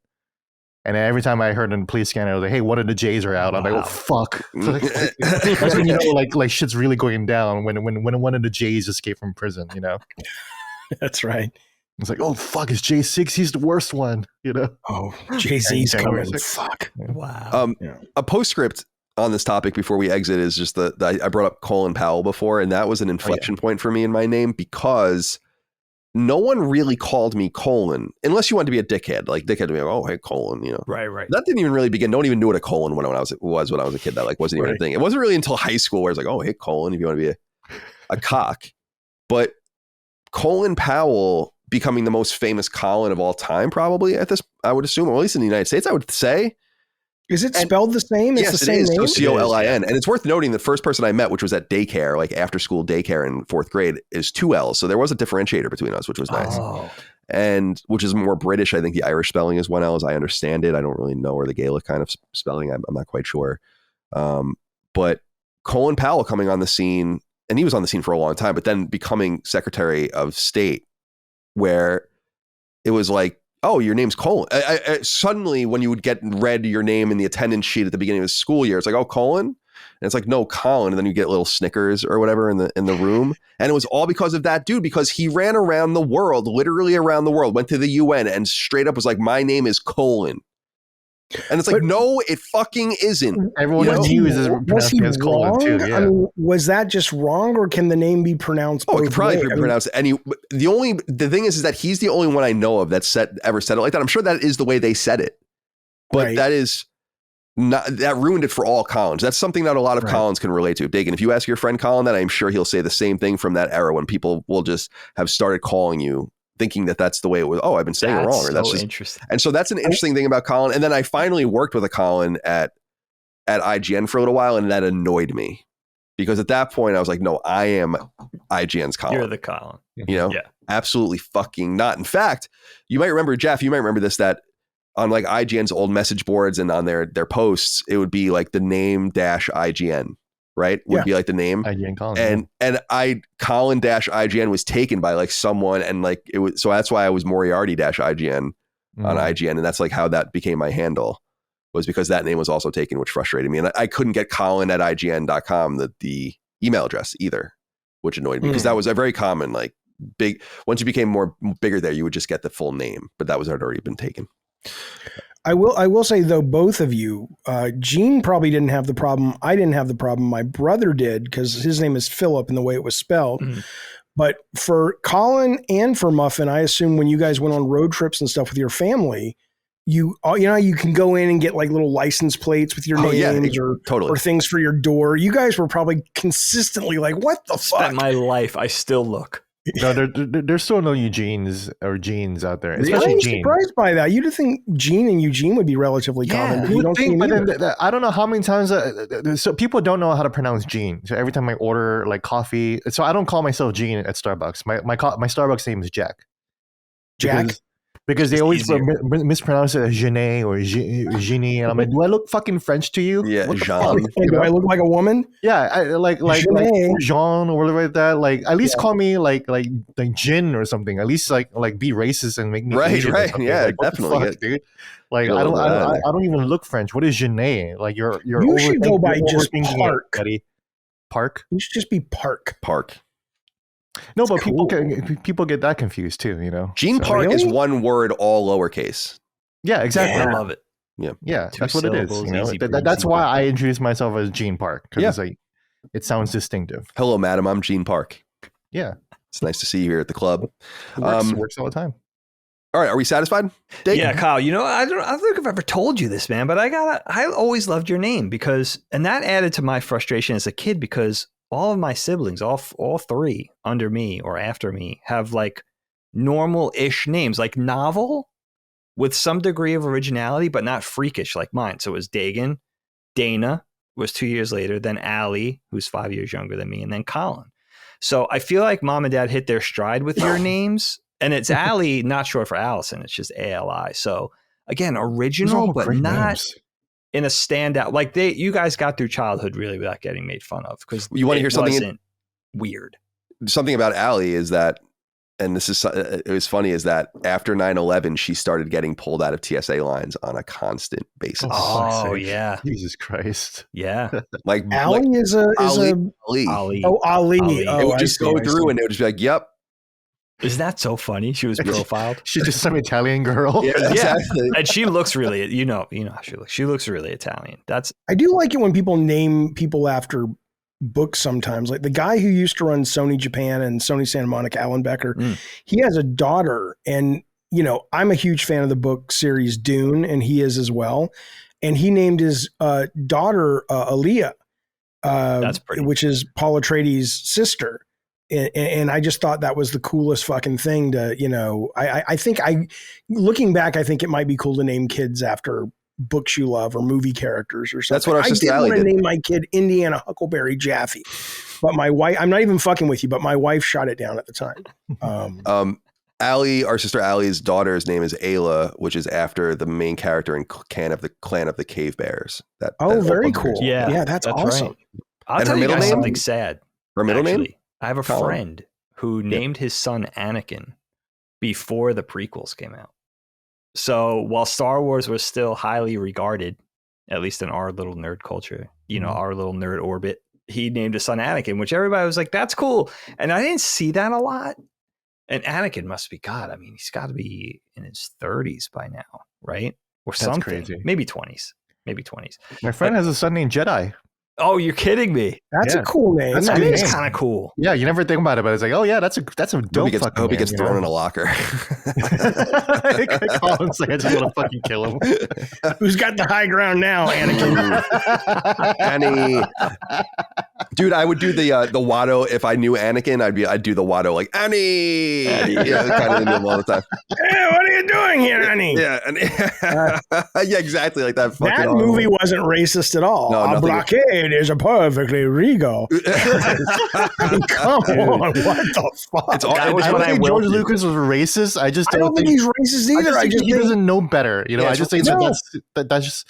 And every time I heard in the police scanner, I was like, "Hey, one of the J's are out." I'm like, "Oh fuck!" That's when like shit's really going down when one of the J's escaped from prison. That's right. It's like, "Oh fuck, it's J6. He's the worst one." Oh, Jay-Z's coming. Fuck. Wow. A postscript on this topic before we exit is just I brought up Colin Powell before, and that was an inflection point for me in my name because no one really called me Colin unless you wanted to be a dickhead. Like dickhead to be like, "Oh, hey, Colin," Right. That didn't even really begin. No one even knew what a colon when I was a kid. That like wasn't even a thing. It wasn't really until high school where it's like, "Oh, hey, Colin," if you want to be a cock. But Colin Powell becoming the most famous Colin of all time, probably at this, I would assume, or at least in the United States, I would say. Is it spelled the same? Yes, it's the same name? Colin. And it's worth noting the first person I met, which was at daycare, like after school daycare in 4th grade, is 2 L's. So there was a differentiator between us, which was nice. Oh. And which is more British. I think the Irish spelling is 1 L as I understand it. I don't really know, or the Gaelic kind of spelling. I'm not quite sure. But Colin Powell coming on the scene, and he was on the scene for a long time, but then becoming Secretary of State, where it was like, "Oh, your name's Colin." I suddenly, when you would get read your name in the attendance sheet at the beginning of the school year, it's like, "Oh, Colin," and it's like, "No, Colin," and then you get little Snickers or whatever in the room, and it was all because of that dude, because he ran around the world, literally around the world, went to the UN, and straight up was like, "My name is Colin," and it's like, no, it fucking isn't. Everyone knew his pronouncing as Colin too. Yeah. I mean, was that just wrong, or can the name be pronounced? Oh, it could probably be pronounced any. The thing is that he's the only one I know of that ever said it like that. I'm sure that is the way they said it, but that is not, that ruined it for all Collins. That's something that a lot of Collins can relate to. Dagan, if you ask your friend Colin that, I'm sure he'll say the same thing from that era when people will just have started calling you, thinking that that's the way it was. "Oh, I've been saying it wrong." Or that's just interesting. And so that's an interesting thing about Colin. And then I finally worked with a Colin at IGN for a little while, and that annoyed me because at that point I was like, "No, I am IGN's Colin. You're the Colin." Yeah, absolutely fucking not. In fact, you might remember, Jeff, you might remember this, that on like IGN's old message boards and on their posts, it would be like the name -IGN. Right? Would be like the name. IGN Colin. And Colin -IGN was taken by like someone, and like it was, so that's why I was Moriarty -IGN on IGN. And that's like how that became my handle, was because that name was also taken, which frustrated me. And I couldn't get Colin@IGN.com, the email address either, which annoyed me because that was a very common like once you became bigger there, you would just get the full name, but that had already been taken. I will say though, both of you, Gene probably didn't have the problem. I didn't have the problem. My brother did, because his name is Philip and the way it was spelled. Mm-hmm. But for Colin and for Muffin, I assume when you guys went on road trips and stuff with your family, you can go in and get like little license plates with your names or things for your door. You guys were probably consistently like, what the fuck? Spent my life. I still look. No, there's still no Eugenes or Genes out there. Especially I'm surprised by that. You'd think Gene and Eugene would be relatively common, but you don't think. But then, I don't know how many times. So people don't know how to pronounce Gene. So every time I order like coffee, so I don't call myself Gene at Starbucks. My Starbucks name is Jack. Because they always mispronounce it as Genet or Genie, and I'm like, do I look fucking French to you? Yeah, Jean. Do I look like a woman? Yeah, I, like Jean or whatever like that. Like at least call me like Jin or something. At least like be racist and make me Asian or something. Yeah, like, definitely, fuck, dude. Like I don't even look French. What is Genet? Like you should go by just Park. Buddy. Park. You should just be Park. No, but cool. people get that confused too, Gene Park is one word, all lowercase. Yeah, exactly. Yeah, I love it. Yeah, that's what it is. That's why I introduced myself as Gene Park, because it sounds distinctive. Hello, madam. I'm Gene Park. Yeah, it's nice to see you here at the club. Works all the time. All right, are we satisfied? Dagan? Yeah, Kyle. I don't think I've ever told you this, man, but I always loved your name and that added to my frustration as a kid, because all of my siblings, all three under me or after me, have like normal-ish names, like novel with some degree of originality, but not freakish like mine. So it was Dagan, Dana was 2 years later, then Allie, who's 5 years younger than me, and then Colin. So I feel like mom and dad hit their stride with your names, and it's Allie, not short for Allison. It's just ALI. So again, original, but not names. In a standout, like you guys got through childhood really without getting made fun of, because you want to hear something weird. Something about Allie is that, and it was funny, is that after 9/11, she started getting pulled out of TSA lines on a constant basis. Oh yeah, Jesus Christ, yeah. Like Allie is Ali. Oh, Ali. It would just go through, and it would just be like, "Yep." Isn't that so funny? She was profiled. She's just some Italian girl. Yeah, exactly. And she looks really, you know how she looks. She looks really Italian. I do like it when people name people after books sometimes. Like the guy who used to run Sony Japan and Sony Santa Monica, Alan Becker, he has a daughter. And, I'm a huge fan of the book series Dune, and he is as well. And he named his daughter Aaliyah, that's pretty, which is Paul Atreides' sister. And I just thought that was the coolest fucking thing to, I think looking back, I think it might be cool to name kids after books you love or movie characters or something. That's what our sister Allie did. I named my kid Indiana Huckleberry Jaffe, but my wife, I'm not even fucking with you, but my wife shot it down at the time. Allie, our sister Allie's daughter's name is Ayla, which is after the main character in Clan of the Cave Bears. Very cool. Yeah, that's awesome. Right. I'll tell you guys something sad. Her middle name? I have a friend who named his son Anakin before the prequels came out. So while Star Wars was still highly regarded, at least in our little nerd culture, our little nerd orbit, he named his son Anakin, which everybody was like, that's cool. And I didn't see that a lot. And Anakin must be, God, I mean, he's got to be in his 30s by now, right? Or that's something. Crazy. Maybe 20s. My friend has a son named Jedi. Oh, you're kidding me! That's a cool name. That is kind of cool. Yeah, you never think about it, but it's like, oh yeah, that's a dope fucking name. I hope he gets thrown in a locker. Colin's like, I just want to fucking kill him. Who's got the high ground now, Anakin? Annie. Dude, I would do the Watto if I knew Anakin. I'd do the Watto like Annie. Yeah, kind of in all the time. Hey, what are you doing here, Annie? Yeah, yeah, exactly like that. That movie wasn't racist at all. No, blockade is a perfectly regal. I mean, come on, what the fuck? I don't think George Lucas was racist. I don't think he's racist either. I just think he doesn't know better. I just think that's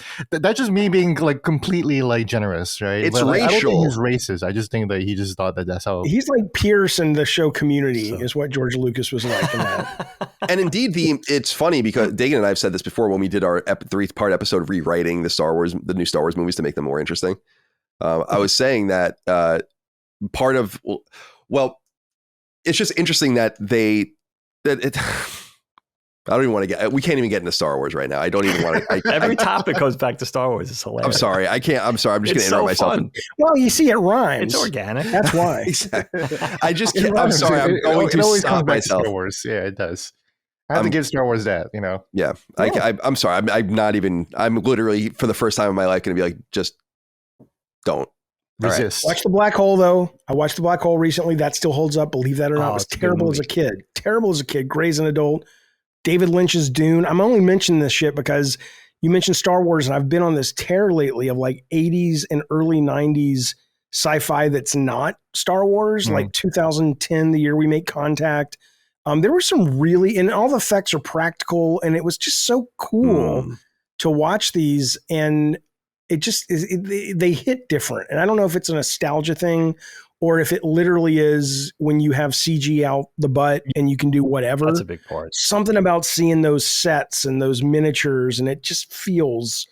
just me being like completely like generous, right? It's racial. I don't think he's racist. I just think that he just thought that's how he's like Pierce in the show Community is what George Lucas was like in that. And indeed, it's funny because Dagan and I have said this before when we did our 3-part episode of rewriting the new Star Wars movies to make them more interesting. I was saying that part of it's just interesting that I don't even want to we can't even get into Star Wars right now. I don't even want to. Every topic goes back to Star Wars. It's hilarious. I'm sorry. I can't. I'm sorry. I'm just going to interrupt myself. Fun. Well, you see, it rhymes. It's organic. That's why. Exactly. I just can't. I'm sorry. I'm going to stop myself. Star Wars. Yeah, it does. I have to give Star Wars that, you know. Yeah. I'm sorry. I'm not even. I'm literally for the first time in my life going to be like, just don't. Resist. Watch The Black Hole, though. I watched The Black Hole recently. That still holds up. Believe that or not. It was terrible as a kid. Terrible as a kid. Gray as an adult. David Lynch's Dune. I'm only mentioning this shit because you mentioned Star Wars, and I've been on this tear lately of like 80s and early 90s sci-fi that's not Star Wars, like 2010, the year we make contact. There were some really, and all the effects are practical, and it was just so cool to watch these, and it just they hit different. And I don't know if it's a nostalgia thing or if it literally is when you have CG out the butt and you can do whatever. That's a big part. Something about seeing those sets and those miniatures, and it just feels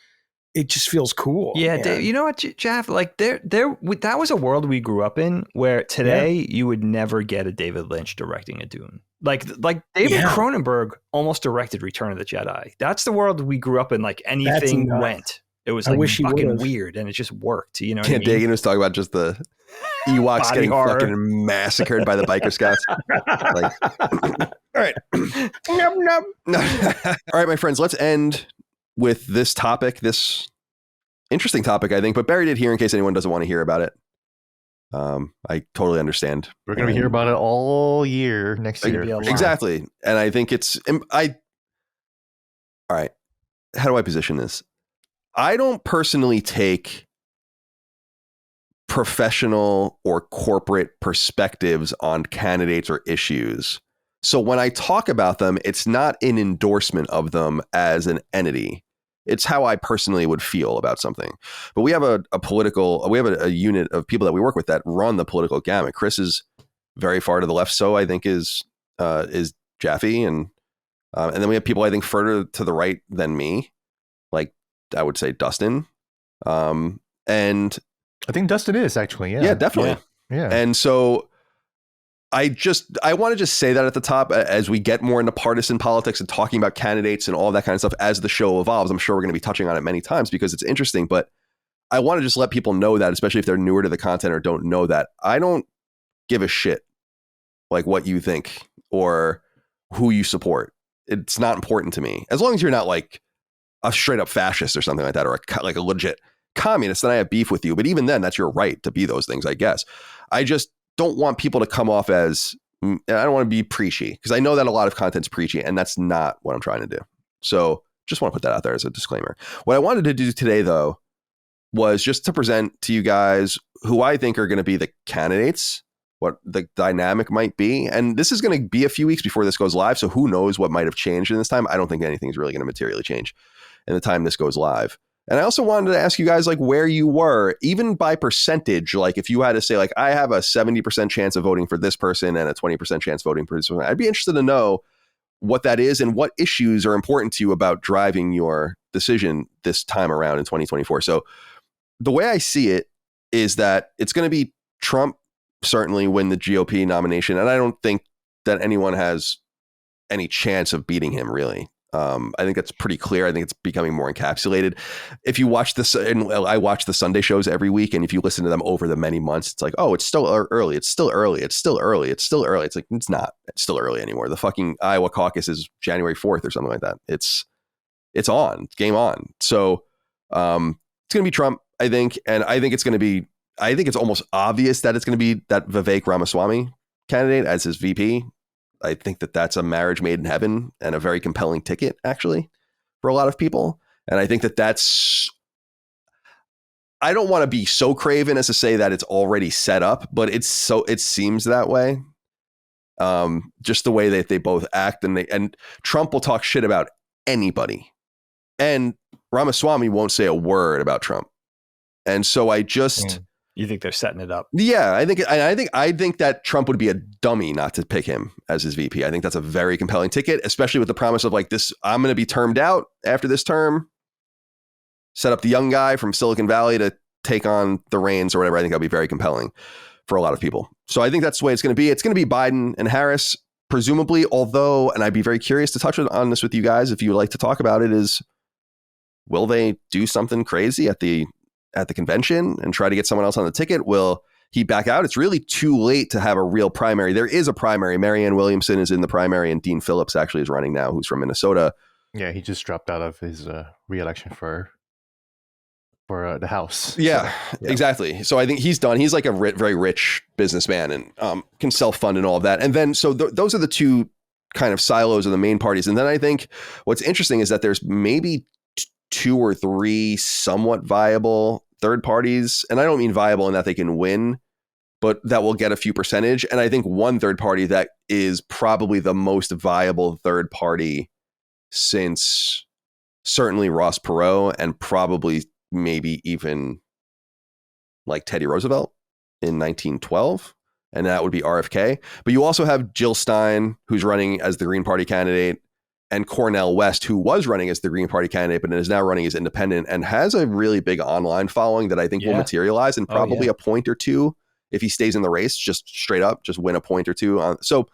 cool. Yeah, Dave, you know what, Jeff? Like that was a world we grew up in where today you would never get a David Lynch directing a Dune. Like David Cronenberg almost directed Return of the Jedi. That's the world we grew up in. Like anything went. It was like fucking weird, and it just worked. You know, what I mean? Dagan was talking about just the Ewoks getting fucking massacred by the biker scouts. Like, all right, all right, my friends. Let's end with this topic. This interesting topic, I think, but buried it here in case anyone doesn't want to hear about it. I totally understand. We're going to hear about it all year next year. Exactly, and I think it's all right. How do I position this? I don't personally take professional or corporate perspectives on candidates or issues. So when I talk about them, it's not an endorsement of them as an entity. It's how I personally would feel about something. But we have a unit of people that we work with that run the political gamut. Chris is very far to the left, so I think is Jaffe, and then we have people I think further to the right than me, like I would say Dustin, and I think Dustin is actually, yeah, definitely, yeah. And so I want to just say that at the top as we get more into partisan politics and talking about candidates and all that kind of stuff as the show evolves. I'm sure we're going to be touching on it many times because it's interesting, but I want to just let people know that, especially if they're newer to the content or don't know that, I don't give a shit like what you think or who you support. It's not important to me. As long as you're not like a straight up fascist or something like that, or like a legit communist, then I have beef with you. But even then, that's your right to be those things, I guess. I just don't want people to come off as, I don't want to be preachy, because I know that a lot of content's preachy, and that's not what I'm trying to do. So just want to put that out there as a disclaimer. What I wanted to do today, though, was just to present to you guys who I think are going to be the candidates, what the dynamic might be. And this is going to be a few weeks before this goes live, so who knows what might have changed in this time. I don't think anything's really going to materially change in the time this goes live. And I also wanted to ask you guys like where you were, even by percentage. Like if you had to say like, I have a 70% chance of voting for this person and a 20% chance voting for this person, I'd be interested to know what that is and what issues are important to you about driving your decision this time around in 2024. So the way I see it is that it's going to be Trump certainly win the GOP nomination. And I don't think that anyone has any chance of beating him, really. I think that's pretty clear. I think it's becoming more encapsulated. If you watch this, and I watch the Sunday shows every week, and if you listen to them over the many months, it's like, oh, it's still early. It's still early. It's still early. It's still early. It's like, it's not. It's still early anymore. The fucking Iowa caucus is January 4th or something like that. It's on. It's game on. So it's going to be Trump, I think. And I think it's almost obvious that it's going to be that Vivek Ramaswamy candidate as his VP. I think that that's a marriage made in heaven and a very compelling ticket, actually, for a lot of people. And I think that I don't want to be so craven as to say that it's already set up, but it seems that way. Just the way that they both act, and Trump will talk shit about anybody, and Ramaswamy won't say a word about Trump. And so I just. You think they're setting it up? Yeah, I think that Trump would be a dummy not to pick him as his VP. I think that's a very compelling ticket, especially with the promise of like this, I'm going to be termed out after this term, set up the young guy from Silicon Valley to take on the reins or whatever. I think that'll be very compelling for a lot of people. So I think that's the way it's going to be. It's going to be Biden and Harris, presumably, although, and I'd be very curious to touch on this with you guys if you would like to talk about it, is will they do something crazy at the convention and try to get someone else on the ticket? Will he back out? It's really too late to have a real primary. There is a primary. Marianne Williamson is in the primary, and Dean Phillips actually is running now, who's from Minnesota. Yeah, he just dropped out of his re-election for the House. Yeah, so, yeah, exactly. So I think he's done. He's like a very rich businessman and can self-fund and all of that. And then so those are the two kind of silos of the main parties. And then I think what's interesting is that there's maybe 2 or 3 somewhat viable third parties. And I don't mean viable in that they can win, but that will get a few percentage. And I think one third party that is probably the most viable third party since certainly Ross Perot and probably maybe even like Teddy Roosevelt in 1912. And that would be RFK. But you also have Jill Stein, who's running as the Green Party candidate, and Cornel West, who was running as the Green Party candidate, but is now running as independent and has a really big online following that I think will materialize and probably a point or two if he stays in the race, just straight up, just win a point or two. So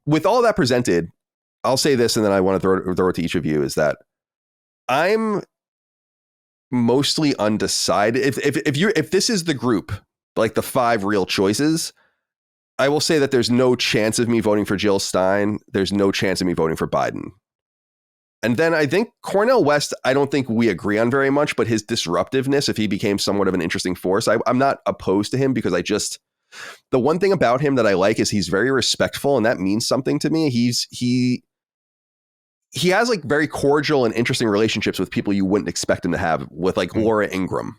with all that presented, I'll say this, and then I want to throw it to each of you, is that I'm mostly undecided. If this is the group, like the 5 real choices, I will say that there's no chance of me voting for Jill Stein. There's no chance of me voting for Biden. And then I think Cornel West, I don't think we agree on very much, but his disruptiveness, if he became somewhat of an interesting force, I'm not opposed to him because the one thing about him that I like is he's very respectful, and that means something to me. He has like very cordial and interesting relationships with people you wouldn't expect him to have, with like Laura Ingraham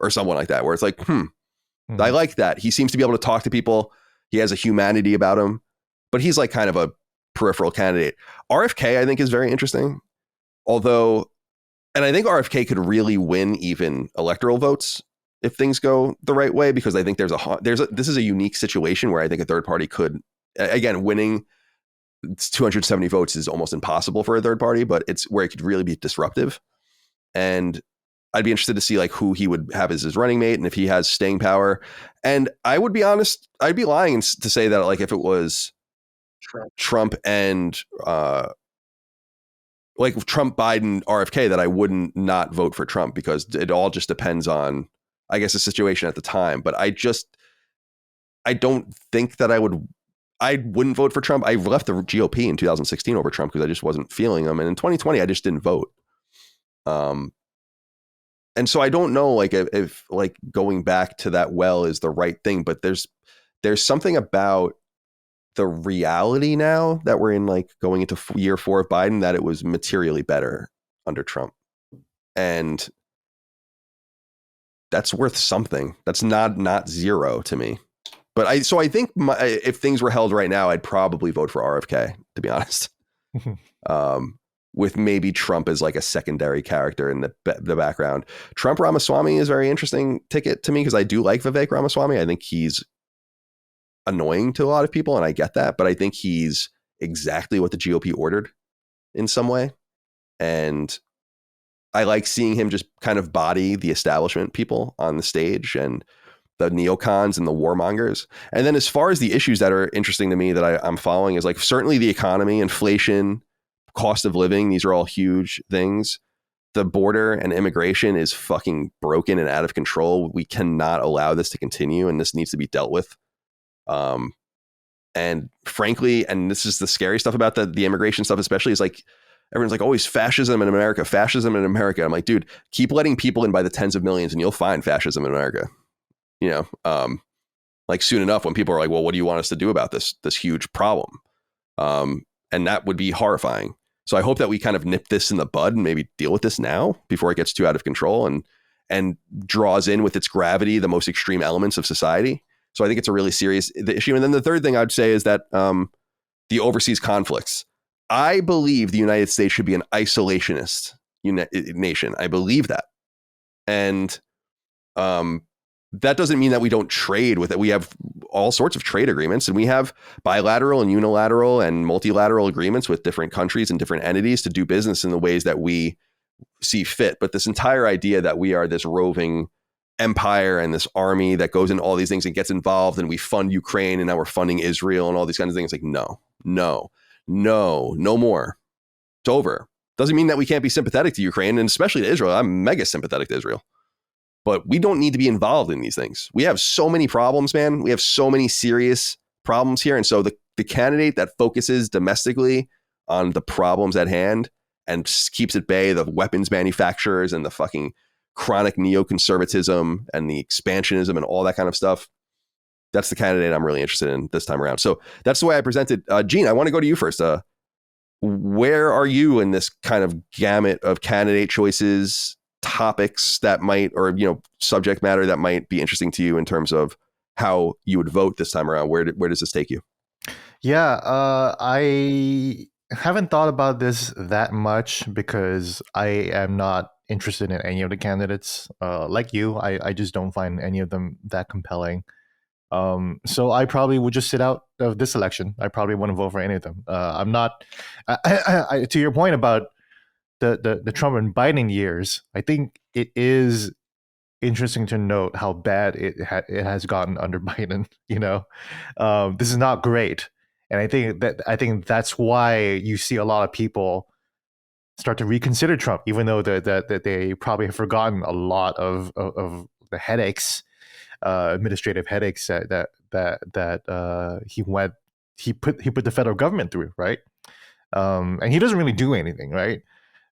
or someone like that, where it's like, I like that. He seems to be able to talk to people. He has a humanity about him, but he's like kind of a peripheral candidate. RFK, I think, is very interesting. Although, and I think RFK could really win even electoral votes if things go the right way, because I think this is a unique situation where I think a third party could, again, winning 270 votes is almost impossible for a third party, but it's where it could really be disruptive. And I'd be interested to see like who he would have as his running mate and if he has staying power. And I would be honest, I'd be lying to say that like if it was Trump and like Trump, Biden, RFK, that I wouldn't not vote for Trump, because it all just depends on, I guess, the situation at the time. But I don't think that I wouldn't vote for Trump. I left the GOP in 2016 over Trump because I just wasn't feeling him. And in 2020, I just didn't vote. And so I don't know like if like going back to that well is the right thing, but there's something about the reality now that we're in, like going into year 4 of Biden, that it was materially better under Trump. And that's worth something. That's not zero to me. But I think if things were held right now, I'd probably vote for RFK, to be honest. With maybe Trump as like a secondary character in the background. Trump Ramaswamy is a very interesting ticket to me because I do like Vivek Ramaswamy. I think he's annoying to a lot of people, and I get that, but I think he's exactly what the GOP ordered in some way. And I like seeing him just kind of body the establishment people on the stage and the neocons and the warmongers. And then as far as the issues that are interesting to me that I'm following is like certainly the economy, inflation, cost of living. These are all huge things. The border and immigration is fucking broken and out of control. We cannot allow this to continue, and this needs to be dealt with. And frankly, and this is the scary stuff about the immigration stuff, especially, is like everyone's like, always fascism in America, fascism in America. I'm like, dude, keep letting people in by the tens of millions and you'll find fascism in America. You know, like soon enough when people are like, well, what do you want us to do about this huge problem? And that would be horrifying. So I hope that we kind of nip this in the bud and maybe deal with this now before it gets too out of control and draws in with its gravity the most extreme elements of society. So I think it's a really serious issue. And then the third thing I'd say is that the overseas conflicts. I believe the United States should be an isolationist nation. I believe that. And that doesn't mean that we don't trade with it. We have all sorts of trade agreements, and we have bilateral and unilateral and multilateral agreements with different countries and different entities to do business in the ways that we see fit. But this entire idea that we are this roving empire and this army that goes into all these things and gets involved, and we fund Ukraine, and now we're funding Israel and all these kinds of things. Like, no more. It's over. Doesn't mean that we can't be sympathetic to Ukraine, and especially to Israel. I'm mega sympathetic to Israel. But we don't need to be involved in these things. We have so many problems, man. We have so many serious problems here. And so the candidate that focuses domestically on the problems at hand and keeps at bay the weapons manufacturers and the fucking chronic neoconservatism and the expansionism and all that kind of stuff, that's the candidate I'm really interested in this time around. So that's the way I presented. Gene, I want to go to you first. Where are you in this kind of gamut of candidate choices, topics that might, or, you know, subject matter that might be interesting to you in terms of how you would vote this time around? Where does this take you? Yeah, I haven't thought about this that much because I am not interested in any of the candidates. Like you, I just don't find any of them that compelling. So I probably would just sit out of this election. I probably wouldn't vote for any of them. I'm not. To your point about the Trump and Biden years, I think it is interesting to note how bad it has gotten under Biden. You know, this is not great, and I think that's why you see a lot of people start to reconsider Trump, even though that they probably have forgotten a lot of the headaches, administrative headaches that he put the federal government through, right? And he doesn't really do anything, right?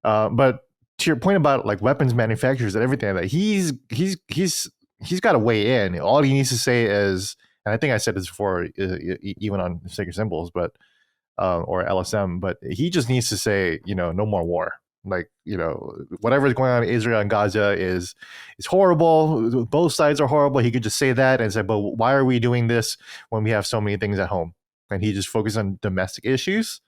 But to your point about like weapons manufacturers and everything like that, he's got to weigh in. All he needs to say is, and I think I said this before, even on Sacred Symbols, but or LSM, but he just needs to say, you know, no more war. Like, you know, whatever is going on in Israel and Gaza is horrible. Both sides are horrible. He could just say that and say, but why are we doing this when we have so many things at home? And he just focuses on domestic issues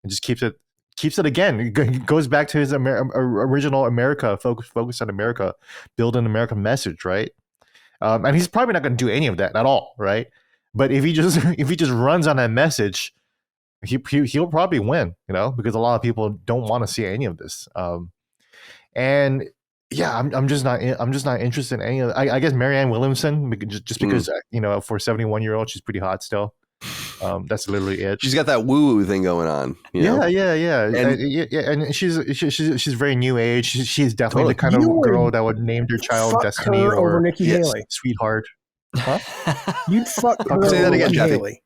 and just keeps it again. It goes back to his original America, focus on America, build an American message, right? And he's probably not going to do any of that at all, right? But if he just runs on that message, he'll probably win, you know, because a lot of people don't want to see any of this. And yeah, I'm just not interested in any of. I guess Marianne Williamson, just because you know, for a 71-year-old, she's pretty hot still. That's literally it. She's got that woo-woo thing going on. You know? Yeah. And she's very new age. She's definitely the kind of girl that would name their child Destiny or over Nikki Haley. Sweetheart. Huh? You'd fuck her Say that over again, Nikki Jaffe. Haley.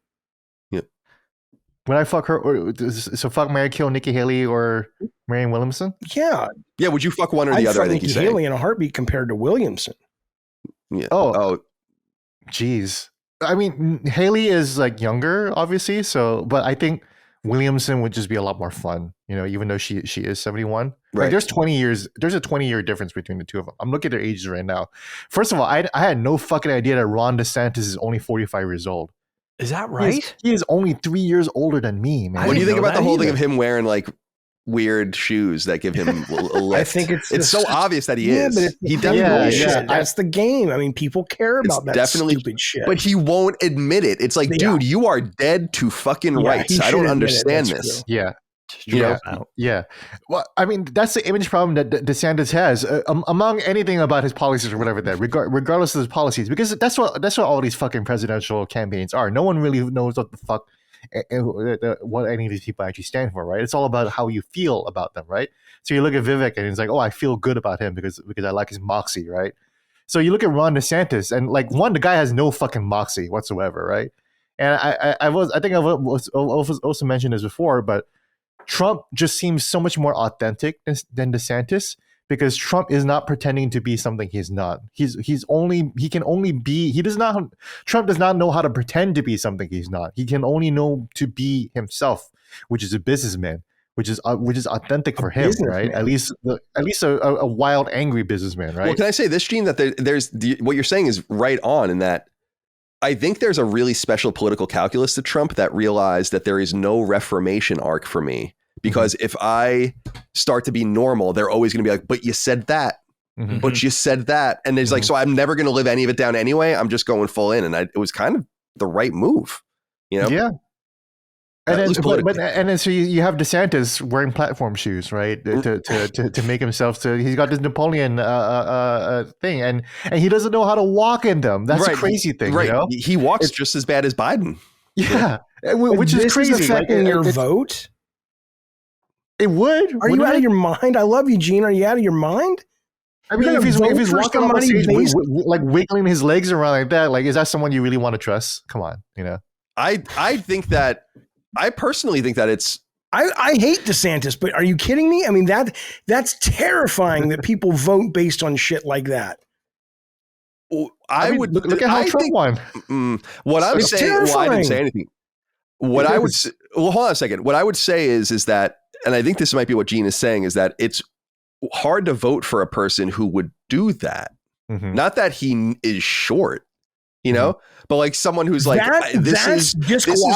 Would I fuck her? So fuck, marry, kill Nikki Haley or Marianne Williamson? Yeah. Yeah, would you fuck one or the other? I think Nikki Haley in a heartbeat compared to Williamson. Yeah. Oh, geez. I mean, Haley is like younger, obviously. So, but I think Williamson would just be a lot more fun, you know, even though she is 71. Right. Like, there's 20 years. There's a 20-year difference between the two of them. I'm looking at their ages right now. First of all, I had no fucking idea that Ron DeSantis is only 45 years old. Is that right? He is only 3 years older than me, man. What do you think about the whole thing of him wearing like weird shoes that give him a lift? I think it's so obvious that he is. But He definitely is. bullshit. That's the game. I mean, people care about that stupid shit. But he won't admit it. It's like, dude, you are dead to fucking rights. I don't understand this. True. Yeah. You know? Yeah. Well, I mean, that's the image problem that DeSantis has among anything about his policies or whatever that, regardless of his policies, because that's what all these fucking presidential campaigns are. No one really knows what the fuck, what any of these people actually stand for, right? It's all about how you feel about them, right? So you look at Vivek and it's like, oh, I feel good about him because I like his moxie, right? So you look at Ron DeSantis and like, the guy has no fucking moxie whatsoever, right? And I think I've also mentioned this before, but Trump just seems so much more authentic than DeSantis because Trump is not pretending to be something he's not. Trump does not know how to pretend to be something he's not. He can only know to be himself, which is a businessman, which is authentic for him, right? At least a wild, angry businessman, right? Well, can I say this, Gene, that there's what you're saying is right on in that I think there's a really special political calculus to Trump that realized that there is no reformation arc for me. Because if I start to be normal, they're always going to be like, but you said that, but you said that. And there's like, so I'm never going to live any of it down anyway. I'm just going full in. And it was kind of the right move, you know? Yeah. And then so you have DeSantis wearing platform shoes, right? To make himself he's got this Napoleon thing, and he doesn't know how to walk in them. That's a crazy thing, right? You know? He walks just as bad as Biden. Yeah, which is crazy. Is affecting your vote. It would. Are you out of your mind? I love you, Gene. Are you out of your mind? I mean, if he's walking on stage, like wiggling his legs around like that, like, is that someone you really want to trust? Come on, you know. I personally think that it's. I hate DeSantis, but are you kidding me? I mean, that's terrifying that people vote based on shit like that. I would look at how Trump won. What I'm saying, well, I didn't say anything. What I would, well, hold on a second. What I would say is that, and I think this might be what Gene is saying, is that it's hard to vote for a person who would do that. Mm-hmm. Not that he is short, you know, but like someone who's like, this is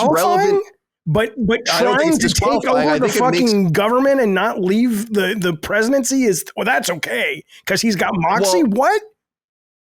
relevant. But trying to take over the fucking government and not leave the presidency is, well, that's okay because he's got moxie. What?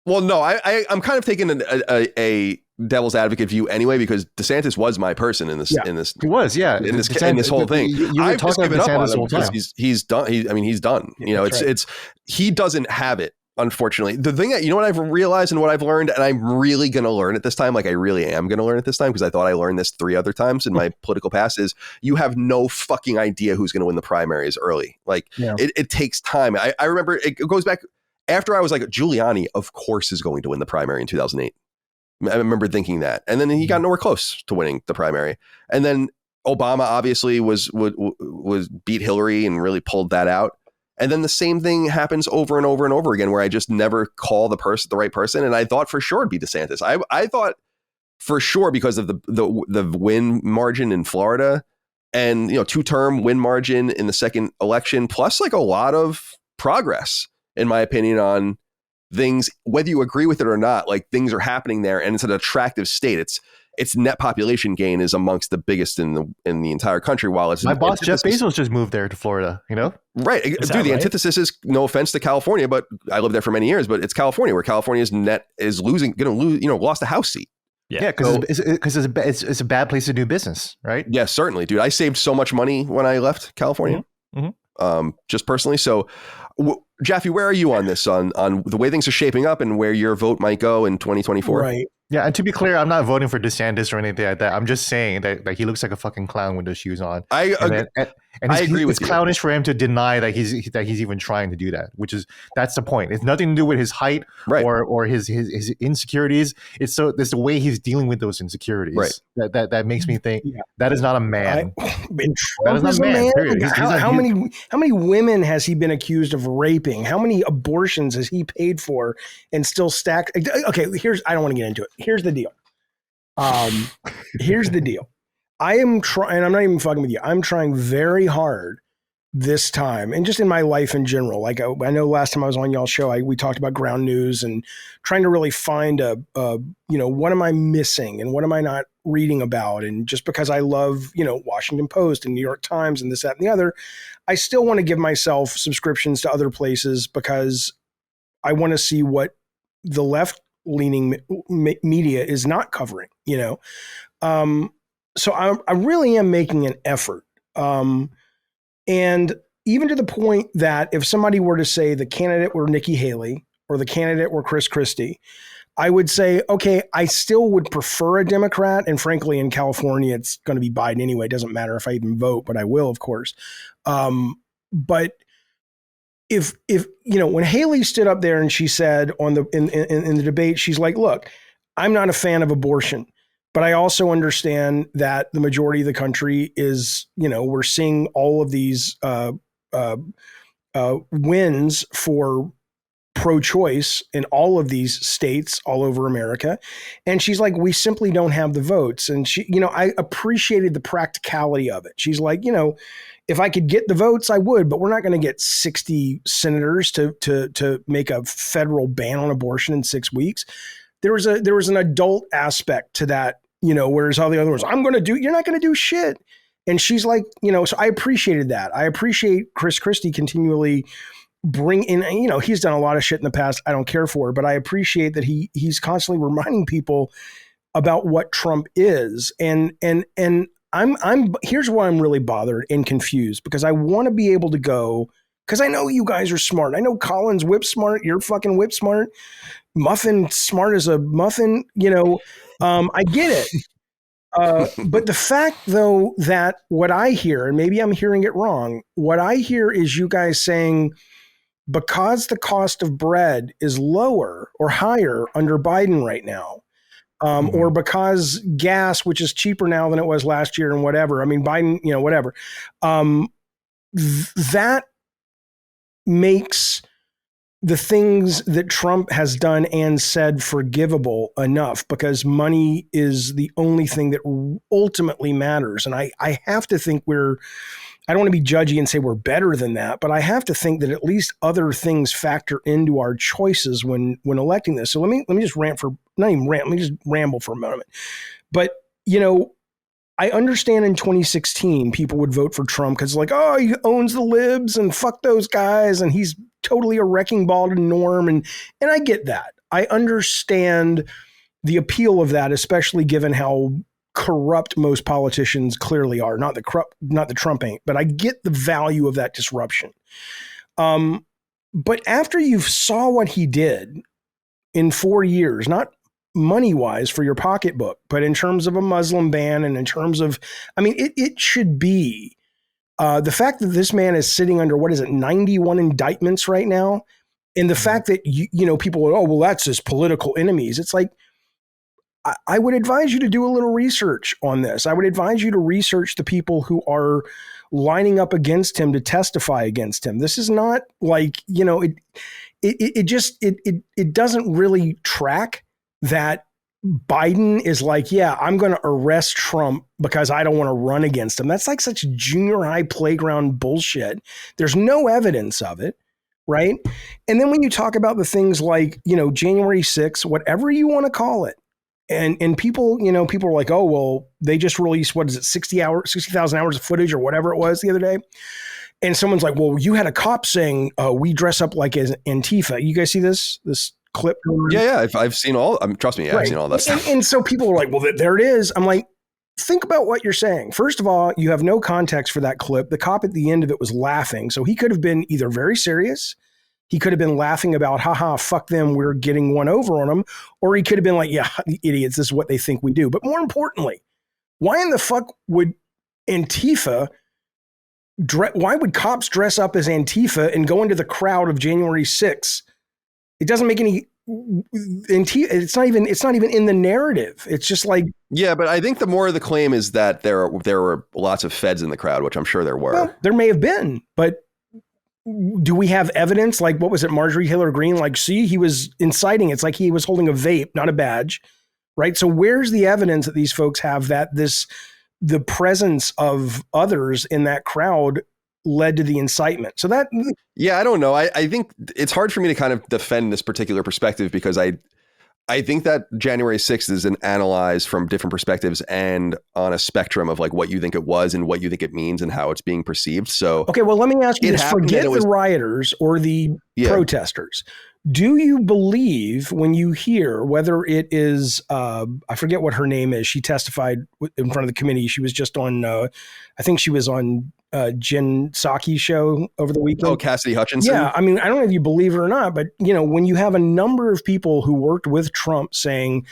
Well, no, I'm kind of taking a devil's advocate view anyway, because DeSantis was my person in this. Yeah. In this, he was, yeah. In this whole thing, I've just given up on him because he's done. He's done. You know, it's he doesn't have it. Unfortunately, the thing that, you know what I've realized and what I've learned, and I'm really going to learn it this time. Like I really am going to learn it this time, because I thought I learned this 3 other times in my political past, is you have no fucking idea who's going to win the primaries early. Like it takes time. I remember it goes back after I was like, Giuliani, of course, is going to win the primary in 2008. I remember thinking that. And then he got nowhere close to winning the primary. And then Obama obviously was beat Hillary and really pulled that out. And then the same thing happens over and over and over again, where I just never call the right person. And I thought for sure it'd be DeSantis. I thought for sure, because of the win margin in Florida, and 2-term win margin in the second election, plus like a lot of progress, in my opinion, on things, whether you agree with it or not. Like things are happening there, and it's an attractive state. Its net population gain is amongst the biggest in the entire country. While it's my boss Jeff Bezos just moved there to Florida, right? Dude, the antithesis is, no offense to California, but I lived there for many years. But it's California, where California's net is going to lose. Lost a house seat. Yeah, because it's a bad place to do business, right? Yeah, certainly, dude. I saved so much money when I left California, just personally. So, Jaffe, where are you on this? On the way things are shaping up and where your vote might go in 2024? Right. Yeah, and to be clear, I'm not voting for DeSantis or anything like that. I'm just saying that he looks like a fucking clown with those shoes on. I agree with you. It's clownish for him to deny that he's even trying to do that, that's the point. It's nothing to do with his height or his insecurities. It's the way he's dealing with those insecurities that makes me think that is not a man. That is not a man. Period. How many women has he been accused of raping? How many abortions has he paid for and still stacked? Okay, I don't want to get into it. Here's the deal. I am trying, and I'm not even fucking with you. I'm trying very hard this time, and just in my life in general. Like I know last time I was on y'all's show, we talked about ground news and trying to really find what am I missing and what am I not reading about? And just because I love, Washington Post and New York Times and this, that, and the other, I still want to give myself subscriptions to other places because I want to see what the left-leaning media is not covering, So I really am making an effort. And even to the point that if somebody were to say the candidate were Nikki Haley or the candidate were Chris Christie, I would say, okay, I still would prefer a Democrat. And frankly, in California, it's going to be Biden anyway. It doesn't matter if I even vote, but I will, of course. But if when Haley stood up there and she said in the debate, she's like, look, I'm not a fan of abortion. But I also understand that the majority of the country is, we're seeing all of these wins for pro-choice in all of these states all over America. And she's like, we simply don't have the votes. And she, I appreciated the practicality of it. She's like, if I could get the votes, I would, but we're not going to get 60 senators to make a federal ban on abortion in 6 weeks. There was an adult aspect to that, whereas all the other ones, you're not going to do shit. And she's like, so I appreciated that. I appreciate Chris Christie continually bring in, he's done a lot of shit in the past I don't care for, but I appreciate that he's constantly reminding people about what Trump is. And here's why I'm really bothered and confused, because I want to be able to go, because I know you guys are smart. I know Colin's whip smart. You're fucking whip smart. Muffin smart as a muffin. I get it. But the fact, though, that what I hear, and maybe I'm hearing it wrong, what I hear is you guys saying, because the cost of bread is lower or higher under Biden right now, or because gas, which is cheaper now than it was last year and whatever. I mean, Biden, whatever. That makes the things that Trump has done and said forgivable enough, because money is the only thing that ultimately matters. And I have to think I don't want to be judgy and say we're better than that, but I have to think that at least other things factor into our choices when electing this. So let me just let me just ramble for a moment. But, I understand in 2016, people would vote for Trump because he owns the libs and fuck those guys. And he's totally a wrecking ball to Norm. And I get that. I understand the appeal of that, especially given how corrupt most politicians clearly are. Not the Trump ain't, but I get the value of that disruption. But after you saw what he did in 4 years, not money-wise for your pocketbook, but in terms of a Muslim ban and in terms of, it should be the fact that this man is sitting under, 91 indictments right now. And the fact that, people are, that's his political enemies. It's like, I would advise you to do a little research on this. I would advise you to research the people who are lining up against him to testify against him. This is not like, it doesn't really track that Biden is like, I'm going to arrest Trump because I don't want to run against him. That's like such junior high playground bullshit. There's no evidence of it. Right. And then when you talk about the things like, January 6th, whatever you want to call it, and people, people are like, oh, well, they just released, 60,000 hours of footage or whatever it was the other day. And someone's like, well, you had a cop saying, we dress up like as Antifa. You guys see this clip? Yeah. I've seen all, trust me, I've seen all that stuff. And so people are like, well, there it is. I'm like, think about what you're saying. First of all, you have no context for that clip. The cop at the end of it was laughing. So he could have been either very serious. He could have been laughing about, haha, fuck them, we're getting one over on them. Or he could have been like, yeah, idiots, this is what they think we do. But more importantly, why in the fuck would why would cops dress up as Antifa and go into the crowd of January 6th? It doesn't make any, it's not even in the narrative. It's just like. Yeah, but I think the more of the claim is that there were lots of feds in the crowd, which I'm sure there were. Well, there may have been, but do we have evidence? Like, what was it, Marjorie Taylor Greene? Like, see, he was inciting. It's like he was holding a vape, not a badge, right? So where's the evidence that these folks have that the presence of others in that crowd led to the incitement? So that. Yeah, I don't know. I think it's hard for me to kind of defend this particular perspective because I think that January 6th is analyzed from different perspectives and on a spectrum of like what you think it was and what you think it means and how it's being perceived. So, okay, well, let me ask you this. Forget the rioters or the protesters. Do you believe when you hear whether it is, I forget what her name is. She testified in front of the committee. She was just on, I think she was on Jen Psaki's show over the weekend. Oh, Cassidy Hutchinson. Yeah. I mean, I don't know if you believe it or not, but when you have a number of people who worked with Trump saying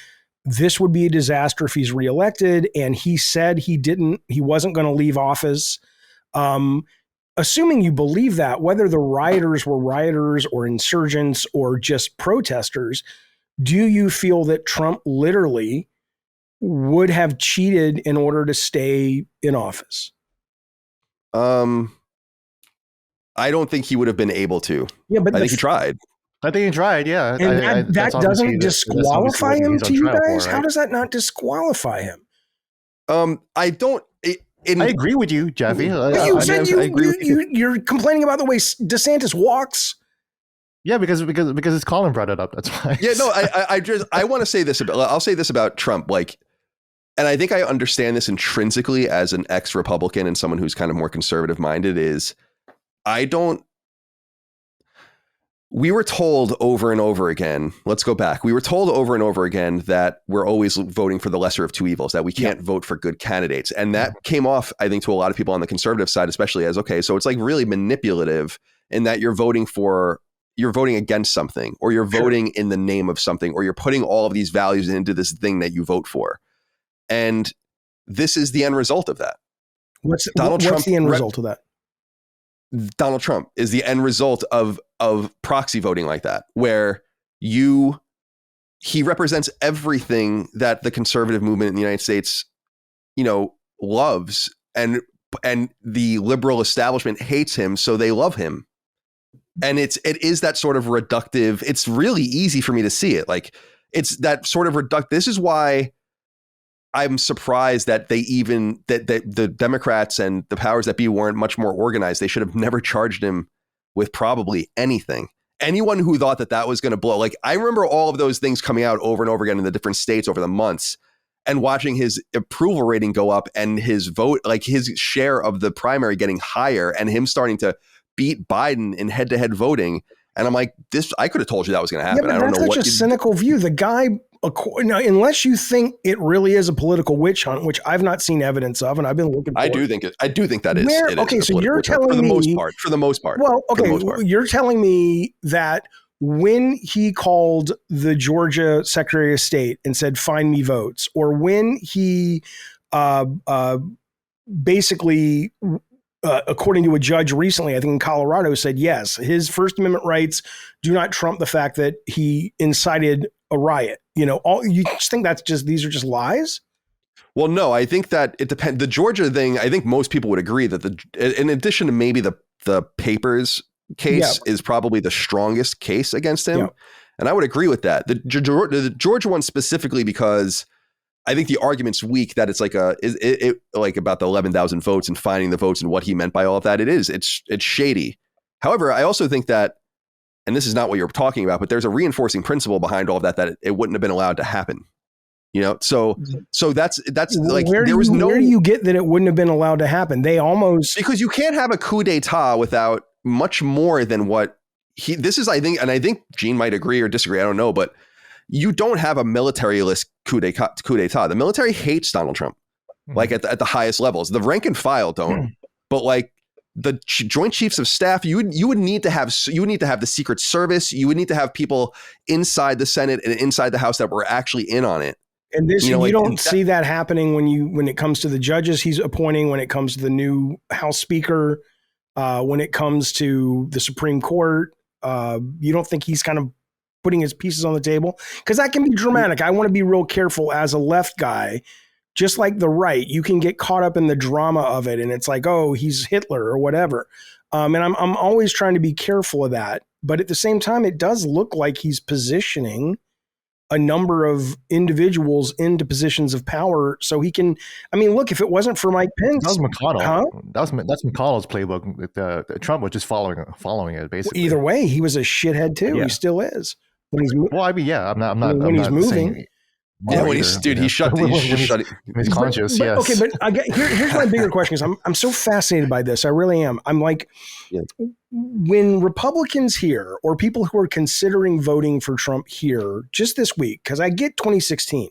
this would be a disaster if he's reelected, and he said he wasn't going to leave office. Assuming you believe that, whether the rioters were rioters or insurgents or just protesters, do you feel that Trump literally would have cheated in order to stay in office? I don't think he would have been able to. Yeah, but I think he tried. Yeah. And that doesn't disqualify him to you guys? Right? How does that not disqualify him? I don't. I agree with you, Jaffe. You're complaining about the way DeSantis walks. Yeah, because it's Colin brought it up. That's why. Yeah, no, I want to say this about. I'll say this about Trump, like, and I think I understand this intrinsically as an ex-Republican and someone who's kind of more conservative minded. Is I don't we were told over and over again, let's go back. We were told over and over again that we're always voting for the lesser of two evils, that we can't vote for good candidates. And that came off, I think, to a lot of people on the conservative side, especially as, okay, so it's like really manipulative in that you're voting against something, or you're voting in the name of something, or you're putting all of these values into this thing that you vote for. And this is the end result of that. What's the end result of that? Donald Trump is the end result of proxy voting like that, where he represents everything that the conservative movement in the United States, loves, and the liberal establishment hates him, so they love him. And it is that sort of reductive. It's really easy for me to see it. Like, it's that sort of reductive. This is why I'm surprised that that the Democrats and the powers that be weren't much more organized. They should have never charged him with probably anything. Anyone who thought that was going to blow, like, I remember all of those things coming out over and over again in the different states over the months, and watching his approval rating go up and his vote, like his share of the primary getting higher, and him starting to beat Biden in head-to-head voting. And I'm like, I could have told you that was going to happen. Yeah, but that's such a cynical view. The guy, unless you think it really is a political witch hunt, which I've not seen evidence of, and I've been looking for. I do think that is. Okay, so you're telling me for the most part. Well, okay, you're telling me that when he called the Georgia Secretary of State and said, "Find me votes," or when he basically, according to a judge recently, I think in Colorado, said yes, his First Amendment rights do not trump the fact that he incited a riot. You just think these are just lies? Well, no, I think that it depends. The Georgia thing, I think most people would agree that in addition to maybe the papers case is probably the strongest case against him. Yeah. And I would agree with that. The Georgia one specifically, because I think the argument's weak that it's like like about the 11,000 votes and finding the votes and what he meant by all of that. It's shady. However, I also think that, and this is not what you're talking about, but there's a reinforcing principle behind all of that it wouldn't have been allowed to happen. So that's like, where do you get that it wouldn't have been allowed to happen? Because you can't have a coup d'etat without much more than what I think Gene might agree or disagree. I don't know, but you don't have a militaryless coup d'etat. The military hates Donald Trump, like at the highest levels. The rank and file don't, but like the Joint Chiefs of Staff, you would need to have the Secret Service. You would need to have people inside the Senate and inside the House that were actually in on it. And this, you don't see that happening when it comes to the judges he's appointing, when it comes to the new House Speaker, when it comes to the Supreme Court. You don't think he's kind of putting his pieces on the table? Because that can be dramatic. I want to be real careful as a left guy, just like the right. You can get caught up in the drama of it, and it's like, oh, he's Hitler or whatever. And I'm always trying to be careful of that. But at the same time, it does look like he's positioning a number of individuals into positions of power so he can. I mean, look, if it wasn't for Mike Pence, that was McConnell. Huh? That's McConnell's playbook. Trump was just following it basically. Either way, he was a shithead too. Yeah. He still is. When he's I'm not. When he's moving. Yeah, when he's he's conscious. But, yes. Okay, but here's my bigger question: is I'm so fascinated by this. I really am. I'm like, when Republicans here or people who are considering voting for Trump here just this week, because I get 2016,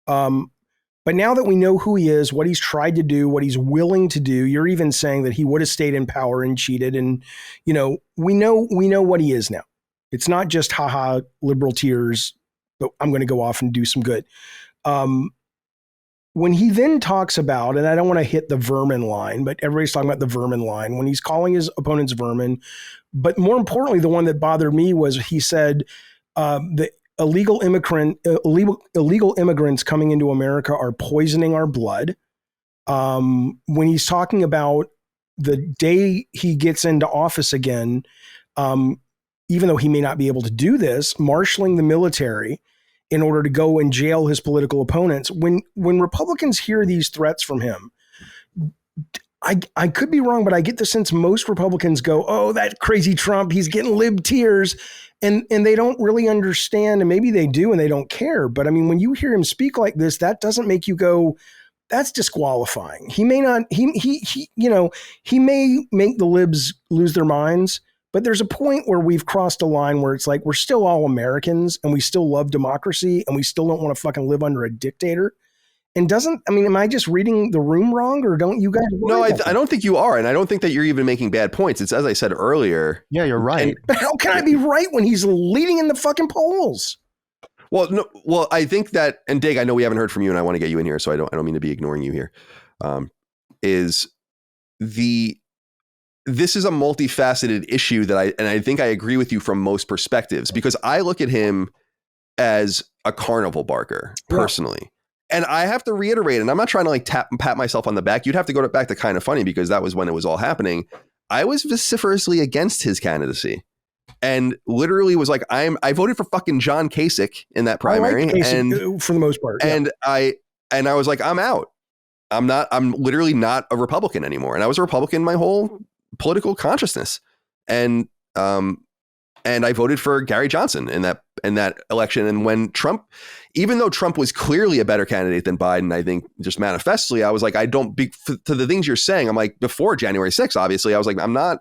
but now that we know who he is, what he's tried to do, what he's willing to do, you're even saying that he would have stayed in power and cheated, and we know what he is now. It's not just haha liberal tears, but I'm going to go off and do some good. When he then talks about, and I don't want to hit the vermin line, but everybody's talking about the vermin line, when he's calling his opponents vermin, but more importantly, the one that bothered me was he said the illegal immigrants coming into America are poisoning our blood. When he's talking about the day he gets into office again, even though he may not be able to do this, marshaling the military in order to go and jail his political opponents. When Republicans hear these threats from him, I could be wrong, but I get the sense most Republicans go, oh, that crazy Trump, he's getting lib tears. And they don't really understand, and maybe they do and they don't care. But I mean, when you hear him speak like this, that doesn't make you go, that's disqualifying. He may not, he may make the libs lose their minds, But there's a point where we've crossed a line where it's like we're still all Americans and we still love democracy and we still don't want to fucking live under a dictator. And am I just reading the room wrong, or don't you guys? No, I don't think you are. And I don't think that you're even making bad points. It's as I said earlier. Yeah, you're right. But how can I be right when he's leading in the fucking polls? Well, no, I think that, and Dig, I know we haven't heard from you and I want to get you in here, so I don't mean to be ignoring you here. This is a multifaceted issue that I think I agree with you from most perspectives, because I look at him as a carnival barker personally. Yeah. And I have to reiterate, and I'm not trying to like pat myself on the back. You'd have to go back to Kind of Funny, because that was when it was all happening. I was vociferously against his candidacy and literally was like, I voted for fucking John Kasich in that primary. And for the most part. Yeah. And I was like, I'm out. I'm literally not a Republican anymore. And I was a Republican my whole political consciousness. And I voted for Gary Johnson in that election. And when Trump, even though Trump was clearly a better candidate than Biden, I think just manifestly, I was like, to the things you're saying, I'm like, before January 6th, obviously, I was like, I'm not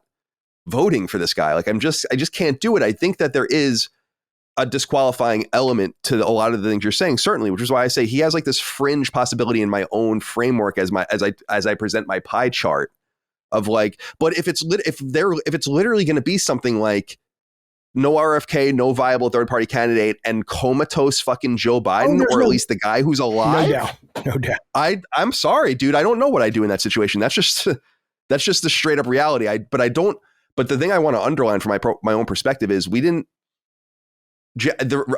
voting for this guy. Like, I just can't do it. I think that there is a disqualifying element to a lot of the things you're saying, certainly, which is why I say he has like this fringe possibility in my own framework as I present my pie chart of like, but if it's literally going to be something like no RFK, no viable third party candidate, and comatose fucking Joe Biden, or at least the guy who's alive. No doubt. I'm sorry, dude. I don't know what I do in that situation. That's just the straight up reality. But the thing I want to underline from my own perspective is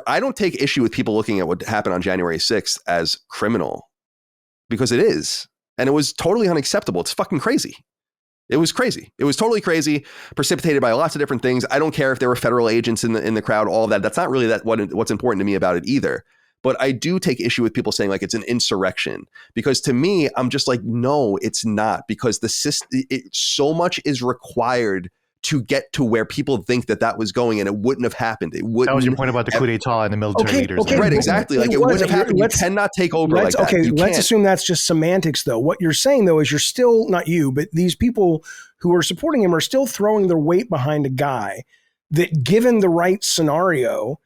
I don't take issue with people looking at what happened on January 6th as criminal, because it is, and it was totally unacceptable. It's fucking crazy. It was crazy. It was totally crazy, precipitated by lots of different things. I don't care if there were federal agents in the crowd, all of that. That's not really what's important to me about it either. But I do take issue with people saying like it's an insurrection, because to me, I'm just like, no, it's not, because so much is required to get to where people think that was going, and it wouldn't have happened. That was your point about the coup d'etat and the military leaders. Okay, right, exactly. Like it wouldn't have happened. You cannot take over like that. Okay, let's assume that's just semantics, though. What you're saying, though, is you're still, not you, but these people who are supporting him are still throwing their weight behind a guy that, given the right scenario,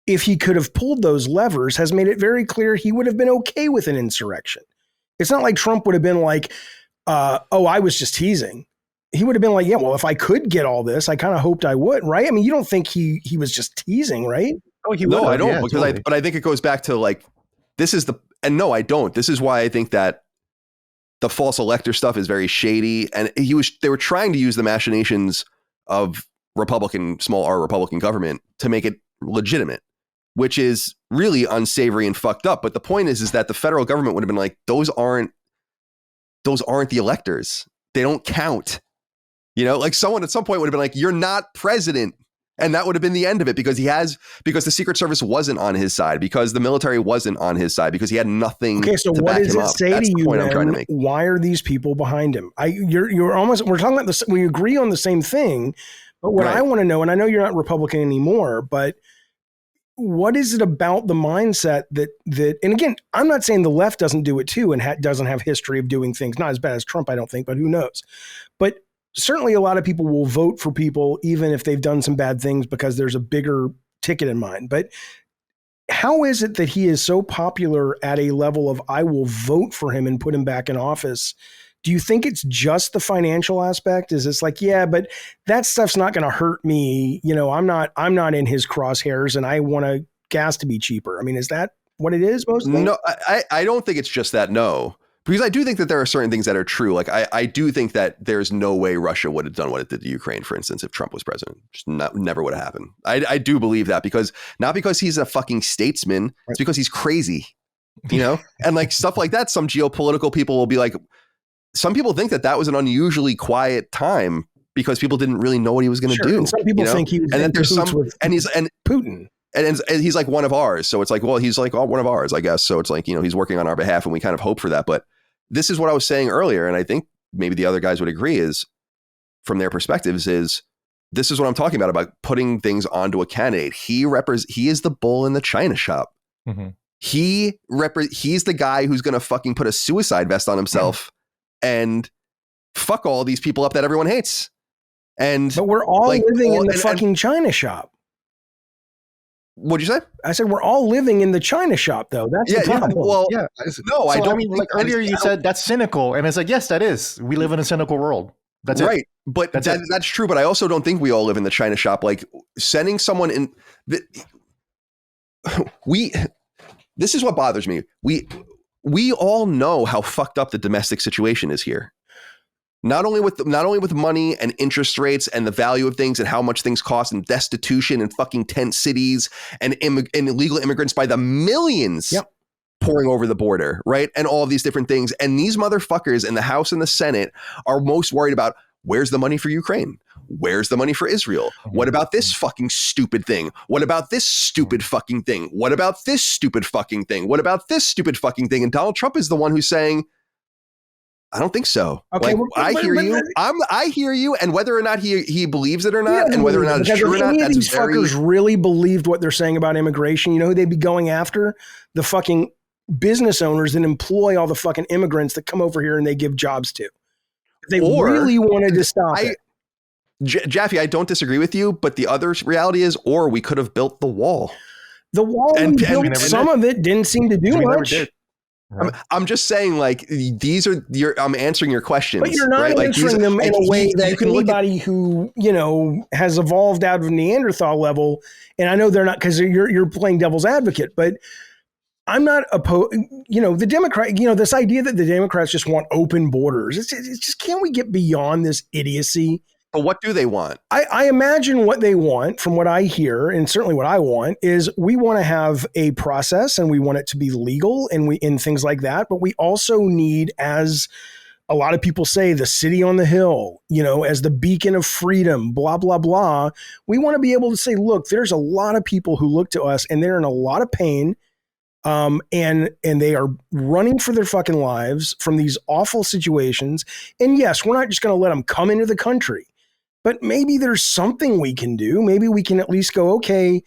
if he could have pulled those levers, has made it very clear he would have been okay with an insurrection. It's not like Trump would have been like, I was just teasing. He would have been like, yeah, well, if I could get all this, I kind of hoped I would, right? I mean, you don't think he was just teasing, right? Oh, no, I don't, because totally. But I think it goes back to like, no, I don't. This is why I think that the false elector stuff is very shady, and they were trying to use the machinations of small R Republican government to make it legitimate, which is really unsavory and fucked up. But the point is that the federal government would have been like, those aren't the electors. They don't count. Like someone at some point would have been like, you're not president. And that would have been the end of it, because the Secret Service wasn't on his side, because the military wasn't on his side, because he had nothing to back him up. Okay, so what does it say to you then? Why are these people behind him? We're talking about this. We agree on the same thing, but what I want to know, and I know you're not Republican anymore, but what is it about the mindset that, and again, I'm not saying the left doesn't do it too, and doesn't have history of doing things, not as bad as Trump, I don't think, but who knows? But certainly a lot of people will vote for people even if they've done some bad things, because there's a bigger ticket in mind. But how is it that he is so popular at a level of, I will vote for him and put him back in office? Do you think it's just the financial aspect? Is it's like, yeah, but that stuff's not going to hurt me. I'm not in his crosshairs, and I want gas to be cheaper. I mean, is that what it is mostly? No, I don't think it's just that. No. Because I do think that there are certain things that are true. Like I do think that there's no way Russia would have done what it did to Ukraine, for instance, if Trump was president. Just never would have happened. I do believe that, because not because he's a fucking statesman, it's because he's crazy, and like stuff like that. Some geopolitical people will be like, some people think that was an unusually quiet time because people didn't really know what he was going to do. And some people think he was, and then there's and Putin. And he's like one of ours. So it's like, well, he's like one of ours, I guess. So it's like, he's working on our behalf, and we kind of hope for that. But this is what I was saying earlier, and I think maybe the other guys would agree, is from their perspectives, is this is what I'm talking about putting things onto a candidate. He is the bull in the china shop. Mm-hmm. He's the guy who's going to fucking put a suicide vest on himself and fuck all these people up that everyone hates. But we're all living in the fucking China shop. What'd you say? I said we're all living in the China shop, though. That's the problem. No, I don't. I mean, like earlier you said that's cynical, and it's like, yes, that is. We live in a cynical world. That's right. It. But that's true. But I also don't think we all live in the China shop. Like sending someone in. This is what bothers me. We all know how fucked up the domestic situation is here. Not only with money and interest rates and the value of things and how much things cost and destitution and fucking tent cities and illegal immigrants by the millions pouring over the border, right? And all of these different things. And these motherfuckers in the House and the Senate are most worried about where's the money for Ukraine? Where's the money for Israel? What about this fucking stupid thing? What about this stupid fucking thing? What about this stupid fucking thing? What about this stupid fucking thing? And Donald Trump is the one who's saying, I don't think so. Okay, like, I hear you. I hear you. And whether or not he believes it or not, and whether or not it's true or not, that's these fuckers really believed what they're saying about immigration. You know who they'd be going after? The fucking business owners that employ all the fucking immigrants that come over here and they give jobs to. If they really wanted to stop it. Jaffe, I don't disagree with you, but the other reality is, or we could have built the wall. The wall, and we built some of it didn't seem to do much. I'm just saying, like, I'm answering your questions. But you're not answering them in a way that anybody who, has evolved out of Neanderthal level, and I know they're not, because you're playing devil's advocate, but I'm not opposed, the Democrat, this idea that the Democrats just want open borders. It's just, can't we get beyond this idiocy? But what do they want? I imagine what they want, from what I hear, and certainly what I want, is we want to have a process and we want it to be legal and things like that. But we also need, as a lot of people say, the city on the hill, as the beacon of freedom, blah, blah, blah. We want to be able to say, look, there's a lot of people who look to us and they're in a lot of pain. And they are running for their fucking lives from these awful situations. And yes, we're not just going to let them come into the country. But maybe there's something we can do. Maybe we can at least go, okay,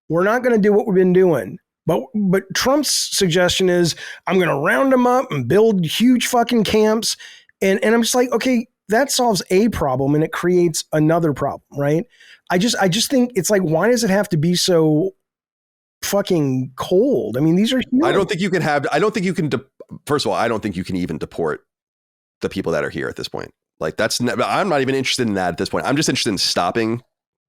we're not going to do what we've been doing. But Trump's suggestion is, I'm going to round them up and build huge fucking camps. And I'm just like, okay, that solves a problem and it creates another problem, right? I just think it's like, why does it have to be so fucking cold? I mean, these are humans. First of all, I don't think you can even deport the people that are here at this point. Like I'm not even interested in that at this point. I'm just interested in stopping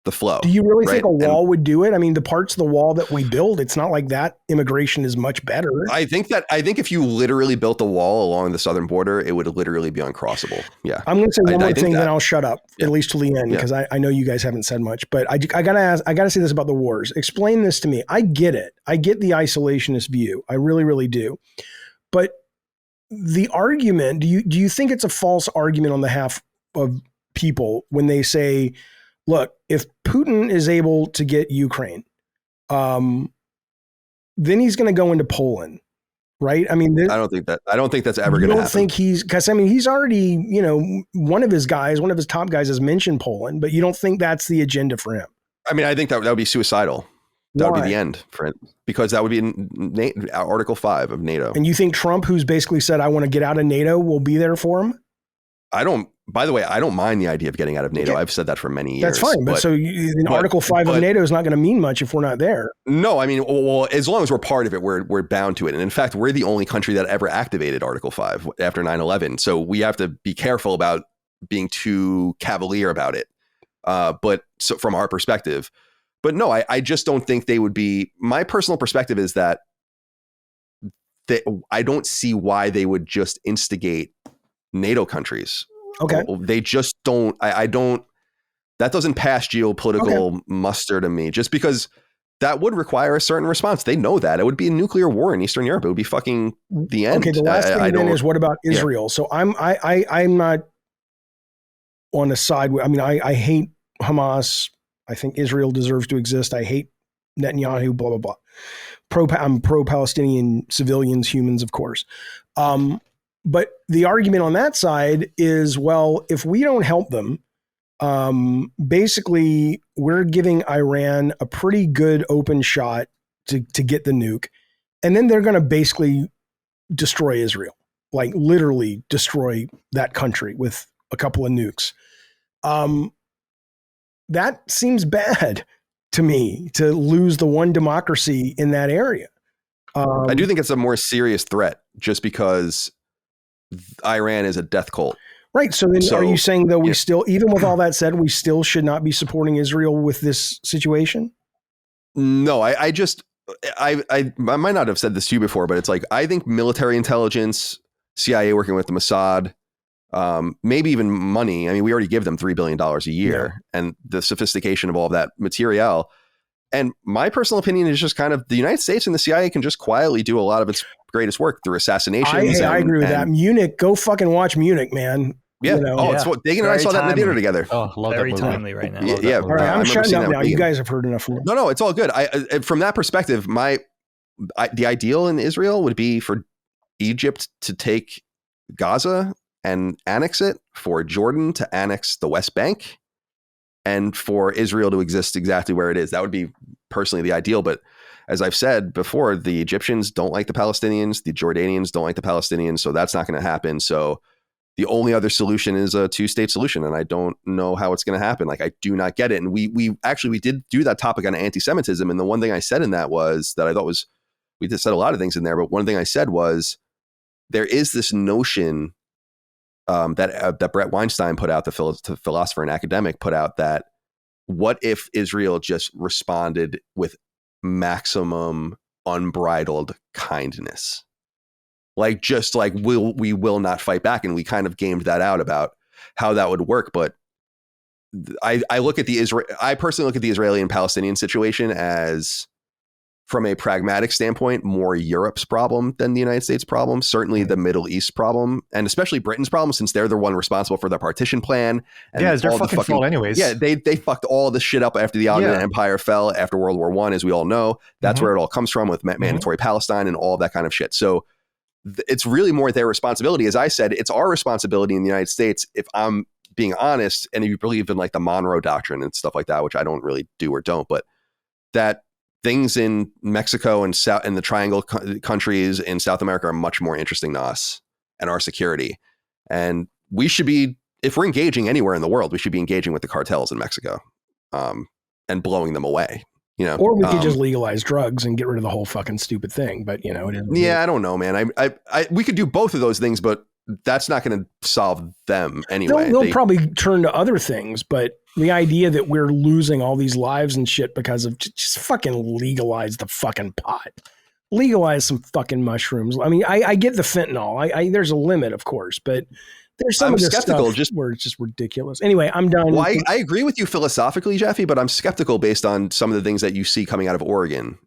the flow. Do you really think a wall would do it? I mean, the parts of the wall that we build, it's not like that immigration is much better. I think if you literally built a wall along the southern border, it would literally be uncrossable. Yeah. I'm going to say one more thing, then I'll shut up, at least till the end, because I know you guys haven't said much, but I gotta say this about the wars. Explain this to me. I get it. I get the isolationist view. I really, really do. But the argument, do you think it's a false argument on behalf of people when they say, look, if Putin is able to get Ukraine, then he's going to go into Poland, right? I mean, I don't think that's ever going to happen. I don't think he's already, one of his top guys has mentioned Poland, but you don't think that's the agenda for him? I mean, I think that would be suicidal. That would be the end for it, because that would be in Article 5 of NATO. And you think Trump, who's basically said, I want to get out of NATO, will be there for him? By the way, I don't mind the idea of getting out of NATO. Okay. I've said that for many years. That's fine. But Article 5 of NATO is not going to mean much if we're not there. No, I mean, well, as long as we're part of it, we're bound to it. And in fact, we're the only country that ever activated Article 5 after 9/11. So we have to be careful about being too cavalier about it. But so from our perspective, but no, I just don't think they would be. My personal perspective is that I don't see why they would just instigate NATO countries. Okay. They just don't. I don't. That doesn't pass geopolitical muster to me, just because that would require a certain response. They know that. It would be a nuclear war in Eastern Europe. It would be fucking the end. Okay, the last thing then is, what about Israel? Yeah. So I'm not on the side. I mean, I hate Hamas. I think Israel deserves to exist. I hate Netanyahu, blah, blah, blah. I'm pro-Palestinian civilians, humans, of course. But the argument on that side is, well, if we don't help them, basically we're giving Iran a pretty good open shot to get the nuke. And then they're going to basically destroy Israel, like literally destroy that country with a couple of nukes. that seems bad to me, to lose the one democracy in that area. I do think it's a more serious threat just because Iran is a death cult. Right. So then are you saying that we still, even with all that said, we still should not be supporting Israel with this situation? No, I might not have said this to you before, but it's like, I think military intelligence, CIA working with the Mossad, maybe even money. I mean, we already give them $3 billion a year, and the sophistication of all of that material. And my personal opinion is just kind of the United States and the CIA can just quietly do a lot of its greatest work through assassinations. I agree with that. Munich, go fucking watch Munich, man. Yeah. You know? It's what Dagan and I saw that in the theater together. Oh, love very that timely right now. Yeah. All right, I'm shutting up now. You guys have heard enough from me. No, it's all good. From that perspective, the ideal in Israel would be for Egypt to take Gaza and annex it, for Jordan to annex the West Bank, and for Israel to exist exactly where it is. That would be personally the ideal. But as I've said before, the Egyptians don't like the Palestinians. The Jordanians don't like the Palestinians. So that's not going to happen. So the only other solution is a 2-state solution. And I don't know how it's going to happen. Like, I do not get it. And we did do that topic on anti-Semitism. And the one thing I said in that was that I thought was, we just said a lot of things in there, but one thing I said was, there is this notion that Brett Weinstein put out, the philosopher and academic put out, that what if Israel just responded with maximum unbridled kindness? Like, just like, we will not fight back. And we kind of gamed that out about how that would work. But I personally look at the Israeli and Palestinian situation as, from a pragmatic standpoint, more Europe's problem than the United States problem. Certainly the Middle East problem, and especially Britain's problem, since they're the one responsible for the partition plan. And it's their fucking fault anyways. Yeah, they fucked all this shit up after the Ottoman Empire fell, after World War I, as we all know. That's where it all comes from, with mandatory Palestine and all that kind of shit. So it's really more their responsibility. As I said, it's our responsibility in the United States, if I'm being honest, and if you believe in like the Monroe Doctrine and stuff like that, which I don't really do or don't, but that things in Mexico and the Triangle countries in South America are much more interesting to us and our security. And we should be, if we're engaging anywhere in the world, we should be engaging with the cartels in Mexico, and blowing them away. You know, or we could just legalize drugs and get rid of the whole fucking stupid thing. But you know, I don't know, man. We could do both of those things, but that's not going to solve them anyway. They'll probably turn to other things, but the idea that we're losing all these lives and shit because of just fucking legalize the fucking pot, legalize some fucking mushrooms. I mean, I get the fentanyl. There's a limit, of course, but there's some of this stuff where it's just ridiculous. Anyway, I'm done. Well, I agree with you philosophically, Jaffe, but I'm skeptical based on some of the things that you see coming out of Oregon.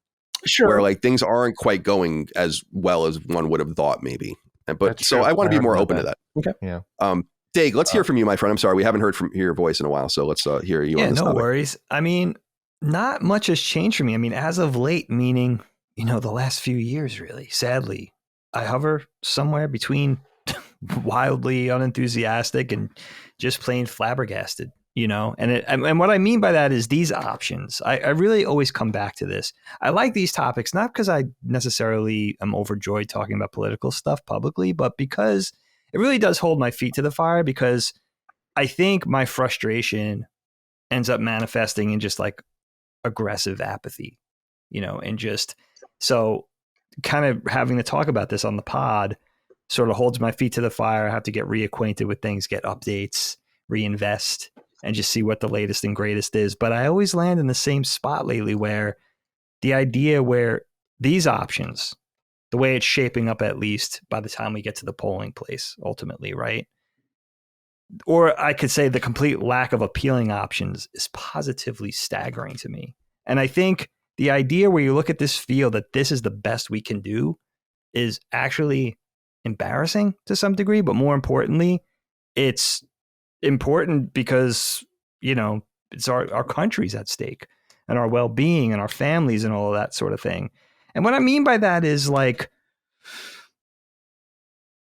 Sure. Where like things aren't quite going as well as one would have thought, maybe. But That's so true. I want to be more open to that. Okay. Yeah. Dag, let's hear from you, my friend. I'm sorry, we haven't heard your voice in a while, so let's hear you on this topic. Worries. I mean, not much has changed for me. I mean, as of late, meaning, the last few years, really, sadly, I hover somewhere between wildly unenthusiastic and just plain flabbergasted, and what I mean by that is these options. I really always come back to this. I like these topics, not because I necessarily am overjoyed talking about political stuff publicly, but because it really does hold my feet to the fire, because I think my frustration ends up manifesting in just like aggressive apathy, and just so kind of having to talk about this on the pod sort of holds my feet to the fire. I have to get reacquainted with things, get updates, reinvest, and just see what the latest and greatest is. But I always land in the same spot lately, where the idea where these options, the way it's shaping up, at least by the time we get to the polling place, ultimately, right? Or I could say the complete lack of appealing options is positively staggering to me. And I think the idea where you look at this field that this is the best we can do is actually embarrassing to some degree. But more importantly, it's important because, it's our country's at stake, and our well-being and our families and all of that sort of thing. And what I mean by that is, like,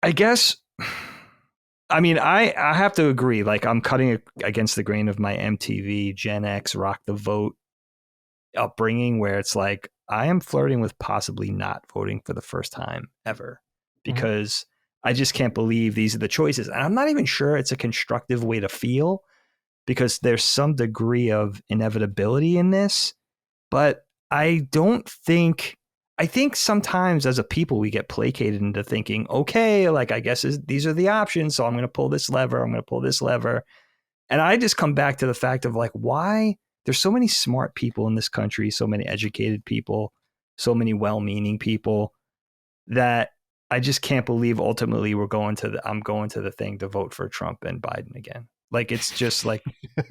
I guess, I have to agree. Like, I'm cutting against the grain of my MTV, Gen X, Rock the Vote upbringing, where it's like, I am flirting with possibly not voting for the first time ever, because I just can't believe these are the choices. And I'm not even sure it's a constructive way to feel, because there's some degree of inevitability in this. But I think sometimes as a people, we get placated into thinking, okay, like, I guess these are the options. So I'm going to pull this lever. I'm going to pull this lever. And I just come back to the fact of like, why there's so many smart people in this country, so many educated people, so many well-meaning people, that I just can't believe ultimately I'm going to the thing to vote for Trump and Biden again. Like, it's just like,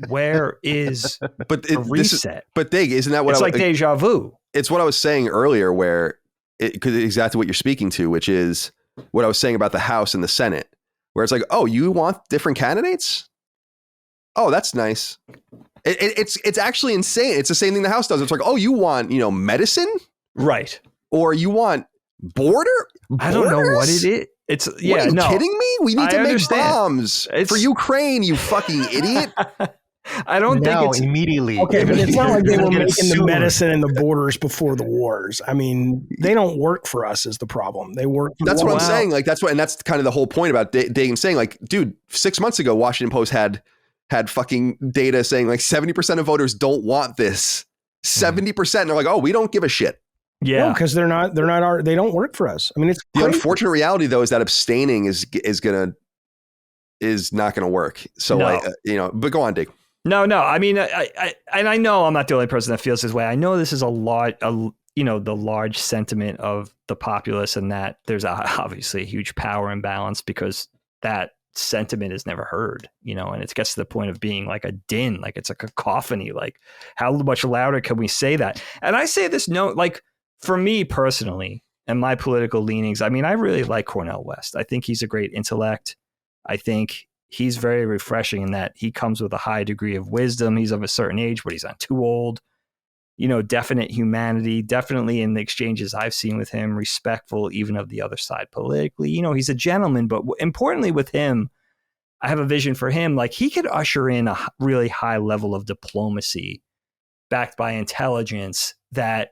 where is the reset? But Dig, isn't that what it's like deja vu? It's what I was saying earlier, where because exactly what you're speaking to, which is what I was saying about the House and the Senate, where it's like, oh, you want different candidates? Oh, that's nice. It's actually insane. It's the same thing the House does. It's like, oh, you want, medicine? Right. Or you want borders? I don't know what it is. It's What, are you kidding me? We need to make bombs for Ukraine, you fucking idiot. I don't think it's immediately. Okay, but it's not like they were making the medicine and the borders before the wars. I mean, they don't work for us is the problem. They work for That's what I'm saying. Like, and that's kind of the whole point about Dagan saying, like, dude, 6 months ago, Washington Post had fucking data saying like 70% of voters don't want this. 70%. And they're like, oh, we don't give a shit. Yeah, because they don't work for us. I mean, it's the crazy. Unfortunate reality though is that abstaining is not gonna work. So no. But go on, Dick. No. I mean, I know I'm not the only person that feels this way. I know this is the large sentiment of the populace, and that there's obviously a huge power imbalance because that sentiment is never heard, and it gets to the point of being like a din, like it's a cacophony. Like, how much louder can we say that? And I say this like, for me personally and my political leanings, I mean, I really like Cornel West. I think he's a great intellect. I think he's very refreshing in that he comes with a high degree of wisdom. He's of a certain age, but he's not too old. Definite humanity, definitely in the exchanges I've seen with him, respectful even of the other side politically. He's a gentleman, but importantly with him, I have a vision for him. Like, he could usher in a really high level of diplomacy backed by intelligence that,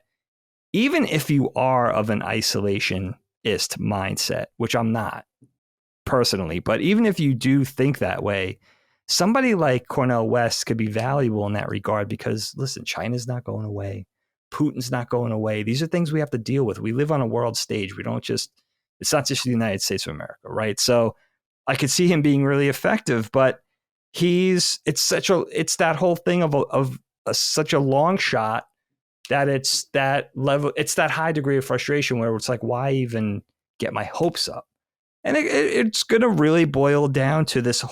even if you are of an isolationist mindset, which I'm not personally, but even if you do think that way, somebody like Cornel West could be valuable in that regard because, listen, China's not going away. Putin's not going away. These are things we have to deal with. We live on a world stage. It's not just the United States of America, right? So I could see him being really effective, but it's that whole thing of such a long shot that it's that level, it's that high degree of frustration where it's like, why even get my hopes up? And it's going to really boil down to this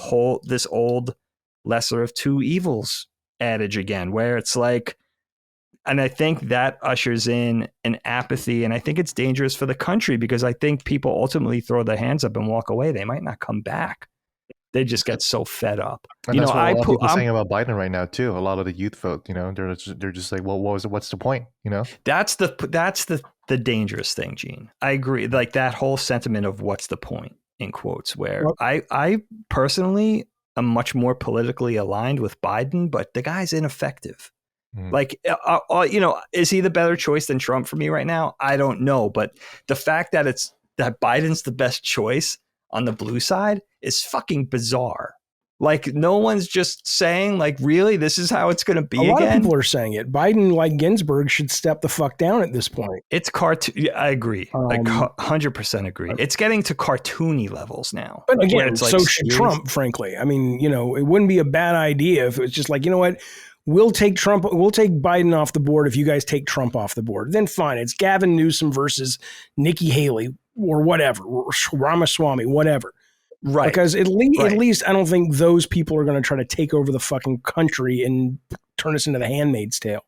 old lesser of two evils adage again, where it's like, and I think that ushers in an apathy, and I think it's dangerous for the country because I think people ultimately throw their hands up and walk away. They might not come back. They just get so fed up. And that's what a lot of people are saying about Biden right now too. A lot of the youth folk, they're just like, well, what's the point? That's the dangerous thing, Gene. I agree. Like, that whole sentiment of what's the point in quotes, where I personally am much more politically aligned with Biden, but the guy's ineffective. Like, is he the better choice than Trump for me right now? I don't know. But the fact that Biden's the best choice on the blue side is fucking bizarre. Like, no one's just saying, like, really, this is how it's going to be again? A lot of people are saying it. Biden, like Ginsburg, should step the fuck down at this point. It's cartoon. I agree. 100% agree. It's getting to cartoony levels now. But again, so should Trump, frankly. I mean, it wouldn't be a bad idea if it was just like, you know what? We'll take Biden off the board if you guys take Trump off the board. Then fine. It's Gavin Newsom versus Nikki Haley or whatever, or Ramaswamy, whatever. Right. Because at least I don't think those people are going to try to take over the fucking country and turn us into the Handmaid's Tale.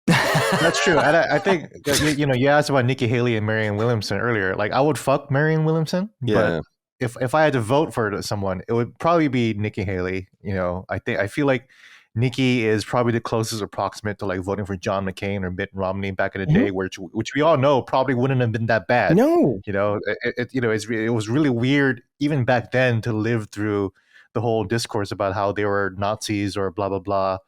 That's true. I think, you asked about Nikki Haley and Marianne Williamson earlier. Like, I would fuck Marianne Williamson. Yeah. But if I had to vote for someone, it would probably be Nikki Haley. I feel like Nikki is probably the closest approximate to like voting for John McCain or Mitt Romney back in the day, which we all know probably wouldn't have been that bad. No, it was really weird even back then to live through the whole discourse about how they were Nazis or blah blah blah,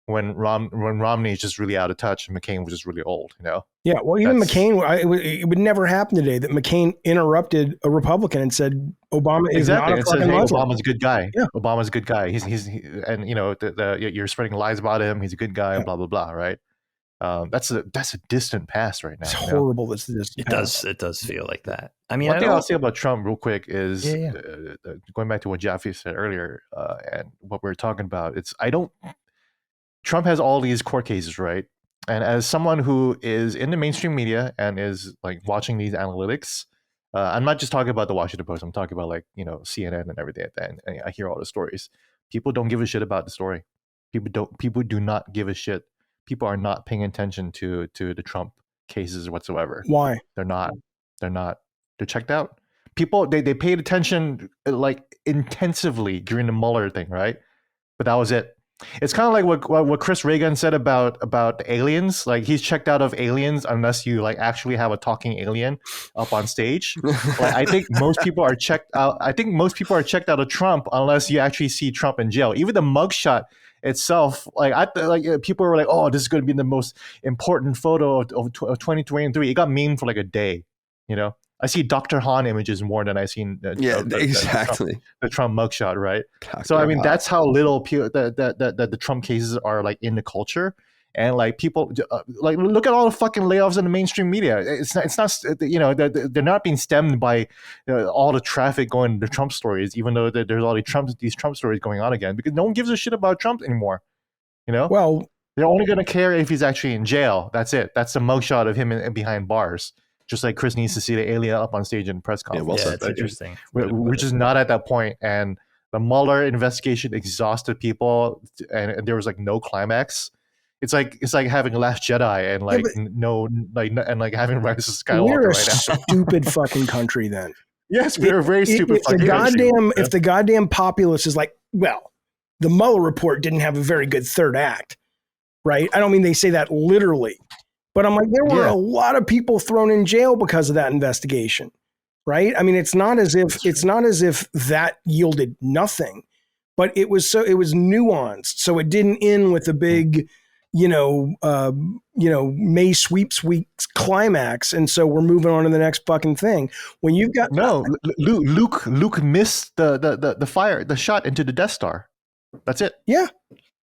when Romney is just really out of touch and McCain was just really old, you know? Yeah, well, even McCain, it would never happen today that McCain interrupted a Republican and said Obama is not a fucking Muslim. Obama's a good guy. Yeah. Obama's a good guy. He's and you know you're spreading lies about him. He's a good guy. Blah blah blah. Right. That's a distant past right now. It's horrible. That's it does feel like that. I mean, one thing I'll say about Trump real quick is going back to what Jaffe said earlier and what we were talking about. Trump has all these court cases, right? And as someone who is in the mainstream media and is like watching these analytics, I'm not just talking about the Washington Post. I'm talking about like, you know, CNN and everything like that. And I hear all the stories. People don't give a shit about the story. People do not give a shit. People are not paying attention to the Trump cases whatsoever. Why? They're not. They're checked out. People they paid attention like intensively during the Mueller thing, right? But that was it. It's kind of like what Chris Reagan said about aliens. Like he's checked out of aliens unless you like actually have a talking alien up on stage. Like I think most people are checked out. I think most people are checked out of Trump unless you actually see Trump in jail. Even the mugshot itself, people were like, "Oh, this is going to be the most important photo of 2023." It got memed for like a day. You know, I see Dr. Han images more than I seen exactly the Trump mugshot, right? Dr. So I mean, Han. that's how little the Trump cases are like in the culture, and like people like look at all the fucking layoffs in the mainstream media. It's not you know they're not being stemmed by all the traffic going to Trump stories, even though there's all these Trump stories going on again because no one gives a shit about Trump anymore. You know, well, they're only going to care if he's actually in jail. That's it. That's the mugshot of him behind bars. Just like Chris needs to see the alien up on stage in press conference. Yeah, it's interesting. We're just not at that point. And the Mueller investigation exhausted people, and there was like no climax. It's like having Last Jedi and like having Rise of Skywalker. We're a right now. stupid fucking country. Then yes, we're a very stupid fucking country. If the goddamn populace is like, well, the Mueller report didn't have a very good third act, right? I don't mean they say that literally. But I'm like, there were a lot of people thrown in jail because of that investigation, right? I mean, it's not as if that yielded nothing, but it was nuanced. So it didn't end with a big, May sweeps weeks climax, and so we're moving on to the next fucking thing. When you've got Luke missed the shot into the Death Star. That's it. Yeah.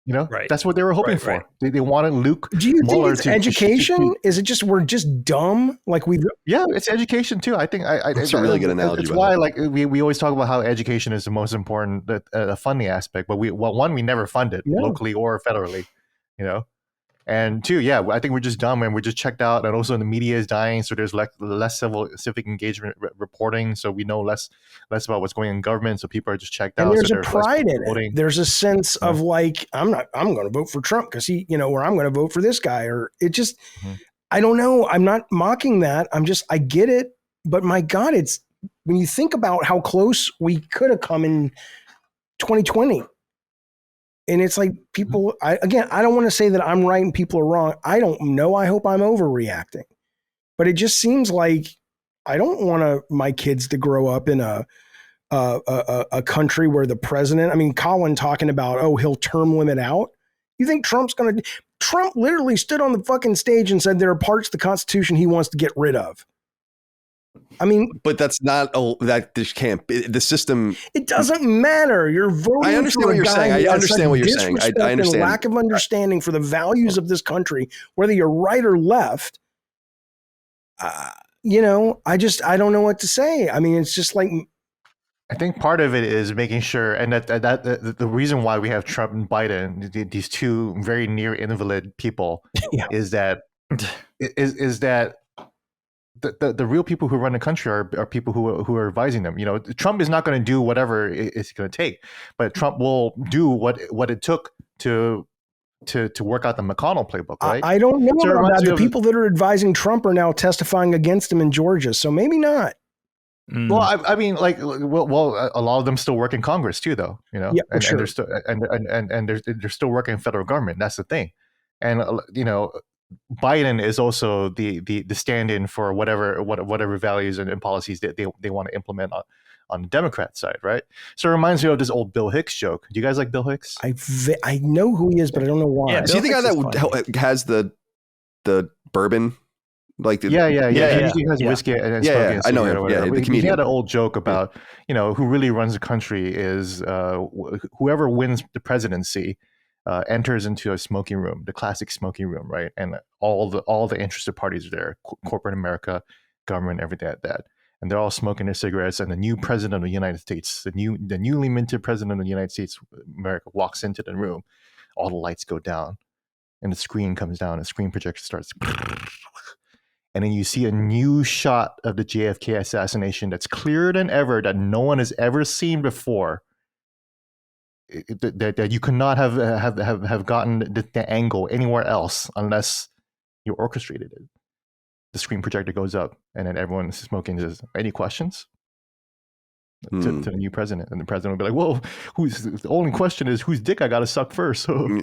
You know, that's what they were hoping for. Right. They wanted Luke. Do you think it's education? Is it just we're just dumb? Like we? Yeah, it's education too. I think that's a really good analogy. That's why, like we always talk about how education is the most important funding aspect, but we never fund it locally or federally. You know, and two, I think we're just dumb and we're just checked out, and also the media is dying, so there's less civic engagement reporting, so we know less about what's going on in government, so people are just checked out. And there's a pride in it. There's a sense of like, I'm going to vote for Trump because he, or I'm going to vote for this guy, or it just, I don't know. I'm not mocking that. I get it, but my God, it's when you think about how close we could have come in 2020. And it's like people, I don't want to say that I'm right and people are wrong. I don't know. I hope I'm overreacting. But it just seems like I don't want my kids to grow up in a country where the president, I mean, Colin talking about, he'll term limit out. You think Trump literally stood on the fucking stage and said there are parts of the Constitution he wants to get rid of. I mean, but that's not that this can't be the system. It doesn't matter. You're voting. I understand what you're saying. I understand what you're saying. I understand. Lack of understanding for the values of this country, whether you're right or left. I don't know what to say. I mean, it's just like. I think part of it is making sure, and that the reason why we have Trump and Biden, these two very near invalid people, is that the real people who run the country are people who are advising them. Trump is not going to do whatever it's going to take, but Trump will do what it took to work out the McConnell playbook, right? I don't know about that. The people that are advising Trump are now testifying against him in Georgia, so maybe not. Well, I mean, like, a lot of them still work in Congress too, though. Yeah, and sure. they're still they're still working in federal government. That's the thing, and Biden is also the stand-in for whatever values and policies that they want to implement on the Democrat side, right? So it reminds me of this old Bill Hicks joke. Do you guys like Bill Hicks? I know who he is, but I don't know why. Yeah, Is he the guy that has the bourbon? Like He usually has whiskey and smoking. I know him. Yeah, the comedian. He had an old joke about, who really runs the country is whoever wins the presidency enters into a smoking room, the classic smoking room, right? And all the interested parties are there, corporate America, government, everything like that. And they're all smoking their cigarettes. And the new president of the United States, the newly minted president of the United States of America walks into the room. All the lights go down and the screen comes down. The screen projector starts. And then you see a new shot of the JFK assassination that's clearer than ever, that no one has ever seen before. That you could not have gotten the angle anywhere else unless you orchestrated it. The screen projector goes up, and then everyone smoking says, "Any questions?" To the new president, and the president will be like, "Well, the only question is whose dick I got to suck first." So,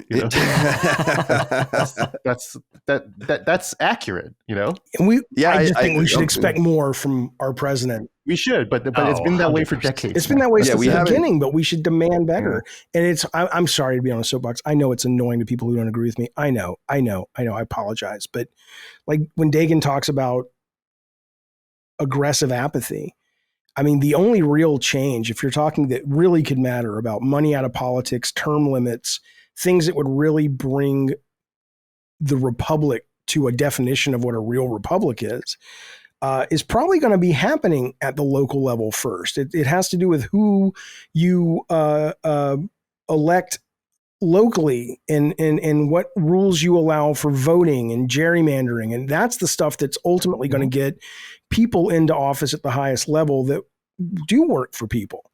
that's accurate, And I think we should expect more from our president. We should, but it's been that 100%. Way for decades. It's been that way since the beginning, but we should demand better. And I'm sorry to be on a soapbox. I know it's annoying to people who don't agree with me. I know. I apologize, but like when Dagan talks about aggressive apathy. I mean, the only real change, if you're talking that really could matter about money out of politics, term limits, things that would really bring the republic to a definition of what a real republic is probably going to be happening at the local level first. It has to do with who you elect locally and what rules you allow for voting and gerrymandering. And that's the stuff that's ultimately going to get people into office at the highest level that do work for people.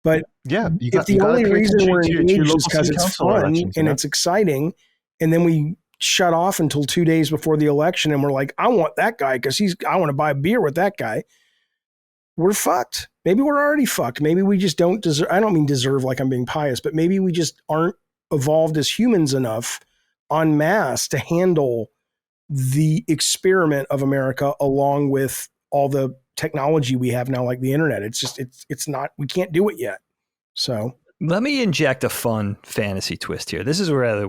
But if the only reason we're engaged is because it's fun and it's exciting, and then we shut off until 2 days before the election and we're like, I want that guy because I want to buy a beer with that guy, we're fucked. Maybe we're already fucked. Maybe we just don't deserve, I don't mean deserve like I'm being pious, but maybe we just aren't evolved as humans enough en masse to handle the experiment of America along with all the technology we have now, like the internet. It's just, it's not, we can't do it yet. So let me inject a fun fantasy twist here. This is where I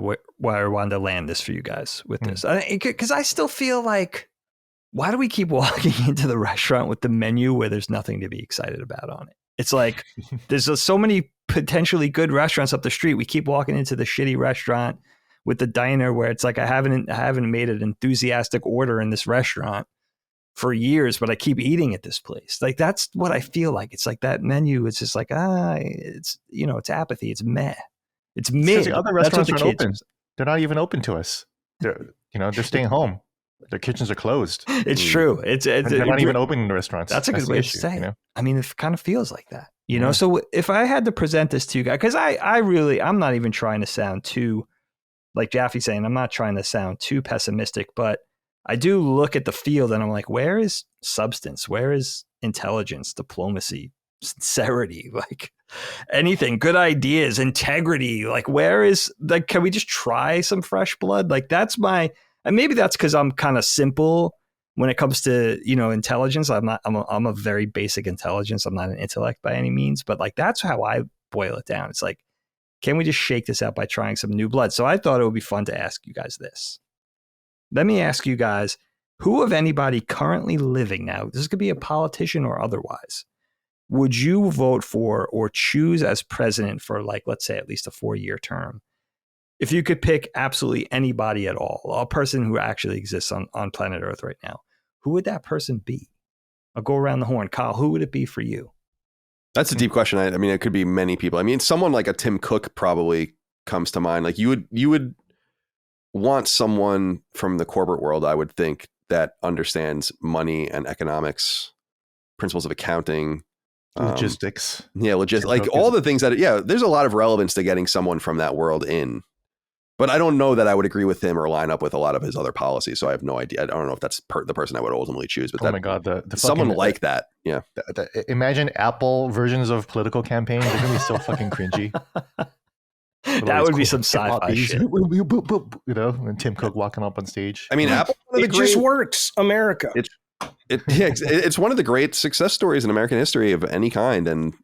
wanted to land this for you guys with this. Because I still feel like, why do we keep walking into the restaurant with the menu where there's nothing to be excited about on it? It's like, there's so many potentially good restaurants up the street. We keep walking into the shitty restaurant with the diner where it's like, I haven't made an enthusiastic order in this restaurant for years, but I keep eating at this place. Like, that's what I feel like. It's like that menu. It's just like, it's, it's apathy. It's meh. It's meh. The other restaurants aren't open. They're not even open to us. They're staying home. Their kitchens are closed. It's true. They're not even opening the restaurants. That's a good way to say it. I mean, it kind of feels like that, So if I had to present this to you guys, because I'm not even trying to sound too, like Jaffe saying, I'm not trying to sound too pessimistic, but I do look at the field and I'm like, where is substance? Where is intelligence, diplomacy, sincerity, like anything, good ideas, integrity? Like, where is, like, can we just try some fresh blood? Like, and maybe that's because I'm kind of simple when it comes to, intelligence. I'm a very basic intelligence. I'm not an intellect by any means, but like, that's how I boil it down. It's like, can we just shake this out by trying some new blood? So I thought it would be fun to ask you guys this. Let me ask you guys, who of anybody currently living now, this could be a politician or otherwise, would you vote for or choose as president for, like, let's say at least a 4-year term? If you could pick absolutely anybody at all, a person who actually exists on planet Earth right now, who would that person be? I'll go around the horn. Kyle, who would it be for you? That's a deep question. I mean, it could be many people. I mean, someone like a Tim Cook probably comes to mind. Like, you would want someone from the corporate world, I would think, that understands money and economics, principles of accounting, logistics. Like all the things that, there's a lot of relevance to getting someone from that world in. But I don't know that I would agree with him or line up with a lot of his other policies. So I have no idea. I don't know if that's the person I would ultimately choose. But my God, the someone like that. Yeah. Imagine Apple versions of political campaigns. They're going to be so fucking cringy. That would be some sci-fi shit. And Tim Cook walking up on stage. I mean, Apple. It just works. America. It's one of the great success stories in American history of any kind. And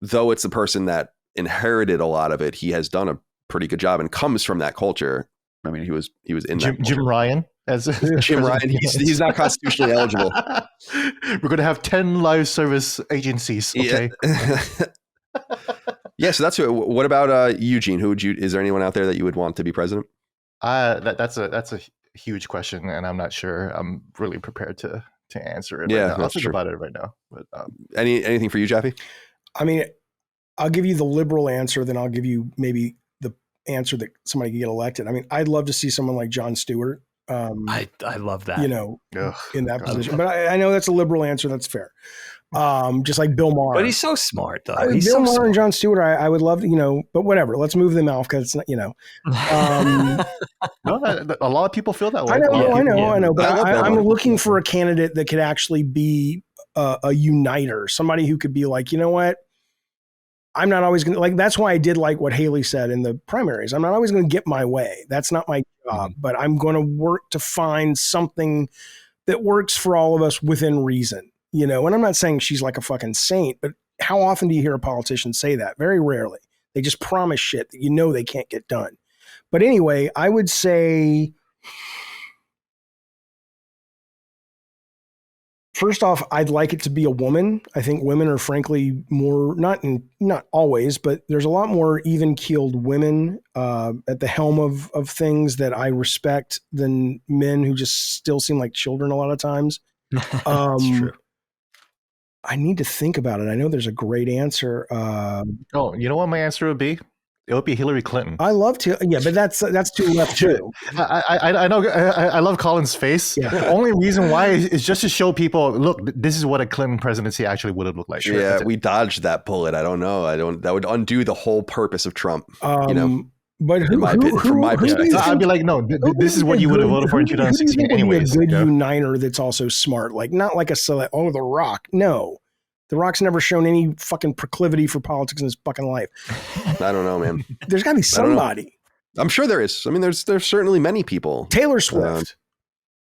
though it's the person that inherited a lot of it, he has done a pretty good job and comes from that culture. I mean, he was in that Jim Ryan as Jim Ryan. He's not constitutionally eligible. We're going to have 10 live service agencies. Okay. Yeah. So that's what about Eugene? Is there anyone out there that you would want to be president? That's a huge question, and I'm not sure I'm really prepared to answer it. Yeah, right now. I'll think about it right now. But anything for you, Jaffe? I mean, I'll give you the liberal answer, then I'll give you maybe the answer that somebody could get elected. I mean, I'd love to see someone like Jon Stewart. I love that. In that position. But I know that's a liberal answer. That's fair. Just like Bill Maher. But he's so smart, though. Bill Maher and Jon Stewart, I would love to, but whatever. Let's move them off because it's not, No, a lot of people feel that way. I know. But I'm looking for a candidate that could actually be a uniter, somebody who could be like, you know what? I'm not always going to that's why I did like what Haley said in the primaries. I'm not always going to get my way. That's not my job, but I'm going to work to find something that works for all of us within reason, and I'm not saying she's like a fucking saint, but how often do you hear a politician say that? Very rarely. They just promise shit that they can't get done. But anyway, I would say, first off, I'd like it to be a woman. I think women are frankly more, not always, but there's a lot more even-keeled women at the helm of things that I respect than men who just still seem like children a lot of times. That's true. I need to think about it. I know there's a great answer. You know what my answer would be? It would be Hillary Clinton. I love to, but that's too left too. I know. I love Colin's face. Yeah. The only reason why is just to show people, look, this is what a Clinton presidency actually would have looked like. Sure. Yeah, we dodged that bullet. I don't know. That would undo the whole purpose of Trump. But from my perspective, I'd be like, no, this is what you would have voted for in 2016 anyways. A good uniter that's also smart, like not like The Rock. No, The Rock's never shown any fucking proclivity for politics in his fucking life. I don't know, man. There's got to be somebody. I'm sure there is. I mean, there's certainly many people. Taylor Swift.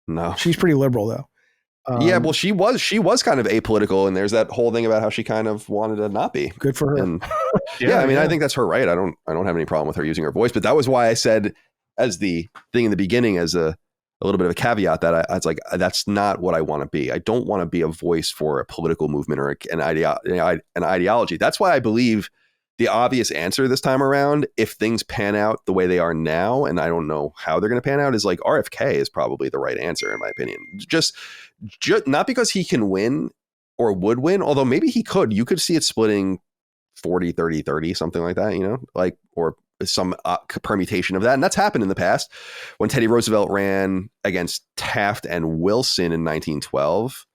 No, she's pretty liberal though. Yeah, well, she was kind of apolitical, and there's that whole thing about how she kind of wanted to not be. Good for her. And I think that's her right. I don't have any problem with her using her voice, but that was why I said, as the thing in the beginning, as a little bit of a caveat, that I was like, that's not what I want to be. I don't want to be a voice for a political movement or an ideology. That's why I believe the obvious answer this time around, if things pan out the way they are now, and I don't know how they're going to pan out, is like RFK is probably the right answer in my opinion. Just not because he can win or would win, although maybe he could. You could see it splitting 40, 30, 30, something like that, or some permutation of that. And that's happened in the past when Teddy Roosevelt ran against Taft and Wilson in 1912.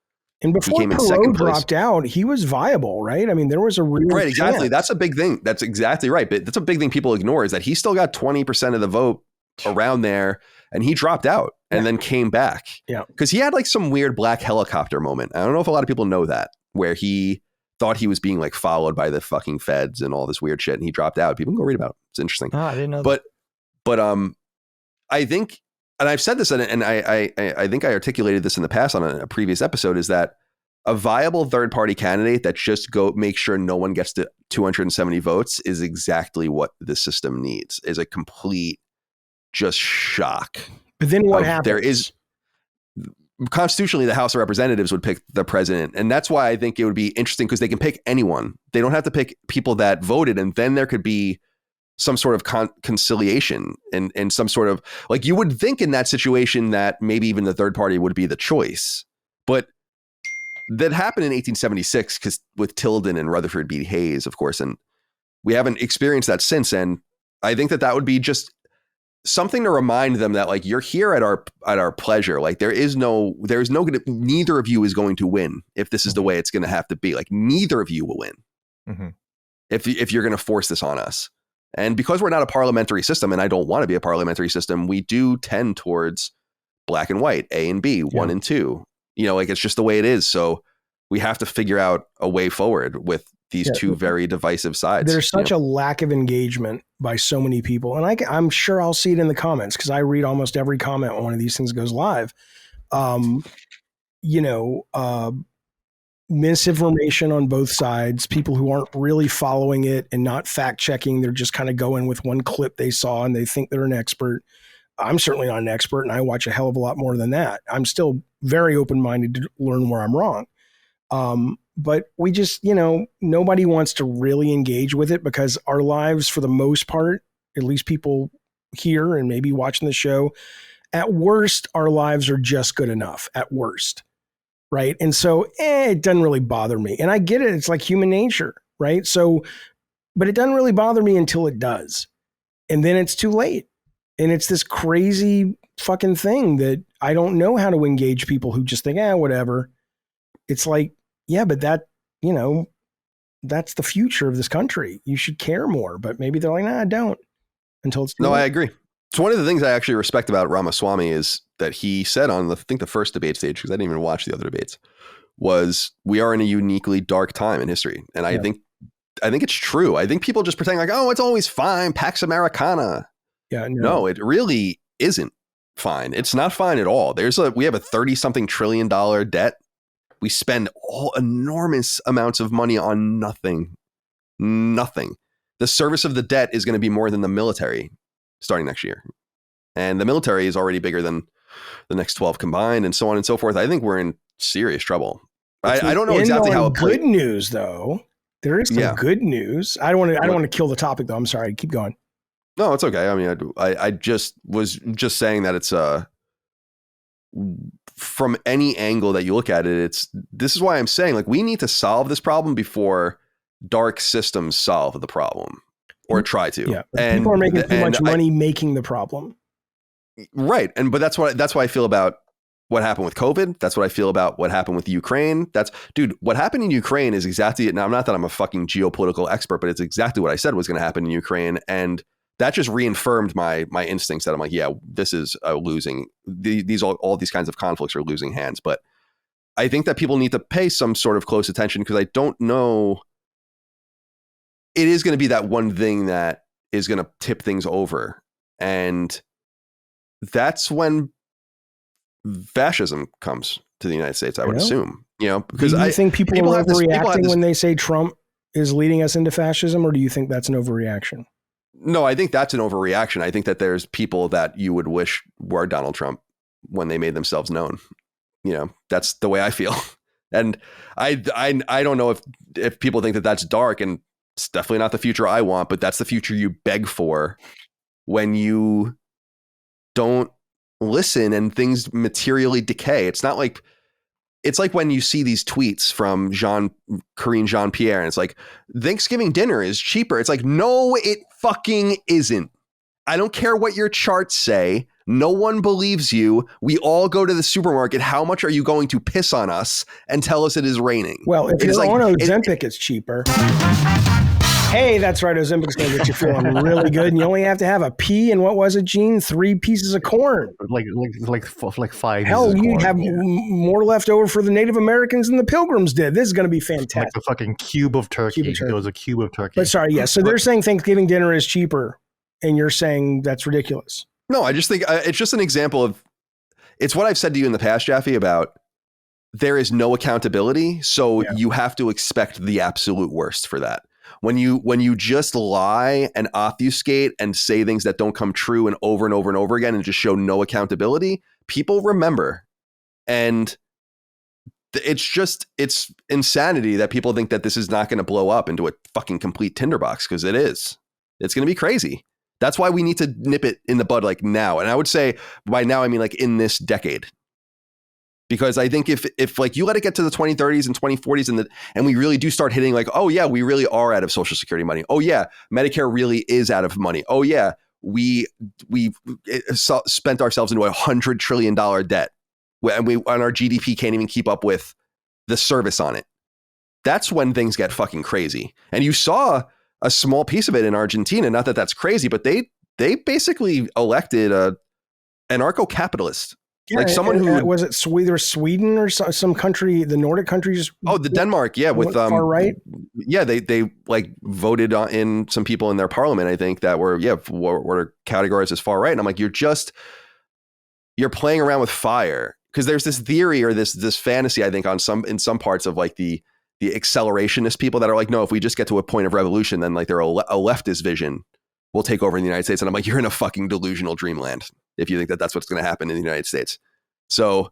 And before Perot dropped out, he was viable, right? I mean, there was a real right, exactly. chance. That's a big thing. That's exactly right. But that's a big thing people ignore, is that he still got 20% of the vote around there, and he dropped out and then came back. Yeah, because he had like some weird black helicopter moment. I don't know if a lot of people know that, where he thought he was being like followed by the fucking feds and all this weird shit, and he dropped out. People can go read about it. It's interesting. Oh, I didn't know. But I think. And I've said this, and I think I articulated this in the past on a previous episode, is that a viable third-party candidate that just makes sure no one gets to 270 votes is exactly what the system needs, is a complete just shock. But then what happens? There is, constitutionally, the House of Representatives would pick the president. And that's why I think it would be interesting, because they can pick anyone. They don't have to pick people that voted, and then there could be some sort of conciliation and some sort of, like, you would think in that situation that maybe even the third party would be the choice. But that happened in 1876 because with Tilden and Rutherford B. Hayes, of course, and we haven't experienced that since. And I think that would be just something to remind them that, like, you're here at our pleasure. Like, neither of you is going to win if this is the way it's going to have to be. Like, neither of you will win if you're going to force this on us. And because we're not a parliamentary system, and I don't want to be a parliamentary system, we do tend towards black and white, A and B, 1 and 2. Like, it's just the way it is. So we have to figure out a way forward with these two very divisive sides. There's such a lack of engagement by so many people. And I'm sure I'll see it in the comments, because I read almost every comment when one of these things goes live. misinformation on both sides, people who aren't really following it and not fact checking. They're just kind of going with one clip they saw and they think they're an expert. I'm certainly not an expert, and I watch a hell of a lot more than that. I'm still very open-minded to learn where I'm wrong. But we just, nobody wants to really engage with it because our lives, for the most part, at least people here and maybe watching the show, at worst, our lives are just good enough at worst. Right. And so it doesn't really bother me. And I get it. It's like human nature. Right. So, but it doesn't really bother me until it does. And then it's too late. And it's this crazy fucking thing that I don't know how to engage people who just think, whatever. It's like, yeah, but that, that's the future of this country. You should care more. But maybe they're like, I don't, until it's too late. I agree. So one of the things I actually respect about Ramaswamy is that he said on the first debate stage, because I didn't even watch the other debates, was we are in a uniquely dark time in history. And I think it's true. I think people just pretend like, it's always fine. Pax Americana. Yeah. No, it really isn't fine. It's not fine at all. We have a 30-something $1 trillion debt. We spend all enormous amounts of money on nothing. The service of the debt is going to be more than the military starting next year. And the military is already bigger than the next 12 combined and so on and so forth. I think we're in serious trouble. I don't know exactly how it good news though. There is some good news. I don't want to kill the topic though. I'm sorry. Keep going. No, it's okay. I mean, I just was just saying that it's from any angle that you look at it, this is why I'm saying like we need to solve this problem before dark systems solve the problem. Or try to. Yeah. And people are making too much money making the problem. Right. But that's why I feel about what happened with COVID. That's what I feel about what happened with Ukraine. What happened in Ukraine is exactly it. Now, not that I'm a fucking geopolitical expert, but it's exactly what I said was going to happen in Ukraine. And that just reaffirmed my instincts that I'm like, yeah, this is losing. All these kinds of conflicts are losing hands. But I think that people need to pay some sort of close attention because I don't know. It is going to be that one thing that is going to tip things over. And that's when fascism comes to the United States, I would assume. Because do you think people are overreacting when they say Trump is leading us into fascism, or do you think that's an overreaction? No, I think that's an overreaction. I think that there's people that you would wish were Donald Trump when they made themselves known. That's the way I feel. And I don't know if people think that that's dark, and it's definitely not the future I want, but that's the future you beg for when you don't listen and things materially decay. It's like when you see these tweets from Karine Jean-Pierre and it's like, Thanksgiving dinner is cheaper. It's like, no, it fucking isn't. I don't care what your charts say. No one believes you. We all go to the supermarket. How much are you going to piss on us and tell us it is raining? Well, if you're on Ozempic, it's cheaper. Hey, that's right. Ozempic's going to get you feeling really good. And you only have to have a pea and what was it, Gene? 3 pieces of corn. Like 5 Hell, pieces of you corn. have more left over for the Native Americans than the Pilgrims did. This is going to be fantastic. Like the fucking cube of turkey. It was a cube of turkey. But sorry, So they're saying Thanksgiving dinner is cheaper. And you're saying that's ridiculous. No, I just think it's just an example of, it's what I've said to you in the past, Jaffe, about there is no accountability. So you have to expect the absolute worst for that. When you just lie and obfuscate and say things that don't come true and over and over again and just show no accountability, people remember. And it's insanity that people think that this is not going to blow up into a fucking complete tinderbox, because it is. It's going to be crazy. That's why we need to nip it in the bud like now. And I would say by now, I mean like in this decade. Because I think if like you let it get to the 2030s and 2040s and we really do start hitting like, oh yeah, we really are out of Social Security money. Oh yeah, Medicare really is out of money. Oh yeah, we spent ourselves into $100 trillion debt, and our GDP can't even keep up with the service on it. That's when things get fucking crazy. And you saw a small piece of it in Argentina. Not that that's crazy, but they basically elected a anarcho-capitalist. Yeah, like someone who was it Sweden or some country, the Nordic countries? Oh, the Denmark, yeah, with far right. Yeah, they like voted in some people in their parliament, I think, that were categorized as far right, and I'm like, you're playing around with fire, because there's this theory or this fantasy, I think, in some parts of like the accelerationist people that are like, no, if we just get to a point of revolution, then like a leftist vision will take over in the United States. And I'm like, you're in a fucking delusional dreamland if you think that that's what's going to happen in the United States. So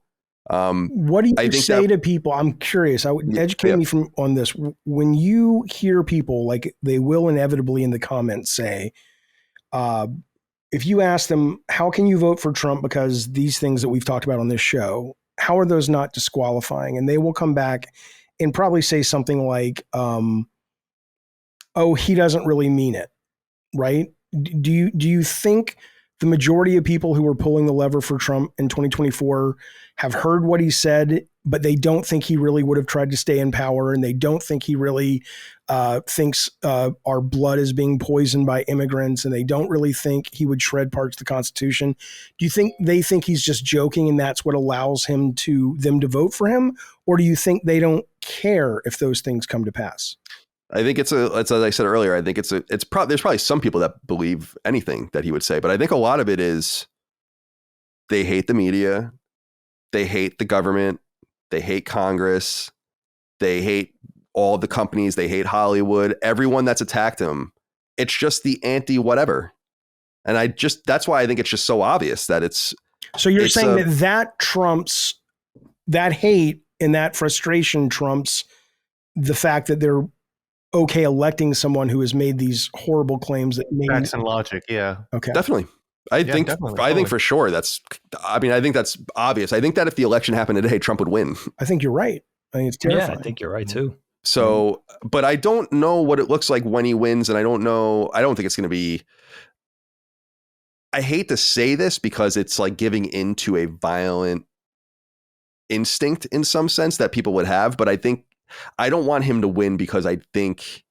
what do you say to people? I'm curious. I would educate me on this. When you hear people, like they will inevitably in the comments say, if you ask them, how can you vote for Trump because these things that we've talked about on this show, how are those not disqualifying? And they will come back and probably say something like, oh, he doesn't really mean it, right? Do you think the majority of people who were pulling the lever for Trump in 2024 have heard what he said, but they don't think he really would have tried to stay in power, and they don't think he really thinks our blood is being poisoned by immigrants, and they don't really think he would shred parts of the Constitution? Do you think they think he's just joking and that's what allows them to vote for him? Or do you think they don't care if those things come to pass? I think it's as I said earlier, I think there's probably some people that believe anything that he would say, but I think a lot of it is they hate the media, they hate the government, they hate Congress, they hate all the companies, they hate Hollywood, everyone that's attacked him. It's just the anti-whatever. And that's why I think it's just so obvious that it's. So you're saying that trumps, that hate and that frustration trumps the fact that they're okay electing someone who has made these horrible claims that maybe. Facts and logic. Yeah. Okay. Definitely. I think for sure I think that's obvious. I think that if the election happened today, Trump would win. I think you're right. I think it's terrifying. Yeah, I think you're right too. So, but I don't know what it looks like when he wins. And I don't think it's going to be, I hate to say this because it's like giving into a violent instinct in some sense that people would have. But I don't want him to win because I think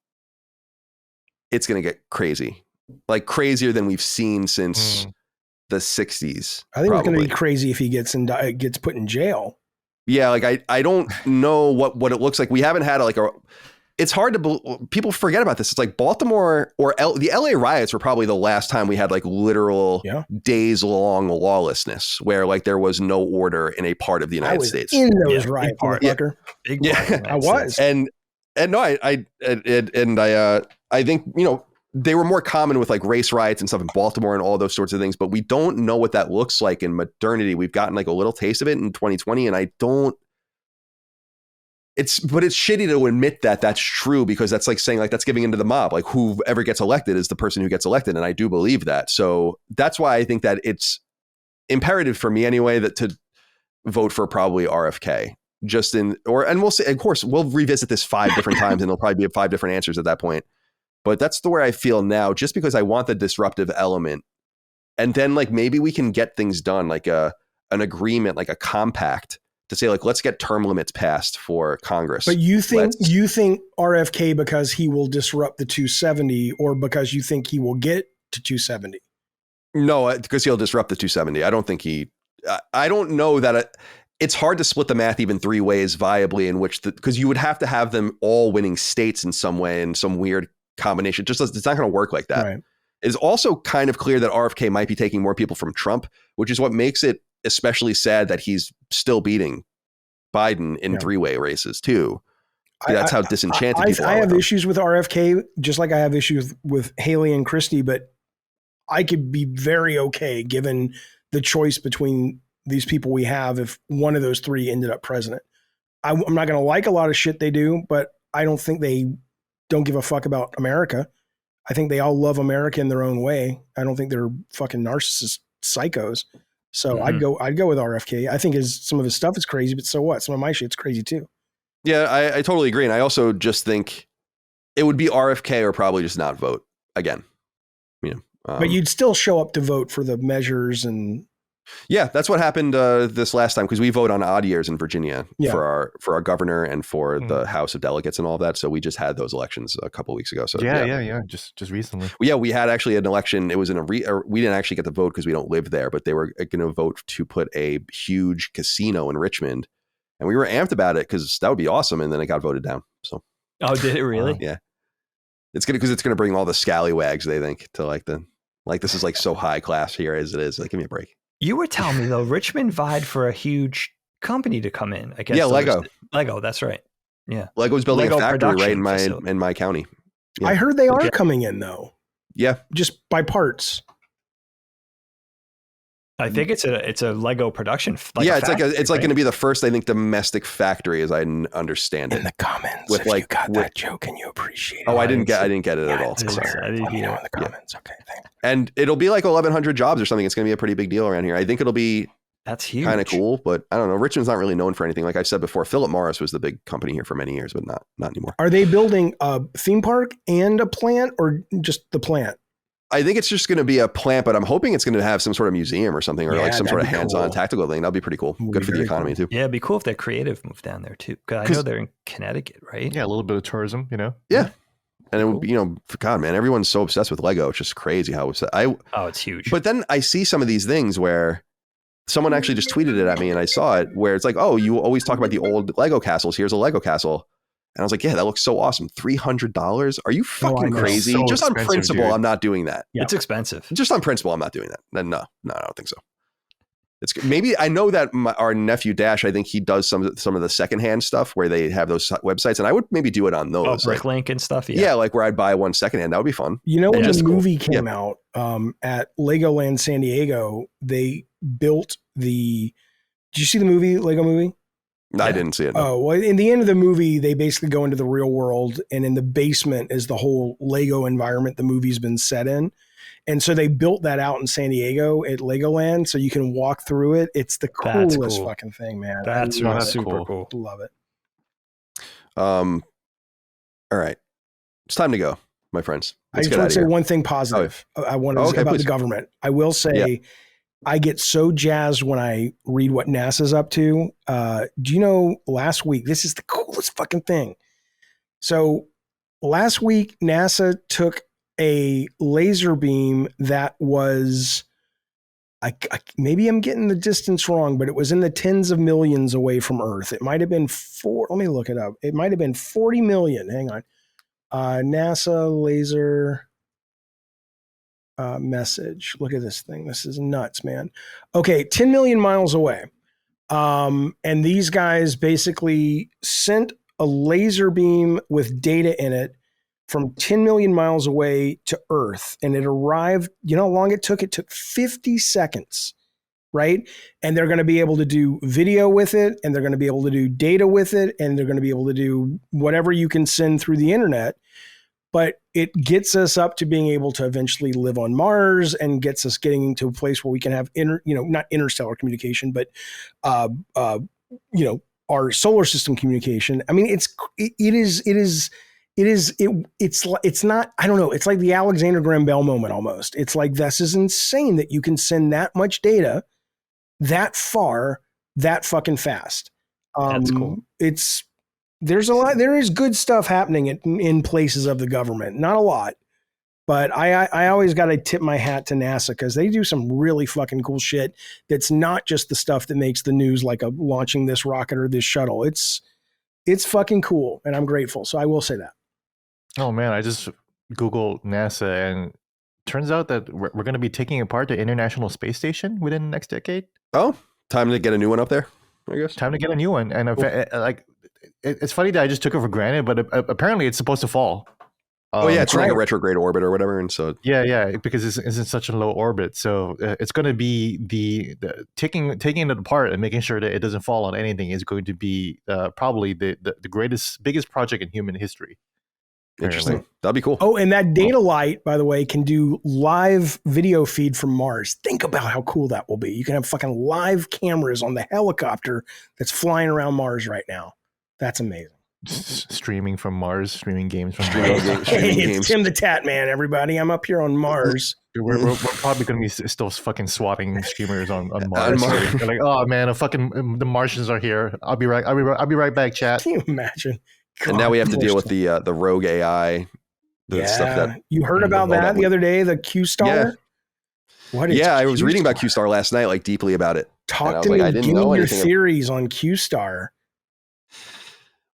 it's going to get crazy. Like crazier than we've seen since the 60s. I think it's going to be crazy if he gets put in jail. Yeah, like I don't know what it looks like. We haven't had it's hard to people forget about this. It's like Baltimore or the LA riots were probably the last time we had like literal days long lawlessness where like there was no order in a part of the United States. In those riots, big part. I was. And no, I think, they were more common with like race riots and stuff in Baltimore and all those sorts of things, but we don't know what that looks like in modernity. We've gotten like a little taste of it in 2020, and it's shitty to admit that that's true because that's like saying like that's giving into the mob. Like whoever gets elected is the person who gets elected, and I do believe that. So that's why I think that it's imperative for me anyway that to vote for probably RFK. And we'll see. Of course, we'll revisit this 5 different times, and there'll probably be 5 different answers at that point. But that's the way I feel now, just because I want the disruptive element. And then like maybe we can get things done, like an agreement, like a compact to say like, let's get term limits passed for Congress. But you think RFK because he will disrupt the 270 or because you think he will get to 270? No, because he'll disrupt the 270. I don't think I don't know that it's hard to split the math even 3 ways viably in which because you would have to have them all winning states in some way in some weird combination. It's not going to work like that. Right. It's also kind of clear that RFK might be taking more people from Trump, which is what makes it especially sad that he's still beating Biden in 3-way races too. That's how disenchanted people are. I have issues with RFK, just like I have issues with Haley and Christie, but I could be very okay given the choice between these people we have if one of those 3 ended up president. I'm not going to like a lot of shit they do, but I don't think they don't give a fuck about America. I think they all love America in their own way. I don't think they're fucking narcissist psychos. So I'd go with RFK. I think some of his stuff is crazy, but so what? Some of my shit's crazy too. Yeah, I totally agree. And I also just think it would be RFK or probably just not vote again. But you'd still show up to vote for the measures and. Yeah, that's what happened this last time because we vote on odd years in Virginia for our governor and for the House of Delegates and all of that. So we just had those elections a couple of weeks ago. So yeah, just recently. Yeah, we had actually an election. It was we didn't actually get to vote because we don't live there, but they were going to vote to put a huge casino in Richmond, and we were amped about it because that would be awesome. And then it got voted down. So did it really? Yeah, it's going to bring all the scallywags they think to this is like so high class here as it is. Like, give me a break. You were telling me though, Richmond vied for a huge company to come in? I guess. Yeah, Lego. Lego. That's right. Yeah. Lego's building Lego a factory right in production my county. Yeah. I heard they are coming in though. Yeah. Just by parts. I think it's a Lego production. It's like going to be the first, I think, domestic factory, as I understand it. In the comments, with if like you got that joke and you appreciate it. Oh, I didn't get it at all. Sorry. I didn't hear in the comments. Okay, thanks. And it'll be like 1,100 jobs or something. It's going to be a pretty big deal around here. I think it'll be that's huge, kind of cool, but I don't know. Richmond's not really known for anything. Like I've said before, Philip Morris was the big company here for many years, but not anymore. Are they building a theme park and a plant, or just the plant? I think it's just going to be a plant, but I'm hoping it's going to have some sort of museum or something, or like some sort of hands-on tactical thing. That'd be pretty cool. Good for the economy too. Yeah, it'd be cool if that creative moved down there too. Because I know they're in Connecticut, right? Yeah, a little bit of tourism, Yeah. And it would be, God, man, everyone's so obsessed with Lego. It's just crazy how it's huge. But then I see some of these things where someone actually just tweeted it at me and I saw it, where it's like, oh, you always talk about the old Lego castles. Here's a Lego castle. And I was like, yeah, that looks so awesome. $300? Are you fucking crazy? So just on principle, dude. I'm not doing that. Yeah. It's expensive. Just on principle, I'm not doing that. No, I don't think so. It's maybe I know that our nephew Dash, I think he does some of the secondhand stuff where they have those websites, and I would maybe do it on those. Bricklink and stuff. Yeah, like where I'd buy one secondhand. That would be fun. When the movie came out at Legoland San Diego, they built the. Did you see the movie, Lego Movie? I didn't see it. No. Oh, well, in the end of the movie, they basically go into the real world, and in the basement is the whole Lego environment the movie's been set in. And so they built that out in San Diego at Legoland, so you can walk through it. It's the coolest fucking thing, man. That's super cool. Love it. All right. It's time to go, my friends. I just want to say one thing positive. I want to say about the government. I will say I get so jazzed when I read what NASA's up to. Do you know last week, this is the coolest fucking thing. So last week, NASA took a laser beam that was, maybe I'm getting the distance wrong, but it was in the tens of millions away from Earth. It might have been let me look it up. It might have been 40 million. Hang on. NASA laser message. Look at this thing. This is nuts, man. Okay, 10 million miles away. And these guys basically sent a laser beam with data in it from 10 million miles away to Earth. And it arrived, you know how long it took? It took 50 seconds, right? And they're going to be able to do video with it, and they're going to be able to do data with it, and they're going to be able to do whatever you can send through the internet. But it gets us up to being able to eventually live on Mars, and gets us getting to a place where we can have not interstellar communication, but our solar system communication. I mean, it's not, I don't know. It's like the Alexander Graham Bell moment almost. It's like, this is insane that you can send that much data that far, that fucking fast. That's cool. There is good stuff happening in places of the government. Not a lot, but I always got to tip my hat to NASA, because they do some really fucking cool shit. That's not just the stuff that makes the news, like launching this rocket or this shuttle. It's fucking cool, and I'm grateful. So I will say that. Oh man, I just Googled NASA, and turns out that we're going to be taking apart the International Space Station within the next decade. Oh, time to get a new one up there, I guess. Time to get a new one. And it's funny that I just took it for granted, but apparently it's supposed to fall. It's like a retrograde orbit or whatever, and so because it's in such a low orbit, so it's going to be the taking it apart and making sure that it doesn't fall on anything is going to be probably the biggest project in human history. Interesting. That'd be cool. Oh, and that data light, by the way, can do live video feed from Mars. Think about how cool that will be. You can have fucking live cameras on the helicopter that's flying around Mars right now. That's amazing. Streaming from Mars, streaming games from Mars. It's Tim the Tat Man, everybody. I'm up here on Mars. We're probably going to be still fucking swatting streamers on Mars. They're like, oh man, the Martians are here. I'll be right back, chat. Can you imagine? God, and now we have to deal with the rogue AI. Stuff that you heard about that the other day, the Q-Star? Yeah. I was reading about Q-Star last night, like deeply about it. Talk to me. Give me your theories on Q-Star.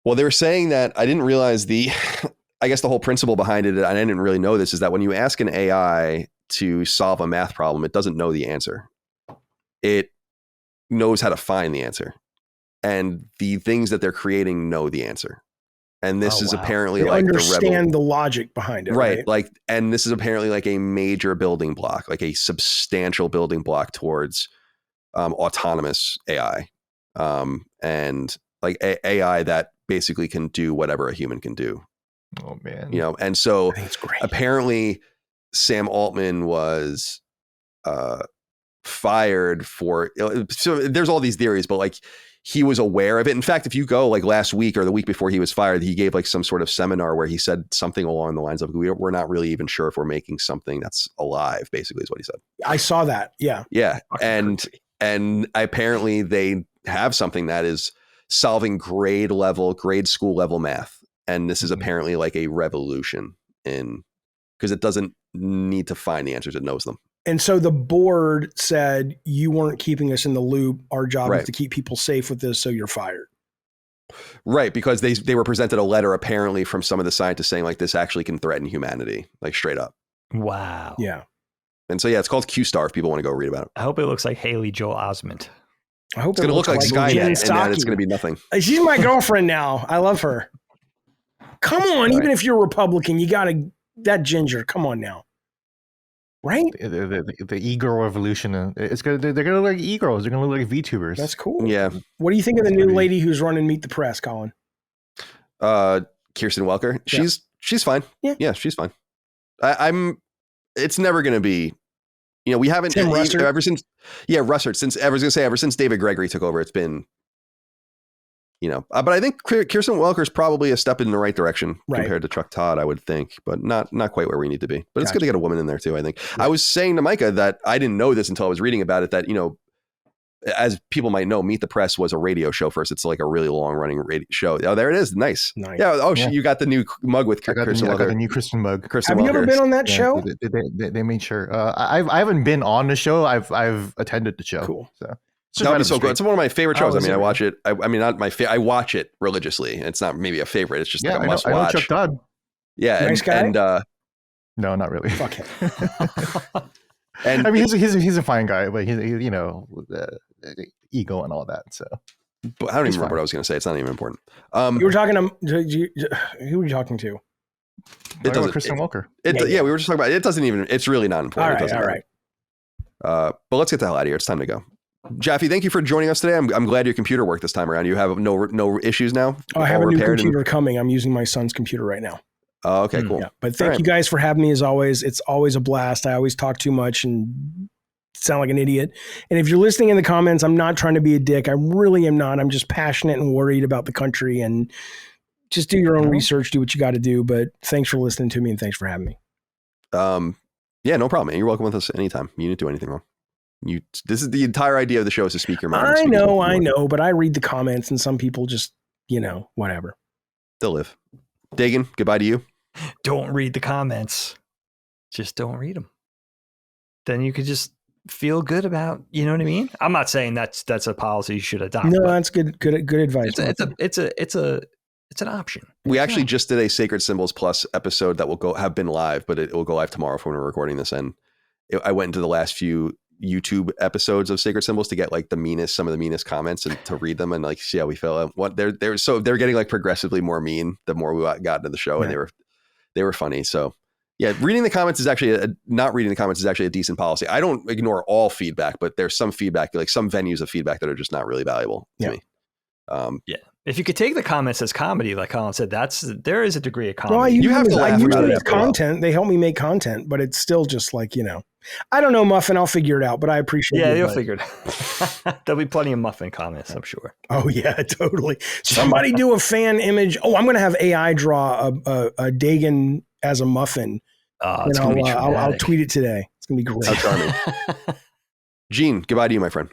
Well, they were saying that I didn't realize I guess the whole principle behind it, and I didn't really know this, is that when you ask an AI to solve a math problem, it doesn't know the answer. It knows how to find the answer. and the things that they're creating know the answer. And this is apparently they like understand the logic behind it, right? Like, and this is apparently like a major building block, like a substantial building block towards autonomous AI, and like AI that basically can do whatever a human can do. Oh man, and so it's great. Apparently Sam Altman was fired for. So there's all these theories, but like he was aware of it. In fact, if you go like last week or the week before he was fired, he gave like some sort of seminar where he said something along the lines of, we're not really even sure if we're making something that's alive, basically is what he said. I saw that. Yeah. Yeah. And apparently they have something that is solving grade school level math. And this is apparently like a revolution because it doesn't need to find the answers, it knows them. And so the board said, you weren't keeping us in the loop. Our job is to keep people safe with this. So you're fired. Right. Because they were presented a letter apparently from some of the scientists saying like this actually can threaten humanity, like straight up. Wow. Yeah. And so, it's called Q-Star if people want to go read about it. I hope it looks like Haley Joel Osment. I hope it's going to look like Skynet and that it's going to be nothing. She's my girlfriend now. I love her. Come on. Right. Even if you're a Republican, you got that ginger. Come on now. Right? The e-girl revolution. They're going to look like e-girls. They're going to look like VTubers. That's cool. Yeah. What do you think of the new lady who's running Meet the Press, Colin? Kirsten Welker. Yeah. She's fine. Yeah, she's fine. It's never going to be, we haven't ever since Russert, ever since David Gregory took over, it's been, but I think Kirsten Welker is probably a step in the right direction compared to Chuck Todd, I would think, but not quite where we need to be. But it's good to get a woman in there too, I think. Yeah. I was saying to Micah that I didn't know this until I was reading about it, that, as people might know, Meet the Press was a radio show first. It's like a really long running radio show. Oh, there it is. Nice. Yeah. Oh, yeah. You got the new mug with Kirsten Welker. I got the new Kristen mug. Have you ever been on that show? They made sure. I haven't been on the show. I've attended the show. Cool. So. That was so good. It's one of my favorite shows. I watch it. I mean, not my I watch it religiously. It's not maybe a favorite. It's just like a must watch. I know Chuck Todd. Yeah. Nice guy? And no, not really. Fuck him. And I mean, he's a fine guy, but he's ego and all that. So but I don't even remember what I was going to say. It's not even important. You were talking to who were you talking to? It doesn't. Kristen Welker. We were just talking about it. It doesn't even. It's really not important. All right. But let's get the hell out of here. It's time to go. Jaffe, thank you for joining us today. I'm glad your computer worked this time around. You have no issues now? I have a new computer coming. I'm using my son's computer right now. Oh, okay, cool. Yeah. But thank you guys for having me as always. It's always a blast. I always talk too much and sound like an idiot. And if you're listening in the comments, I'm not trying to be a dick. I really am not. I'm just passionate and worried about the country, and just do your own research, do what you got to do. But thanks for listening to me and thanks for having me. Yeah, no problem, man. You're welcome with us anytime. You didn't do anything wrong. This is the entire idea of the show, is to speak your mind. I know, but I read the comments and some people just, whatever. They'll live. Dagan, goodbye to you. Don't read the comments. Just don't read them. Then you could just feel good about, you know what I mean? I'm not saying that's a policy you should adopt. No, that's good advice. It's an option. We actually just did a Sacred Symbols Plus episode that will have been live, but it will go live tomorrow when we're recording this. And I went into the last few YouTube episodes of Sacred Symbols to get like some of the meanest comments and to read them and like see how we feel. What they're getting like progressively more mean the more we got into the show, and they were funny. So yeah, reading the comments is actually not reading the comments is actually a decent policy. I don't ignore all feedback, but there's some feedback, like some venues of feedback that are just not really valuable to me. If you could take the comments as comedy, like Colin said, there is a degree of comedy. Well, you have to laugh about it. Content. They help me make content, but it's still just like, I don't know, Muffin. I'll figure it out, but I appreciate it. Yeah, you'll figure it out. There'll be plenty of Muffin comments, I'm sure. Oh, yeah, totally. Somebody do a fan image. Oh, I'm going to have AI draw a Dagan as a muffin. It's going to be I'll tweet it today. It's going to be great. How charming. Gene, goodbye to you, my friend.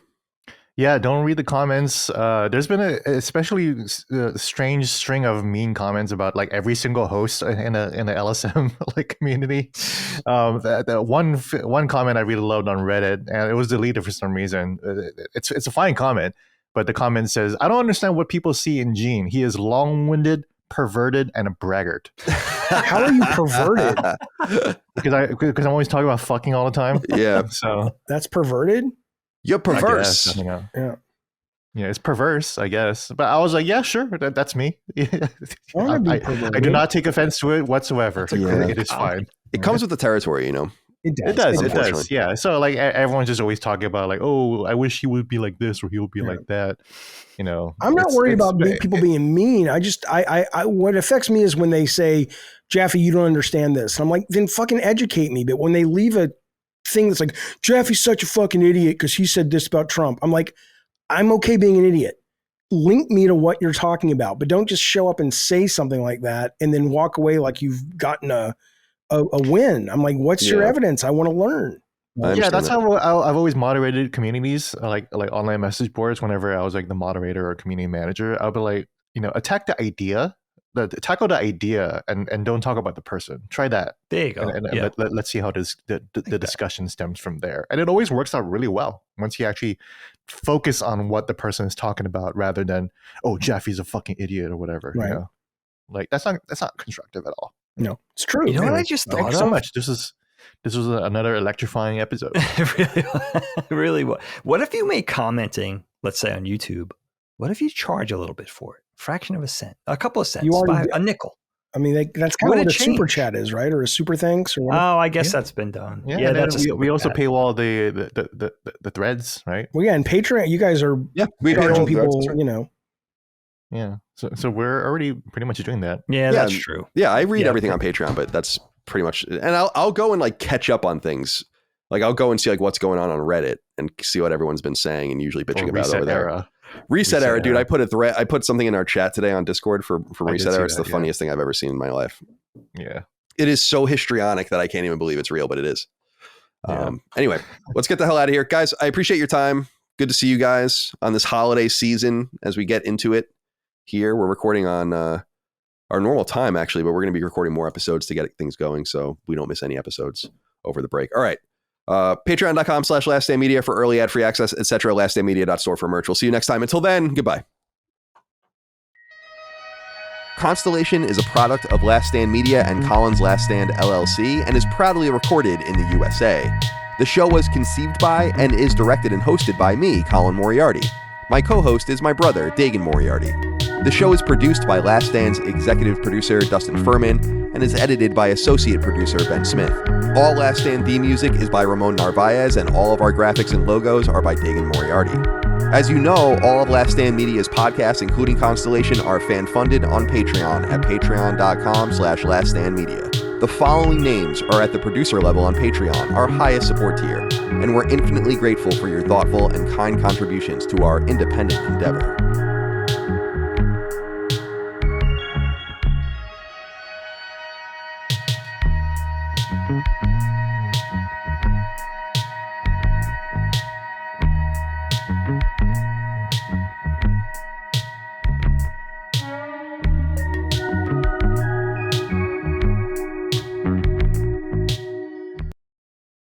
Yeah, don't read the comments. There's been a especially strange string of mean comments about like every single host in the LSM like community. That one comment I really loved on Reddit, and it was deleted for some reason. It's a fine comment, but the comment says, "I don't understand what people see in Gene. He is long-winded, perverted, and a braggart." How are you perverted? Because I'm always talking about fucking all the time. Yeah, so that's perverted. You're perverse. Yeah. Yeah, it's perverse, I guess. But I was like, yeah, sure, that's me. I do not take offense to it whatsoever. It is fine. It comes with the territory, you know. It does. Yeah. So like everyone's just always talking about like, oh, I wish he would be like this or he would be like that. You know, I'm not worried about people being mean. I just, I what affects me is when they say, Jaffe, you don't understand this. And I'm like, then fucking educate me. But when they leave a thing that's like, Jaffe's such a fucking idiot because he said this about Trump. I'm like, I'm okay being an idiot. Link me to what you're talking about, but don't just show up and say something like that and then walk away like you've gotten a win. I'm like, what's your evidence? I want to learn. Yeah, that's how I've always moderated communities, like online message boards. Whenever I was like the moderator or community manager, I'll be like, you know, tackle the idea and don't talk about the person. Try that. There you go. And let's see how the discussion stems from there. And it always works out really well once you actually focus on what the person is talking about rather than, oh, Jaffe's a fucking idiot or whatever. Right. You know? Like that's not constructive at all. No, it's true. You know what I just thought Thanks so much. This was another electrifying episode. really. What if you make commenting, let's say on YouTube, what if you charge a little bit for it? Fraction of a cent, a couple of cents, a nickel. I mean, that's kind of what a super chat is, right? Or a super thanks or whatever. Oh, I guess that's been done. Yeah, we also paywall the threads, right? Well, yeah, and Patreon, you guys are we charging people, you know. Yeah, so we're already pretty much doing that. Yeah, that's true. Yeah, I read everything on Patreon, but that's pretty much it. And I'll go and like catch up on things. Like I'll go and see like what's going on Reddit and see what everyone's been saying and usually bitching about over there. Reset era, dude. I put something in our chat today on Discord for Reset Era. It's the funniest thing I've ever seen in my life. Yeah, it is so histrionic that I can't even believe it's real, but it is. Anyway, let's get the hell out of here, guys. I appreciate your time. Good to see you guys on this holiday season as we get into it. Here we're recording on our normal time actually, but we're going to be recording more episodes to get things going so we don't miss any episodes over the break. All right. Patreon.com/laststandmedia for early ad-free access, etc. laststandmedia.store for merch. We'll see you next time. Until then, goodbye. Constellation is a product of Last Stand Media and Colin's Last Stand LLC and is proudly recorded in the USA. The show was conceived by and is directed and hosted by me, Colin Moriarty. My co-host is my brother, Dagan Moriarty. The show is produced by Last Stand's executive producer, Dustin Furman, and is edited by associate producer, Ben Smith. All Last Stand theme music is by Ramon Narvaez, and all of our graphics and logos are by Dagan Moriarty. As you know, all of Last Stand Media's podcasts, including Constellation, are fan-funded on Patreon at patreon.com/laststandmedia. The following names are at the producer level on Patreon, our highest support tier, and we're infinitely grateful for your thoughtful and kind contributions to our independent endeavor.